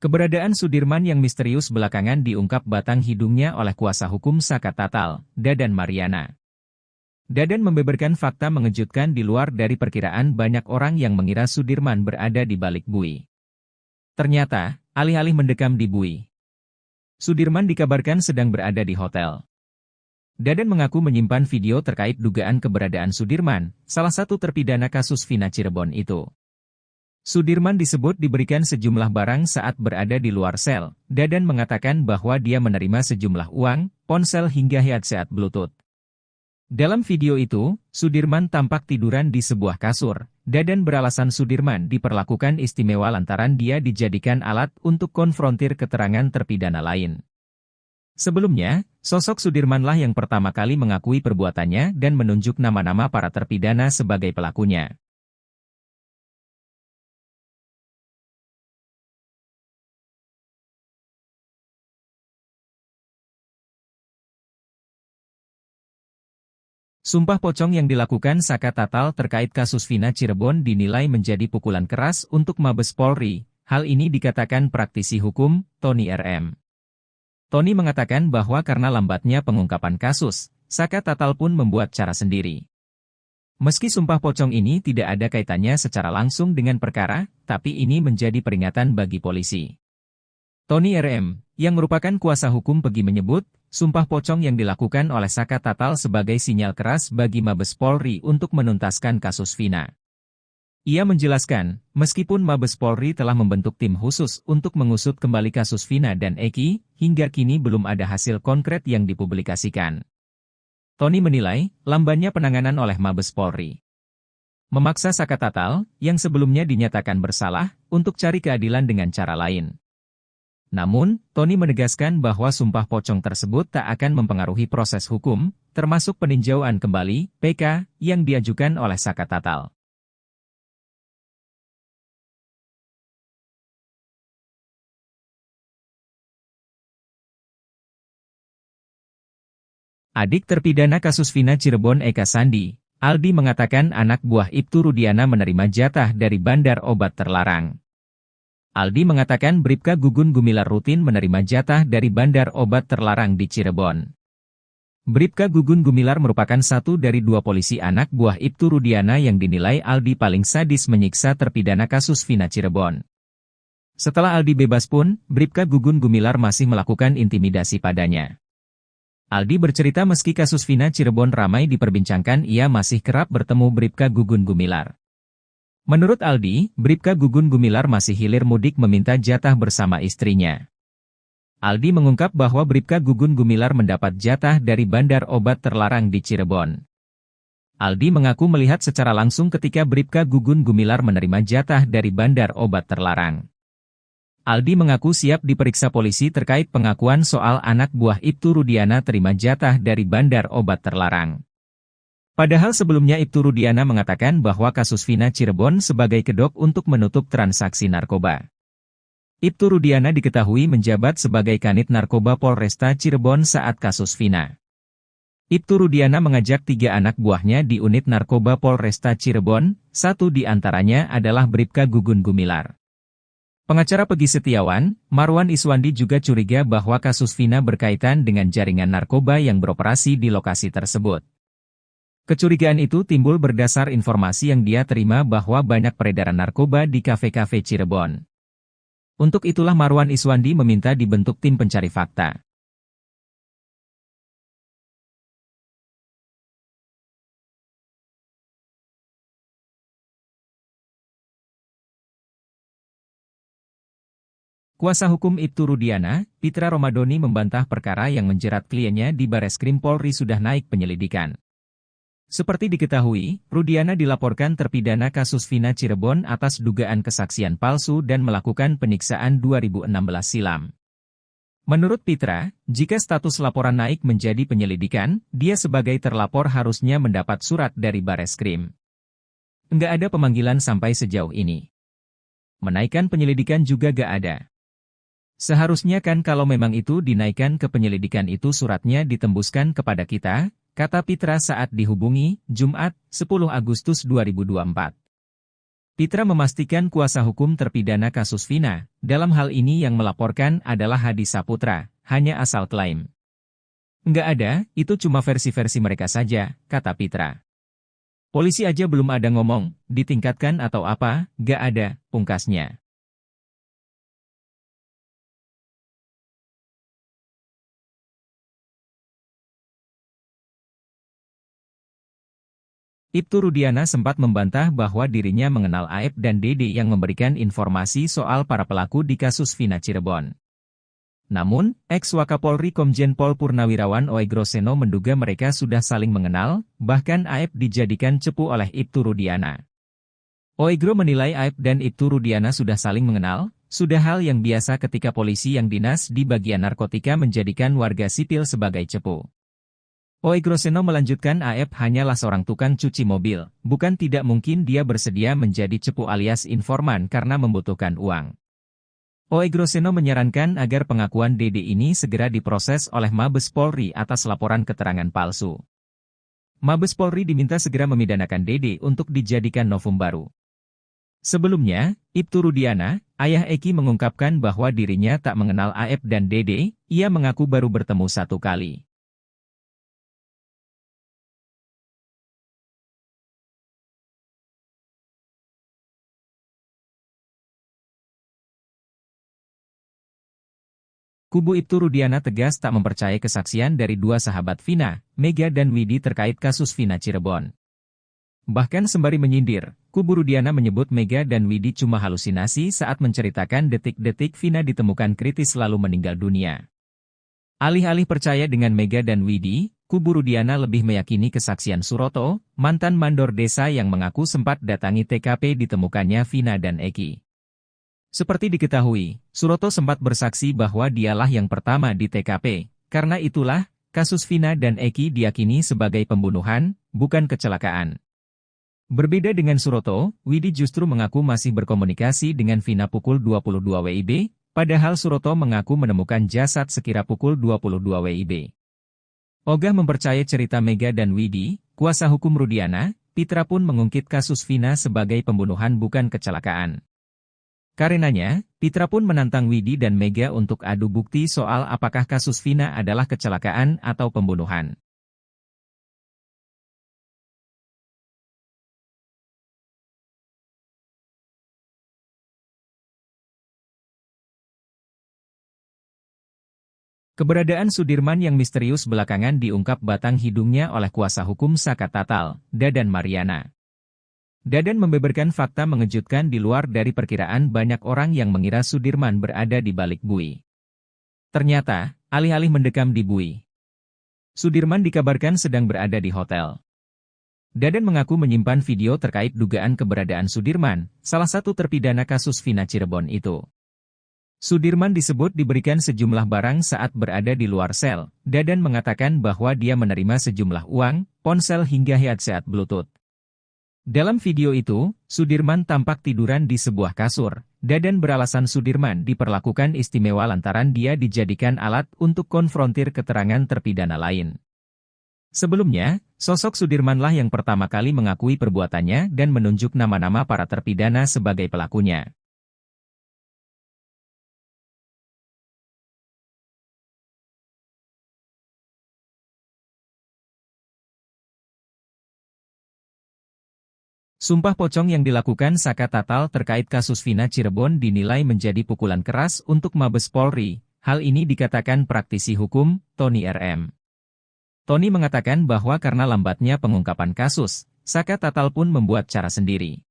Keberadaan Sudirman yang misterius belakangan diungkap batang hidungnya oleh kuasa hukum Saka Tatal, Dadan Mariana. Dadan membeberkan fakta mengejutkan di luar dari perkiraan banyak orang yang mengira Sudirman berada di balik bui. Ternyata, alih-alih mendekam di bui, Sudirman dikabarkan sedang berada di hotel. Dadan mengaku menyimpan video terkait dugaan keberadaan Sudirman, salah satu terpidana kasus Vina Cirebon itu. Sudirman disebut diberikan sejumlah barang saat berada di luar sel. Dadan mengatakan bahwa dia menerima sejumlah uang, ponsel hingga headset Bluetooth. Dalam video itu, Sudirman tampak tiduran di sebuah kasur. Dadan beralasan Sudirman diperlakukan istimewa lantaran dia dijadikan alat untuk konfrontir keterangan terpidana lain. Sebelumnya, sosok Sudirmanlah yang pertama kali mengakui perbuatannya dan menunjuk nama-nama para terpidana sebagai pelakunya. Sumpah pocong yang dilakukan Saka Tatal terkait kasus Vina Cirebon dinilai menjadi pukulan keras untuk Mabes Polri. Hal ini dikatakan praktisi hukum, Tony RM. Tony mengatakan bahwa karena lambatnya pengungkapan kasus, Saka Tatal pun membuat cara sendiri. Meski sumpah pocong ini tidak ada kaitannya secara langsung dengan perkara, tapi ini menjadi peringatan bagi polisi. Tony RM, yang merupakan kuasa hukum Pegi menyebut, sumpah pocong yang dilakukan oleh Saka Tatal sebagai sinyal keras bagi Mabes Polri untuk menuntaskan kasus Vina. Ia menjelaskan, meskipun Mabes Polri telah membentuk tim khusus untuk mengusut kembali kasus Vina dan Eki, hingga kini belum ada hasil konkret yang dipublikasikan. Tony menilai, lambannya penanganan oleh Mabes Polri memaksa Saka Tatal, yang sebelumnya dinyatakan bersalah, untuk cari keadilan dengan cara lain. Namun, Tony menegaskan bahwa sumpah pocong tersebut tak akan mempengaruhi proses hukum, termasuk peninjauan kembali (PK) yang diajukan oleh Saka Tatal. Adik terpidana kasus Vina Cirebon Eka Sandi, Aldi mengatakan anak buah Ibtu Rudiana menerima jatah dari bandar obat terlarang. Aldi mengatakan Bribka Gugun Gumilar rutin menerima jatah dari bandar obat terlarang di Cirebon. Bribka Gugun Gumilar merupakan satu dari dua polisi anak buah Ibtu Rudiana yang dinilai Aldi paling sadis menyiksa terpidana kasus Vina Cirebon. Setelah Aldi bebas pun, Bribka Gugun Gumilar masih melakukan intimidasi padanya. Aldi bercerita meski kasus Vina Cirebon ramai diperbincangkan, ia masih kerap bertemu Bribka Gugun Gumilar. Menurut Aldi, Bribka Gugun Gumilar masih hilir mudik meminta jatah bersama istrinya. Aldi mengungkap bahwa Bribka Gugun Gumilar mendapat jatah dari bandar obat terlarang di Cirebon. Aldi mengaku melihat secara langsung ketika Bribka Gugun Gumilar menerima jatah dari bandar obat terlarang. Aldi mengaku siap diperiksa polisi terkait pengakuan soal anak buah Ibtu Rudiana terima jatah dari bandar obat terlarang. Padahal sebelumnya Ibtu Rudiana mengatakan bahwa kasus Vina Cirebon sebagai kedok untuk menutup transaksi narkoba. Ibtu Rudiana diketahui menjabat sebagai Kanit Narkoba Polresta Cirebon saat kasus Vina. Ibtu Rudiana mengajak 3 anak buahnya di unit narkoba Polresta Cirebon, satu di antaranya adalah Bribka Gugun Gumilar. Pengacara Pegi Setiawan, Marwan Iswandi juga curiga bahwa kasus Vina berkaitan dengan jaringan narkoba yang beroperasi di lokasi tersebut. Kecurigaan itu timbul berdasar informasi yang dia terima bahwa banyak peredaran narkoba di kafe-kafe Cirebon. Untuk itulah Marwan Iswandi meminta dibentuk tim pencari fakta. Kuasa hukum Ibtu Rudiana, Pitra Romadoni membantah perkara yang menjerat kliennya di Bareskrim Polri sudah naik penyelidikan. Seperti diketahui, Rudiana dilaporkan terpidana kasus Vina Cirebon atas dugaan kesaksian palsu dan melakukan penyiksaan 2016 silam. Menurut Pitra, jika status laporan naik menjadi penyelidikan, dia sebagai terlapor harusnya mendapat surat dari Bareskrim. Nggak ada pemanggilan sampai sejauh ini. Menaikkan penyelidikan juga nggak ada. Seharusnya kan kalau memang itu dinaikkan ke penyelidikan itu suratnya ditembuskan kepada kita, kata Pitra saat dihubungi, Jumat, 10 Agustus 2024. Pitra memastikan kuasa hukum terpidana kasus Vina, dalam hal ini yang melaporkan adalah Hadi Saputra, hanya asal klaim. Nggak ada, itu cuma versi-versi mereka saja, kata Pitra. Polisi aja belum ada ngomong, ditingkatkan atau apa, nggak ada, pungkasnya. Ibtu Rudiana sempat membantah bahwa dirinya mengenal Aep dan Dede yang memberikan informasi soal para pelaku di kasus Vina Cirebon. Namun, ex-Wakapolri Komjen Pol Purnawirawan Oegro Seno menduga mereka sudah saling mengenal, bahkan Aep dijadikan cepu oleh Ibtu Rudiana. Oegro menilai Aep dan Ibtu Rudiana sudah saling mengenal, sudah hal yang biasa ketika polisi yang dinas di bagian narkotika menjadikan warga sipil sebagai cepu. Oegro Seno melanjutkan Aep hanyalah seorang tukang cuci mobil, bukan tidak mungkin dia bersedia menjadi cepu alias informan karena membutuhkan uang. Oegro Seno menyarankan agar pengakuan Dede ini segera diproses oleh Mabes Polri atas laporan keterangan palsu. Mabes Polri diminta segera memidanakan Dede untuk dijadikan novum baru. Sebelumnya, Ibtu Rudiana, ayah Eki mengungkapkan bahwa dirinya tak mengenal Aep dan Dede, ia mengaku baru bertemu 1 kali. Kubu Ibtu Rudiana tegas tak mempercayai kesaksian dari 2 sahabat Vina, Mega dan Widi terkait kasus Vina Cirebon. Bahkan sembari menyindir, kubu Rudiana menyebut Mega dan Widi cuma halusinasi saat menceritakan detik-detik Vina ditemukan kritis lalu meninggal dunia. Alih-alih percaya dengan Mega dan Widi, kubu Rudiana lebih meyakini kesaksian Suroto, mantan mandor desa yang mengaku sempat datangi TKP ditemukannya Vina dan Eki. Seperti diketahui, Suroto sempat bersaksi bahwa dialah yang pertama di TKP, karena itulah, kasus Vina dan Eki diyakini sebagai pembunuhan, bukan kecelakaan. Berbeda dengan Suroto, Widi justru mengaku masih berkomunikasi dengan Vina pukul 22 WIB, padahal Suroto mengaku menemukan jasad sekira pukul 22 WIB. Ogah mempercayai cerita Mega dan Widi, kuasa hukum Rudiana, Pitra pun mengungkit kasus Vina sebagai pembunuhan bukan kecelakaan. Karenanya, Pitra pun menantang Widi dan Mega untuk adu bukti soal apakah kasus Vina adalah kecelakaan atau pembunuhan. Keberadaan Sudirman yang misterius belakangan diungkap batang hidungnya oleh kuasa hukum Saka Tatal, Dadan Mariana. Dadan membeberkan fakta mengejutkan di luar dari perkiraan banyak orang yang mengira Sudirman berada di balik bui. Ternyata, alih-alih mendekam di bui, Sudirman dikabarkan sedang berada di hotel. Dadan mengaku menyimpan video terkait dugaan keberadaan Sudirman, salah satu terpidana kasus Vina Cirebon itu. Sudirman disebut diberikan sejumlah barang saat berada di luar sel. Dadan mengatakan bahwa dia menerima sejumlah uang, ponsel hingga headset Bluetooth. Dalam video itu, Sudirman tampak tiduran di sebuah kasur. Dadan beralasan Sudirman diperlakukan istimewa lantaran dia dijadikan alat untuk konfrontir keterangan terpidana lain. Sebelumnya, sosok Sudirmanlah yang pertama kali mengakui perbuatannya dan menunjuk nama-nama para terpidana sebagai pelakunya. Sumpah pocong yang dilakukan Saka Tatal terkait kasus Vina Cirebon dinilai menjadi pukulan keras untuk Mabes Polri. Hal ini dikatakan praktisi hukum, Tony RM. Tony mengatakan bahwa karena lambatnya pengungkapan kasus, Saka Tatal pun membuat cara sendiri.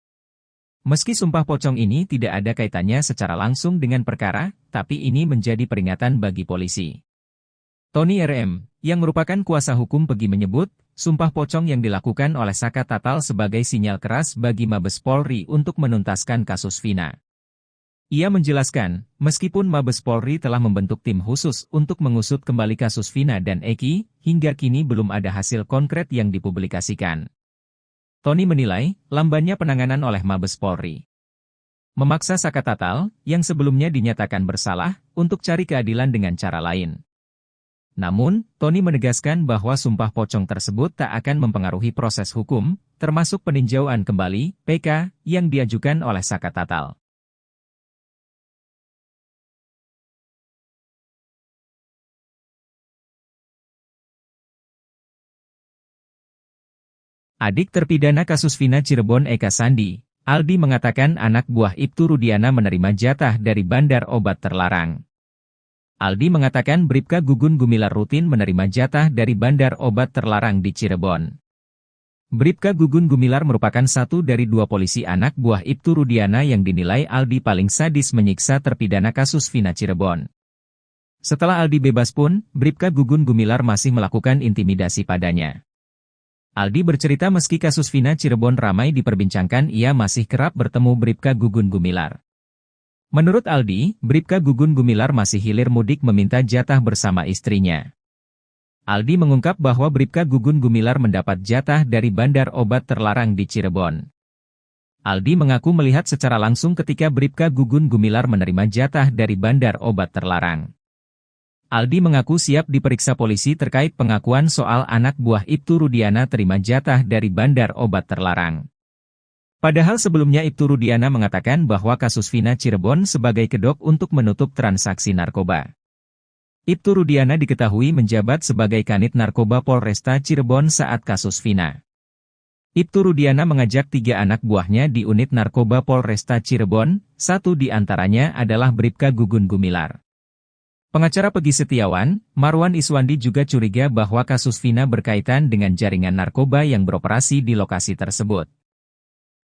Meski sumpah pocong ini tidak ada kaitannya secara langsung dengan perkara, tapi ini menjadi peringatan bagi polisi. Tony RM, yang merupakan kuasa hukum Pegi menyebut, sumpah pocong yang dilakukan oleh Saka Tatal sebagai sinyal keras bagi Mabes Polri untuk menuntaskan kasus Vina. Ia menjelaskan, meskipun Mabes Polri telah membentuk tim khusus untuk mengusut kembali kasus Vina dan Eki, hingga kini belum ada hasil konkret yang dipublikasikan. Tony menilai, lambannya penanganan oleh Mabes Polri memaksa Saka Tatal, yang sebelumnya dinyatakan bersalah, untuk cari keadilan dengan cara lain. Namun, Tony menegaskan bahwa sumpah pocong tersebut tak akan mempengaruhi proses hukum, termasuk peninjauan kembali (PK) yang diajukan oleh Saka Tatal. Adik terpidana kasus Vina Cirebon Eka Sandi, Aldi mengatakan anak buah Ibtu Rudiana menerima jatah dari bandar obat terlarang. Aldi mengatakan Bribka Gugun Gumilar rutin menerima jatah dari bandar obat terlarang di Cirebon. Bribka Gugun Gumilar merupakan satu dari dua polisi anak buah Ibtu Rudiana yang dinilai Aldi paling sadis menyiksa terpidana kasus Vina Cirebon. Setelah Aldi bebas pun, Bribka Gugun Gumilar masih melakukan intimidasi padanya. Aldi bercerita meski kasus Vina Cirebon ramai diperbincangkan, ia masih kerap bertemu Bribka Gugun Gumilar. Menurut Aldi, Bribka Gugun Gumilar masih hilir mudik meminta jatah bersama istrinya. Aldi mengungkap bahwa Bribka Gugun Gumilar mendapat jatah dari bandar obat terlarang di Cirebon. Aldi mengaku melihat secara langsung ketika Bribka Gugun Gumilar menerima jatah dari bandar obat terlarang. Aldi mengaku siap diperiksa polisi terkait pengakuan soal anak buah Ibtu Rudiana terima jatah dari bandar obat terlarang. Padahal sebelumnya Ibtu Rudiana mengatakan bahwa kasus Vina Cirebon sebagai kedok untuk menutup transaksi narkoba. Ibtu Rudiana diketahui menjabat sebagai Kanit Narkoba Polresta Cirebon saat kasus Vina. Ibtu Rudiana mengajak 3 anak buahnya di unit narkoba Polresta Cirebon, satu di antaranya adalah Bribka Gugun Gumilar. Pengacara Pegi Setiawan, Marwan Iswandi juga curiga bahwa kasus Vina berkaitan dengan jaringan narkoba yang beroperasi di lokasi tersebut.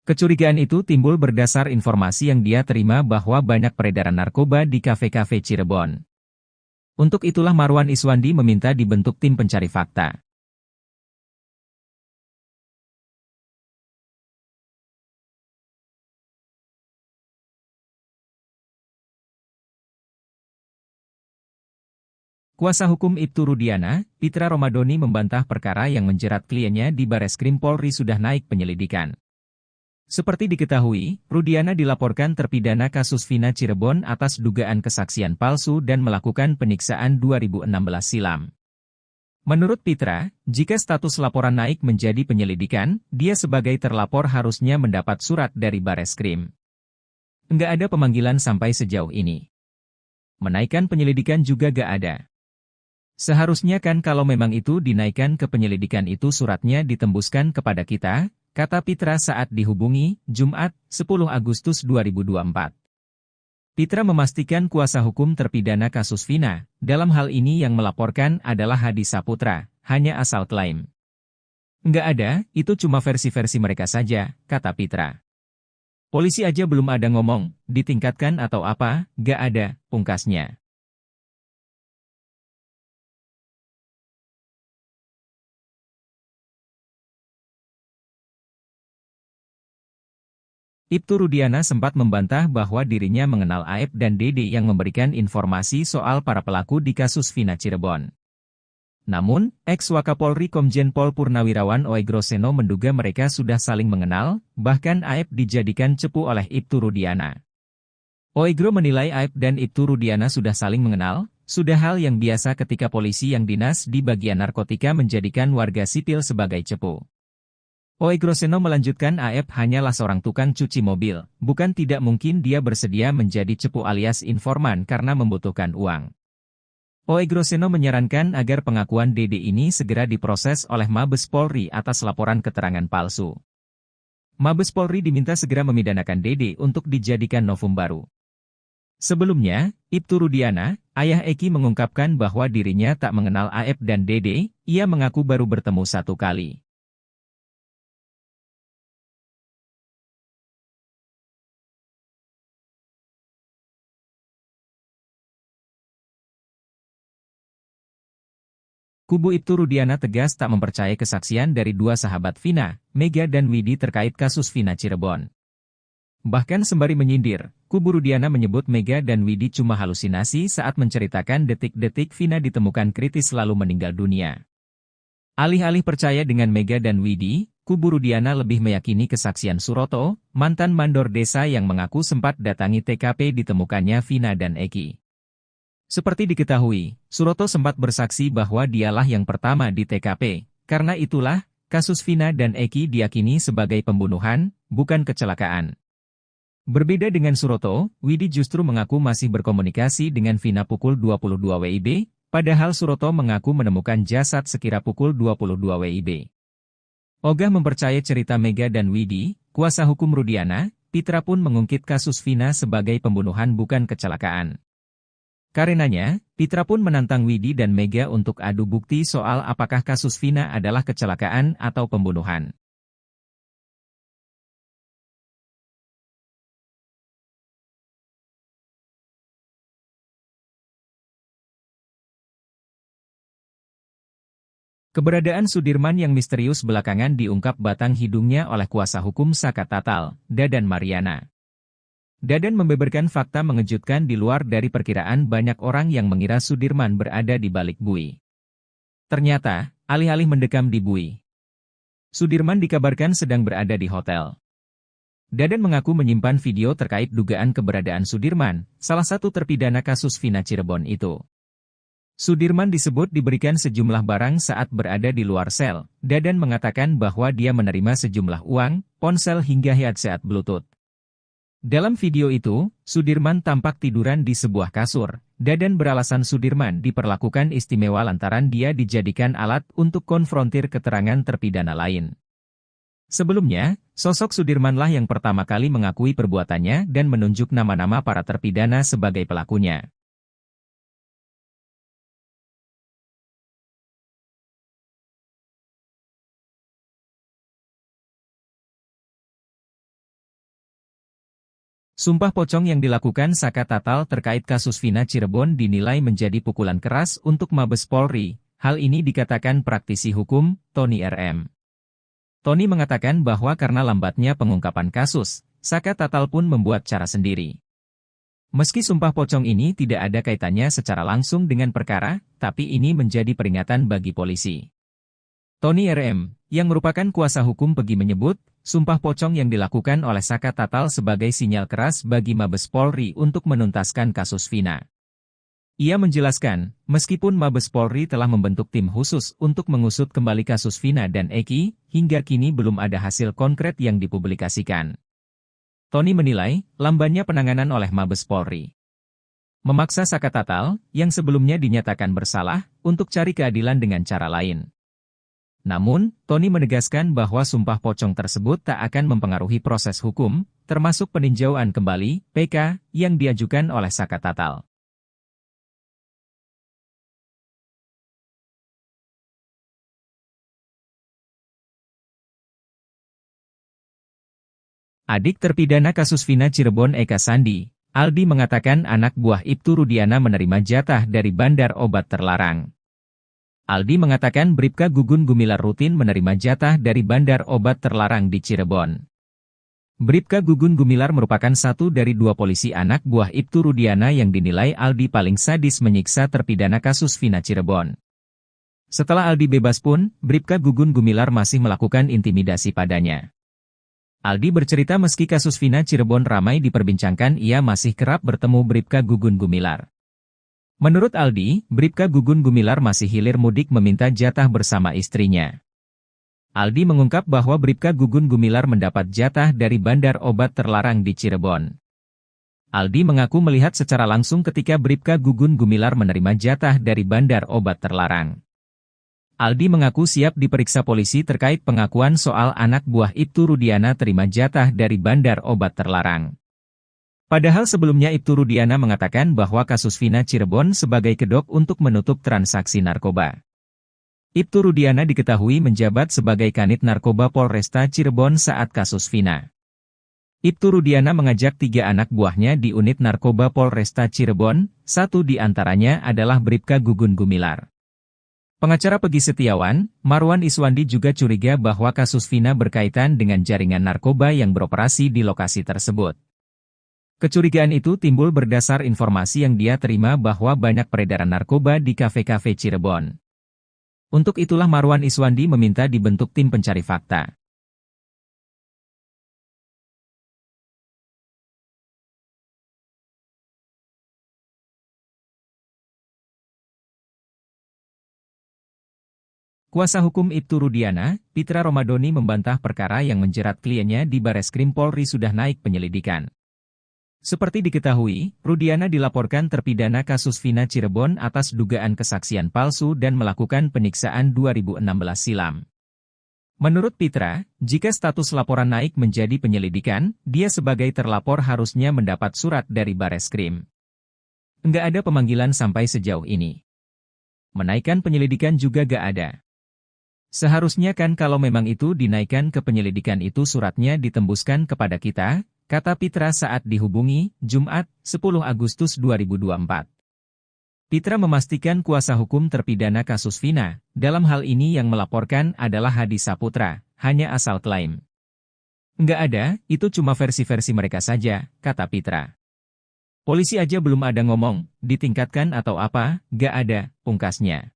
Kecurigaan itu timbul berdasar informasi yang dia terima bahwa banyak peredaran narkoba di kafe-kafe Cirebon. Untuk itulah Marwan Iswandi meminta dibentuk tim pencari fakta. Kuasa hukum Ibtu Rudiana, Pitra Romadoni membantah perkara yang menjerat kliennya di Bareskrim Polri sudah naik penyelidikan. Seperti diketahui, Rudiana dilaporkan terpidana kasus Vina Cirebon atas dugaan kesaksian palsu dan melakukan penyiksaan 2016 silam. Menurut Pitra, jika status laporan naik menjadi penyelidikan, dia sebagai terlapor harusnya mendapat surat dari Bareskrim. Enggak ada pemanggilan sampai sejauh ini. Menaikkan penyelidikan juga gak ada. Seharusnya kan kalau memang itu dinaikkan ke penyelidikan itu suratnya ditembuskan kepada kita, kata Pitra saat dihubungi, Jumat, 10 Agustus 2024. Pitra memastikan kuasa hukum terpidana kasus Vina, dalam hal ini yang melaporkan adalah Hadi Saputra, hanya asal klaim. Nggak ada, itu cuma versi-versi mereka saja, kata Pitra. Polisi aja belum ada ngomong, ditingkatkan atau apa, nggak ada, pungkasnya. Ibtu Rudiana sempat membantah bahwa dirinya mengenal Aep dan Dede yang memberikan informasi soal para pelaku di kasus Vina Cirebon. Namun, ex-Wakapolri Komjen Pol Purnawirawan Oegro Seno menduga mereka sudah saling mengenal, bahkan Aep dijadikan cepu oleh Ibtu Rudiana. Oegro menilai Aep dan Ibtu Rudiana sudah saling mengenal, sudah hal yang biasa ketika polisi yang dinas di bagian narkotika menjadikan warga sipil sebagai cepu. Oegro Seno melanjutkan Aep hanyalah seorang tukang cuci mobil, bukan tidak mungkin dia bersedia menjadi cepu alias informan karena membutuhkan uang. Oegro Seno menyarankan agar pengakuan Dede ini segera diproses oleh Mabes Polri atas laporan keterangan palsu. Mabes Polri diminta segera memidanakan Dede untuk dijadikan novum baru. Sebelumnya, Ibtu Rudiana, ayah Eki mengungkapkan bahwa dirinya tak mengenal Aep dan Dede, ia mengaku baru bertemu satu kali. Kubu Ibtu Rudiana tegas tak mempercayai kesaksian dari dua sahabat Vina, Mega dan Widi terkait kasus Vina Cirebon. Bahkan sembari menyindir, kubu Rudiana menyebut Mega dan Widi cuma halusinasi saat menceritakan detik-detik Vina ditemukan kritis lalu meninggal dunia. Alih-alih percaya dengan Mega dan Widi, kubu Rudiana lebih meyakini kesaksian Suroto, mantan mandor desa yang mengaku sempat datangi TKP ditemukannya Vina dan Eki. Seperti diketahui, Suroto sempat bersaksi bahwa dialah yang pertama di TKP, karena itulah, kasus Vina dan Eki diyakini sebagai pembunuhan, bukan kecelakaan. Berbeda dengan Suroto, Widi justru mengaku masih berkomunikasi dengan Vina pukul 22 WIB, padahal Suroto mengaku menemukan jasad sekira pukul 22 WIB. Ogah mempercayai cerita Mega dan Widi, kuasa hukum Rudiana, Pitra pun mengungkit kasus Vina sebagai pembunuhan bukan kecelakaan. Karenanya, Pitra pun menantang Widi dan Mega untuk adu bukti soal apakah kasus Vina adalah kecelakaan atau pembunuhan. Keberadaan Sudirman yang misterius belakangan diungkap batang hidungnya oleh kuasa hukum Saka Tatal, Dadan Mariana. Dadan membeberkan fakta mengejutkan di luar dari perkiraan banyak orang yang mengira Sudirman berada di balik bui. Ternyata, alih-alih mendekam di bui, Sudirman dikabarkan sedang berada di hotel. Dadan mengaku menyimpan video terkait dugaan keberadaan Sudirman, salah satu terpidana kasus Vina Cirebon itu. Sudirman disebut diberikan sejumlah barang saat berada di luar sel. Dadan mengatakan bahwa dia menerima sejumlah uang, ponsel hingga headset Bluetooth. Dalam video itu, Sudirman tampak tiduran di sebuah kasur. Dadan beralasan Sudirman diperlakukan istimewa lantaran dia dijadikan alat untuk konfrontir keterangan terpidana lain. Sebelumnya, sosok Sudirmanlah yang pertama kali mengakui perbuatannya dan menunjuk nama-nama para terpidana sebagai pelakunya. Sumpah pocong yang dilakukan Saka Tatal terkait kasus Vina Cirebon dinilai menjadi pukulan keras untuk Mabes Polri. Hal ini dikatakan praktisi hukum, Tony RM. Tony mengatakan bahwa karena lambatnya pengungkapan kasus, Saka Tatal pun membuat cara sendiri. Meski sumpah pocong ini tidak ada kaitannya secara langsung dengan perkara, tapi ini menjadi peringatan bagi polisi. Tony RM, yang merupakan kuasa hukum Pegi menyebut, sumpah pocong yang dilakukan oleh Saka Tatal sebagai sinyal keras bagi Mabes Polri untuk menuntaskan kasus Vina. Ia menjelaskan, meskipun Mabes Polri telah membentuk tim khusus untuk mengusut kembali kasus Vina dan Eki, hingga kini belum ada hasil konkret yang dipublikasikan. Tony menilai, lambannya penanganan oleh Mabes Polri memaksa Saka Tatal, yang sebelumnya dinyatakan bersalah, untuk cari keadilan dengan cara lain. Namun, Tony menegaskan bahwa sumpah pocong tersebut tak akan mempengaruhi proses hukum, termasuk peninjauan kembali (PK) yang diajukan oleh Saka Tatal. Adik terpidana kasus Vina Cirebon Eka Sandi, Aldi mengatakan anak buah Ibtu Rudiana menerima jatah dari bandar obat terlarang. Aldi mengatakan Bribka Gugun Gumilar rutin menerima jatah dari bandar obat terlarang di Cirebon. Bribka Gugun Gumilar merupakan satu dari 2 polisi anak buah Ibtu Rudiana yang dinilai Aldi paling sadis menyiksa terpidana kasus Vina Cirebon. Setelah Aldi bebas pun, Bribka Gugun Gumilar masih melakukan intimidasi padanya. Aldi bercerita meski kasus Vina Cirebon ramai diperbincangkan, ia masih kerap bertemu Bribka Gugun Gumilar. Menurut Aldi, Bribka Gugun Gumilar masih hilir mudik meminta jatah bersama istrinya. Aldi mengungkap bahwa Bribka Gugun Gumilar mendapat jatah dari bandar obat terlarang di Cirebon. Aldi mengaku melihat secara langsung ketika Bribka Gugun Gumilar menerima jatah dari bandar obat terlarang. Aldi mengaku siap diperiksa polisi terkait pengakuan soal anak buah Ibtu Rudiana terima jatah dari bandar obat terlarang. Padahal sebelumnya Ibtu Rudiana mengatakan bahwa kasus Vina Cirebon sebagai kedok untuk menutup transaksi narkoba. Ibtu Rudiana diketahui menjabat sebagai Kanit Narkoba Polresta Cirebon saat kasus Vina. Ibtu Rudiana mengajak 3 anak buahnya di unit narkoba Polresta Cirebon, satu di antaranya adalah Bribka Gugun Gumilar. Pengacara Pegi Setiawan, Marwan Iswandi juga curiga bahwa kasus Vina berkaitan dengan jaringan narkoba yang beroperasi di lokasi tersebut. Kecurigaan itu timbul berdasar informasi yang dia terima bahwa banyak peredaran narkoba di kafe-kafe Cirebon. Untuk itulah Marwan Iswandi meminta dibentuk tim pencari fakta. Kuasa hukum Ibtu Rudiana, Pitra Romadoni membantah perkara yang menjerat kliennya di Bareskrim Polri sudah naik penyelidikan. Seperti diketahui, Rudiana dilaporkan terpidana kasus Vina Cirebon atas dugaan kesaksian palsu dan melakukan penyiksaan 2016 silam. Menurut Pitra, jika status laporan naik menjadi penyelidikan, dia sebagai terlapor harusnya mendapat surat dari Bareskrim. Nggak ada pemanggilan sampai sejauh ini. Menaikkan penyelidikan juga nggak ada. Seharusnya kan kalau memang itu dinaikkan ke penyelidikan itu suratnya ditembuskan kepada kita, kata Pitra saat dihubungi, Jumat, 10 Agustus 2024. Pitra memastikan kuasa hukum terpidana kasus Vina, dalam hal ini yang melaporkan adalah Hadi Saputra, hanya asal klaim. Nggak ada, itu cuma versi-versi mereka saja, kata Pitra. Polisi aja belum ada ngomong, ditingkatkan atau apa, nggak ada, pungkasnya.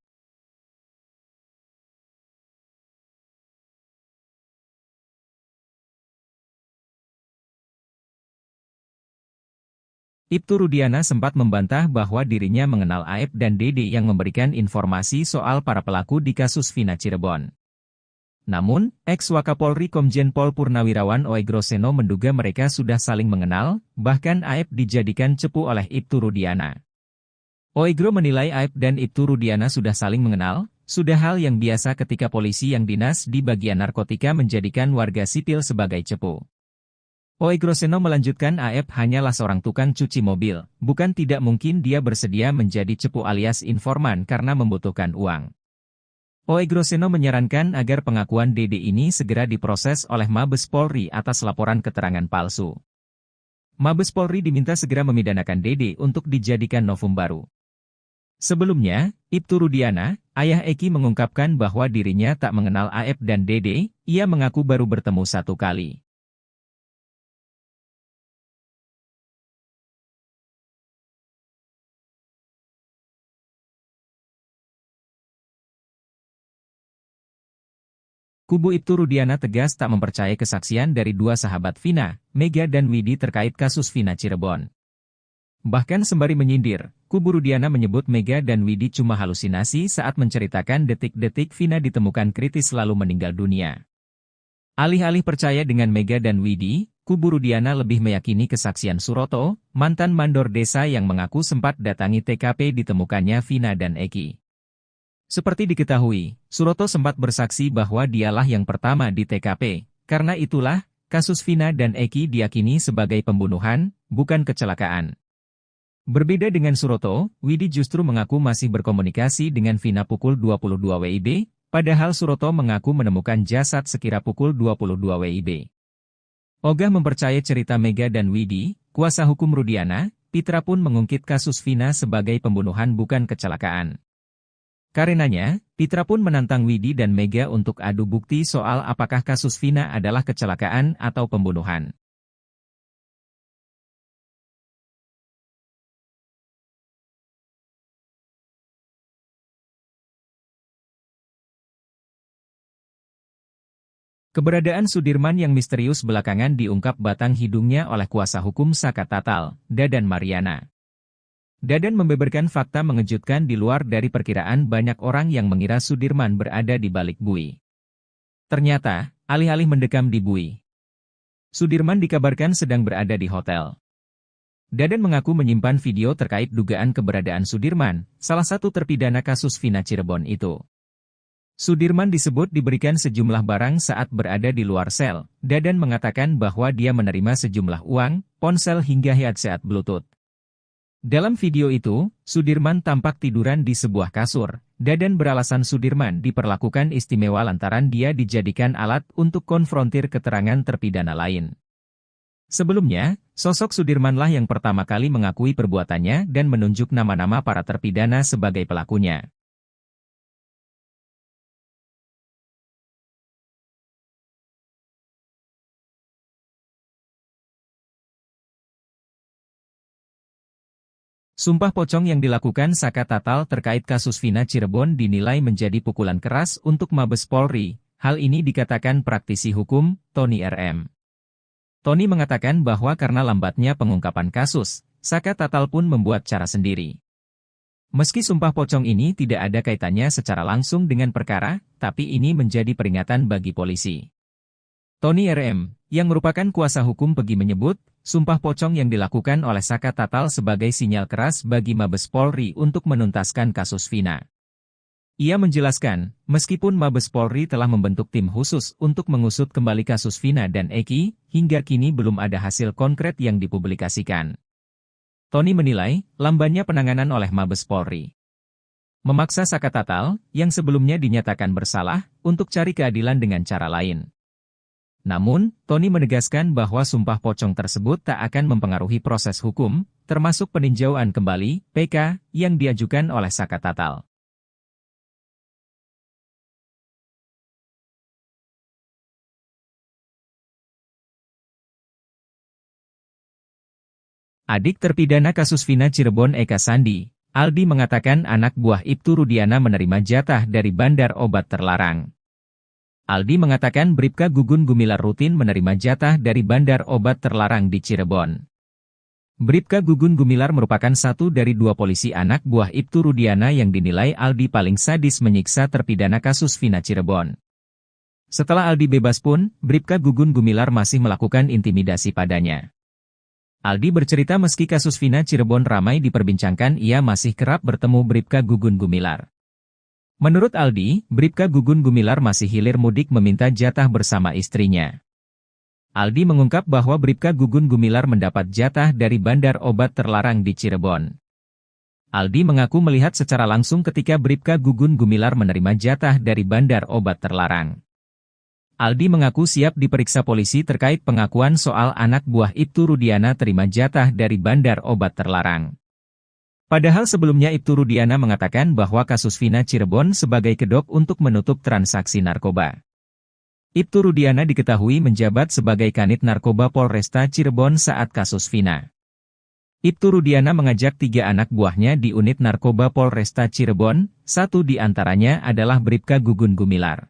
Ibtu Rudiana sempat membantah bahwa dirinya mengenal Aep dan Dede yang memberikan informasi soal para pelaku di kasus Vina Cirebon. Namun, ex-Wakapolri Komjen Pol Purnawirawan Oegro Seno menduga mereka sudah saling mengenal, bahkan Aep dijadikan cepu oleh Ibtu Rudiana. Oegro menilai Aep dan Ibtu Rudiana sudah saling mengenal, sudah hal yang biasa ketika polisi yang dinas di bagian narkotika menjadikan warga sipil sebagai cepu. Oegro Seno melanjutkan Aep hanyalah seorang tukang cuci mobil, bukan tidak mungkin dia bersedia menjadi cepu alias informan karena membutuhkan uang. Oegro Seno menyarankan agar pengakuan Dede ini segera diproses oleh Mabes Polri atas laporan keterangan palsu. Mabes Polri diminta segera memidanakan Dede untuk dijadikan novum baru. Sebelumnya, Ibtu Rudiana, ayah Eki mengungkapkan bahwa dirinya tak mengenal Aep dan Dede, ia mengaku baru bertemu 1 kali. Kubu Ibtu Rudiana tegas tak mempercayai kesaksian dari 2 sahabat Vina, Mega dan Widi terkait kasus Vina Cirebon. Bahkan sembari menyindir, kubu Rudiana menyebut Mega dan Widi cuma halusinasi saat menceritakan detik-detik Vina ditemukan kritis lalu meninggal dunia. Alih-alih percaya dengan Mega dan Widi, kubu Rudiana lebih meyakini kesaksian Suroto, mantan mandor desa yang mengaku sempat datangi TKP ditemukannya Vina dan Eki. Seperti diketahui, Suroto sempat bersaksi bahwa dialah yang pertama di TKP. Karena itulah, kasus Vina dan Eki diyakini sebagai pembunuhan, bukan kecelakaan. Berbeda dengan Suroto, Widi justru mengaku masih berkomunikasi dengan Vina pukul 22 WIB, padahal Suroto mengaku menemukan jasad sekira pukul 22 WIB. Ogah mempercayai cerita Mega dan Widi, kuasa hukum Rudiana, Pitra pun mengungkit kasus Vina sebagai pembunuhan bukan kecelakaan. Karenanya, Pitra pun menantang Widi dan Mega untuk adu bukti soal apakah kasus Vina adalah kecelakaan atau pembunuhan. Keberadaan Sudirman yang misterius belakangan diungkap batang hidungnya oleh kuasa hukum Saka Tatal, Dadan Mariana. Dadan membeberkan fakta mengejutkan di luar dari perkiraan banyak orang yang mengira Sudirman berada di balik bui. Ternyata, alih-alih mendekam di bui, Sudirman dikabarkan sedang berada di hotel. Dadan mengaku menyimpan video terkait dugaan keberadaan Sudirman, salah satu terpidana kasus Vina Cirebon itu. Sudirman disebut diberikan sejumlah barang saat berada di luar sel. Dadan mengatakan bahwa dia menerima sejumlah uang, ponsel hingga headset Bluetooth. Dalam video itu, Sudirman tampak tiduran di sebuah kasur. Dadan beralasan Sudirman diperlakukan istimewa lantaran dia dijadikan alat untuk konfrontir keterangan terpidana lain. Sebelumnya, sosok Sudirmanlah yang pertama kali mengakui perbuatannya dan menunjuk nama-nama para terpidana sebagai pelakunya. Sumpah pocong yang dilakukan Saka Tatal terkait kasus Vina Cirebon dinilai menjadi pukulan keras untuk Mabes Polri. Hal ini dikatakan praktisi hukum, Tony RM. Tony mengatakan bahwa karena lambatnya pengungkapan kasus, Saka Tatal pun membuat cara sendiri. Meski sumpah pocong ini tidak ada kaitannya secara langsung dengan perkara, tapi ini menjadi peringatan bagi polisi. Tony RM, yang merupakan kuasa hukum Pegi menyebut, sumpah pocong yang dilakukan oleh Saka Tatal sebagai sinyal keras bagi Mabes Polri untuk menuntaskan kasus Vina. Ia menjelaskan, meskipun Mabes Polri telah membentuk tim khusus untuk mengusut kembali kasus Vina dan Eki, hingga kini belum ada hasil konkret yang dipublikasikan. Tony menilai, lambannya penanganan oleh Mabes Polri memaksa Saka Tatal, yang sebelumnya dinyatakan bersalah, untuk cari keadilan dengan cara lain. Namun, Tony menegaskan bahwa sumpah pocong tersebut tak akan mempengaruhi proses hukum, termasuk peninjauan kembali (PK) yang diajukan oleh Saka Tatal. Adik terpidana kasus Vina Cirebon Eka Sandi, Aldi mengatakan anak buah Ibtu Rudiana menerima jatah dari bandar obat terlarang. Aldi mengatakan Bribka Gugun Gumilar rutin menerima jatah dari bandar obat terlarang di Cirebon. Bribka Gugun Gumilar merupakan satu dari dua polisi anak buah Ibtu Rudiana yang dinilai Aldi paling sadis menyiksa terpidana kasus Vina Cirebon. Setelah Aldi bebas pun, Bribka Gugun Gumilar masih melakukan intimidasi padanya. Aldi bercerita meski kasus Vina Cirebon ramai diperbincangkan ia masih kerap bertemu Bribka Gugun Gumilar. Menurut Aldi, Bribka Gugun Gumilar masih hilir mudik meminta jatah bersama istrinya. Aldi mengungkap bahwa Bribka Gugun Gumilar mendapat jatah dari bandar obat terlarang di Cirebon. Aldi mengaku melihat secara langsung ketika Bribka Gugun Gumilar menerima jatah dari bandar obat terlarang. Aldi mengaku siap diperiksa polisi terkait pengakuan soal anak buah Ibtu Rudiana terima jatah dari bandar obat terlarang. Padahal sebelumnya Ibtu Rudiana mengatakan bahwa kasus Vina Cirebon sebagai kedok untuk menutup transaksi narkoba. Ibtu Rudiana diketahui menjabat sebagai Kanit Narkoba Polresta Cirebon saat kasus Vina. Ibtu Rudiana mengajak 3 anak buahnya di unit narkoba Polresta Cirebon, satu di antaranya adalah Bribka Gugun Gumilar.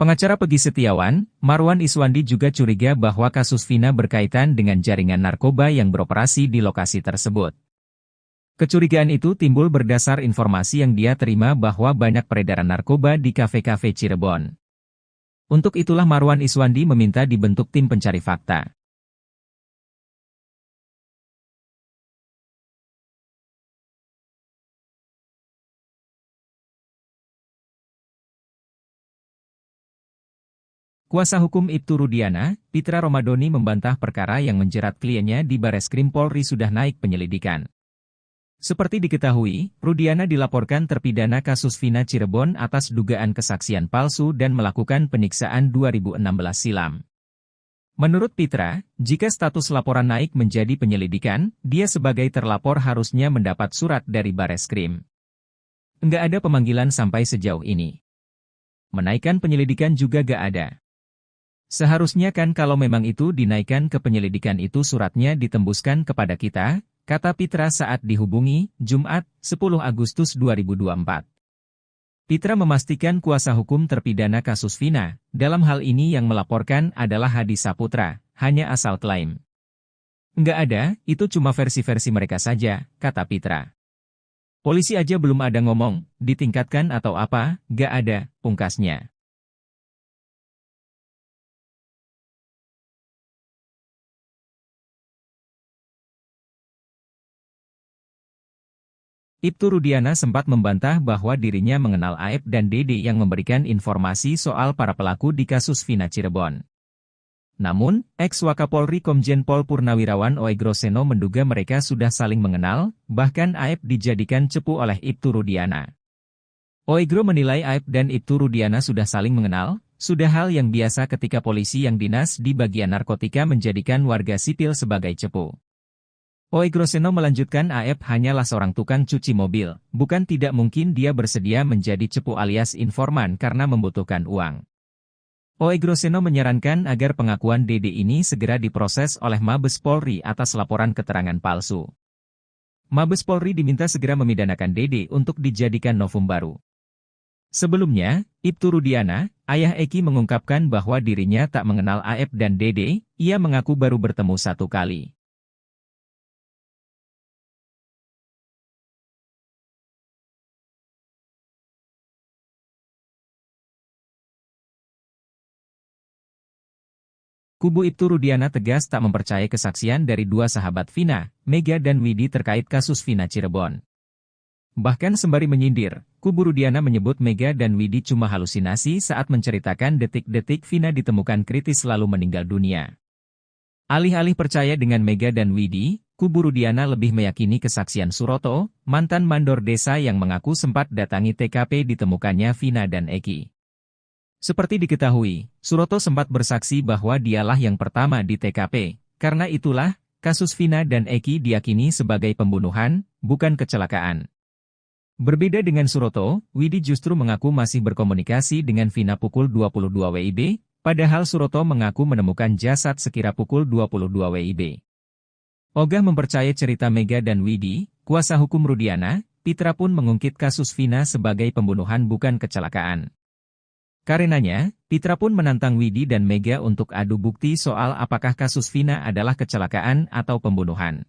Pengacara Pegi Setiawan, Marwan Iswandi juga curiga bahwa kasus Vina berkaitan dengan jaringan narkoba yang beroperasi di lokasi tersebut. Kecurigaan itu timbul berdasar informasi yang dia terima bahwa banyak peredaran narkoba di kafe-kafe Cirebon. Untuk itulah Marwan Iswandi meminta dibentuk tim pencari fakta. Kuasa hukum Ibtu Rudiana, Pitra Romadoni membantah perkara yang menjerat kliennya di Bareskrim Polri sudah naik penyelidikan. Seperti diketahui, Rudiana dilaporkan terpidana kasus Vina Cirebon atas dugaan kesaksian palsu dan melakukan penyiksaan 2016 silam. Menurut Pitra, jika status laporan naik menjadi penyelidikan, dia sebagai terlapor harusnya mendapat surat dari Bareskrim. Nggak ada pemanggilan sampai sejauh ini. Menaikkan penyelidikan juga nggak ada. Seharusnya kan kalau memang itu dinaikkan ke penyelidikan itu suratnya ditembuskan kepada kita, kata Pitra saat dihubungi, Jumat, 10 Agustus 2024. Pitra memastikan kuasa hukum terpidana kasus Vina, dalam hal ini yang melaporkan adalah Hadi Saputra, hanya asal klaim. Nggak ada, itu cuma versi-versi mereka saja, kata Pitra. Polisi aja belum ada ngomong, ditingkatkan atau apa, nggak ada, pungkasnya. Ibtu Rudiana sempat membantah bahwa dirinya mengenal Aep dan Dede yang memberikan informasi soal para pelaku di kasus Vina Cirebon. Namun, ex-Wakapolri Komjen Pol Purnawirawan Oegro Seno menduga mereka sudah saling mengenal, bahkan Aep dijadikan cepu oleh Ibtu Rudiana. Oegro menilai Aep dan Ibtu Rudiana sudah saling mengenal, sudah hal yang biasa ketika polisi yang dinas di bagian narkotika menjadikan warga sipil sebagai cepu. Oegro Seno melanjutkan Aep hanyalah seorang tukang cuci mobil, bukan tidak mungkin dia bersedia menjadi cepu alias informan karena membutuhkan uang. Oegro Seno menyarankan agar pengakuan Dede ini segera diproses oleh Mabes Polri atas laporan keterangan palsu. Mabes Polri diminta segera memidanakan Dede untuk dijadikan novum baru. Sebelumnya, Ibtu Rudiana, ayah Eki mengungkapkan bahwa dirinya tak mengenal Aep dan Dede, ia mengaku baru bertemu satu kali. Kubu Ibtu Rudiana tegas tak mempercayai kesaksian dari dua sahabat Vina, Mega dan Widi terkait kasus Vina Cirebon. Bahkan sembari menyindir, kubu Rudiana menyebut Mega dan Widi cuma halusinasi saat menceritakan detik-detik Vina ditemukan kritis lalu meninggal dunia. Alih-alih percaya dengan Mega dan Widi, kubu Rudiana lebih meyakini kesaksian Suroto, mantan mandor desa yang mengaku sempat datangi TKP ditemukannya Vina dan Eki. Seperti diketahui, Suroto sempat bersaksi bahwa dialah yang pertama di TKP, karena itulah, kasus Vina dan Eki diyakini sebagai pembunuhan, bukan kecelakaan. Berbeda dengan Suroto, Widi justru mengaku masih berkomunikasi dengan Vina pukul 22 WIB, padahal Suroto mengaku menemukan jasad sekira pukul 22 WIB. Ogah mempercayai cerita Mega dan Widi, kuasa hukum Rudiana, Pitra pun mengungkit kasus Vina sebagai pembunuhan bukan kecelakaan. Karenanya, Pitra pun menantang Widi dan Mega untuk adu bukti soal apakah kasus Vina adalah kecelakaan atau pembunuhan.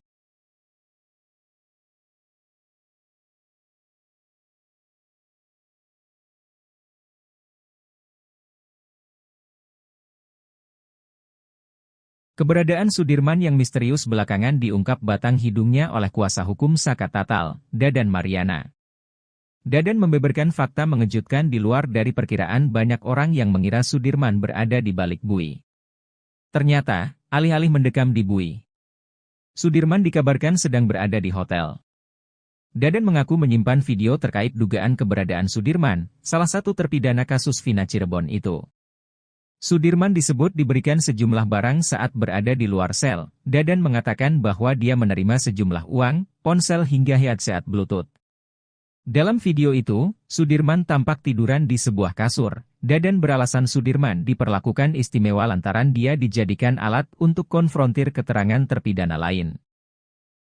Keberadaan Sudirman yang misterius belakangan diungkap batang hidungnya oleh kuasa hukum Saka Tatal, Dadan Mariana. Dadan membeberkan fakta mengejutkan di luar dari perkiraan banyak orang yang mengira Sudirman berada di balik bui. Ternyata, alih-alih mendekam di bui, Sudirman dikabarkan sedang berada di hotel. Dadan mengaku menyimpan video terkait dugaan keberadaan Sudirman, salah satu terpidana kasus Vina Cirebon itu. Sudirman disebut diberikan sejumlah barang saat berada di luar sel. Dadan mengatakan bahwa dia menerima sejumlah uang, ponsel hingga headset Bluetooth. Dalam video itu, Sudirman tampak tiduran di sebuah kasur. Dadan beralasan Sudirman diperlakukan istimewa lantaran dia dijadikan alat untuk konfrontir keterangan terpidana lain.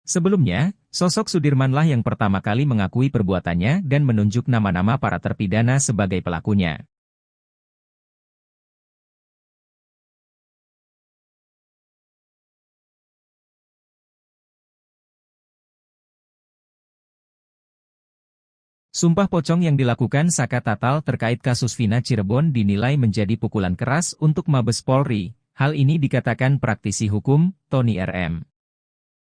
Sebelumnya, sosok Sudirmanlah yang pertama kali mengakui perbuatannya dan menunjuk nama-nama para terpidana sebagai pelakunya. Sumpah pocong yang dilakukan Saka Tatal terkait kasus Vina Cirebon dinilai menjadi pukulan keras untuk Mabes Polri. Hal ini dikatakan praktisi hukum, Tony RM.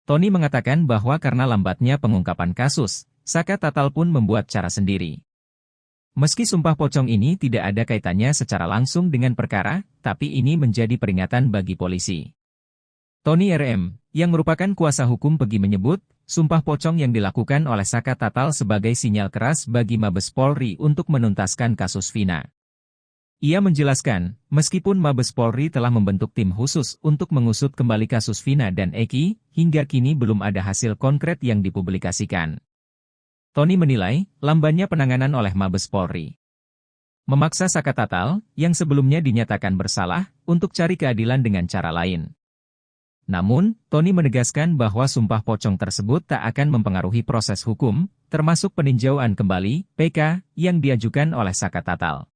Tony mengatakan bahwa karena lambatnya pengungkapan kasus, Saka Tatal pun membuat cara sendiri. Meski sumpah pocong ini tidak ada kaitannya secara langsung dengan perkara, tapi ini menjadi peringatan bagi polisi. Tony RM, yang merupakan kuasa hukum Pegi menyebut, sumpah pocong yang dilakukan oleh Saka Tatal sebagai sinyal keras bagi Mabes Polri untuk menuntaskan kasus Vina. Ia menjelaskan, meskipun Mabes Polri telah membentuk tim khusus untuk mengusut kembali kasus Vina dan Eki, hingga kini belum ada hasil konkret yang dipublikasikan. Tony menilai, lambannya penanganan oleh Mabes Polri. Memaksa Saka Tatal, yang sebelumnya dinyatakan bersalah, untuk cari keadilan dengan cara lain. Namun, Tony menegaskan bahwa sumpah pocong tersebut tak akan mempengaruhi proses hukum, termasuk peninjauan kembali, PK, yang diajukan oleh Saka Tatal.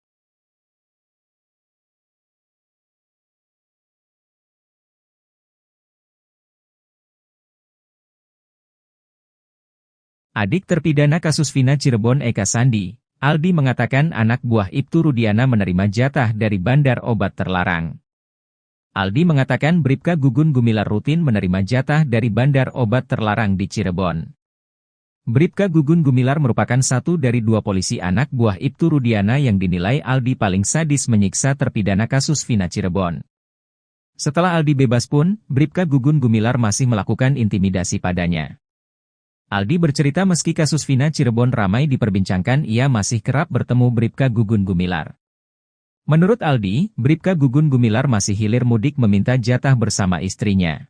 Adik terpidana kasus Vina Cirebon Eka Sandi, Aldi mengatakan anak buah Ibtu Rudiana menerima jatah dari bandar obat terlarang. Aldi mengatakan Bribka Gugun Gumilar rutin menerima jatah dari bandar obat terlarang di Cirebon. Bribka Gugun Gumilar merupakan satu dari dua polisi anak buah Ibtu Rudiana yang dinilai Aldi paling sadis menyiksa terpidana kasus Vina Cirebon. Setelah Aldi bebas pun, Bribka Gugun Gumilar masih melakukan intimidasi padanya. Aldi bercerita meski kasus Vina Cirebon ramai diperbincangkan ia masih kerap bertemu Bribka Gugun Gumilar. Menurut Aldi, Bribka Gugun Gumilar masih hilir mudik meminta jatah bersama istrinya.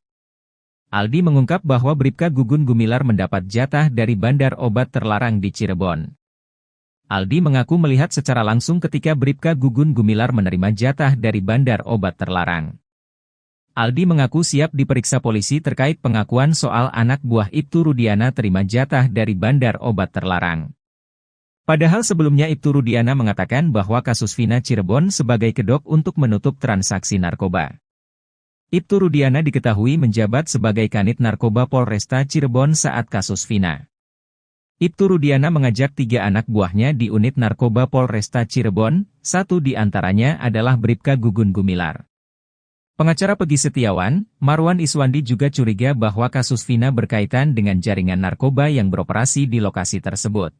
Aldi mengungkap bahwa Bribka Gugun Gumilar mendapat jatah dari bandar obat terlarang di Cirebon. Aldi mengaku melihat secara langsung ketika Bribka Gugun Gumilar menerima jatah dari bandar obat terlarang. Aldi mengaku siap diperiksa polisi terkait pengakuan soal anak buah Ibtu Rudiana terima jatah dari bandar obat terlarang. Padahal sebelumnya Ibtu Rudiana mengatakan bahwa kasus Vina Cirebon sebagai kedok untuk menutup transaksi narkoba. Ibtu Rudiana diketahui menjabat sebagai Kanit Narkoba Polresta Cirebon saat kasus Vina. Ibtu Rudiana mengajak 3 anak buahnya di unit narkoba Polresta Cirebon, satu di antaranya adalah Bribka Gugun Gumilar. Pengacara Pegi Setiawan, Marwan Iswandi juga curiga bahwa kasus Vina berkaitan dengan jaringan narkoba yang beroperasi di lokasi tersebut.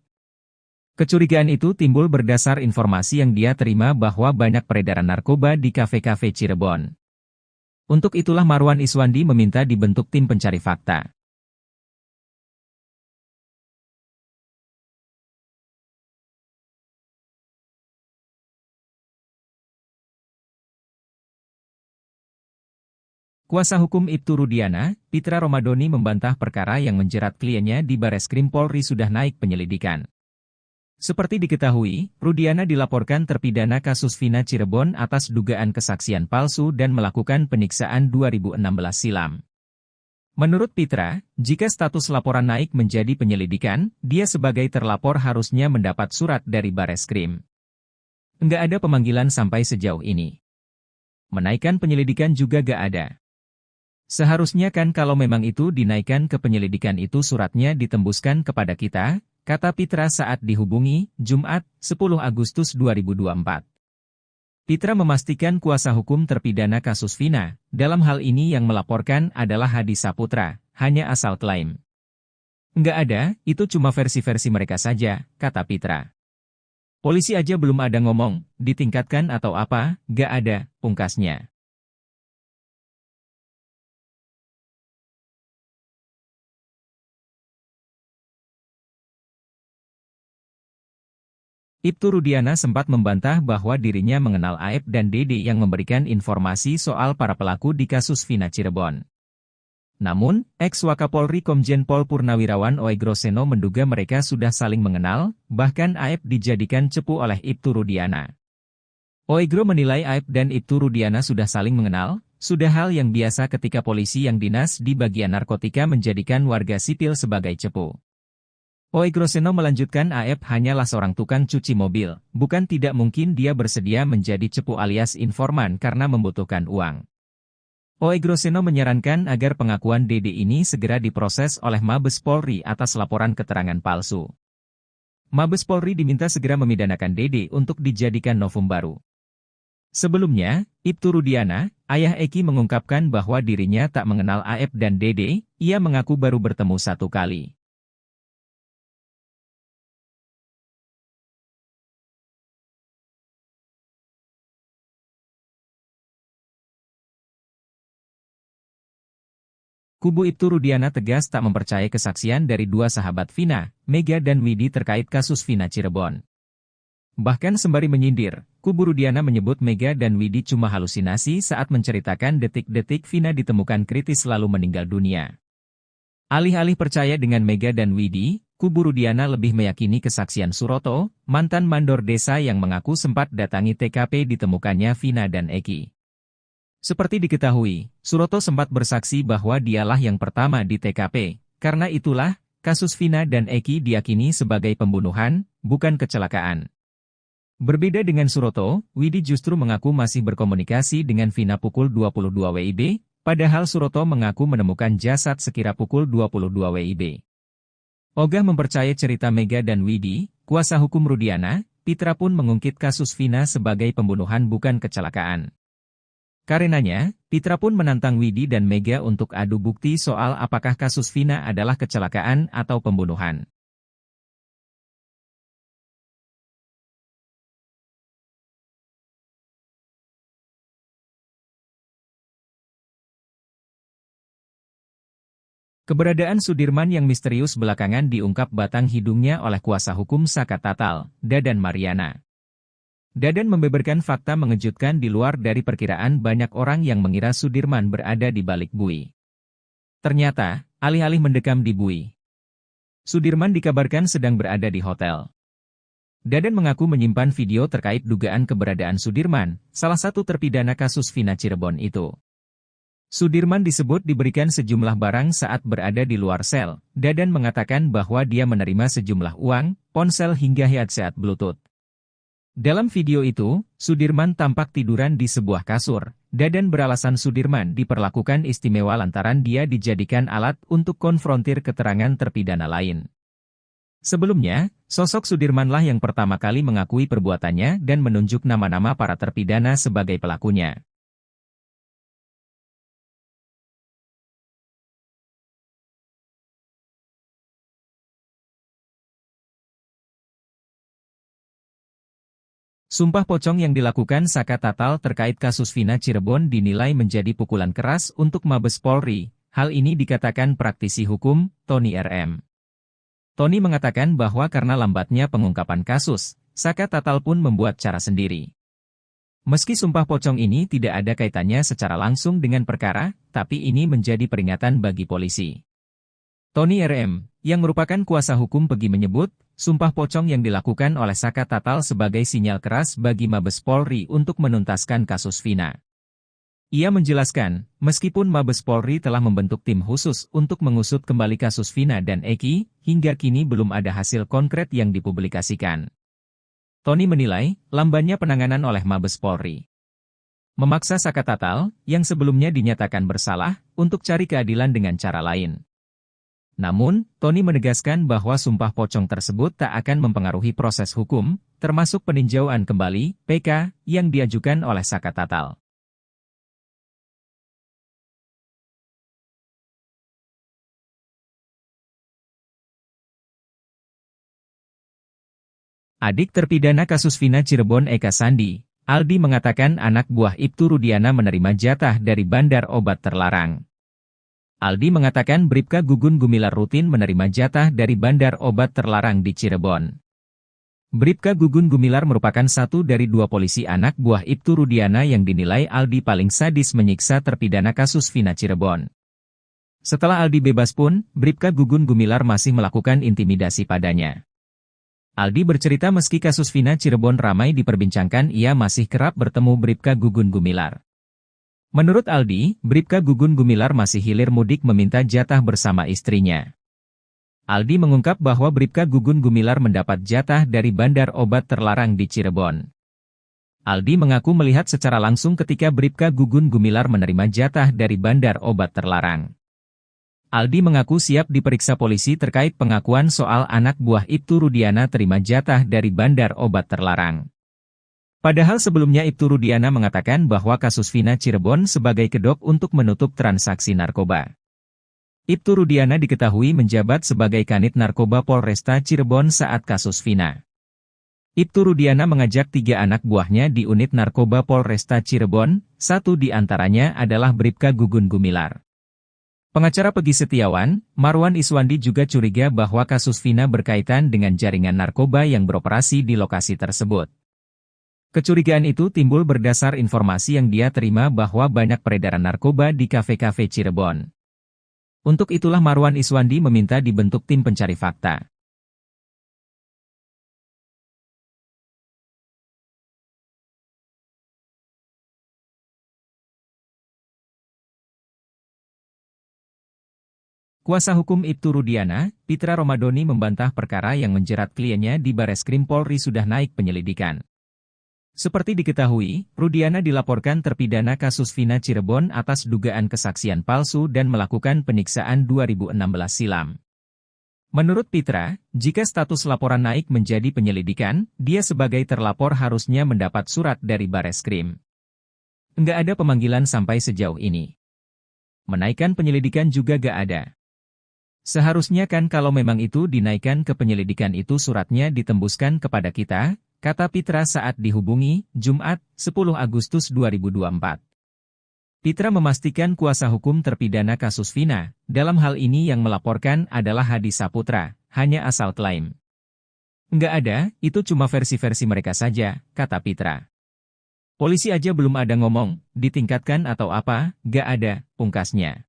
Kecurigaan itu timbul berdasar informasi yang dia terima bahwa banyak peredaran narkoba di kafe-kafe Cirebon. Untuk itulah Marwan Iswandi meminta dibentuk tim pencari fakta. Kuasa hukum Ibtu Rudiana, Pitra Romadoni membantah perkara yang menjerat kliennya di Bareskrim Polri sudah naik penyelidikan. Seperti diketahui, Rudiana dilaporkan terpidana kasus Vina Cirebon atas dugaan kesaksian palsu dan melakukan penyiksaan 2016 silam. Menurut Pitra, jika status laporan naik menjadi penyelidikan, dia sebagai terlapor harusnya mendapat surat dari Bareskrim. Nggak ada pemanggilan sampai sejauh ini. Menaikkan penyelidikan juga gak ada. Seharusnya kan kalau memang itu dinaikkan ke penyelidikan itu suratnya ditembuskan kepada kita, kata Pitra saat dihubungi, Jumat, 10 Agustus 2024. Pitra memastikan kuasa hukum terpidana kasus Vina, dalam hal ini yang melaporkan adalah Hadi Saputra, hanya asal klaim. Nggak ada, itu cuma versi-versi mereka saja, kata Pitra. Polisi aja belum ada ngomong, ditingkatkan atau apa, nggak ada, pungkasnya. Ibtu Rudiana sempat membantah bahwa dirinya mengenal Aep dan Dede yang memberikan informasi soal para pelaku di kasus Vina Cirebon. Namun, ex-Wakapolri Komjen Pol Purnawirawan Oegroseno menduga mereka sudah saling mengenal, bahkan Aep dijadikan cepu oleh Ibtu Rudiana. Oegro menilai Aep dan Ibtu Rudiana sudah saling mengenal, sudah hal yang biasa ketika polisi yang dinas di bagian narkotika menjadikan warga sipil sebagai cepu. Oegroseno melanjutkan Aep hanyalah seorang tukang cuci mobil, bukan tidak mungkin dia bersedia menjadi cepu alias informan karena membutuhkan uang. Oegroseno menyarankan agar pengakuan Dede ini segera diproses oleh Mabes Polri atas laporan keterangan palsu. Mabes Polri diminta segera memidanakan Dede untuk dijadikan novum baru. Sebelumnya, Ibtu Rudiana, ayah Eki mengungkapkan bahwa dirinya tak mengenal Aep dan Dede, ia mengaku baru bertemu 1 kali. Kubu Ibtu Rudiana tegas tak mempercayai kesaksian dari dua sahabat Vina, Mega dan Widi terkait kasus Vina Cirebon. Bahkan sembari menyindir, kubu Rudiana menyebut Mega dan Widi cuma halusinasi saat menceritakan detik-detik Vina ditemukan kritis lalu meninggal dunia. Alih-alih percaya dengan Mega dan Widi, kubu Rudiana lebih meyakini kesaksian Suroto, mantan mandor desa yang mengaku sempat datangi TKP ditemukannya Vina dan Eki. Seperti diketahui, Suroto sempat bersaksi bahwa dialah yang pertama di TKP, karena itulah, kasus Vina dan Eki diyakini sebagai pembunuhan, bukan kecelakaan. Berbeda dengan Suroto, Widi justru mengaku masih berkomunikasi dengan Vina pukul 22 WIB, padahal Suroto mengaku menemukan jasad sekira pukul 22 WIB. Ogah mempercayai cerita Mega dan Widi, kuasa hukum Rudiana, Pitra pun mengungkit kasus Vina sebagai pembunuhan bukan kecelakaan. Karenanya, Pitra pun menantang Widi dan Mega untuk adu bukti soal apakah kasus Vina adalah kecelakaan atau pembunuhan. Keberadaan Sudirman yang misterius belakangan diungkap batang hidungnya oleh kuasa hukum Saka Tatal, Dadan Mariana. Dadan membeberkan fakta mengejutkan di luar dari perkiraan banyak orang yang mengira Sudirman berada di balik bui. Ternyata, alih-alih mendekam di bui, Sudirman dikabarkan sedang berada di hotel. Dadan mengaku menyimpan video terkait dugaan keberadaan Sudirman, salah satu terpidana kasus Vina Cirebon itu. Sudirman disebut diberikan sejumlah barang saat berada di luar sel. Dadan mengatakan bahwa dia menerima sejumlah uang, ponsel hingga headset Bluetooth. Dalam video itu, Sudirman tampak tiduran di sebuah kasur. Dadan beralasan Sudirman diperlakukan istimewa lantaran dia dijadikan alat untuk konfrontir keterangan terpidana lain. Sebelumnya, sosok Sudirmanlah yang pertama kali mengakui perbuatannya dan menunjuk nama-nama para terpidana sebagai pelakunya. Sumpah pocong yang dilakukan Saka Tatal terkait kasus Vina Cirebon dinilai menjadi pukulan keras untuk Mabes Polri. Hal ini dikatakan praktisi hukum, Tony RM. Tony mengatakan bahwa karena lambatnya pengungkapan kasus, Saka Tatal pun membuat cara sendiri. Meski sumpah pocong ini tidak ada kaitannya secara langsung dengan perkara, tapi ini menjadi peringatan bagi polisi. Tony RM, yang merupakan kuasa hukum Pegi menyebut, sumpah pocong yang dilakukan oleh Saka Tatal sebagai sinyal keras bagi Mabes Polri untuk menuntaskan kasus Vina. Ia menjelaskan, meskipun Mabes Polri telah membentuk tim khusus untuk mengusut kembali kasus Vina dan Eki, hingga kini belum ada hasil konkret yang dipublikasikan. Tony menilai, lambannya penanganan oleh Mabes Polri memaksa Saka Tatal, yang sebelumnya dinyatakan bersalah, untuk cari keadilan dengan cara lain. Namun, Tony menegaskan bahwa sumpah pocong tersebut tak akan mempengaruhi proses hukum, termasuk peninjauan kembali (PK) yang diajukan oleh Saka Tatal. Adik terpidana kasus Vina Cirebon Eka Sandi, Aldi mengatakan anak buah Ibtu Rudiana menerima jatah dari bandar obat terlarang. Aldi mengatakan Bribka Gugun Gumilar rutin menerima jatah dari bandar obat terlarang di Cirebon. Bribka Gugun Gumilar merupakan satu dari dua polisi anak buah Ibtu Rudiana yang dinilai Aldi paling sadis menyiksa terpidana kasus Vina Cirebon. Setelah Aldi bebas pun, Bribka Gugun Gumilar masih melakukan intimidasi padanya. Aldi bercerita meski kasus Vina Cirebon ramai diperbincangkan, ia masih kerap bertemu Bribka Gugun Gumilar. Menurut Aldi, Bribka Gugun Gumilar masih hilir mudik meminta jatah bersama istrinya. Aldi mengungkap bahwa Bribka Gugun Gumilar mendapat jatah dari bandar obat terlarang di Cirebon. Aldi mengaku melihat secara langsung ketika Bribka Gugun Gumilar menerima jatah dari bandar obat terlarang. Aldi mengaku siap diperiksa polisi terkait pengakuan soal anak buah Ibtu Rudiana terima jatah dari bandar obat terlarang. Padahal sebelumnya Ibtu Rudiana mengatakan bahwa kasus Vina Cirebon sebagai kedok untuk menutup transaksi narkoba. Ibtu Rudiana diketahui menjabat sebagai Kanit Narkoba Polresta Cirebon saat kasus Vina. Ibtu Rudiana mengajak 3 anak buahnya di unit narkoba Polresta Cirebon, satu di antaranya adalah Bribka Gugun Gumilar. Pengacara Peggy Setiawan, Marwan Iswandi juga curiga bahwa kasus Vina berkaitan dengan jaringan narkoba yang beroperasi di lokasi tersebut. Kecurigaan itu timbul berdasar informasi yang dia terima bahwa banyak peredaran narkoba di kafe-kafe Cirebon. Untuk itulah Marwan Iswandi meminta dibentuk tim pencari fakta. Kuasa hukum Ibtu Rudiana, Pitra Romadoni membantah perkara yang menjerat kliennya di Bareskrim Polri sudah naik penyelidikan. Seperti diketahui, Rudiana dilaporkan terpidana kasus Vina Cirebon atas dugaan kesaksian palsu dan melakukan penyiksaan 2016 silam. Menurut Pitra, jika status laporan naik menjadi penyelidikan, dia sebagai terlapor harusnya mendapat surat dari Bareskrim. Nggak ada pemanggilan sampai sejauh ini. Menaikkan penyelidikan juga nggak ada. Seharusnya kan kalau memang itu dinaikkan ke penyelidikan itu suratnya ditembuskan kepada kita, kata Pitra saat dihubungi, Jumat, 10 Agustus 2024. Pitra memastikan kuasa hukum terpidana kasus Vina, dalam hal ini yang melaporkan adalah Hadi Saputra, hanya asal klaim. Nggak ada, itu cuma versi-versi mereka saja, kata Pitra. Polisi aja belum ada ngomong, ditingkatkan atau apa, nggak ada, pungkasnya.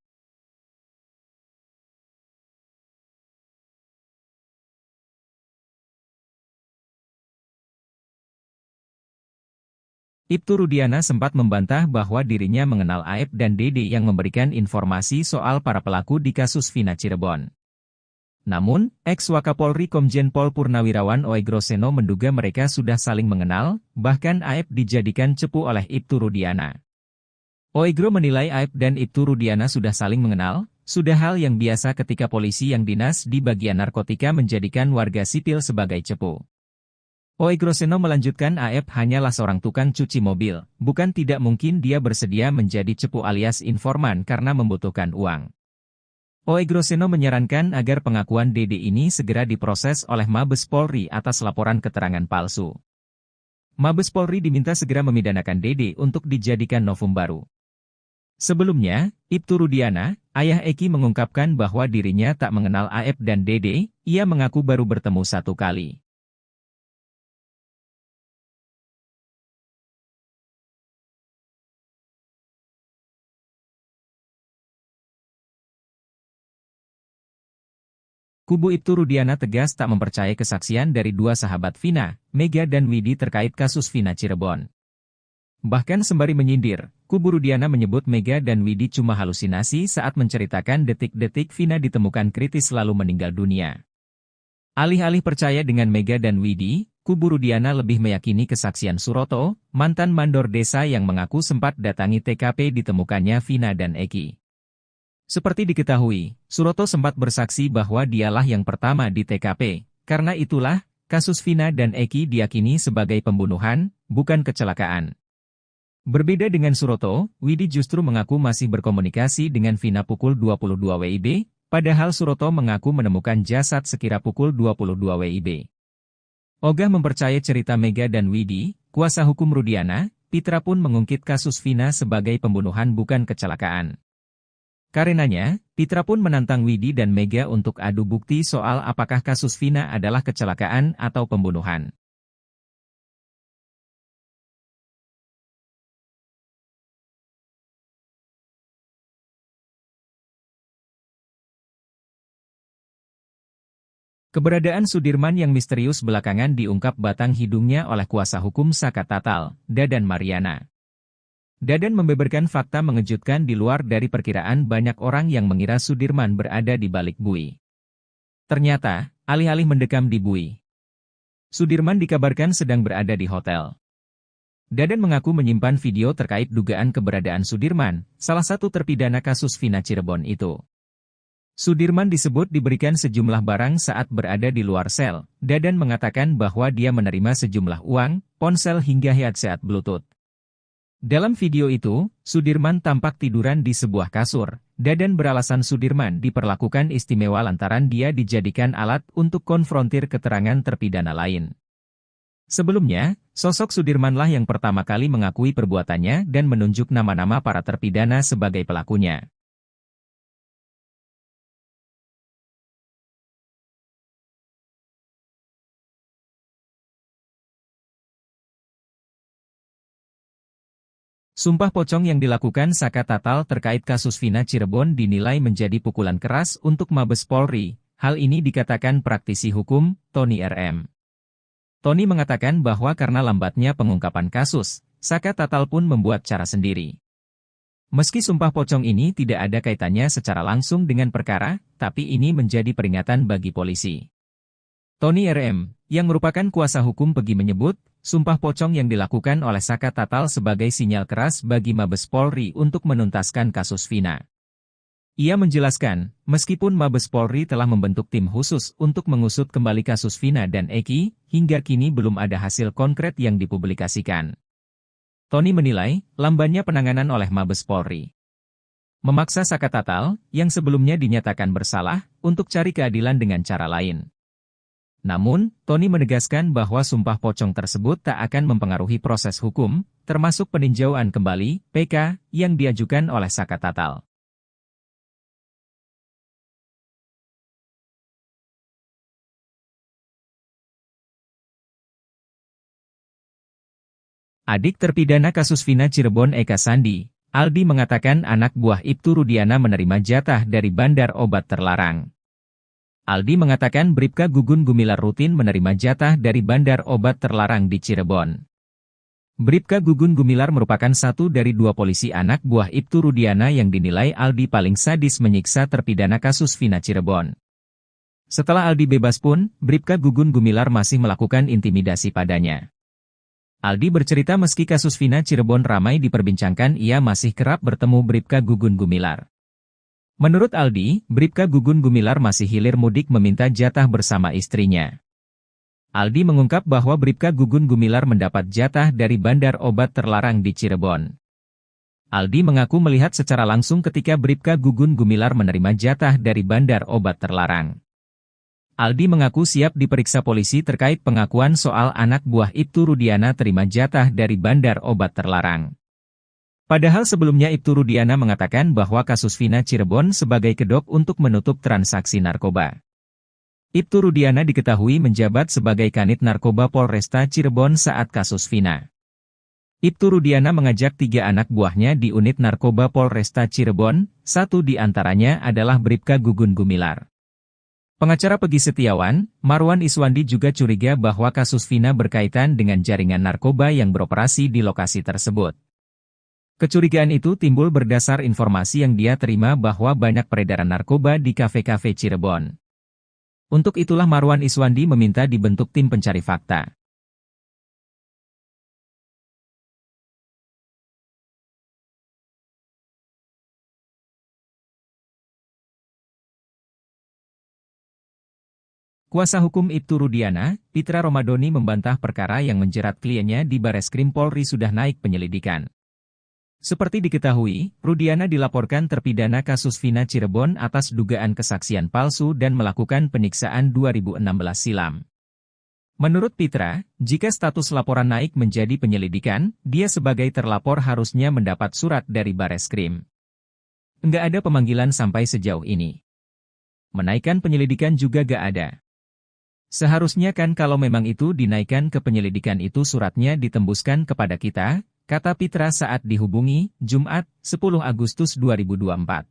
Ibtu Rudiana sempat membantah bahwa dirinya mengenal Aep dan Dede yang memberikan informasi soal para pelaku di kasus Vina Cirebon. Namun, ex-Wakapolri Komjen Pol Purnawirawan Oegro Seno menduga mereka sudah saling mengenal, bahkan Aep dijadikan cepu oleh Ibtu Rudiana. Oegro menilai Aep dan Ibtu Rudiana sudah saling mengenal, sudah hal yang biasa ketika polisi yang dinas di bagian narkotika menjadikan warga sipil sebagai cepu. Oegro Seno melanjutkan Aep hanyalah seorang tukang cuci mobil, bukan tidak mungkin dia bersedia menjadi cepu alias informan karena membutuhkan uang. Oegro Seno menyarankan agar pengakuan Dede ini segera diproses oleh Mabes Polri atas laporan keterangan palsu. Mabes Polri diminta segera memidanakan Dede untuk dijadikan novum baru. Sebelumnya, Ibtu Rudiana, ayah Eki mengungkapkan bahwa dirinya tak mengenal Aep dan Dede, ia mengaku baru bertemu satu kali. Kubu Ibtu Rudiana tegas tak mempercayai kesaksian dari dua sahabat Vina, Mega dan Widi terkait kasus Vina Cirebon. Bahkan sembari menyindir, kubu Rudiana menyebut Mega dan Widi cuma halusinasi saat menceritakan detik-detik Vina ditemukan kritis lalu meninggal dunia. Alih-alih percaya dengan Mega dan Widi, kubu Rudiana lebih meyakini kesaksian Suroto, mantan mandor desa yang mengaku sempat datangi TKP ditemukannya Vina dan Eki. Seperti diketahui, Suroto sempat bersaksi bahwa dialah yang pertama di TKP, karena itulah, kasus Vina dan Eki diyakini sebagai pembunuhan, bukan kecelakaan. Berbeda dengan Suroto, Widi justru mengaku masih berkomunikasi dengan Vina pukul 22 WIB, padahal Suroto mengaku menemukan jasad sekira pukul 22 WIB. Ogah mempercayai cerita Mega dan Widi, kuasa hukum Rudiana, Pitra pun mengungkit kasus Vina sebagai pembunuhan bukan kecelakaan. Karenanya, Pitra pun menantang Widi dan Mega untuk adu bukti soal apakah kasus Vina adalah kecelakaan atau pembunuhan. Keberadaan Sudirman yang misterius belakangan diungkap batang hidungnya oleh kuasa hukum Saka Tatal, Dadan Mariana. Dadan membeberkan fakta mengejutkan di luar dari perkiraan banyak orang yang mengira Sudirman berada di balik bui. Ternyata, alih-alih mendekam di bui, Sudirman dikabarkan sedang berada di hotel. Dadan mengaku menyimpan video terkait dugaan keberadaan Sudirman, salah satu terpidana kasus Vina Cirebon itu. Sudirman disebut diberikan sejumlah barang saat berada di luar sel. Dadan mengatakan bahwa dia menerima sejumlah uang, ponsel hingga headset Bluetooth. Dalam video itu, Sudirman tampak tiduran di sebuah kasur. Dadan beralasan Sudirman diperlakukan istimewa lantaran dia dijadikan alat untuk konfrontir keterangan terpidana lain. Sebelumnya, sosok Sudirmanlah yang pertama kali mengakui perbuatannya dan menunjuk nama-nama para terpidana sebagai pelakunya. Sumpah pocong yang dilakukan Saka Tatal terkait kasus Vina Cirebon dinilai menjadi pukulan keras untuk Mabes Polri. Hal ini dikatakan praktisi hukum, Tony RM. Tony mengatakan bahwa karena lambatnya pengungkapan kasus, Saka Tatal pun membuat cara sendiri. Meski sumpah pocong ini tidak ada kaitannya secara langsung dengan perkara, tapi ini menjadi peringatan bagi polisi. Tony RM, yang merupakan kuasa hukum Pegi menyebut, sumpah pocong yang dilakukan oleh Saka Tatal sebagai sinyal keras bagi Mabes Polri untuk menuntaskan kasus Vina. Ia menjelaskan, meskipun Mabes Polri telah membentuk tim khusus untuk mengusut kembali kasus Vina dan Eki, hingga kini belum ada hasil konkret yang dipublikasikan. Tony menilai, lambannya penanganan oleh Mabes Polri memaksa Saka Tatal, yang sebelumnya dinyatakan bersalah, untuk cari keadilan dengan cara lain. Namun, Tony menegaskan bahwa sumpah pocong tersebut tak akan mempengaruhi proses hukum, termasuk peninjauan kembali (PK) yang diajukan oleh Saka Tatal. Adik terpidana kasus Vina Cirebon Eka Sandi, Aldi mengatakan anak buah Ibtu Rudiana menerima jatah dari bandar obat terlarang. Aldi mengatakan Bribka Gugun Gumilar rutin menerima jatah dari bandar obat terlarang di Cirebon. Bribka Gugun Gumilar merupakan satu dari 2 polisi anak buah Ibtu Rudiana yang dinilai Aldi paling sadis menyiksa terpidana kasus Vina Cirebon. Setelah Aldi bebas pun, Bribka Gugun Gumilar masih melakukan intimidasi padanya. Aldi bercerita meski kasus Vina Cirebon ramai diperbincangkan, ia masih kerap bertemu Bribka Gugun Gumilar. Menurut Aldi, Bribka Gugun Gumilar masih hilir mudik meminta jatah bersama istrinya. Aldi mengungkap bahwa Bribka Gugun Gumilar mendapat jatah dari bandar obat terlarang di Cirebon. Aldi mengaku melihat secara langsung ketika Bribka Gugun Gumilar menerima jatah dari bandar obat terlarang. Aldi mengaku siap diperiksa polisi terkait pengakuan soal anak buah Ibtu Rudiana terima jatah dari bandar obat terlarang. Padahal sebelumnya Ibtu Rudiana mengatakan bahwa kasus Vina Cirebon sebagai kedok untuk menutup transaksi narkoba. Ibtu Rudiana diketahui menjabat sebagai Kanit Narkoba Polresta Cirebon saat kasus Vina. Ibtu Rudiana mengajak 3 anak buahnya di unit narkoba Polresta Cirebon, satu di antaranya adalah Bribka Gugun Gumilar. Pengacara Pegi Setiawan, Marwan Iswandi juga curiga bahwa kasus Vina berkaitan dengan jaringan narkoba yang beroperasi di lokasi tersebut. Kecurigaan itu timbul berdasar informasi yang dia terima bahwa banyak peredaran narkoba di kafe-kafe Cirebon. Untuk itulah Marwan Iswandi meminta dibentuk tim pencari fakta. Kuasa hukum Ibtu Rudiana, Pitra Romadoni membantah perkara yang menjerat kliennya di Bareskrim Polri sudah naik penyelidikan. Seperti diketahui, Rudiana dilaporkan terpidana kasus Vina Cirebon atas dugaan kesaksian palsu dan melakukan penyiksaan 2016 silam. Menurut Pitra, jika status laporan naik menjadi penyelidikan, dia sebagai terlapor harusnya mendapat surat dari Bareskrim. Nggak ada pemanggilan sampai sejauh ini. Menaikkan penyelidikan juga nggak ada. Seharusnya kan kalau memang itu dinaikkan ke penyelidikan itu suratnya ditembuskan kepada kita, kata Pitra saat dihubungi, Jumat, 10 Agustus 2024.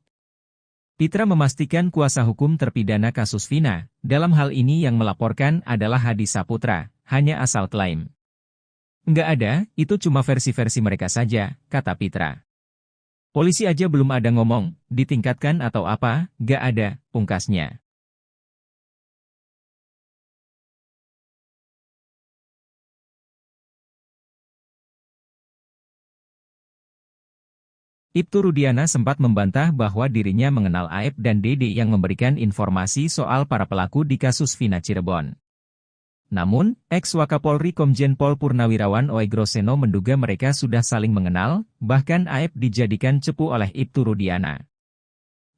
Pitra memastikan kuasa hukum terpidana kasus Vina, dalam hal ini yang melaporkan adalah Hadi Saputra, hanya asal klaim. Nggak ada, itu cuma versi-versi mereka saja, kata Pitra. Polisi aja belum ada ngomong, ditingkatkan atau apa, nggak ada, pungkasnya. Ibtu Rudiana sempat membantah bahwa dirinya mengenal Aep dan Dede yang memberikan informasi soal para pelaku di kasus Vina Cirebon. Namun, ex-Wakapolri Komjen Pol Purnawirawan Oegro Seno menduga mereka sudah saling mengenal, bahkan Aep dijadikan cepu oleh Ibtu Rudiana.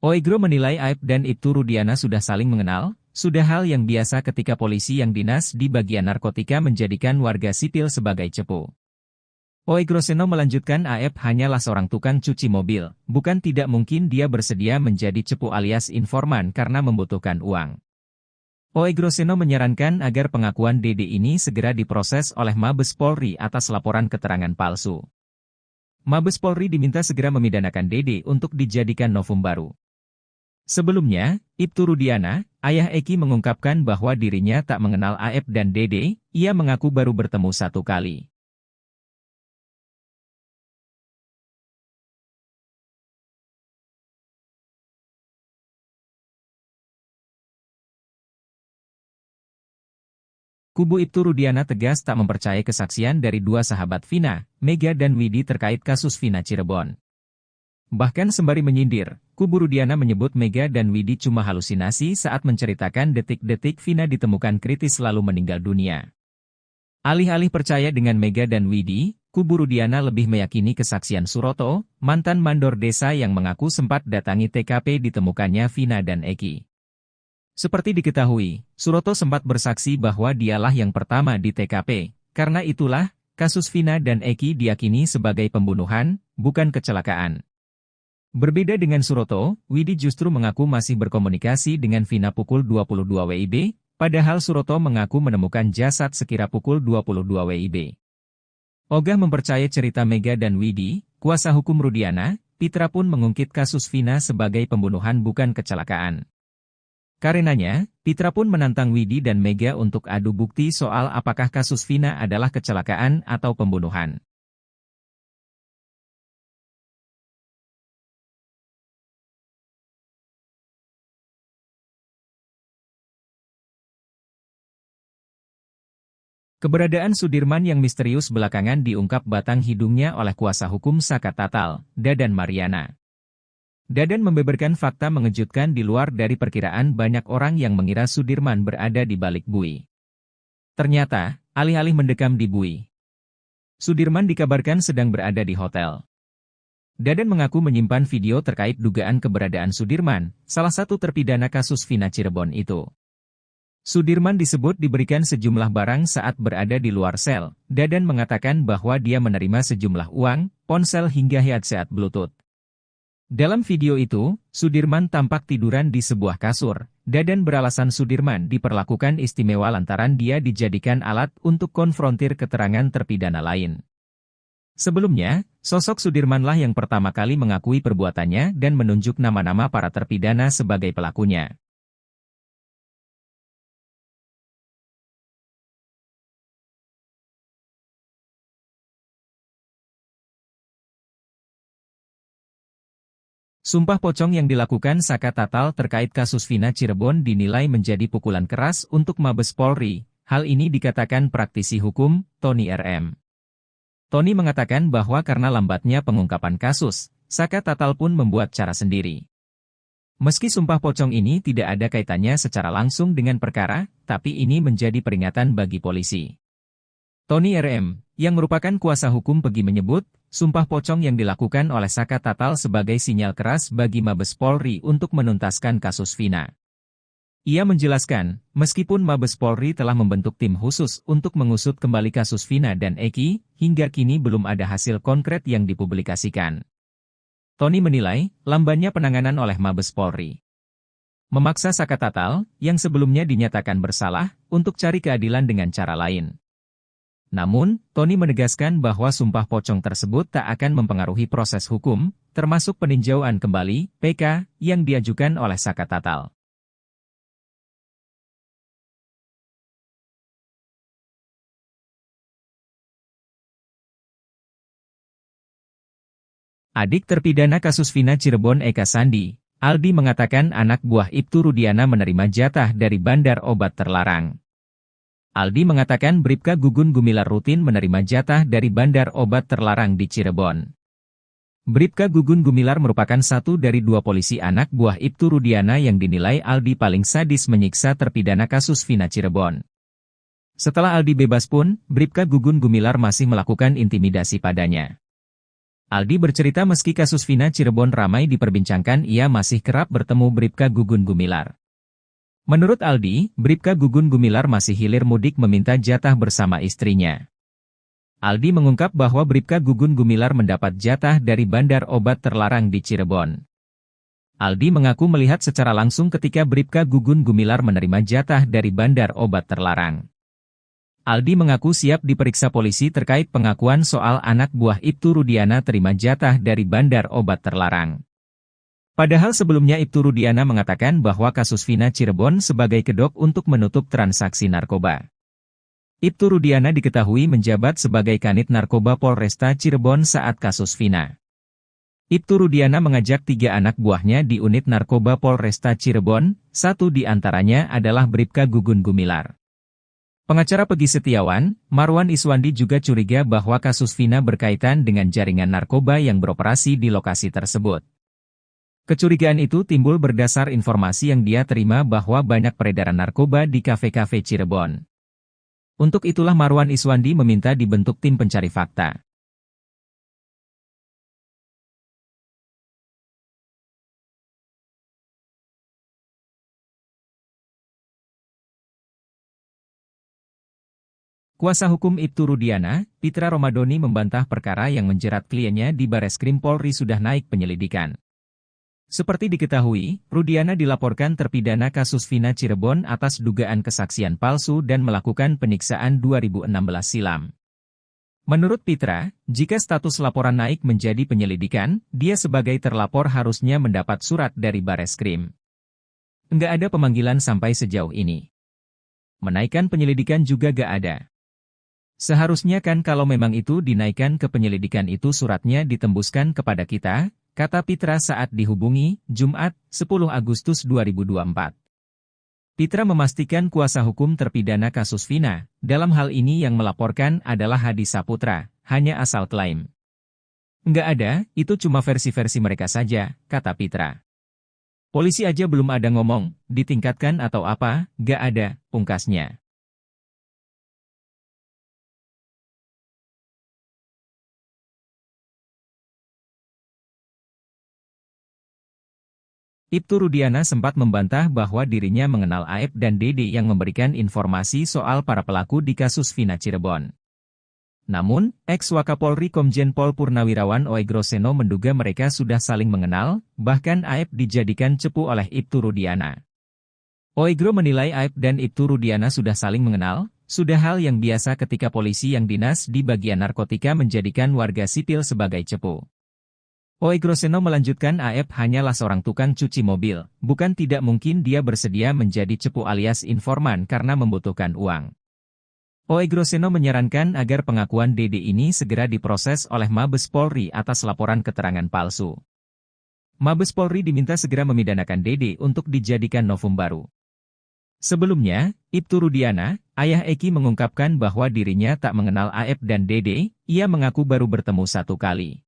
Oegro menilai Aep dan Ibtu Rudiana sudah saling mengenal, sudah hal yang biasa ketika polisi yang dinas di bagian narkotika menjadikan warga sipil sebagai cepu. Oegro Seno melanjutkan Aep hanyalah seorang tukang cuci mobil, bukan tidak mungkin dia bersedia menjadi cepu alias informan karena membutuhkan uang. Oegro Seno menyarankan agar pengakuan Dede ini segera diproses oleh Mabes Polri atas laporan keterangan palsu. Mabes Polri diminta segera memidanakan Dede untuk dijadikan novum baru. Sebelumnya, Ibtu Rudiana, ayah Eki mengungkapkan bahwa dirinya tak mengenal Aep dan Dede, ia mengaku baru bertemu satu kali. Kubu Ibtu Rudiana tegas tak mempercayai kesaksian dari dua sahabat Vina, Mega dan Widi terkait kasus Vina Cirebon. Bahkan sembari menyindir, kubu Rudiana menyebut Mega dan Widi cuma halusinasi saat menceritakan detik-detik Vina ditemukan kritis lalu meninggal dunia. Alih-alih percaya dengan Mega dan Widi, kubu Rudiana lebih meyakini kesaksian Suroto, mantan mandor desa yang mengaku sempat datangi TKP ditemukannya Vina dan Eki. Seperti diketahui, Suroto sempat bersaksi bahwa dialah yang pertama di TKP. Karena itulah, kasus Vina dan Eki diyakini sebagai pembunuhan, bukan kecelakaan. Berbeda dengan Suroto, Widi justru mengaku masih berkomunikasi dengan Vina pukul 22 WIB, padahal Suroto mengaku menemukan jasad sekira pukul 22 WIB. Ogah mempercayai cerita Mega dan Widi, kuasa hukum Rudiana, Pitra pun mengungkit kasus Vina sebagai pembunuhan bukan kecelakaan. Karenanya, Pitra pun menantang Widi dan Mega untuk adu bukti soal apakah kasus Vina adalah kecelakaan atau pembunuhan. Keberadaan Sudirman yang misterius belakangan diungkap batang hidungnya oleh kuasa hukum Saka Tatal, Dadan Mariana. Dadan membeberkan fakta mengejutkan di luar dari perkiraan banyak orang yang mengira Sudirman berada di balik bui. Ternyata, alih-alih mendekam di bui, Sudirman dikabarkan sedang berada di hotel. Dadan mengaku menyimpan video terkait dugaan keberadaan Sudirman, salah satu terpidana kasus Vina Cirebon itu. Sudirman disebut diberikan sejumlah barang saat berada di luar sel. Dadan mengatakan bahwa dia menerima sejumlah uang, ponsel hingga headset Bluetooth. Dalam video itu, Sudirman tampak tiduran di sebuah kasur. Dadan beralasan Sudirman diperlakukan istimewa lantaran dia dijadikan alat untuk konfrontir keterangan terpidana lain. Sebelumnya, sosok Sudirmanlah yang pertama kali mengakui perbuatannya dan menunjuk nama-nama para terpidana sebagai pelakunya. Sumpah pocong yang dilakukan Saka Tatal terkait kasus Vina Cirebon dinilai menjadi pukulan keras untuk Mabes Polri. Hal ini dikatakan praktisi hukum, Tony RM. Tony mengatakan bahwa karena lambatnya pengungkapan kasus, Saka Tatal pun membuat cara sendiri. Meski sumpah pocong ini tidak ada kaitannya secara langsung dengan perkara, tapi ini menjadi peringatan bagi polisi. Tony RM, yang merupakan kuasa hukum Pegi menyebut, sumpah pocong yang dilakukan oleh Saka Tatal sebagai sinyal keras bagi Mabes Polri untuk menuntaskan kasus Vina. Ia menjelaskan, meskipun Mabes Polri telah membentuk tim khusus untuk mengusut kembali kasus Vina dan Eki, hingga kini belum ada hasil konkret yang dipublikasikan. Tony menilai, lambannya penanganan oleh Mabes Polri memaksa Saka Tatal, yang sebelumnya dinyatakan bersalah, untuk cari keadilan dengan cara lain. Namun, Tony menegaskan bahwa sumpah pocong tersebut tak akan mempengaruhi proses hukum, termasuk peninjauan kembali (PK) yang diajukan oleh Saka Tatal. Adik terpidana kasus Vina Cirebon Eka Sandi, Aldi mengatakan anak buah Ibtu Rudiana menerima jatah dari bandar obat terlarang. Aldi mengatakan Bribka Gugun Gumilar rutin menerima jatah dari bandar obat terlarang di Cirebon. Bribka Gugun Gumilar merupakan satu dari dua polisi anak buah Ibtu Rudiana yang dinilai Aldi paling sadis menyiksa terpidana kasus Vina Cirebon. Setelah Aldi bebas pun, Bribka Gugun Gumilar masih melakukan intimidasi padanya. Aldi bercerita meski kasus Vina Cirebon ramai diperbincangkan, ia masih kerap bertemu Bribka Gugun Gumilar. Menurut Aldi, Bribka Gugun Gumilar masih hilir mudik meminta jatah bersama istrinya. Aldi mengungkap bahwa Bribka Gugun Gumilar mendapat jatah dari bandar obat terlarang di Cirebon. Aldi mengaku melihat secara langsung ketika Bribka Gugun Gumilar menerima jatah dari bandar obat terlarang. Aldi mengaku siap diperiksa polisi terkait pengakuan soal anak buah Ibtu Rudiana terima jatah dari bandar obat terlarang. Padahal sebelumnya Ibtu Rudiana mengatakan bahwa kasus Vina Cirebon sebagai kedok untuk menutup transaksi narkoba. Ibtu Rudiana diketahui menjabat sebagai Kanit Narkoba Polresta Cirebon saat kasus Vina. Ibtu Rudiana mengajak 3 anak buahnya di unit narkoba Polresta Cirebon, satu di antaranya adalah Bribka Gugun Gumilar. Pengacara Pegi Setiawan, Marwan Iswandi juga curiga bahwa kasus Vina berkaitan dengan jaringan narkoba yang beroperasi di lokasi tersebut. Kecurigaan itu timbul berdasar informasi yang dia terima bahwa banyak peredaran narkoba di kafe-kafe Cirebon. Untuk itulah Marwan Iswandi meminta dibentuk tim pencari fakta. Kuasa hukum Ibtu Rudiana, Pitra Romadoni membantah perkara yang menjerat kliennya di Bareskrim Polri sudah naik penyelidikan. Seperti diketahui, Rudiana dilaporkan terpidana kasus Vina Cirebon atas dugaan kesaksian palsu dan melakukan penyiksaan 2016 silam. Menurut Pitra, jika status laporan naik menjadi penyelidikan, dia sebagai terlapor harusnya mendapat surat dari Bareskrim. Nggak ada pemanggilan sampai sejauh ini. Menaikkan penyelidikan juga gak ada. Seharusnya kan kalau memang itu dinaikkan ke penyelidikan itu suratnya ditembuskan kepada kita, kata Pitra saat dihubungi, Jumat, 10 Agustus 2024. Pitra memastikan kuasa hukum terpidana kasus Vina, dalam hal ini yang melaporkan adalah Hadi Saputra, hanya asal klaim. Nggak ada, itu cuma versi-versi mereka saja, kata Pitra. Polisi aja belum ada ngomong, ditingkatkan atau apa, nggak ada, pungkasnya. Ibtu Rudiana sempat membantah bahwa dirinya mengenal Aep dan Dede yang memberikan informasi soal para pelaku di kasus Vina Cirebon. Namun, ex-Wakapolri Komjen Pol Purnawirawan Oegro Seno menduga mereka sudah saling mengenal, bahkan Aep dijadikan cepu oleh Ibtu Rudiana. Oegro menilai Aep dan Ibtu Rudiana sudah saling mengenal, sudah hal yang biasa ketika polisi yang dinas di bagian narkotika menjadikan warga sipil sebagai cepu. Oegro Seno melanjutkan Aep hanyalah seorang tukang cuci mobil, bukan tidak mungkin dia bersedia menjadi cepu alias informan karena membutuhkan uang. Oegro Seno menyarankan agar pengakuan Dede ini segera diproses oleh Mabes Polri atas laporan keterangan palsu. Mabes Polri diminta segera memidanakan Dede untuk dijadikan novum baru. Sebelumnya, Ibtu Rudiana, ayah Eki mengungkapkan bahwa dirinya tak mengenal Aep dan Dede, ia mengaku baru bertemu 1 kali.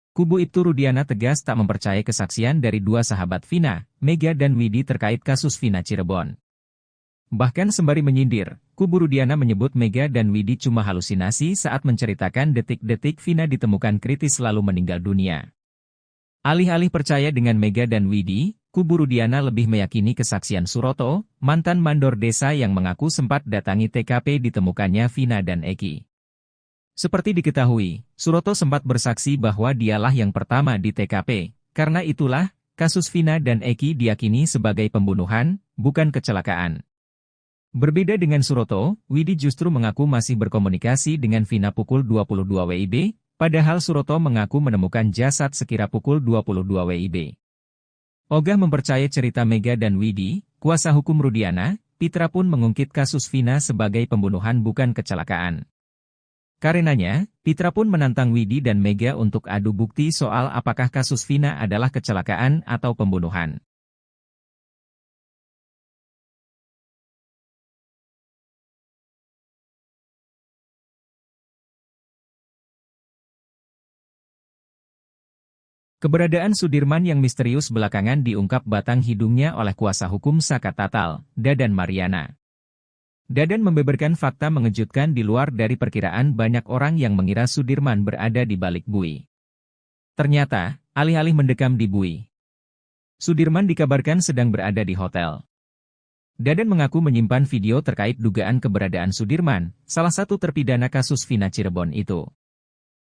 Kubu Ibtu Rudiana tegas tak mempercayai kesaksian dari 2 sahabat Vina, Mega dan Widi terkait kasus Vina Cirebon. Bahkan sembari menyindir, kubu Rudiana menyebut Mega dan Widi cuma halusinasi saat menceritakan detik-detik Vina ditemukan kritis lalu meninggal dunia. Alih-alih percaya dengan Mega dan Widi, kubu Rudiana lebih meyakini kesaksian Suroto, mantan mandor desa yang mengaku sempat datangi TKP ditemukannya Vina dan Eki. Seperti diketahui, Suroto sempat bersaksi bahwa dialah yang pertama di TKP, karena itulah, kasus Vina dan Eki diyakini sebagai pembunuhan, bukan kecelakaan. Berbeda dengan Suroto, Widi justru mengaku masih berkomunikasi dengan Vina pukul 22 WIB, padahal Suroto mengaku menemukan jasad sekira pukul 22 WIB. Ogah mempercayai cerita Mega dan Widi, kuasa hukum Rudiana, Pitra pun mengungkit kasus Vina sebagai pembunuhan bukan kecelakaan. Karenanya, Pitra pun menantang Widi dan Mega untuk adu bukti soal apakah kasus Vina adalah kecelakaan atau pembunuhan. Keberadaan Sudirman yang misterius belakangan diungkap batang hidungnya oleh kuasa hukum Saka Tatal, Dadan Mariana. Dadan membeberkan fakta mengejutkan di luar dari perkiraan banyak orang yang mengira Sudirman berada di balik bui. Ternyata, alih-alih mendekam di bui, Sudirman dikabarkan sedang berada di hotel. Dadan mengaku menyimpan video terkait dugaan keberadaan Sudirman, salah satu terpidana kasus Vina Cirebon itu.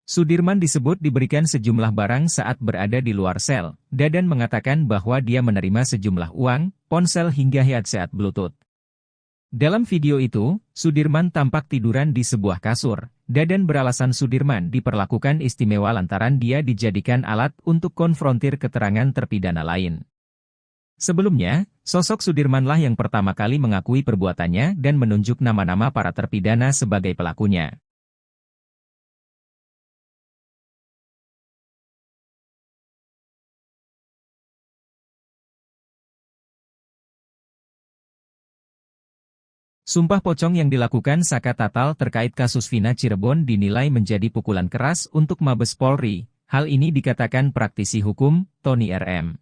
Sudirman disebut diberikan sejumlah barang saat berada di luar sel. Dadan mengatakan bahwa dia menerima sejumlah uang, ponsel hingga headset Bluetooth. Dalam video itu, Sudirman tampak tiduran di sebuah kasur. Dadan beralasan Sudirman diperlakukan istimewa lantaran dia dijadikan alat untuk konfrontir keterangan terpidana lain. Sebelumnya, sosok Sudirmanlah yang pertama kali mengakui perbuatannya dan menunjuk nama-nama para terpidana sebagai pelakunya. Sumpah pocong yang dilakukan Saka Tatal terkait kasus Vina Cirebon dinilai menjadi pukulan keras untuk Mabes Polri. Hal ini dikatakan praktisi hukum, Tony RM.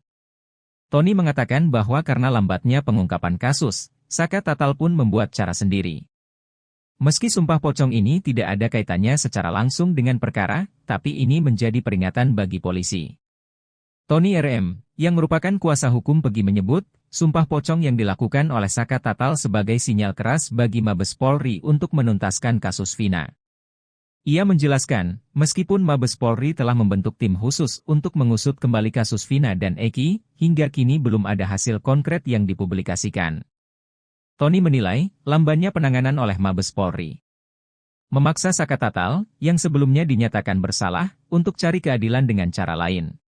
Tony mengatakan bahwa karena lambatnya pengungkapan kasus, Saka Tatal pun membuat cara sendiri. Meski sumpah pocong ini tidak ada kaitannya secara langsung dengan perkara, tapi ini menjadi peringatan bagi polisi. Tony RM, yang merupakan kuasa hukum Pegi menyebut, sumpah pocong yang dilakukan oleh Saka Tatal sebagai sinyal keras bagi Mabes Polri untuk menuntaskan kasus Vina. Ia menjelaskan, meskipun Mabes Polri telah membentuk tim khusus untuk mengusut kembali kasus Vina dan Eki, hingga kini belum ada hasil konkret yang dipublikasikan. Tony menilai, lambannya penanganan oleh Mabes Polri memaksa Saka Tatal, yang sebelumnya dinyatakan bersalah, untuk cari keadilan dengan cara lain.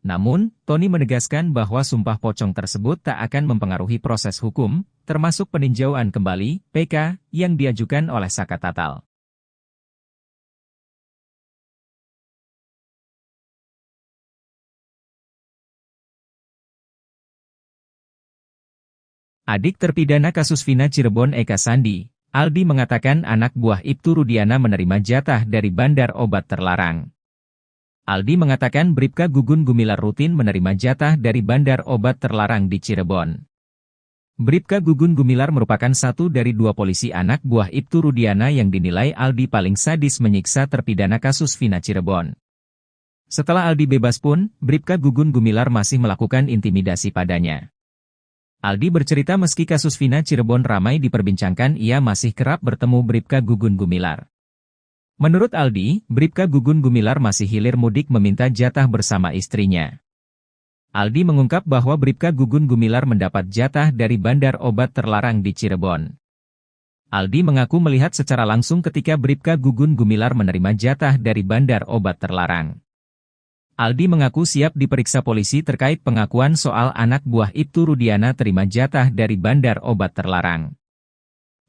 Namun, Tony menegaskan bahwa sumpah pocong tersebut tak akan mempengaruhi proses hukum, termasuk peninjauan kembali (PK) yang diajukan oleh Saka Tatal. Adik terpidana kasus Vina Cirebon Eka Sandi, Aldi mengatakan anak buah Ibtu Rudiana menerima jatah dari bandar obat terlarang. Aldi mengatakan Bribka Gugun Gumilar rutin menerima jatah dari bandar obat terlarang di Cirebon. Bribka Gugun Gumilar merupakan satu dari dua polisi anak buah Ibtu Rudiana yang dinilai Aldi paling sadis menyiksa terpidana kasus Vina Cirebon. Setelah Aldi bebas pun, Bribka Gugun Gumilar masih melakukan intimidasi padanya. Aldi bercerita meski kasus Vina Cirebon ramai diperbincangkan, ia masih kerap bertemu Bribka Gugun Gumilar. Menurut Aldi, Bribka Gugun Gumilar masih hilir mudik meminta jatah bersama istrinya. Aldi mengungkap bahwa Bribka Gugun Gumilar mendapat jatah dari bandar obat terlarang di Cirebon. Aldi mengaku melihat secara langsung ketika Bribka Gugun Gumilar menerima jatah dari bandar obat terlarang. Aldi mengaku siap diperiksa polisi terkait pengakuan soal anak buah Ibtu Rudiana terima jatah dari bandar obat terlarang.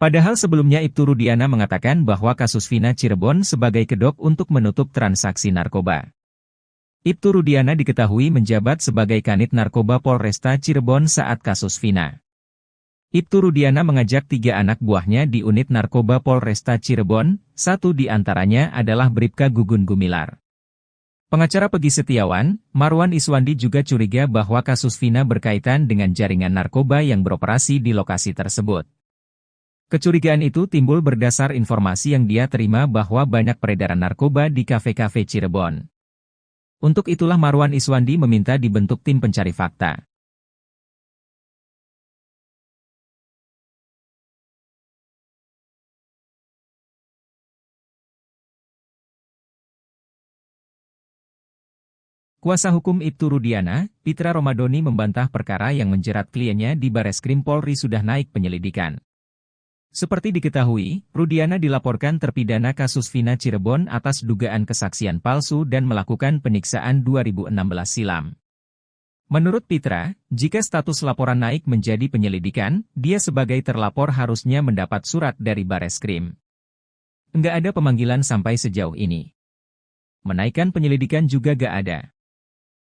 Padahal sebelumnya Ibtu Rudiana mengatakan bahwa kasus Vina Cirebon sebagai kedok untuk menutup transaksi narkoba. Ibtu Rudiana diketahui menjabat sebagai Kanit Narkoba Polresta Cirebon saat kasus Vina. Ibtu Rudiana mengajak 3 anak buahnya di unit narkoba Polresta Cirebon, satu di antaranya adalah Bribka Gugun Gumilar. Pengacara Pegi Setiawan, Marwan Iswandi juga curiga bahwa kasus Vina berkaitan dengan jaringan narkoba yang beroperasi di lokasi tersebut. Kecurigaan itu timbul berdasar informasi yang dia terima bahwa banyak peredaran narkoba di kafe-kafe Cirebon. Untuk itulah Marwan Iswandi meminta dibentuk tim pencari fakta. Kuasa hukum Ibtu Rudiana, Pitra Romadoni membantah perkara yang menjerat kliennya di Bareskrim Polri sudah naik penyelidikan. Seperti diketahui, Rudiana dilaporkan terpidana kasus Vina Cirebon atas dugaan kesaksian palsu dan melakukan penyiksaan 2016 silam. Menurut Pitra, jika status laporan naik menjadi penyelidikan, dia sebagai terlapor harusnya mendapat surat dari Bareskrim. Nggak ada pemanggilan sampai sejauh ini. Menaikkan penyelidikan juga gak ada.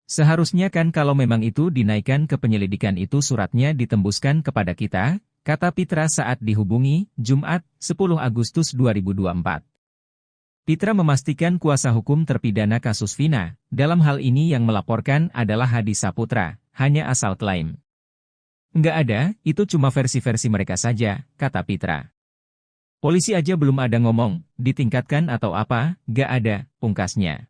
Seharusnya kan kalau memang itu dinaikkan ke penyelidikan itu suratnya ditembuskan kepada kita, kata Pitra saat dihubungi, Jumat, 10 Agustus 2024. Pitra memastikan kuasa hukum terpidana kasus Vina, dalam hal ini yang melaporkan adalah Hadi Saputra, hanya asal klaim. Nggak ada, itu cuma versi-versi mereka saja, kata Pitra. Polisi aja belum ada ngomong, ditingkatkan atau apa, nggak ada, pungkasnya.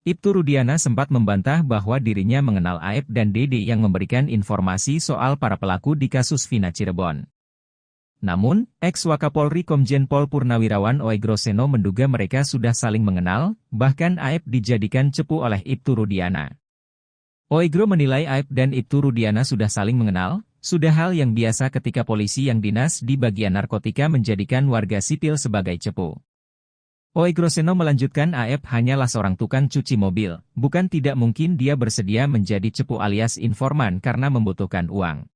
Ibtu Rudiana sempat membantah bahwa dirinya mengenal Aep dan Dede yang memberikan informasi soal para pelaku di kasus Vina Cirebon. Namun, ex-Wakapolri Komjen Pol Purnawirawan Oegroseno menduga mereka sudah saling mengenal, bahkan Aep dijadikan cepu oleh Ibtu Rudiana. Oegro menilai Aep dan Ibtu Rudiana sudah saling mengenal, sudah hal yang biasa ketika polisi yang dinas di bagian narkotika menjadikan warga sipil sebagai cepu. Oegroseno melanjutkan Aep hanyalah seorang tukang cuci mobil, bukan tidak mungkin dia bersedia menjadi cepu alias informan karena membutuhkan uang.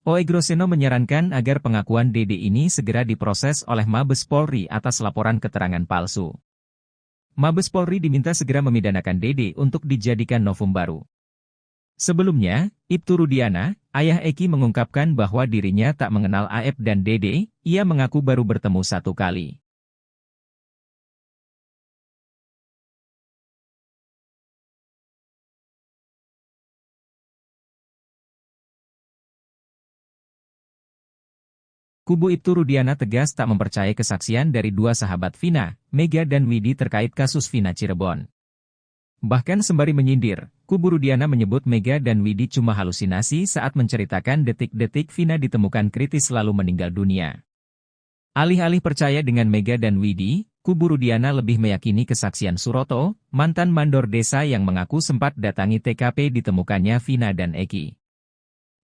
Oegroseno menyarankan agar pengakuan Dede ini segera diproses oleh Mabes Polri atas laporan keterangan palsu. Mabes Polri diminta segera memidanakan Dede untuk dijadikan novum baru. Sebelumnya, Ibtu Rudiana, ayah Eki mengungkapkan bahwa dirinya tak mengenal Aep dan Dede, ia mengaku baru bertemu satu kali. Kubu Ibtu Rudiana tegas tak mempercayai kesaksian dari dua sahabat Vina, Mega dan Widi terkait kasus Vina Cirebon. Bahkan sembari menyindir, kubu Rudiana menyebut Mega dan Widi cuma halusinasi saat menceritakan detik-detik Vina ditemukan kritis lalu meninggal dunia. Alih-alih percaya dengan Mega dan Widi, kubu Rudiana lebih meyakini kesaksian Suroto, mantan mandor desa yang mengaku sempat datangi TKP ditemukannya Vina dan Eki.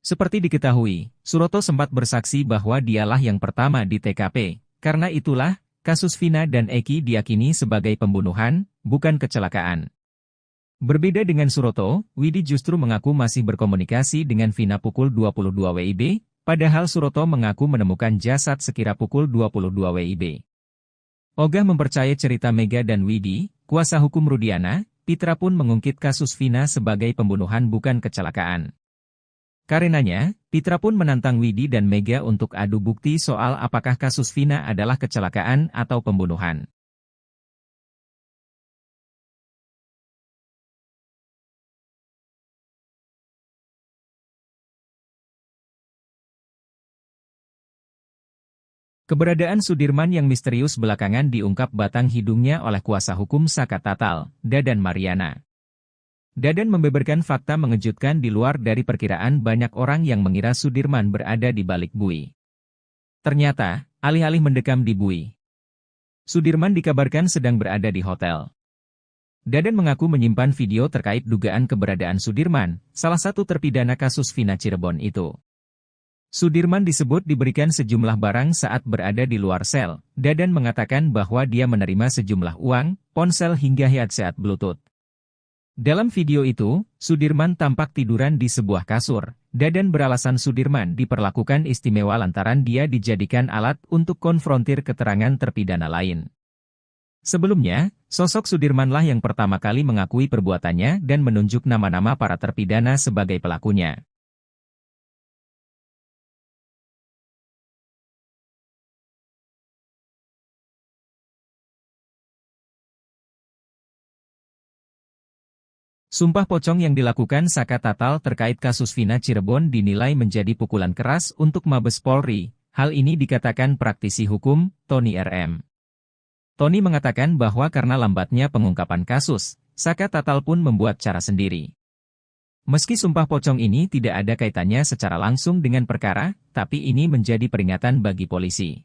Seperti diketahui, Suroto sempat bersaksi bahwa dialah yang pertama di TKP. Karena itulah, kasus Vina dan Eki diyakini sebagai pembunuhan, bukan kecelakaan. Berbeda dengan Suroto, Widi justru mengaku masih berkomunikasi dengan Vina pukul 22 WIB, padahal Suroto mengaku menemukan jasad sekira pukul 22 WIB. Ogah mempercayai cerita Mega dan Widi, kuasa hukum Rudiana, Pitra pun mengungkit kasus Vina sebagai pembunuhan bukan kecelakaan. Karenanya, Pitra pun menantang Widi dan Mega untuk adu bukti soal apakah kasus Vina adalah kecelakaan atau pembunuhan. Keberadaan Sudirman yang misterius belakangan diungkap batang hidungnya oleh kuasa hukum Saka Tatal, Dadan Mariana. Dadan membeberkan fakta mengejutkan di luar dari perkiraan banyak orang yang mengira Sudirman berada di balik bui. Ternyata, alih-alih mendekam di bui, Sudirman dikabarkan sedang berada di hotel. Dadan mengaku menyimpan video terkait dugaan keberadaan Sudirman, salah satu terpidana kasus Vina Cirebon itu. Sudirman disebut diberikan sejumlah barang saat berada di luar sel. Dadan mengatakan bahwa dia menerima sejumlah uang, ponsel hingga headset Bluetooth. Dalam video itu, Sudirman tampak tiduran di sebuah kasur. Dadan beralasan Sudirman diperlakukan istimewa lantaran dia dijadikan alat untuk konfrontir keterangan terpidana lain. Sebelumnya, sosok Sudirmanlah yang pertama kali mengakui perbuatannya dan menunjuk nama-nama para terpidana sebagai pelakunya. Sumpah pocong yang dilakukan Saka Tatal terkait kasus Vina Cirebon dinilai menjadi pukulan keras untuk Mabes Polri. Hal ini dikatakan praktisi hukum, Tony RM. Tony mengatakan bahwa karena lambatnya pengungkapan kasus, Saka Tatal pun membuat cara sendiri. Meski sumpah pocong ini tidak ada kaitannya secara langsung dengan perkara, tapi ini menjadi peringatan bagi polisi.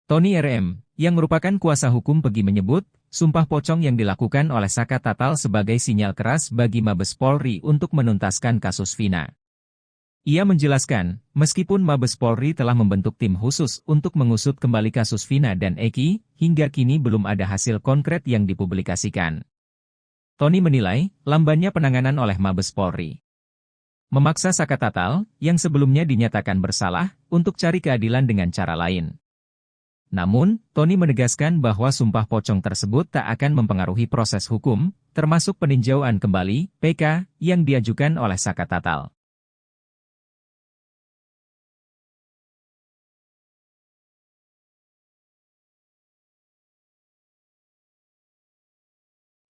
Tony RM, yang merupakan kuasa hukum Pegi menyebut, sumpah pocong yang dilakukan oleh Saka Tatal sebagai sinyal keras bagi Mabes Polri untuk menuntaskan kasus Vina. Ia menjelaskan, meskipun Mabes Polri telah membentuk tim khusus untuk mengusut kembali kasus Vina dan Eki, hingga kini belum ada hasil konkret yang dipublikasikan. Tony menilai, lambannya penanganan oleh Mabes Polri memaksa Saka Tatal, yang sebelumnya dinyatakan bersalah, untuk cari keadilan dengan cara lain. Namun, Tony menegaskan bahwa sumpah pocong tersebut tak akan mempengaruhi proses hukum, termasuk peninjauan kembali (PK) yang diajukan oleh Saka Tatal.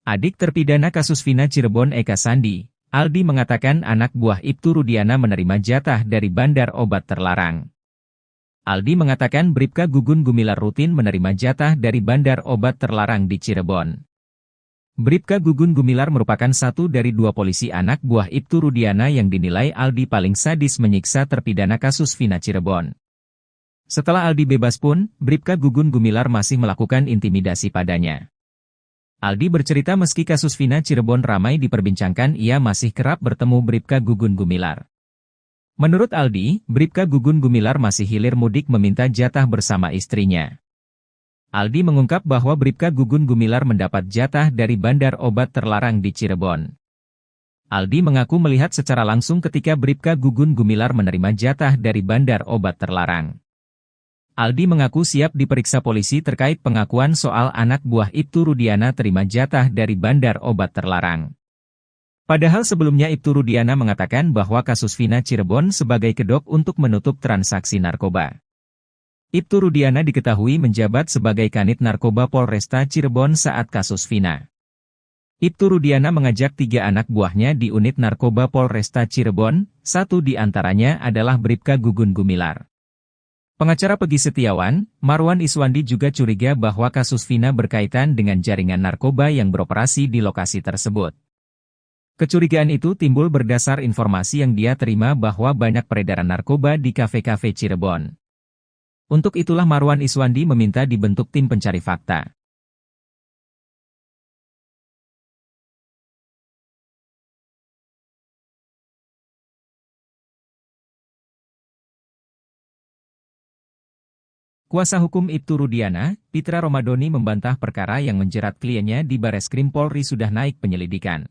Adik terpidana kasus Vina Cirebon Eka Sandi, Aldi mengatakan anak buah Ibtu Rudiana menerima jatah dari bandar obat terlarang. Aldi mengatakan Bribka Gugun Gumilar rutin menerima jatah dari bandar obat terlarang di Cirebon. Bribka Gugun Gumilar merupakan satu dari dua polisi anak buah Ibtu Rudiana yang dinilai Aldi paling sadis menyiksa terpidana kasus Vina Cirebon. Setelah Aldi bebas pun, Bribka Gugun Gumilar masih melakukan intimidasi padanya. Aldi bercerita meski kasus Vina Cirebon ramai diperbincangkan, ia masih kerap bertemu Bribka Gugun Gumilar. Menurut Aldi, Bribka Gugun Gumilar masih hilir mudik meminta jatah bersama istrinya. Aldi mengungkap bahwa Bribka Gugun Gumilar mendapat jatah dari bandar obat terlarang di Cirebon. Aldi mengaku melihat secara langsung ketika Bribka Gugun Gumilar menerima jatah dari bandar obat terlarang. Aldi mengaku siap diperiksa polisi terkait pengakuan soal anak buah Ibtu Rudiana terima jatah dari bandar obat terlarang. Padahal sebelumnya Ibtu Rudiana mengatakan bahwa kasus Vina Cirebon sebagai kedok untuk menutup transaksi narkoba. Ibtu Rudiana diketahui menjabat sebagai Kanit Narkoba Polresta Cirebon saat kasus Vina. Ibtu Rudiana mengajak 3 anak buahnya di unit Narkoba Polresta Cirebon, satu di antaranya adalah Bribka Gugun Gumilar. Pengacara Pegi Setiawan, Marwan Iswandi juga curiga bahwa kasus Vina berkaitan dengan jaringan narkoba yang beroperasi di lokasi tersebut. Kecurigaan itu timbul berdasar informasi yang dia terima bahwa banyak peredaran narkoba di kafe-kafe Cirebon. Untuk itulah Marwan Iswandi meminta dibentuk tim pencari fakta. Kuasa hukum Ibtu Rudiana, Pitra Romadoni membantah perkara yang menjerat kliennya di Bareskrim Polri sudah naik penyelidikan.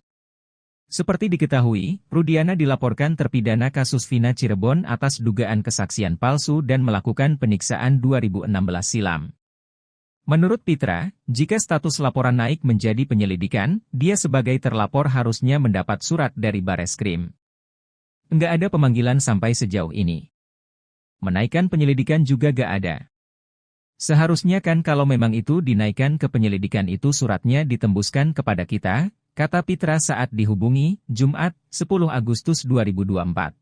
Seperti diketahui, Rudiana dilaporkan terpidana kasus Vina Cirebon atas dugaan kesaksian palsu dan melakukan penyiksaan 2016 silam. Menurut Pitra, jika status laporan naik menjadi penyelidikan, dia sebagai terlapor harusnya mendapat surat dari Bareskrim. Enggak ada pemanggilan sampai sejauh ini. Menaikkan penyelidikan juga gak ada. Seharusnya kan kalau memang itu dinaikkan ke penyelidikan itu suratnya ditembuskan kepada kita, kata Pitra saat dihubungi, Jumat, 10 Agustus 2024.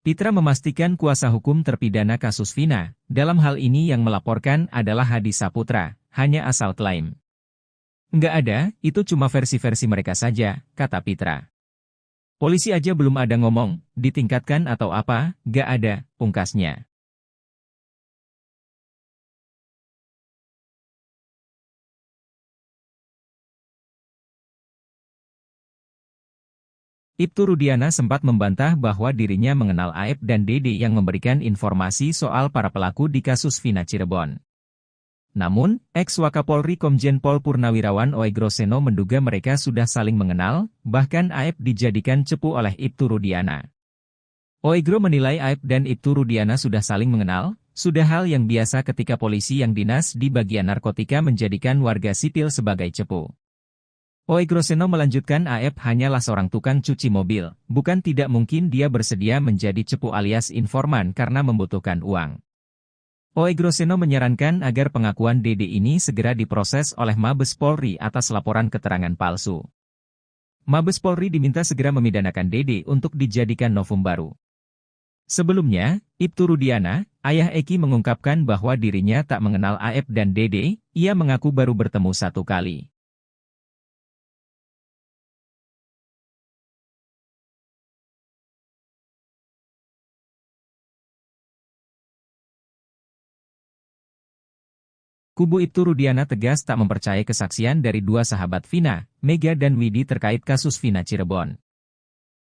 Pitra memastikan kuasa hukum terpidana kasus Vina, dalam hal ini yang melaporkan adalah Hadi Saputra, hanya asal klaim. Nggak ada, itu cuma versi-versi mereka saja, kata Pitra. Polisi aja belum ada ngomong, ditingkatkan atau apa, nggak ada, pungkasnya. Ibtu Rudiana sempat membantah bahwa dirinya mengenal Aep dan Dede yang memberikan informasi soal para pelaku di kasus Vina Cirebon. Namun, ex-Wakapolri Komjen Pol Purnawirawan Oegro Seno menduga mereka sudah saling mengenal, bahkan Aep dijadikan cepu oleh Ibtu Rudiana. Oegro menilai Aep dan Ibtu Rudiana sudah saling mengenal, sudah hal yang biasa ketika polisi yang dinas di bagian narkotika menjadikan warga sipil sebagai cepu. Oegro Seno melanjutkan Aep hanyalah seorang tukang cuci mobil, bukan tidak mungkin dia bersedia menjadi cepu alias informan karena membutuhkan uang. Oegro Seno menyarankan agar pengakuan Dede ini segera diproses oleh Mabes Polri atas laporan keterangan palsu. Mabes Polri diminta segera memidanakan Dede untuk dijadikan novum baru. Sebelumnya, Ibtu Rudiana, ayah Eki mengungkapkan bahwa dirinya tak mengenal Aep dan Dede, ia mengaku baru bertemu 1 kali. Kubu Ibtu Rudiana tegas tak mempercayai kesaksian dari 2 sahabat Vina, Mega dan Widi terkait kasus Vina Cirebon.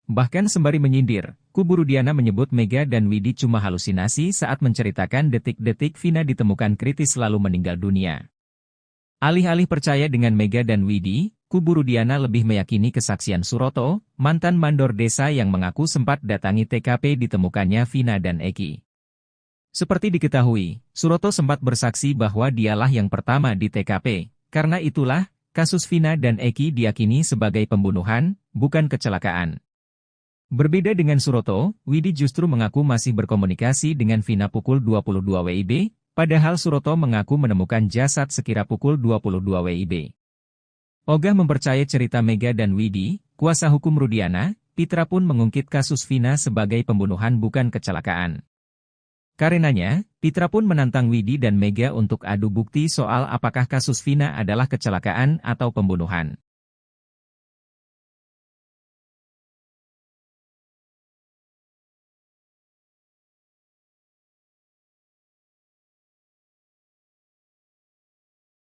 Bahkan sembari menyindir, kubu Rudiana menyebut Mega dan Widi cuma halusinasi saat menceritakan detik-detik Vina ditemukan kritis lalu meninggal dunia. Alih-alih percaya dengan Mega dan Widi, kubu Rudiana lebih meyakini kesaksian Suroto, mantan mandor desa yang mengaku sempat datangi TKP ditemukannya Vina dan Eki. Seperti diketahui, Suroto sempat bersaksi bahwa dialah yang pertama di TKP, karena itulah, kasus Vina dan Eki diyakini sebagai pembunuhan, bukan kecelakaan. Berbeda dengan Suroto, Widi justru mengaku masih berkomunikasi dengan Vina pukul 22 WIB, padahal Suroto mengaku menemukan jasad sekira pukul 22 WIB. Ogah mempercayai cerita Mega dan Widi, kuasa hukum Rudiana, Pitra pun mengungkit kasus Vina sebagai pembunuhan bukan kecelakaan. Karenanya, Pitra pun menantang Widi dan Mega untuk adu bukti soal apakah kasus Vina adalah kecelakaan atau pembunuhan.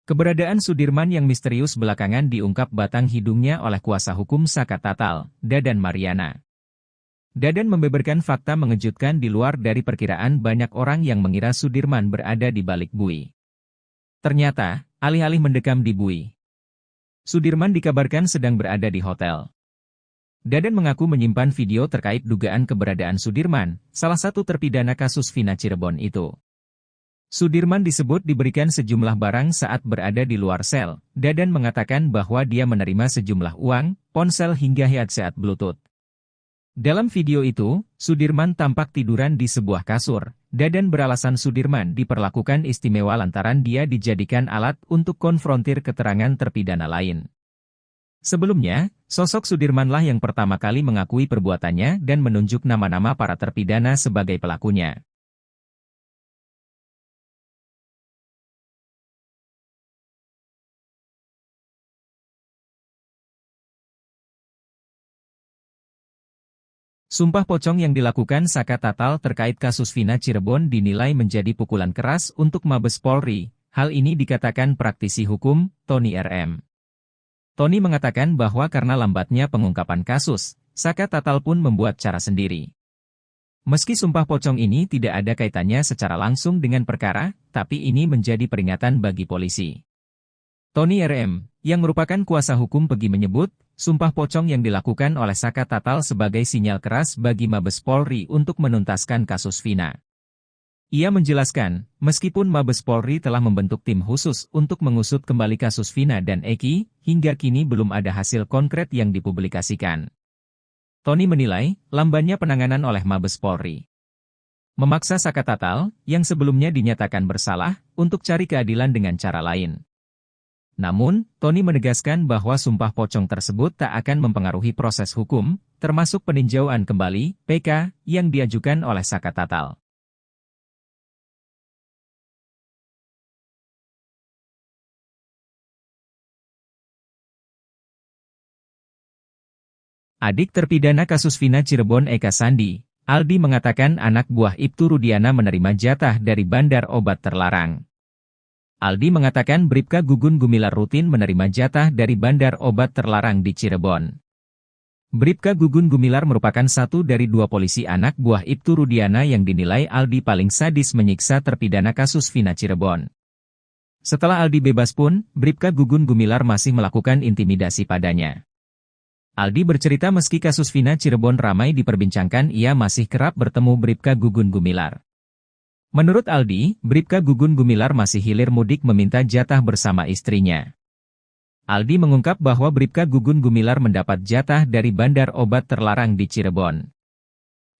Keberadaan Sudirman yang misterius belakangan diungkap batang hidungnya oleh kuasa hukum Saka Tatal, Dadan Mariana. Dadan membeberkan fakta mengejutkan di luar dari perkiraan banyak orang yang mengira Sudirman berada di balik bui. Ternyata, alih-alih mendekam di bui, Sudirman dikabarkan sedang berada di hotel. Dadan mengaku menyimpan video terkait dugaan keberadaan Sudirman, salah satu terpidana kasus Vina Cirebon itu. Sudirman disebut diberikan sejumlah barang saat berada di luar sel. Dadan mengatakan bahwa dia menerima sejumlah uang, ponsel hingga headset Bluetooth. Dalam video itu, Sudirman tampak tiduran di sebuah kasur. Dadan beralasan Sudirman diperlakukan istimewa lantaran dia dijadikan alat untuk konfrontir keterangan terpidana lain. Sebelumnya, sosok Sudirmanlah yang pertama kali mengakui perbuatannya dan menunjuk nama-nama para terpidana sebagai pelakunya. Sumpah pocong yang dilakukan Saka Tatal terkait kasus Vina Cirebon dinilai menjadi pukulan keras untuk Mabes Polri. Hal ini dikatakan praktisi hukum, Tony RM. Tony mengatakan bahwa karena lambatnya pengungkapan kasus, Saka Tatal pun membuat cara sendiri. Meski sumpah pocong ini tidak ada kaitannya secara langsung dengan perkara, tapi ini menjadi peringatan bagi polisi. Tony RM, yang merupakan kuasa hukum Pegi menyebut, sumpah pocong yang dilakukan oleh Saka Tatal sebagai sinyal keras bagi Mabes Polri untuk menuntaskan kasus Vina. Ia menjelaskan, meskipun Mabes Polri telah membentuk tim khusus untuk mengusut kembali kasus Vina dan Eki, hingga kini belum ada hasil konkret yang dipublikasikan. Tony menilai, lambannya penanganan oleh Mabes Polri memaksa Saka Tatal, yang sebelumnya dinyatakan bersalah, untuk cari keadilan dengan cara lain. Namun, Tony menegaskan bahwa sumpah pocong tersebut tak akan mempengaruhi proses hukum, termasuk peninjauan kembali (PK) yang diajukan oleh Saka Tatal. Adik terpidana kasus Vina Cirebon Eka Sandi, Aldi mengatakan anak buah Ibtu Rudiana menerima jatah dari bandar obat terlarang. Aldi mengatakan Bribka Gugun Gumilar rutin menerima jatah dari bandar obat terlarang di Cirebon. Bribka Gugun Gumilar merupakan satu dari dua polisi anak buah Ibtu Rudiana yang dinilai Aldi paling sadis menyiksa terpidana kasus Vina Cirebon. Setelah Aldi bebas pun, Bribka Gugun Gumilar masih melakukan intimidasi padanya. Aldi bercerita meski kasus Vina Cirebon ramai diperbincangkan, ia masih kerap bertemu Bribka Gugun Gumilar. Menurut Aldi, Bribka Gugun Gumilar masih hilir mudik meminta jatah bersama istrinya. Aldi mengungkap bahwa Bribka Gugun Gumilar mendapat jatah dari bandar obat terlarang di Cirebon.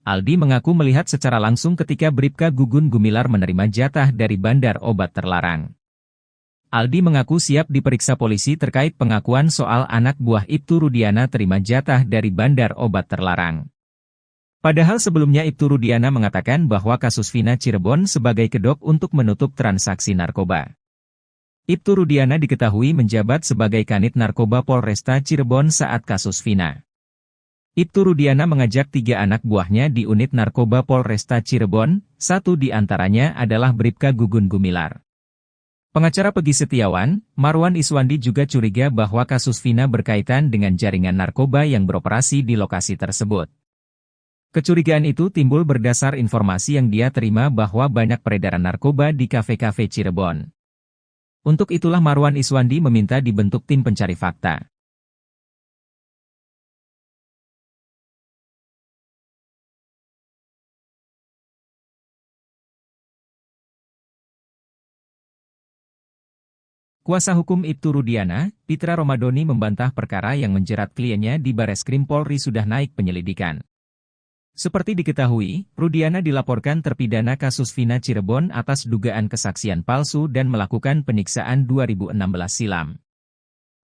Aldi mengaku melihat secara langsung ketika Bribka Gugun Gumilar menerima jatah dari bandar obat terlarang. Aldi mengaku siap diperiksa polisi terkait pengakuan soal anak buah Ibtu Rudiana terima jatah dari bandar obat terlarang. Padahal sebelumnya Ibtu Rudiana mengatakan bahwa kasus Vina Cirebon sebagai kedok untuk menutup transaksi narkoba. Ibtu Rudiana diketahui menjabat sebagai Kanit Narkoba Polresta Cirebon saat kasus Vina. Ibtu Rudiana mengajak 3 anak buahnya di unit narkoba Polresta Cirebon, satu di antaranya adalah Bribka Gugun Gumilar. Pengacara Pegi Setiawan, Marwan Iswandi juga curiga bahwa kasus Vina berkaitan dengan jaringan narkoba yang beroperasi di lokasi tersebut. Kecurigaan itu timbul berdasar informasi yang dia terima bahwa banyak peredaran narkoba di kafe-kafe Cirebon. Untuk itulah Marwan Iswandi meminta dibentuk tim pencari fakta. Kuasa hukum Ibtu Rudiana, Pitra Romadoni membantah perkara yang menjerat kliennya di Bareskrim Polri sudah naik penyelidikan. Seperti diketahui, Rudiana dilaporkan terpidana kasus Vina Cirebon atas dugaan kesaksian palsu dan melakukan penyiksaan 2016 silam.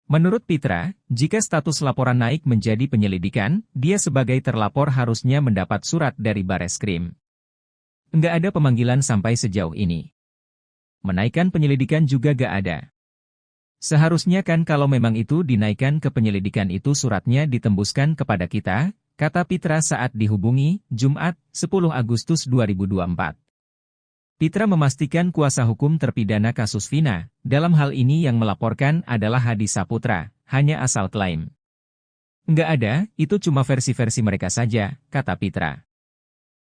Menurut Pitra, jika status laporan naik menjadi penyelidikan, dia sebagai terlapor harusnya mendapat surat dari Bareskrim. Nggak ada pemanggilan sampai sejauh ini. Menaikkan penyelidikan juga nggak ada. Seharusnya kan kalau memang itu dinaikkan ke penyelidikan itu suratnya ditembuskan kepada kita, kata Pitra saat dihubungi, Jumat, 10 Agustus 2024. Pitra memastikan kuasa hukum terpidana kasus Vina, dalam hal ini yang melaporkan adalah Hadi Saputra, hanya asal klaim. Nggak ada, itu cuma versi-versi mereka saja, kata Pitra.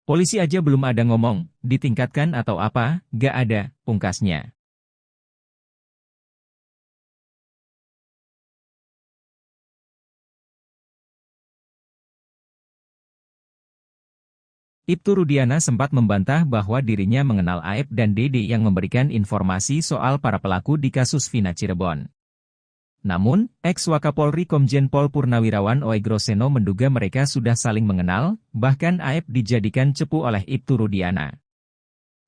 Polisi aja belum ada ngomong, ditingkatkan atau apa, nggak ada, pungkasnya. Ibtu Rudiana sempat membantah bahwa dirinya mengenal Aep dan Dede yang memberikan informasi soal para pelaku di kasus Vina Cirebon. Namun, ex-Wakapolri Komjen Pol Purnawirawan Oegro Seno menduga mereka sudah saling mengenal, bahkan Aep dijadikan cepu oleh Ibtu Rudiana.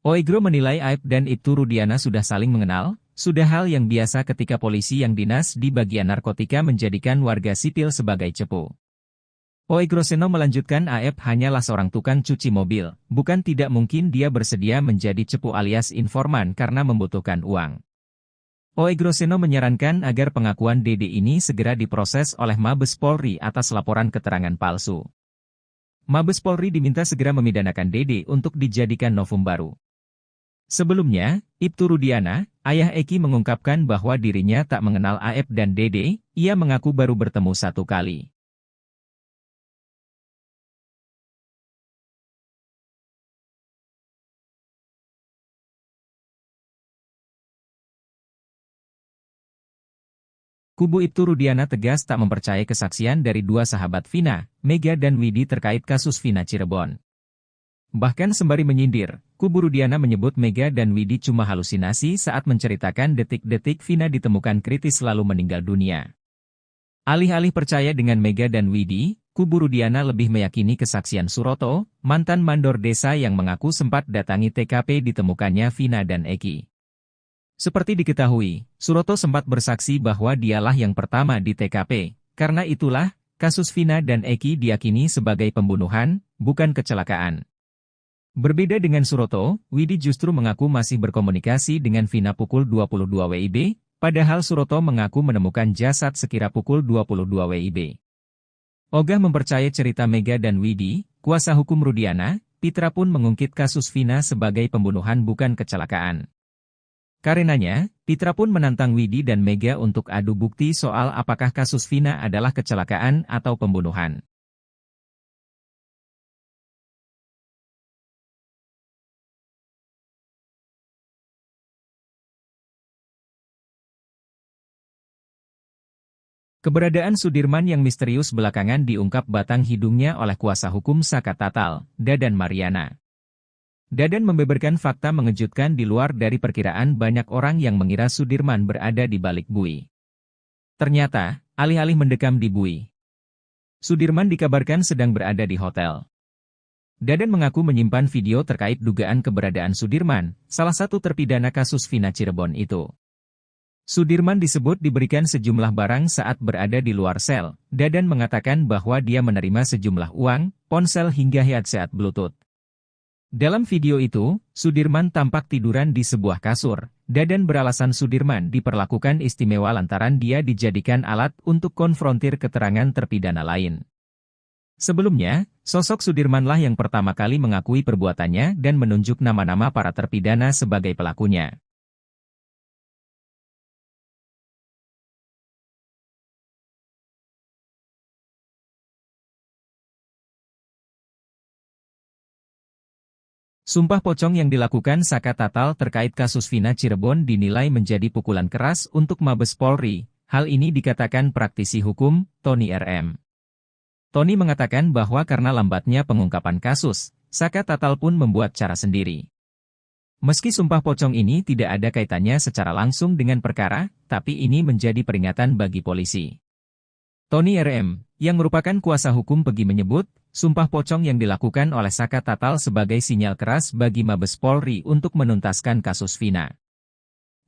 Oegro menilai Aep dan Ibtu Rudiana sudah saling mengenal, sudah hal yang biasa ketika polisi yang dinas di bagian narkotika menjadikan warga sipil sebagai cepu. Oegro Seno melanjutkan Aep hanyalah seorang tukang cuci mobil, bukan tidak mungkin dia bersedia menjadi cepu alias informan karena membutuhkan uang. Oegro Seno menyarankan agar pengakuan Dede ini segera diproses oleh Mabes Polri atas laporan keterangan palsu. Mabes Polri diminta segera memidanakan Dede untuk dijadikan novum baru. Sebelumnya, Ibtu Rudiana, ayah Eki mengungkapkan bahwa dirinya tak mengenal Aep dan Dede, ia mengaku baru bertemu satu kali. Kubu Ibtu Rudiana tegas tak mempercayai kesaksian dari dua sahabat Vina, Mega dan Widi terkait kasus Vina Cirebon. Bahkan sembari menyindir, kubu Rudiana menyebut Mega dan Widi cuma halusinasi saat menceritakan detik-detik Vina ditemukan kritis lalu meninggal dunia. Alih-alih percaya dengan Mega dan Widi, kubu Rudiana lebih meyakini kesaksian Suroto, mantan mandor desa yang mengaku sempat datangi TKP ditemukannya Vina dan Eki. Seperti diketahui, Suroto sempat bersaksi bahwa dialah yang pertama di TKP. Karena itulah, kasus Vina dan Eki diyakini sebagai pembunuhan, bukan kecelakaan. Berbeda dengan Suroto, Widi justru mengaku masih berkomunikasi dengan Vina pukul 22 WIB, padahal Suroto mengaku menemukan jasad sekira pukul 22 WIB. Ogah mempercayai cerita Mega dan Widi, kuasa hukum Rudiana, Pitra pun mengungkit kasus Vina sebagai pembunuhan bukan kecelakaan. Karenanya, Pitra pun menantang Widi dan Mega untuk adu bukti soal apakah kasus Vina adalah kecelakaan atau pembunuhan. Keberadaan Sudirman yang misterius belakangan diungkap batang hidungnya oleh kuasa hukum Saka Tatal, Dadan Mariana. Dadan membeberkan fakta mengejutkan di luar dari perkiraan banyak orang yang mengira Sudirman berada di balik bui. Ternyata, alih-alih mendekam di bui, Sudirman dikabarkan sedang berada di hotel. Dadan mengaku menyimpan video terkait dugaan keberadaan Sudirman, salah satu terpidana kasus Vina Cirebon itu. Sudirman disebut diberikan sejumlah barang saat berada di luar sel. Dadan mengatakan bahwa dia menerima sejumlah uang, ponsel hingga headset Bluetooth. Dalam video itu, Sudirman tampak tiduran di sebuah kasur. Dadan beralasan Sudirman diperlakukan istimewa lantaran dia dijadikan alat untuk konfrontir keterangan terpidana lain. Sebelumnya, sosok Sudirmanlah yang pertama kali mengakui perbuatannya dan menunjuk nama-nama para terpidana sebagai pelakunya. Sumpah pocong yang dilakukan Saka Tatal terkait kasus Vina Cirebon dinilai menjadi pukulan keras untuk Mabes Polri. Hal ini dikatakan praktisi hukum, Tony RM. Tony mengatakan bahwa karena lambatnya pengungkapan kasus, Saka Tatal pun membuat cara sendiri. Meski sumpah pocong ini tidak ada kaitannya secara langsung dengan perkara, tapi ini menjadi peringatan bagi polisi. Tony RM, yang merupakan kuasa hukum Pegi menyebut, sumpah pocong yang dilakukan oleh Saka Tatal sebagai sinyal keras bagi Mabes Polri untuk menuntaskan kasus Vina.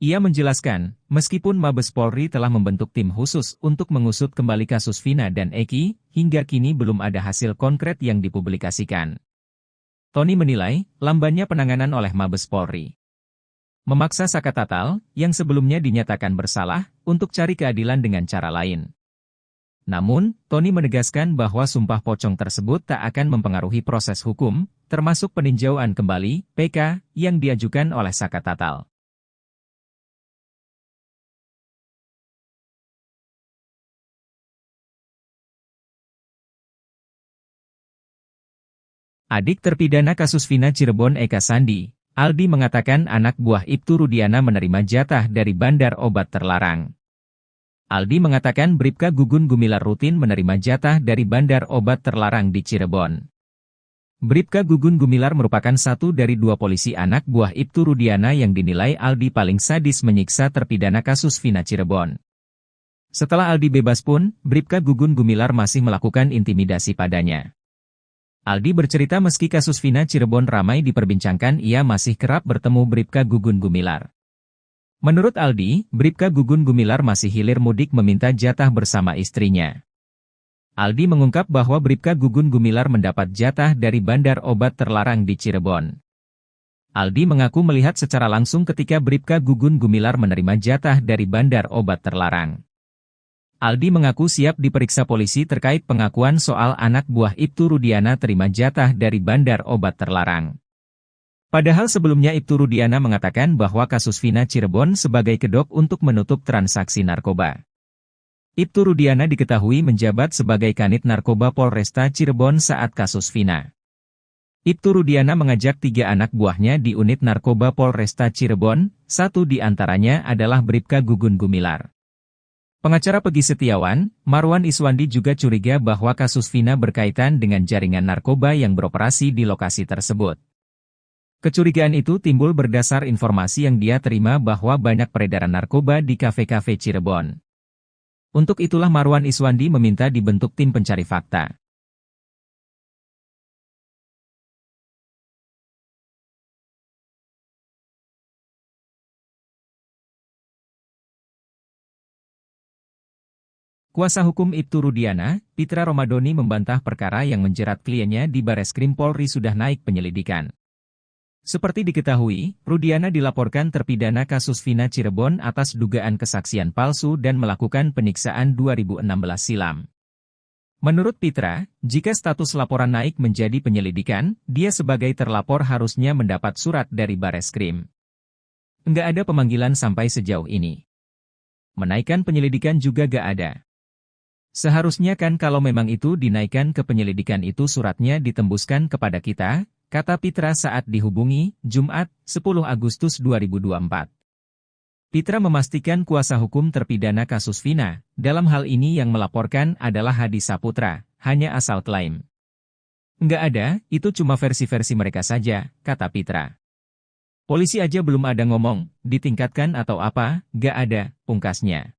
Ia menjelaskan, meskipun Mabes Polri telah membentuk tim khusus untuk mengusut kembali kasus Vina dan Eki, hingga kini belum ada hasil konkret yang dipublikasikan. Tony menilai, lambannya penanganan oleh Mabes Polri memaksa Saka Tatal, yang sebelumnya dinyatakan bersalah, untuk cari keadilan dengan cara lain. Namun, Tony menegaskan bahwa sumpah pocong tersebut tak akan mempengaruhi proses hukum, termasuk peninjauan kembali (PK) yang diajukan oleh Saka Tatal. Adik terpidana kasus Vina Cirebon Eka Sandi, Aldi mengatakan anak buah Ibtu Rudiana menerima jatah dari bandar obat terlarang. Aldi mengatakan Bribka Gugun Gumilar rutin menerima jatah dari bandar obat terlarang di Cirebon. Bribka Gugun Gumilar merupakan satu dari dua polisi anak buah Ibtu Rudiana yang dinilai Aldi paling sadis menyiksa terpidana kasus Vina Cirebon. Setelah Aldi bebas pun, Bribka Gugun Gumilar masih melakukan intimidasi padanya. Aldi bercerita meski kasus Vina Cirebon ramai diperbincangkan, ia masih kerap bertemu Bribka Gugun Gumilar. Menurut Aldi, Bribka Gugun Gumilar masih hilir mudik meminta jatah bersama istrinya. Aldi mengungkap bahwa Bribka Gugun Gumilar mendapat jatah dari bandar obat terlarang di Cirebon. Aldi mengaku melihat secara langsung ketika Bribka Gugun Gumilar menerima jatah dari bandar obat terlarang. Aldi mengaku siap diperiksa polisi terkait pengakuan soal anak buah Ibtu Rudiana terima jatah dari bandar obat terlarang. Padahal sebelumnya Ibtu Rudiana mengatakan bahwa kasus Vina Cirebon sebagai kedok untuk menutup transaksi narkoba. Ibtu Rudiana diketahui menjabat sebagai Kanit Narkoba Polresta Cirebon saat kasus Vina. Ibtu Rudiana mengajak 3 anak buahnya di unit narkoba Polresta Cirebon, satu di antaranya adalah Bribka Gugun Gumilar. Pengacara Pegi Setiawan, Marwan Iswandi juga curiga bahwa kasus Vina berkaitan dengan jaringan narkoba yang beroperasi di lokasi tersebut. Kecurigaan itu timbul berdasar informasi yang dia terima bahwa banyak peredaran narkoba di kafe-kafe Cirebon. Untuk itulah Marwan Iswandi meminta dibentuk tim pencari fakta. Kuasa hukum Ibtu Rudiana, Pitra Romadoni membantah perkara yang menjerat kliennya di Bareskrim Polri sudah naik penyelidikan. Seperti diketahui, Rudiana dilaporkan terpidana kasus Vina Cirebon atas dugaan kesaksian palsu dan melakukan penyiksaan 2016 silam. Menurut Pitra, jika status laporan naik menjadi penyelidikan, dia sebagai terlapor harusnya mendapat surat dari Bareskrim. Nggak ada pemanggilan sampai sejauh ini. Menaikkan penyelidikan juga gak ada. Seharusnya kan kalau memang itu dinaikkan ke penyelidikan itu suratnya ditembuskan kepada kita, kata Pitra saat dihubungi, Jumat, 10 Agustus 2024. Pitra memastikan kuasa hukum terpidana kasus Vina, dalam hal ini yang melaporkan adalah Hadi Saputra, hanya asal klaim. Nggak ada, itu cuma versi-versi mereka saja, kata Pitra. Polisi aja belum ada ngomong, ditingkatkan atau apa, nggak ada, pungkasnya.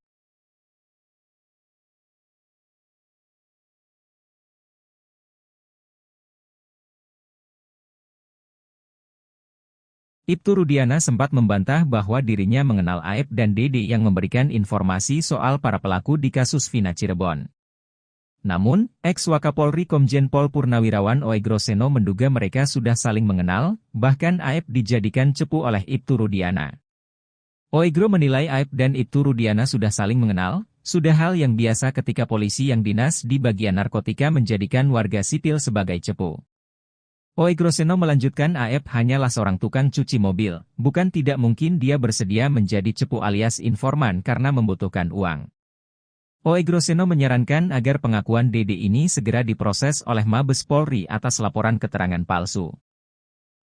Ibtu Rudiana sempat membantah bahwa dirinya mengenal Aep dan Dede yang memberikan informasi soal para pelaku di kasus Vina Cirebon. Namun, ex-Wakapolri Komjen Pol Purnawirawan Oegro Seno menduga mereka sudah saling mengenal, bahkan Aep dijadikan cepu oleh Ibtu Rudiana. Oegro menilai Aep dan Ibtu Rudiana sudah saling mengenal, sudah hal yang biasa ketika polisi yang dinas di bagian narkotika menjadikan warga sipil sebagai cepu. Oegro Seno melanjutkan Aep hanyalah seorang tukang cuci mobil, bukan tidak mungkin dia bersedia menjadi cepu alias informan karena membutuhkan uang. Oegro Seno menyarankan agar pengakuan Dede ini segera diproses oleh Mabes Polri atas laporan keterangan palsu.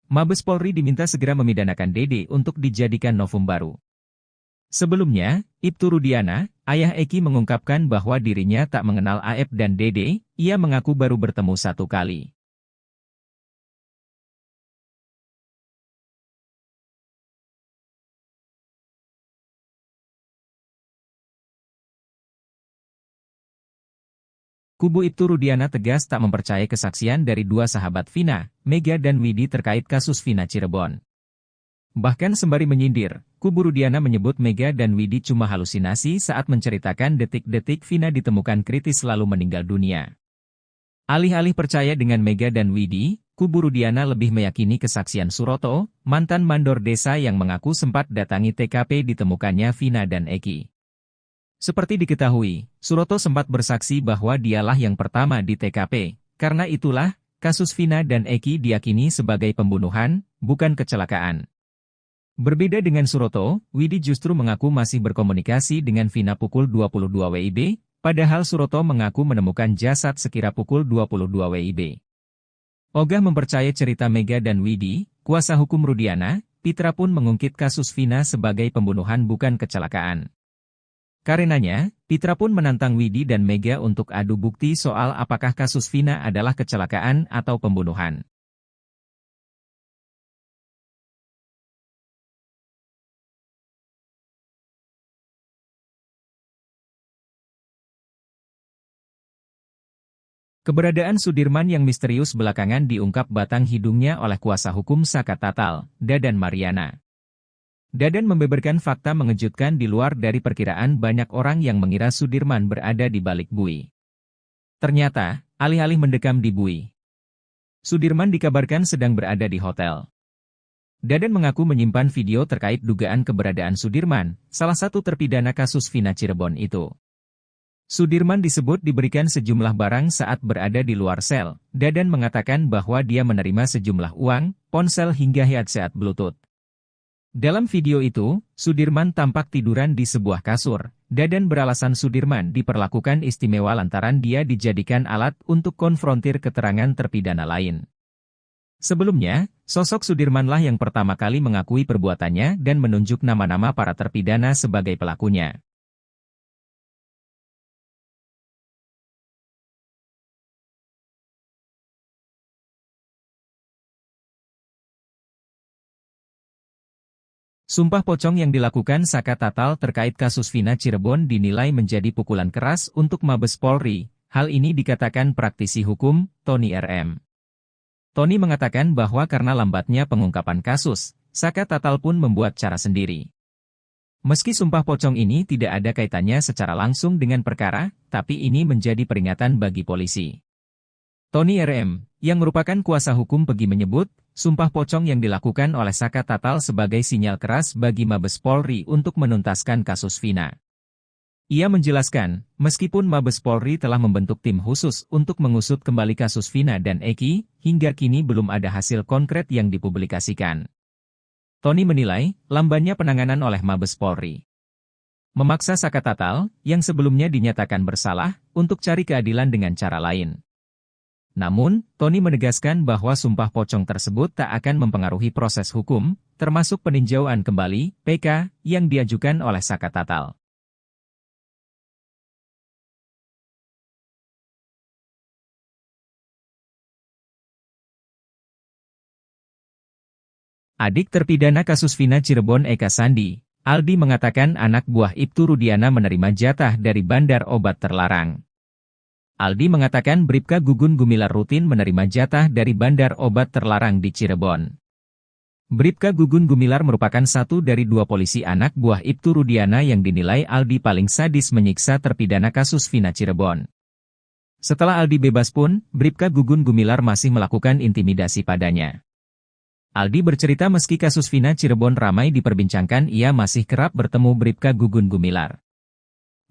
Mabes Polri diminta segera memidanakan Dede untuk dijadikan novum baru. Sebelumnya, Ibtu Rudiana, ayah Eki mengungkapkan bahwa dirinya tak mengenal Aep dan Dede, ia mengaku baru bertemu 1 kali. Kubu Ibtu Rudiana tegas tak mempercayai kesaksian dari 2 sahabat Vina, Mega dan Widi terkait kasus Vina Cirebon. Bahkan sembari menyindir, kubu Rudiana menyebut Mega dan Widi cuma halusinasi saat menceritakan detik-detik Vina ditemukan kritis lalu meninggal dunia. Alih-alih percaya dengan Mega dan Widi, kubu Rudiana lebih meyakini kesaksian Suroto, mantan mandor desa yang mengaku sempat datangi TKP ditemukannya Vina dan Eki. Seperti diketahui, Suroto sempat bersaksi bahwa dialah yang pertama di TKP, karena itulah, kasus Vina dan Eki diyakini sebagai pembunuhan, bukan kecelakaan. Berbeda dengan Suroto, Widi justru mengaku masih berkomunikasi dengan Vina pukul 22 WIB, padahal Suroto mengaku menemukan jasad sekira pukul 22 WIB. Ogah mempercayai cerita Mega dan Widi, kuasa hukum Rudiana. Pitra pun mengungkit kasus Vina sebagai pembunuhan bukan kecelakaan. Karenanya, Pitra pun menantang Widi dan Mega untuk adu bukti soal apakah kasus Vina adalah kecelakaan atau pembunuhan. Keberadaan Sudirman yang misterius belakangan diungkap batang hidungnya oleh kuasa hukum Saka Tatal, Dadan Mariana. Dadan membeberkan fakta mengejutkan di luar dari perkiraan banyak orang yang mengira Sudirman berada di balik bui. Ternyata, alih-alih mendekam di bui, Sudirman dikabarkan sedang berada di hotel. Dadan mengaku menyimpan video terkait dugaan keberadaan Sudirman, salah satu terpidana kasus Vina Cirebon itu. Sudirman disebut diberikan sejumlah barang saat berada di luar sel. Dadan mengatakan bahwa dia menerima sejumlah uang, ponsel hingga headset Bluetooth. Dalam video itu, Sudirman tampak tiduran di sebuah kasur. Dadan beralasan Sudirman diperlakukan istimewa lantaran dia dijadikan alat untuk konfrontir keterangan terpidana lain. Sebelumnya, sosok Sudirmanlah yang pertama kali mengakui perbuatannya dan menunjuk nama-nama para terpidana sebagai pelakunya. Sumpah pocong yang dilakukan Saka Tatal terkait kasus Vina Cirebon dinilai menjadi pukulan keras untuk Mabes Polri. Hal ini dikatakan praktisi hukum, Tony RM. Tony mengatakan bahwa karena lambatnya pengungkapan kasus, Saka Tatal pun membuat cara sendiri. Meski sumpah pocong ini tidak ada kaitannya secara langsung dengan perkara, tapi ini menjadi peringatan bagi polisi. Tony RM, yang merupakan kuasa hukum Pegi menyebut, sumpah pocong yang dilakukan oleh Saka Tatal sebagai sinyal keras bagi Mabes Polri untuk menuntaskan kasus Vina. Ia menjelaskan, meskipun Mabes Polri telah membentuk tim khusus untuk mengusut kembali kasus Vina dan Eki, hingga kini belum ada hasil konkret yang dipublikasikan. Tony menilai, lambannya penanganan oleh Mabes Polri memaksa Saka Tatal, yang sebelumnya dinyatakan bersalah, untuk cari keadilan dengan cara lain. Namun, Tony menegaskan bahwa sumpah pocong tersebut tak akan mempengaruhi proses hukum, termasuk peninjauan kembali (PK) yang diajukan oleh Saka Tatal. Adik terpidana kasus Vina Cirebon Eka Sandi, Aldi mengatakan anak buah Ibtu Rudiana menerima jatah dari bandar obat terlarang. Aldi mengatakan Bribka Gugun Gumilar rutin menerima jatah dari bandar obat terlarang di Cirebon. Bribka Gugun Gumilar merupakan satu dari dua polisi anak buah Ibtu Rudiana yang dinilai Aldi paling sadis menyiksa terpidana kasus Vina Cirebon. Setelah Aldi bebas pun, Bribka Gugun Gumilar masih melakukan intimidasi padanya. Aldi bercerita meski kasus Vina Cirebon ramai diperbincangkan, ia masih kerap bertemu Bribka Gugun Gumilar.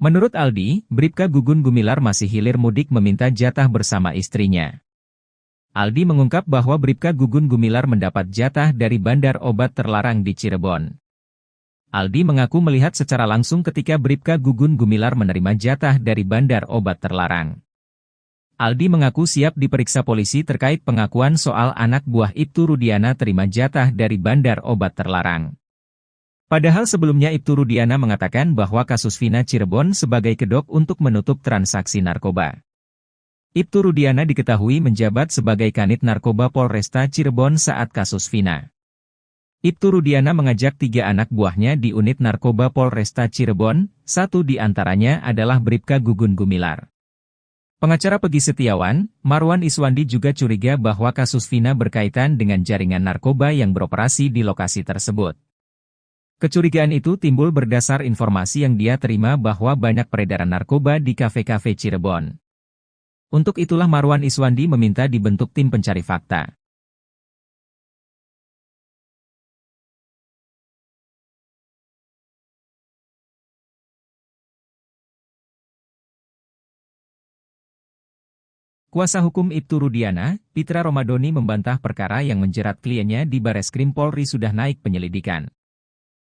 Menurut Aldi, Bribka Gugun Gumilar masih hilir mudik meminta jatah bersama istrinya. Aldi mengungkap bahwa Bribka Gugun Gumilar mendapat jatah dari bandar obat terlarang di Cirebon. Aldi mengaku melihat secara langsung ketika Bribka Gugun Gumilar menerima jatah dari bandar obat terlarang. Aldi mengaku siap diperiksa polisi terkait pengakuan soal anak buah Ibtu Rudiana terima jatah dari bandar obat terlarang. Padahal sebelumnya Ibtu Rudiana mengatakan bahwa kasus Vina Cirebon sebagai kedok untuk menutup transaksi narkoba. Ibtu Rudiana diketahui menjabat sebagai Kanit Narkoba Polresta Cirebon saat kasus Vina. Ibtu Rudiana mengajak 3 anak buahnya di unit narkoba Polresta Cirebon, satu di antaranya adalah Bribka Gugun Gumilar. Pengacara Pegi Setiawan, Marwan Iswandi juga curiga bahwa kasus Vina berkaitan dengan jaringan narkoba yang beroperasi di lokasi tersebut. Kecurigaan itu timbul berdasar informasi yang dia terima bahwa banyak peredaran narkoba di kafe-kafe Cirebon. Untuk itulah Marwan Iswandi meminta dibentuk tim pencari fakta. Kuasa hukum Ibtu Rudiana, Pitra Romadoni membantah perkara yang menjerat kliennya di Bareskrim Polri sudah naik penyelidikan.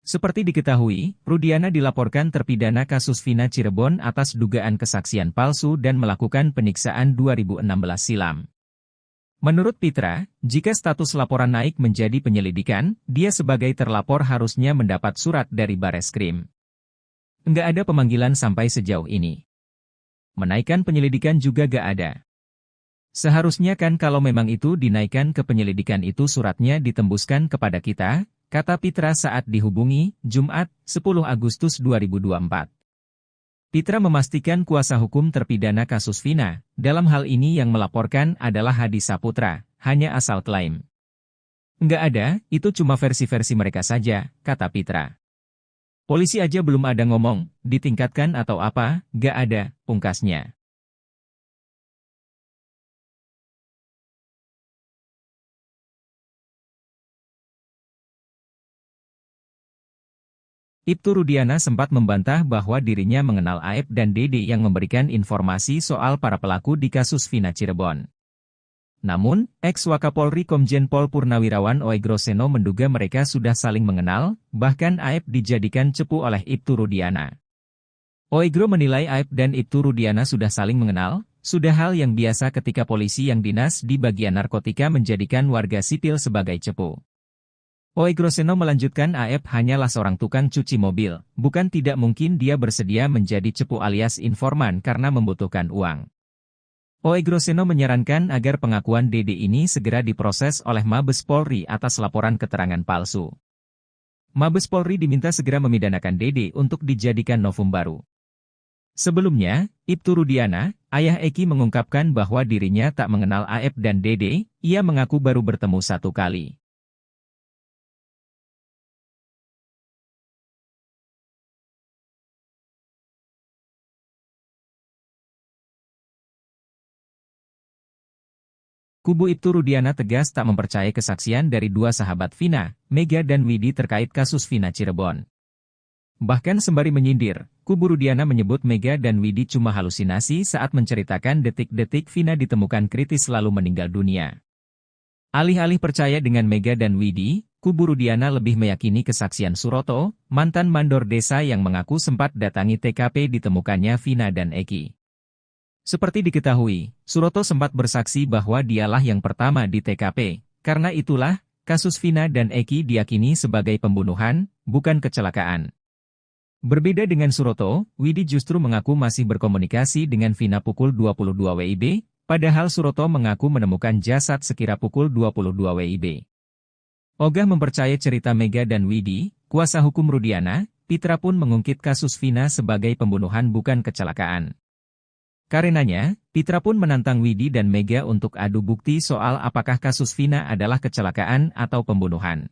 Seperti diketahui, Rudiana dilaporkan terpidana kasus Vina Cirebon atas dugaan kesaksian palsu dan melakukan penyiksaan 2016 silam. Menurut Pitra, jika status laporan naik menjadi penyelidikan, dia sebagai terlapor harusnya mendapat surat dari Bareskrim. Nggak ada pemanggilan sampai sejauh ini. Menaikkan penyelidikan juga nggak ada. Seharusnya kan kalau memang itu dinaikkan ke penyelidikan itu suratnya ditembuskan kepada kita, kata Pitra saat dihubungi, Jumat, 10 Agustus 2024. Pitra memastikan kuasa hukum terpidana kasus Vina, dalam hal ini yang melaporkan adalah Hadi Saputra, hanya asal klaim. Nggak ada, itu cuma versi-versi mereka saja, kata Pitra. Polisi aja belum ada ngomong, ditingkatkan atau apa, nggak ada, pungkasnya. Ibtu Rudiana sempat membantah bahwa dirinya mengenal Aep dan Dede yang memberikan informasi soal para pelaku di kasus Vina Cirebon. Namun, ex-Wakapolri Komjen Pol Purnawirawan Oegroseno menduga mereka sudah saling mengenal, bahkan Aep dijadikan cepu oleh Ibtu Rudiana. Oegro menilai Aep dan Ibtu Rudiana sudah saling mengenal, sudah hal yang biasa ketika polisi yang dinas di bagian narkotika menjadikan warga sipil sebagai cepu. Oegroseno melanjutkan Aep hanyalah seorang tukang cuci mobil, bukan tidak mungkin dia bersedia menjadi cepu alias informan karena membutuhkan uang. Oegroseno menyarankan agar pengakuan Dede ini segera diproses oleh Mabes Polri atas laporan keterangan palsu. Mabes Polri diminta segera memidanakan Dede untuk dijadikan novum baru. Sebelumnya, Ibtu Rudiana, ayah Eki mengungkapkan bahwa dirinya tak mengenal Aep dan Dede, ia mengaku baru bertemu satu kali. Kubu Ibtu Rudiana tegas tak mempercayai kesaksian dari dua sahabat Vina, Mega dan Widi terkait kasus Vina Cirebon. Bahkan sembari menyindir, kubu Rudiana menyebut Mega dan Widi cuma halusinasi saat menceritakan detik-detik Vina ditemukan kritis lalu meninggal dunia. Alih-alih percaya dengan Mega dan Widi, kubu Rudiana lebih meyakini kesaksian Suroto, mantan mandor desa yang mengaku sempat datangi TKP ditemukannya Vina dan Eki. Seperti diketahui, Suroto sempat bersaksi bahwa dialah yang pertama di TKP, karena itulah, kasus Vina dan Eki diyakini sebagai pembunuhan, bukan kecelakaan. Berbeda dengan Suroto, Widi justru mengaku masih berkomunikasi dengan Vina pukul 22 WIB, padahal Suroto mengaku menemukan jasad sekira pukul 22 WIB. Ogah mempercayai cerita Mega dan Widi, kuasa hukum Rudiana, Pitra pun mengungkit kasus Vina sebagai pembunuhan bukan kecelakaan. Karenanya, Pitra pun menantang Widi dan Mega untuk adu bukti soal apakah kasus Vina adalah kecelakaan atau pembunuhan.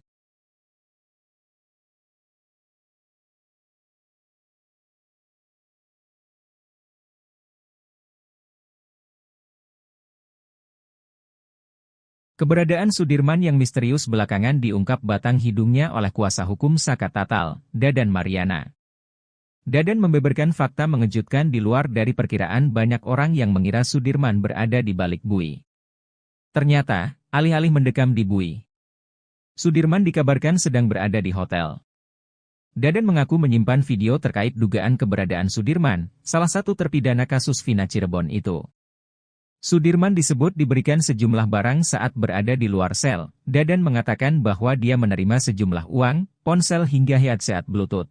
Keberadaan Sudirman yang misterius belakangan diungkap batang hidungnya oleh kuasa hukum Saka Tatal, Dadan Mariana. Dadan membeberkan fakta mengejutkan di luar dari perkiraan banyak orang yang mengira Sudirman berada di balik bui. Ternyata, alih-alih mendekam di bui, Sudirman dikabarkan sedang berada di hotel. Dadan mengaku menyimpan video terkait dugaan keberadaan Sudirman, salah satu terpidana kasus Vina Cirebon itu. Sudirman disebut diberikan sejumlah barang saat berada di luar sel. Dadan mengatakan bahwa dia menerima sejumlah uang, ponsel hingga headset Bluetooth.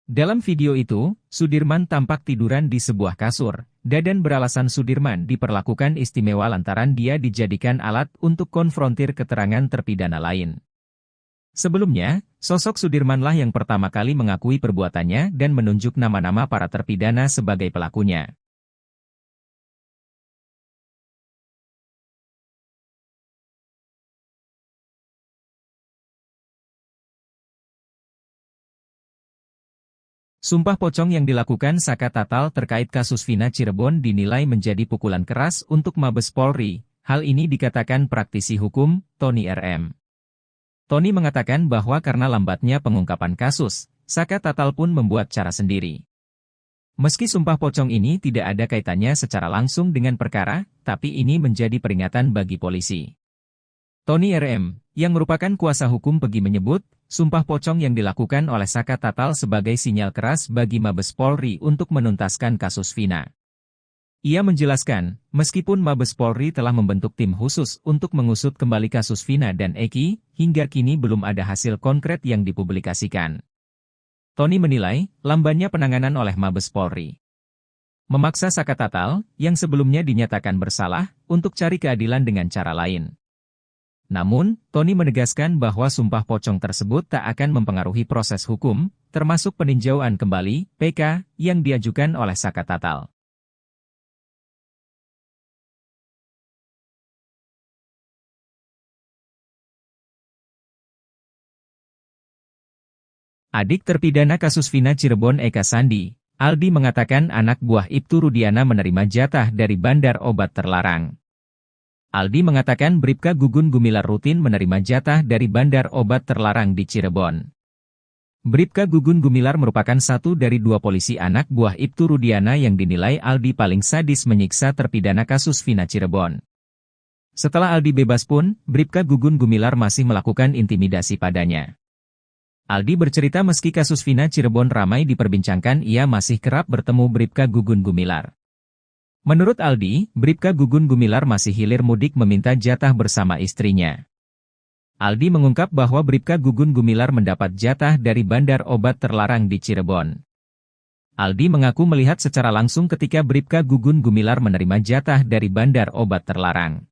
Dalam video itu, Sudirman tampak tiduran di sebuah kasur. Dadan beralasan Sudirman diperlakukan istimewa lantaran dia dijadikan alat untuk konfrontir keterangan terpidana lain. Sebelumnya, sosok Sudirmanlah yang pertama kali mengakui perbuatannya dan menunjuk nama-nama para terpidana sebagai pelakunya. Sumpah pocong yang dilakukan Saka Tatal terkait kasus Vina Cirebon dinilai menjadi pukulan keras untuk Mabes Polri. Hal ini dikatakan praktisi hukum, Tony RM. Tony mengatakan bahwa karena lambatnya pengungkapan kasus, Saka Tatal pun membuat cara sendiri. Meski sumpah pocong ini tidak ada kaitannya secara langsung dengan perkara, tapi ini menjadi peringatan bagi polisi. Tony RM, yang merupakan kuasa hukum Pegi menyebut, sumpah pocong yang dilakukan oleh Saka Tatal sebagai sinyal keras bagi Mabes Polri untuk menuntaskan kasus Vina. Ia menjelaskan, meskipun Mabes Polri telah membentuk tim khusus untuk mengusut kembali kasus Vina dan Eki, hingga kini belum ada hasil konkret yang dipublikasikan. Tony menilai, lambannya penanganan oleh Mabes Polri memaksa Saka Tatal, yang sebelumnya dinyatakan bersalah, untuk cari keadilan dengan cara lain. Namun, Tony menegaskan bahwa sumpah pocong tersebut tak akan mempengaruhi proses hukum, termasuk peninjauan kembali (PK) yang diajukan oleh Saka Tatal. Adik terpidana kasus Vina Cirebon Eka Sandi, Aldi mengatakan anak buah Ibtu Rudiana menerima jatah dari bandar obat terlarang. Aldi mengatakan Bribka Gugun Gumilar rutin menerima jatah dari bandar obat terlarang di Cirebon. Bribka Gugun Gumilar merupakan satu dari dua polisi anak buah Ibtu Rudiana yang dinilai Aldi paling sadis menyiksa terpidana kasus Vina Cirebon. Setelah Aldi bebas pun, Bribka Gugun Gumilar masih melakukan intimidasi padanya. Aldi bercerita meski kasus Vina Cirebon ramai diperbincangkan, ia masih kerap bertemu Bribka Gugun Gumilar. Menurut Aldi, Bribka Gugun Gumilar masih hilir mudik meminta jatah bersama istrinya. Aldi mengungkap bahwa Bribka Gugun Gumilar mendapat jatah dari bandar obat terlarang di Cirebon. Aldi mengaku melihat secara langsung ketika Bribka Gugun Gumilar menerima jatah dari bandar obat terlarang.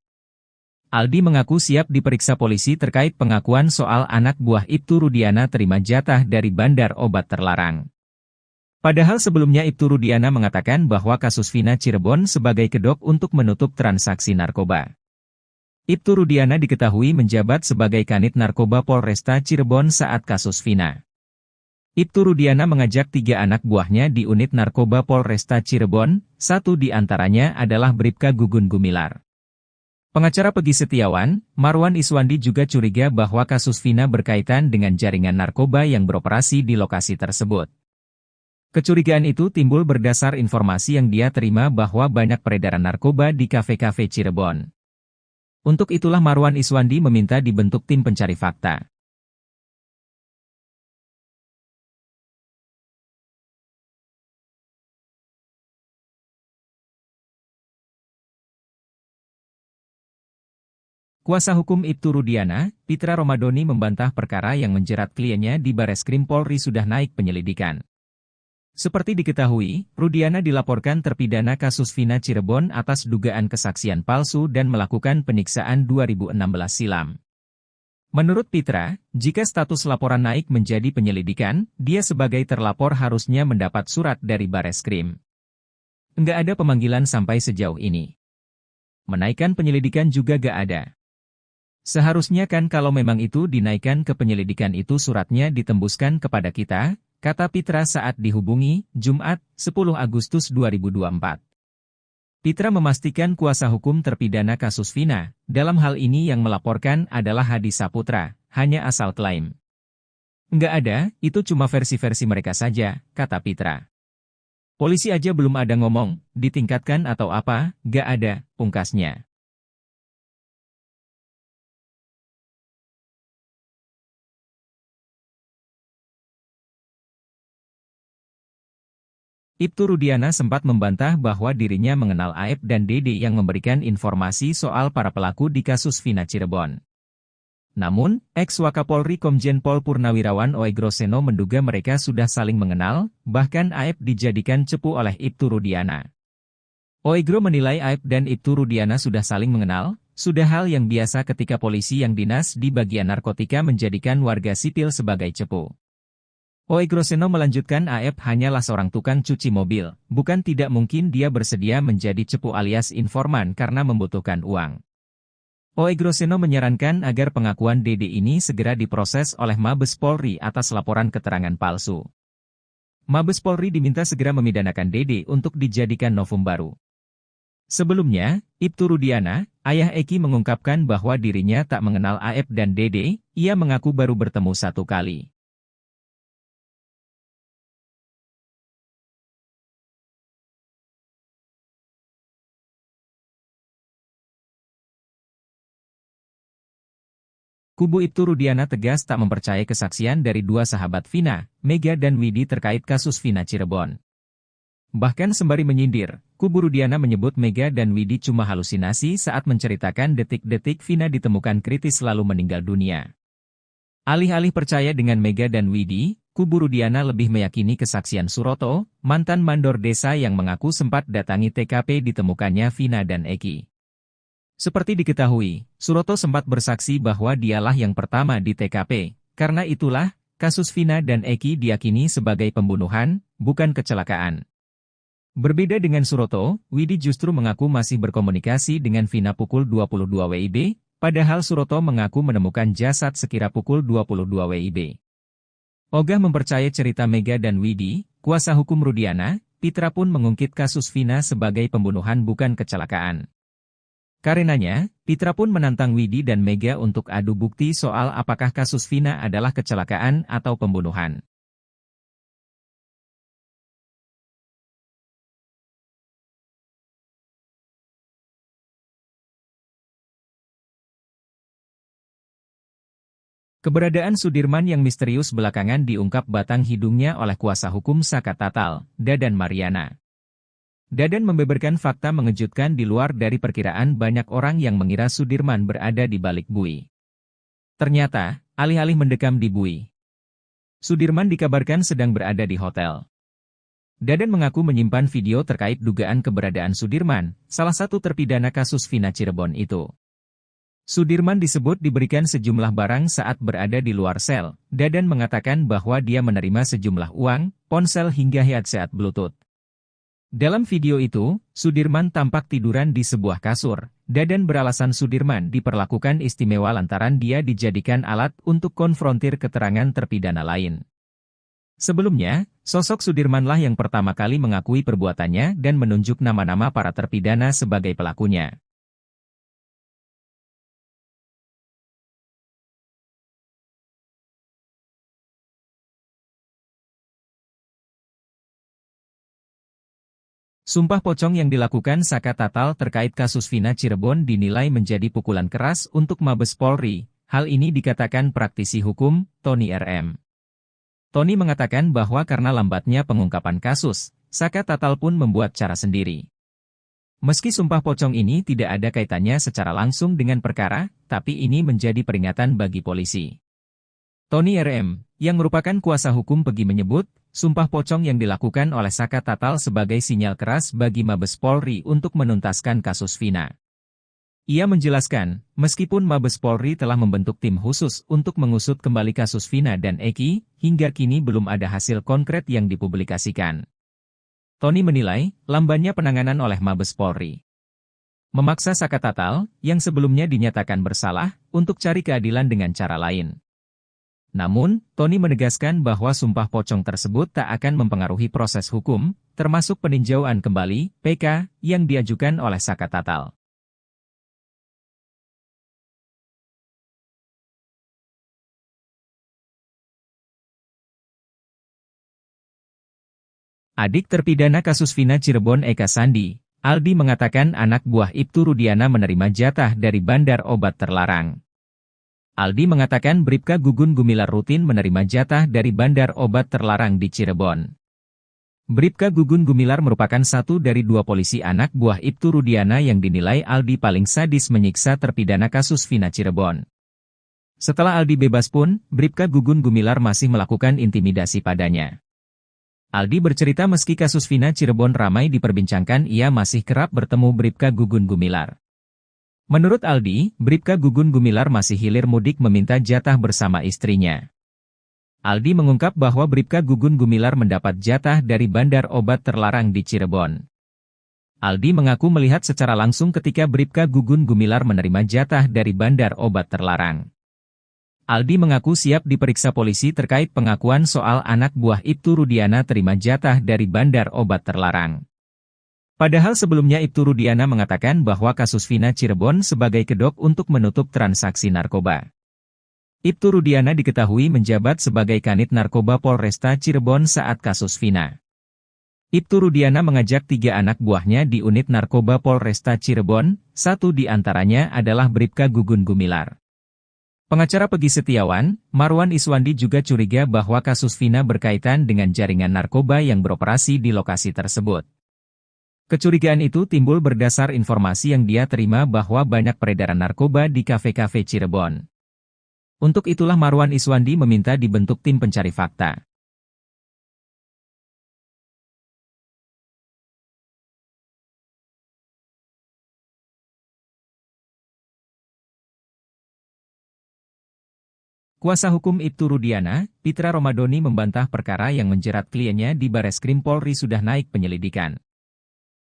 Aldi mengaku siap diperiksa polisi terkait pengakuan soal anak buah Ibtu Rudiana terima jatah dari bandar obat terlarang. Padahal sebelumnya Ibtu Rudiana mengatakan bahwa kasus Vina Cirebon sebagai kedok untuk menutup transaksi narkoba. Ibtu Rudiana diketahui menjabat sebagai Kanit Narkoba Polresta Cirebon saat kasus Vina. Ibtu Rudiana mengajak 3 anak buahnya di unit narkoba Polresta Cirebon, satu di antaranya adalah Bribka Gugun Gumilar. Pengacara Pegi Setiawan, Marwan Iswandi juga curiga bahwa kasus Vina berkaitan dengan jaringan narkoba yang beroperasi di lokasi tersebut. Kecurigaan itu timbul berdasar informasi yang dia terima bahwa banyak peredaran narkoba di kafe-kafe Cirebon. Untuk itulah Marwan Iswandi meminta dibentuk tim pencari fakta. Kuasa hukum Ibtu Rudiana, Pitra Romadoni membantah perkara yang menjerat kliennya di Bareskrim Polri sudah naik penyelidikan. Seperti diketahui, Rudiana dilaporkan terpidana kasus Vina Cirebon atas dugaan kesaksian palsu dan melakukan penyiksaan 2016 silam. Menurut Pitra, jika status laporan naik menjadi penyelidikan, dia sebagai terlapor harusnya mendapat surat dari Bareskrim. Enggak ada pemanggilan sampai sejauh ini. Menaikkan penyelidikan juga gak ada. Seharusnya kan kalau memang itu dinaikkan ke penyelidikan itu suratnya ditembuskan kepada kita, kata Pitra saat dihubungi, Jumat, 10 Agustus 2024. Pitra memastikan kuasa hukum terpidana kasus Vina, dalam hal ini yang melaporkan adalah Hadi Saputra, hanya asal klaim. Enggak ada, itu cuma versi-versi mereka saja, kata Pitra. Polisi aja belum ada ngomong, ditingkatkan atau apa, gak ada, pungkasnya. Ibtu Rudiana sempat membantah bahwa dirinya mengenal Aep dan Dede yang memberikan informasi soal para pelaku di kasus Vina Cirebon. Namun, ex-Wakapolri Komjen Pol Purnawirawan Oegro Seno menduga mereka sudah saling mengenal, bahkan Aep dijadikan cepu oleh Ibtu Rudiana. Oegro menilai Aep dan Ibtu Rudiana sudah saling mengenal, sudah hal yang biasa ketika polisi yang dinas di bagian narkotika menjadikan warga sipil sebagai cepu. Oegro Seno melanjutkan Aep hanyalah seorang tukang cuci mobil, bukan tidak mungkin dia bersedia menjadi cepu alias informan karena membutuhkan uang. Oegro Seno menyarankan agar pengakuan Dede ini segera diproses oleh Mabes Polri atas laporan keterangan palsu. Mabes Polri diminta segera memidanakan Dede untuk dijadikan novum baru. Sebelumnya, Ibtu Rudiana, ayah Eki mengungkapkan bahwa dirinya tak mengenal Aep dan Dede, ia mengaku baru bertemu 1 kali. kubu Ibtu Rudiana tegas tak mempercayai kesaksian dari dua sahabat Vina, Mega dan Widi terkait kasus Vina Cirebon. Bahkan sembari menyindir, kubu Rudiana menyebut Mega dan Widi cuma halusinasi saat menceritakan detik-detik Vina ditemukan kritis lalu meninggal dunia. Alih-alih percaya dengan Mega dan Widi, kubu Rudiana lebih meyakini kesaksian Suroto, mantan mandor desa yang mengaku sempat datangi TKP ditemukannya Vina dan Eki. Seperti diketahui, Suroto sempat bersaksi bahwa dialah yang pertama di TKP, karena itulah, kasus Vina dan Eki diyakini sebagai pembunuhan, bukan kecelakaan. Berbeda dengan Suroto, Widi justru mengaku masih berkomunikasi dengan Vina pukul 22 WIB, padahal Suroto mengaku menemukan jasad sekira pukul 22 WIB. Ogah mempercayai cerita Mega dan Widi, kuasa hukum Rudiana, Pitra pun mengungkit kasus Vina sebagai pembunuhan bukan kecelakaan. Karenanya, Pitra pun menantang Widi dan Mega untuk adu bukti soal apakah kasus Vina adalah kecelakaan atau pembunuhan. Keberadaan Sudirman yang misterius belakangan diungkap batang hidungnya oleh kuasa hukum Saka Tatal, Dadan Mariana. Dadan membeberkan fakta mengejutkan di luar dari perkiraan banyak orang yang mengira Sudirman berada di balik bui. Ternyata, alih-alih mendekam di bui, Sudirman dikabarkan sedang berada di hotel. Dadan mengaku menyimpan video terkait dugaan keberadaan Sudirman, salah satu terpidana kasus Vina Cirebon itu. Sudirman disebut diberikan sejumlah barang saat berada di luar sel. Dadan mengatakan bahwa dia menerima sejumlah uang, ponsel hingga headset Bluetooth. Dalam video itu, Sudirman tampak tiduran di sebuah kasur. Dadan beralasan Sudirman diperlakukan istimewa lantaran dia dijadikan alat untuk konfrontir keterangan terpidana lain. Sebelumnya, sosok Sudirmanlah yang pertama kali mengakui perbuatannya dan menunjuk nama-nama para terpidana sebagai pelakunya. Sumpah pocong yang dilakukan Saka Tatal terkait kasus Vina Cirebon dinilai menjadi pukulan keras untuk Mabes Polri. Hal ini dikatakan praktisi hukum, Tony RM. Tony mengatakan bahwa karena lambatnya pengungkapan kasus, Saka Tatal pun membuat cara sendiri. Meski sumpah pocong ini tidak ada kaitannya secara langsung dengan perkara, tapi ini menjadi peringatan bagi polisi. Tony RM, yang merupakan kuasa hukum Pegi menyebut, sumpah pocong yang dilakukan oleh Saka Tatal sebagai sinyal keras bagi Mabes Polri untuk menuntaskan kasus Vina. Ia menjelaskan, meskipun Mabes Polri telah membentuk tim khusus untuk mengusut kembali kasus Vina dan Eki, hingga kini belum ada hasil konkret yang dipublikasikan. Tony menilai, lambannya penanganan oleh Mabes Polri memaksa Saka Tatal, yang sebelumnya dinyatakan bersalah, untuk cari keadilan dengan cara lain. Namun, Tony menegaskan bahwa sumpah pocong tersebut tak akan mempengaruhi proses hukum, termasuk peninjauan kembali (PK) yang diajukan oleh Saka Tatal. Adik terpidana kasus Vina Cirebon Eka Sandi, Aldi mengatakan anak buah Ibtu Rudiana menerima jatah dari bandar obat terlarang. Aldi mengatakan Bribka Gugun Gumilar rutin menerima jatah dari bandar obat terlarang di Cirebon. Bribka Gugun Gumilar merupakan satu dari dua polisi anak buah Ibtu Rudiana yang dinilai Aldi paling sadis menyiksa terpidana kasus Vina Cirebon. Setelah Aldi bebas pun, Bribka Gugun Gumilar masih melakukan intimidasi padanya. Aldi bercerita meski kasus Vina Cirebon ramai diperbincangkan, ia masih kerap bertemu Bribka Gugun Gumilar. Menurut Aldi, Bribka Gugun Gumilar masih hilir mudik meminta jatah bersama istrinya. Aldi mengungkap bahwa Bribka Gugun Gumilar mendapat jatah dari bandar obat terlarang di Cirebon. Aldi mengaku melihat secara langsung ketika Bribka Gugun Gumilar menerima jatah dari bandar obat terlarang. Aldi mengaku siap diperiksa polisi terkait pengakuan soal anak buah Ibtu Rudiana terima jatah dari bandar obat terlarang. Padahal sebelumnya Ibtu Rudiana mengatakan bahwa kasus Vina Cirebon sebagai kedok untuk menutup transaksi narkoba. Ibtu Rudiana diketahui menjabat sebagai Kanit Narkoba Polresta Cirebon saat kasus Vina. Ibtu Rudiana mengajak 3 anak buahnya di unit narkoba Polresta Cirebon, satu di antaranya adalah Bribka Gugun Gumilar. Pengacara Pegi Setiawan, Marwan Iswandi juga curiga bahwa kasus Vina berkaitan dengan jaringan narkoba yang beroperasi di lokasi tersebut. Kecurigaan itu timbul berdasar informasi yang dia terima bahwa banyak peredaran narkoba di kafe-kafe Cirebon. Untuk itulah Marwan Iswandi meminta dibentuk tim pencari fakta. Kuasa hukum Ibtu Rudiana, Pitra Romadoni membantah perkara yang menjerat kliennya di Bareskrim Polri sudah naik penyelidikan.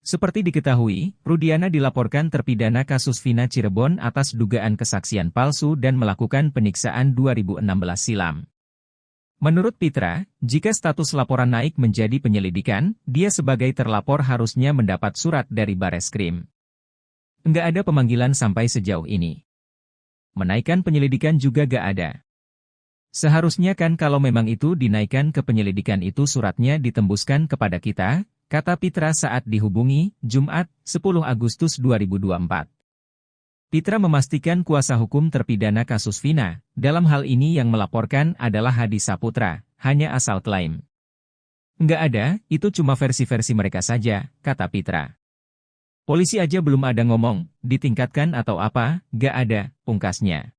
Seperti diketahui, Rudiana dilaporkan terpidana kasus Vina Cirebon atas dugaan kesaksian palsu dan melakukan penyiksaan 2016 silam. Menurut Pitra, jika status laporan naik menjadi penyelidikan, dia sebagai terlapor harusnya mendapat surat dari Bareskrim. Nggak ada pemanggilan sampai sejauh ini. Menaikkan penyelidikan juga nggak ada. Seharusnya kan kalau memang itu dinaikkan ke penyelidikan itu suratnya ditembuskan kepada kita, kata Pitra saat dihubungi, Jumat, 10 Agustus 2024. Pitra memastikan kuasa hukum terpidana kasus Vina, dalam hal ini yang melaporkan adalah Hadi Saputra, hanya asal klaim. Nggak ada, itu cuma versi-versi mereka saja, kata Pitra. Polisi aja belum ada ngomong, ditingkatkan atau apa, nggak ada, pungkasnya.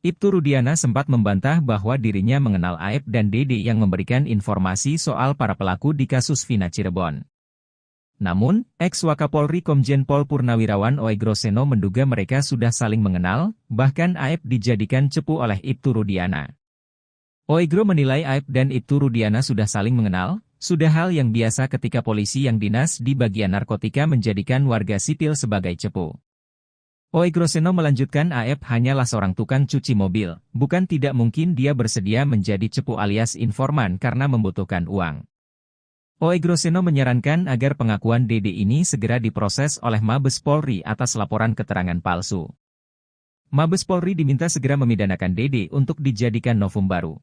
Ibtu Rudiana sempat membantah bahwa dirinya mengenal Aep dan Dede yang memberikan informasi soal para pelaku di kasus Vina Cirebon. Namun, ex-Wakapolri Komjen Pol Purnawirawan Oegroseno menduga mereka sudah saling mengenal, bahkan Aep dijadikan cepu oleh Ibtu Rudiana. Oegro menilai Aep dan Ibtu Rudiana sudah saling mengenal, sudah hal yang biasa ketika polisi yang dinas di bagian narkotika menjadikan warga sipil sebagai cepu. Oegroseno melanjutkan Aep hanyalah seorang tukang cuci mobil, bukan tidak mungkin dia bersedia menjadi cepu alias informan karena membutuhkan uang. Oegroseno menyarankan agar pengakuan Dede ini segera diproses oleh Mabes Polri atas laporan keterangan palsu. Mabes Polri diminta segera memidanakan Dede untuk dijadikan novum baru.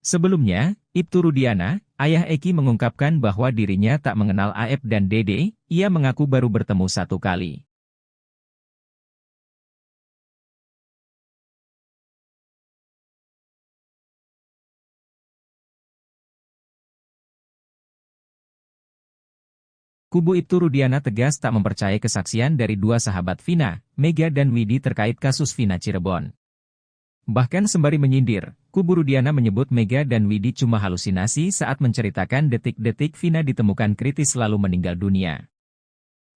Sebelumnya, Ibtu Rudiana, ayah Eki mengungkapkan bahwa dirinya tak mengenal Aep dan Dede, ia mengaku baru bertemu satu kali. Kubu Ibtu Rudiana tegas tak mempercayai kesaksian dari dua sahabat Vina, Mega dan Widi terkait kasus Vina Cirebon. Bahkan sembari menyindir, kubu Rudiana menyebut Mega dan Widi cuma halusinasi saat menceritakan detik-detik Vina ditemukan kritis lalu meninggal dunia.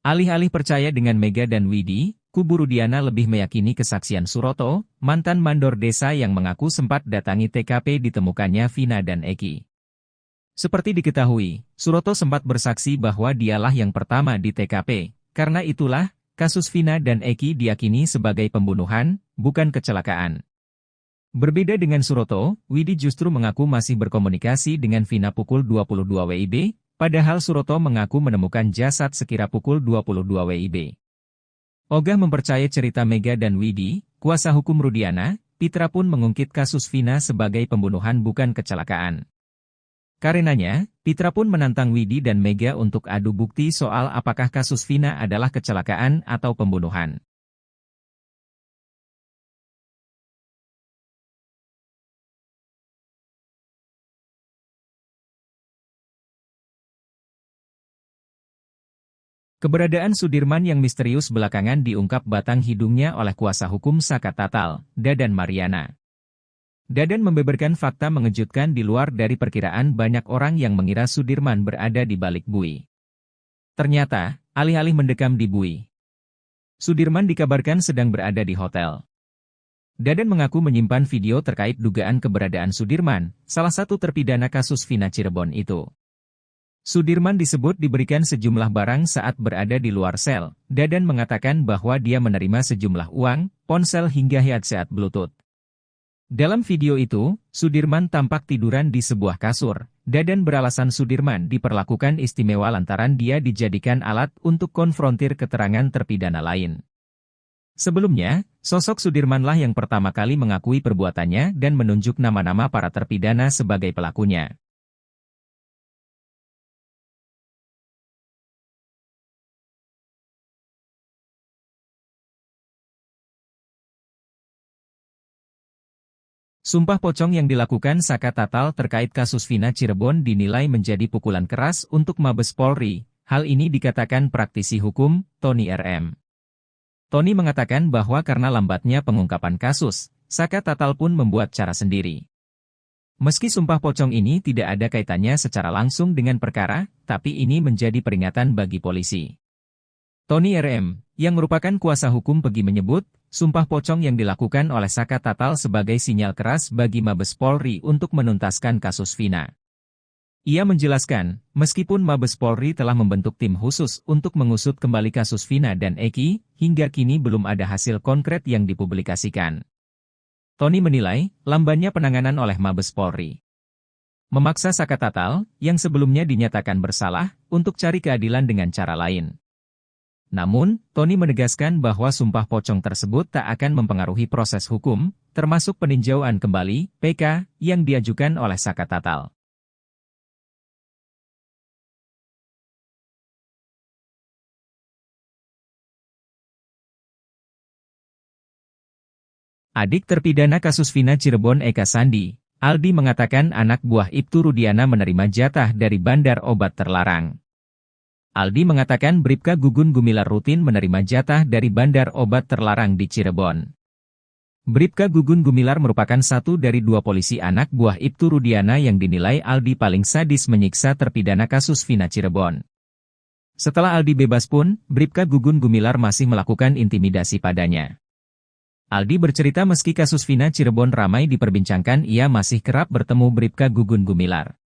Alih-alih percaya dengan Mega dan Widi, kubu Rudiana lebih meyakini kesaksian Suroto, mantan mandor desa yang mengaku sempat datangi TKP ditemukannya Vina dan Eki. Seperti diketahui, Suroto sempat bersaksi bahwa dialah yang pertama di TKP, karena itulah, kasus Vina dan Eki diyakini sebagai pembunuhan, bukan kecelakaan. Berbeda dengan Suroto, Widi justru mengaku masih berkomunikasi dengan Vina pukul 22 WIB, padahal Suroto mengaku menemukan jasad sekira pukul 22 WIB. Ogah mempercayai cerita Mega dan Widi, kuasa hukum Rudiana, Pitra pun mengungkit kasus Vina sebagai pembunuhan bukan kecelakaan. Karenanya, Pitra pun menantang Widi dan Mega untuk adu bukti soal apakah kasus Vina adalah kecelakaan atau pembunuhan. Keberadaan Sudirman yang misterius belakangan diungkap batang hidungnya oleh kuasa hukum Saka Tatal, Dadan Mariana. Dadan membeberkan fakta mengejutkan di luar dari perkiraan banyak orang yang mengira Sudirman berada di balik bui. Ternyata, alih-alih mendekam di bui, Sudirman dikabarkan sedang berada di hotel. Dadan mengaku menyimpan video terkait dugaan keberadaan Sudirman, salah satu terpidana kasus Vina Cirebon itu. Sudirman disebut diberikan sejumlah barang saat berada di luar sel. Dadan mengatakan bahwa dia menerima sejumlah uang, ponsel hingga headset Bluetooth. Dalam video itu, Sudirman tampak tiduran di sebuah kasur. Dadan beralasan Sudirman diperlakukan istimewa lantaran dia dijadikan alat untuk konfrontir keterangan terpidana lain. Sebelumnya, sosok Sudirmanlah yang pertama kali mengakui perbuatannya dan menunjuk nama-nama para terpidana sebagai pelakunya. Sumpah pocong yang dilakukan Saka Tatal terkait kasus Vina Cirebon dinilai menjadi pukulan keras untuk Mabes Polri. Hal ini dikatakan praktisi hukum, Tony RM. Tony mengatakan bahwa karena lambatnya pengungkapan kasus, Saka Tatal pun membuat cara sendiri. Meski sumpah pocong ini tidak ada kaitannya secara langsung dengan perkara, tapi ini menjadi peringatan bagi polisi. Tony RM, yang merupakan kuasa hukum Pegi menyebut, sumpah pocong yang dilakukan oleh Saka Tatal sebagai sinyal keras bagi Mabes Polri untuk menuntaskan kasus Vina. Ia menjelaskan, meskipun Mabes Polri telah membentuk tim khusus untuk mengusut kembali kasus Vina dan Eki, hingga kini belum ada hasil konkret yang dipublikasikan. Tony menilai, lambannya penanganan oleh Mabes Polri memaksa Saka Tatal, yang sebelumnya dinyatakan bersalah, untuk cari keadilan dengan cara lain. Namun, Tony menegaskan bahwa sumpah pocong tersebut tak akan mempengaruhi proses hukum, termasuk peninjauan kembali (PK) yang diajukan oleh Saka Tatal. Adik terpidana kasus Vina Cirebon Eka Sandi, Aldi mengatakan anak buah Ibtu Rudiana menerima jatah dari bandar obat terlarang. Aldi mengatakan Bribka Gugun Gumilar rutin menerima jatah dari bandar obat terlarang di Cirebon. Bribka Gugun Gumilar merupakan satu dari dua polisi anak buah Ibtu Rudiana yang dinilai Aldi paling sadis menyiksa terpidana kasus Vina Cirebon. Setelah Aldi bebas pun, Bribka Gugun Gumilar masih melakukan intimidasi padanya. Aldi bercerita meski kasus Vina Cirebon ramai diperbincangkan, ia masih kerap bertemu Bribka Gugun Gumilar.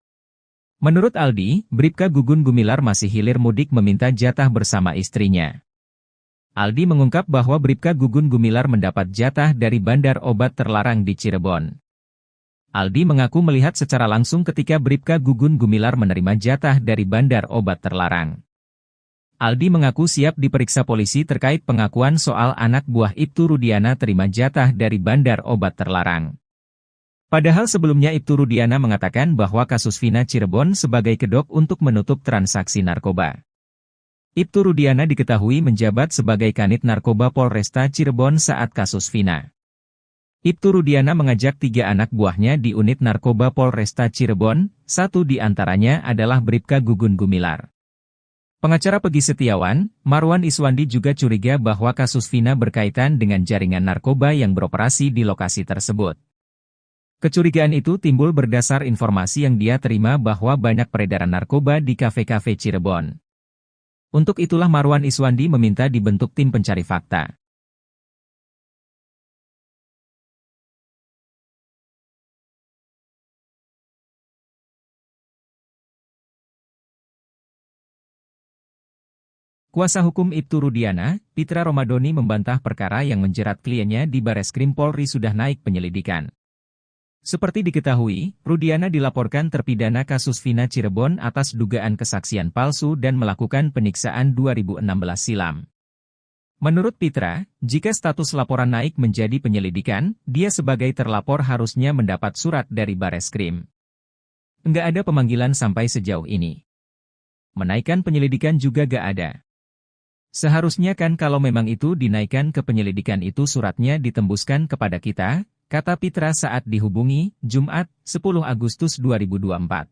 Menurut Aldi, Bribka Gugun Gumilar masih hilir mudik meminta jatah bersama istrinya. Aldi mengungkap bahwa Bribka Gugun Gumilar mendapat jatah dari bandar obat terlarang di Cirebon. Aldi mengaku melihat secara langsung ketika Bribka Gugun Gumilar menerima jatah dari bandar obat terlarang. Aldi mengaku siap diperiksa polisi terkait pengakuan soal anak buah Ibtu Rudiana terima jatah dari bandar obat terlarang. Padahal sebelumnya Ibtu Rudiana mengatakan bahwa kasus Vina Cirebon sebagai kedok untuk menutup transaksi narkoba. Ibtu Rudiana diketahui menjabat sebagai Kanit Narkoba Polresta Cirebon saat kasus Vina. Ibtu Rudiana mengajak 3 anak buahnya di unit narkoba Polresta Cirebon, satu di antaranya adalah Bribka Gugun Gumilar. Pengacara Pegi Setiawan, Marwan Iswandi juga curiga bahwa kasus Vina berkaitan dengan jaringan narkoba yang beroperasi di lokasi tersebut. Kecurigaan itu timbul berdasar informasi yang dia terima bahwa banyak peredaran narkoba di kafe-kafe Cirebon. Untuk itulah Marwan Iswandi meminta dibentuk tim pencari fakta. Kuasa hukum Ibtu Rudiana, Pitra Romadoni membantah perkara yang menjerat kliennya di Bareskrim Polri sudah naik penyelidikan. Seperti diketahui, Rudiana dilaporkan terpidana kasus Vina Cirebon atas dugaan kesaksian palsu dan melakukan penyiksaan 2016 silam. Menurut Pitra, jika status laporan naik menjadi penyelidikan, dia sebagai terlapor harusnya mendapat surat dari Bareskrim. Enggak ada pemanggilan sampai sejauh ini. Menaikkan penyelidikan juga gak ada. Seharusnya kan kalau memang itu dinaikkan ke penyelidikan itu suratnya ditembuskan kepada kita, kata Pitra saat dihubungi, Jumat, 10 Agustus 2024.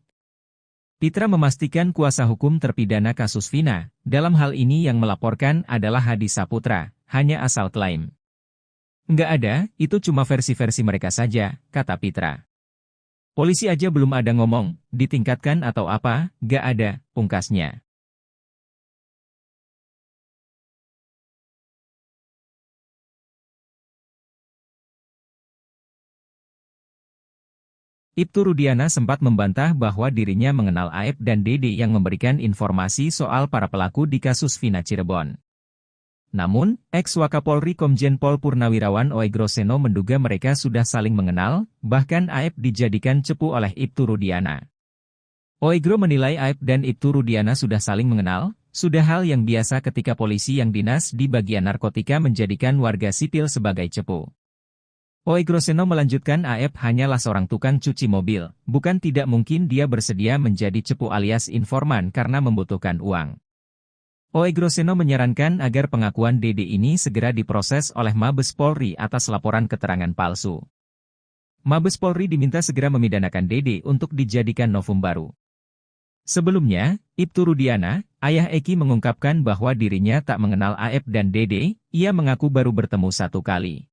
Pitra memastikan kuasa hukum terpidana kasus Vina, dalam hal ini yang melaporkan adalah Hadi Saputra, hanya asal klaim. Nggak ada, itu cuma versi-versi mereka saja, kata Pitra. Polisi aja belum ada ngomong, ditingkatkan atau apa, nggak ada, pungkasnya. Ibtu Rudiana sempat membantah bahwa dirinya mengenal Aep dan Dede yang memberikan informasi soal para pelaku di kasus Vina Cirebon. Namun, ex-Wakapolri Komjen Pol Purnawirawan Oegro Seno menduga mereka sudah saling mengenal, bahkan Aep dijadikan cepu oleh Ibtu Rudiana. Oegro menilai Aep dan Ibtu Rudiana sudah saling mengenal, sudah hal yang biasa ketika polisi yang dinas di bagian narkotika menjadikan warga sipil sebagai cepu. Oegro Seno melanjutkan Aep hanyalah seorang tukang cuci mobil, bukan tidak mungkin dia bersedia menjadi cepu alias informan karena membutuhkan uang. Oegro Seno menyarankan agar pengakuan Dede ini segera diproses oleh Mabes Polri atas laporan keterangan palsu. Mabes Polri diminta segera memidanakan Dede untuk dijadikan novum baru. Sebelumnya, Ibtu Rudiana, ayah Eki mengungkapkan bahwa dirinya tak mengenal Aep dan Dede, ia mengaku baru bertemu satu kali.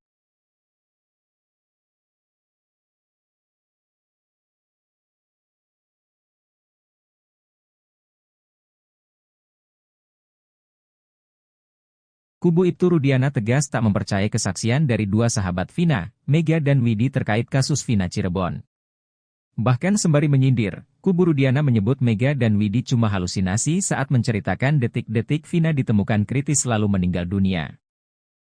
Kubu Ibtu Rudiana tegas tak mempercayai kesaksian dari dua sahabat Vina, Mega dan Widi terkait kasus Vina Cirebon. Bahkan sembari menyindir, kubu Rudiana menyebut Mega dan Widi cuma halusinasi saat menceritakan detik-detik Vina ditemukan kritis lalu meninggal dunia.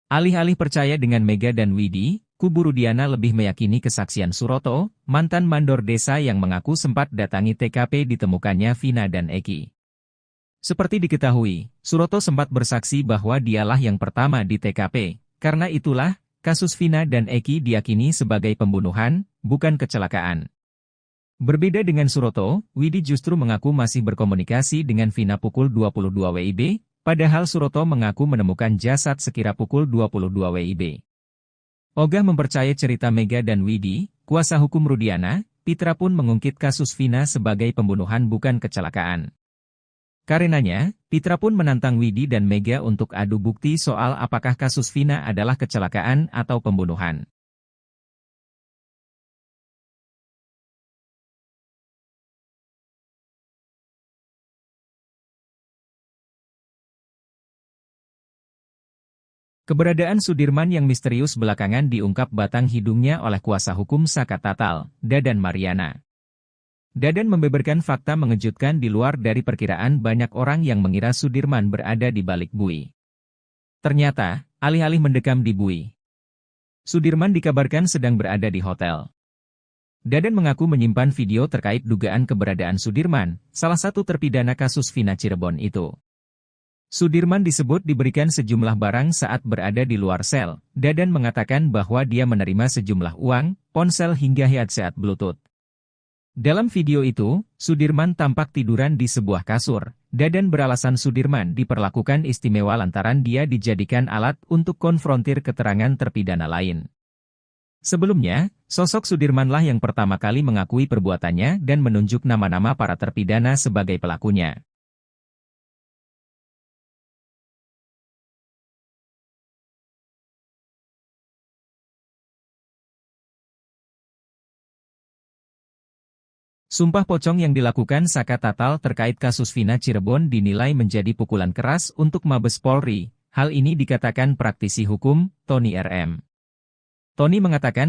Alih-alih percaya dengan Mega dan Widi, kubu Rudiana lebih meyakini kesaksian Suroto, mantan mandor desa yang mengaku sempat datangi TKP ditemukannya Vina dan Eki. Seperti diketahui, Suroto sempat bersaksi bahwa dialah yang pertama di TKP, karena itulah, kasus Vina dan Eki diyakini sebagai pembunuhan, bukan kecelakaan. Berbeda dengan Suroto, Widi justru mengaku masih berkomunikasi dengan Vina pukul 22 WIB, padahal Suroto mengaku menemukan jasad sekira pukul 22 WIB. Ogah mempercayai cerita Mega dan Widi, kuasa hukum Rudiana, Pitra pun mengungkit kasus Vina sebagai pembunuhan bukan kecelakaan. Karenanya, Pitra pun menantang Widi dan Mega untuk adu bukti soal apakah kasus Vina adalah kecelakaan atau pembunuhan. Keberadaan Sudirman yang misterius belakangan diungkap batang hidungnya oleh kuasa hukum Saka Tatal, Dadan Mariana. Dadan membeberkan fakta mengejutkan di luar dari perkiraan banyak orang yang mengira Sudirman berada di balik bui. Ternyata, alih-alih mendekam di bui, Sudirman dikabarkan sedang berada di hotel. Dadan mengaku menyimpan video terkait dugaan keberadaan Sudirman, salah satu terpidana kasus Vina Cirebon itu. Sudirman disebut diberikan sejumlah barang saat berada di luar sel. Dadan mengatakan bahwa dia menerima sejumlah uang, ponsel hingga headset Bluetooth. Dalam video itu, Sudirman tampak tiduran di sebuah kasur. Dadan beralasan Sudirman diperlakukan istimewa lantaran dia dijadikan alat untuk konfrontir keterangan terpidana lain. Sebelumnya, sosok Sudirmanlah yang pertama kali mengakui perbuatannya dan menunjuk nama-nama para terpidana sebagai pelakunya. Sumpah pocong yang dilakukan Saka Tatal terkait kasus Vina Cirebon dinilai menjadi pukulan keras untuk Mabes Polri. Hal ini dikatakan praktisi hukum, Tony RM. Tony mengatakan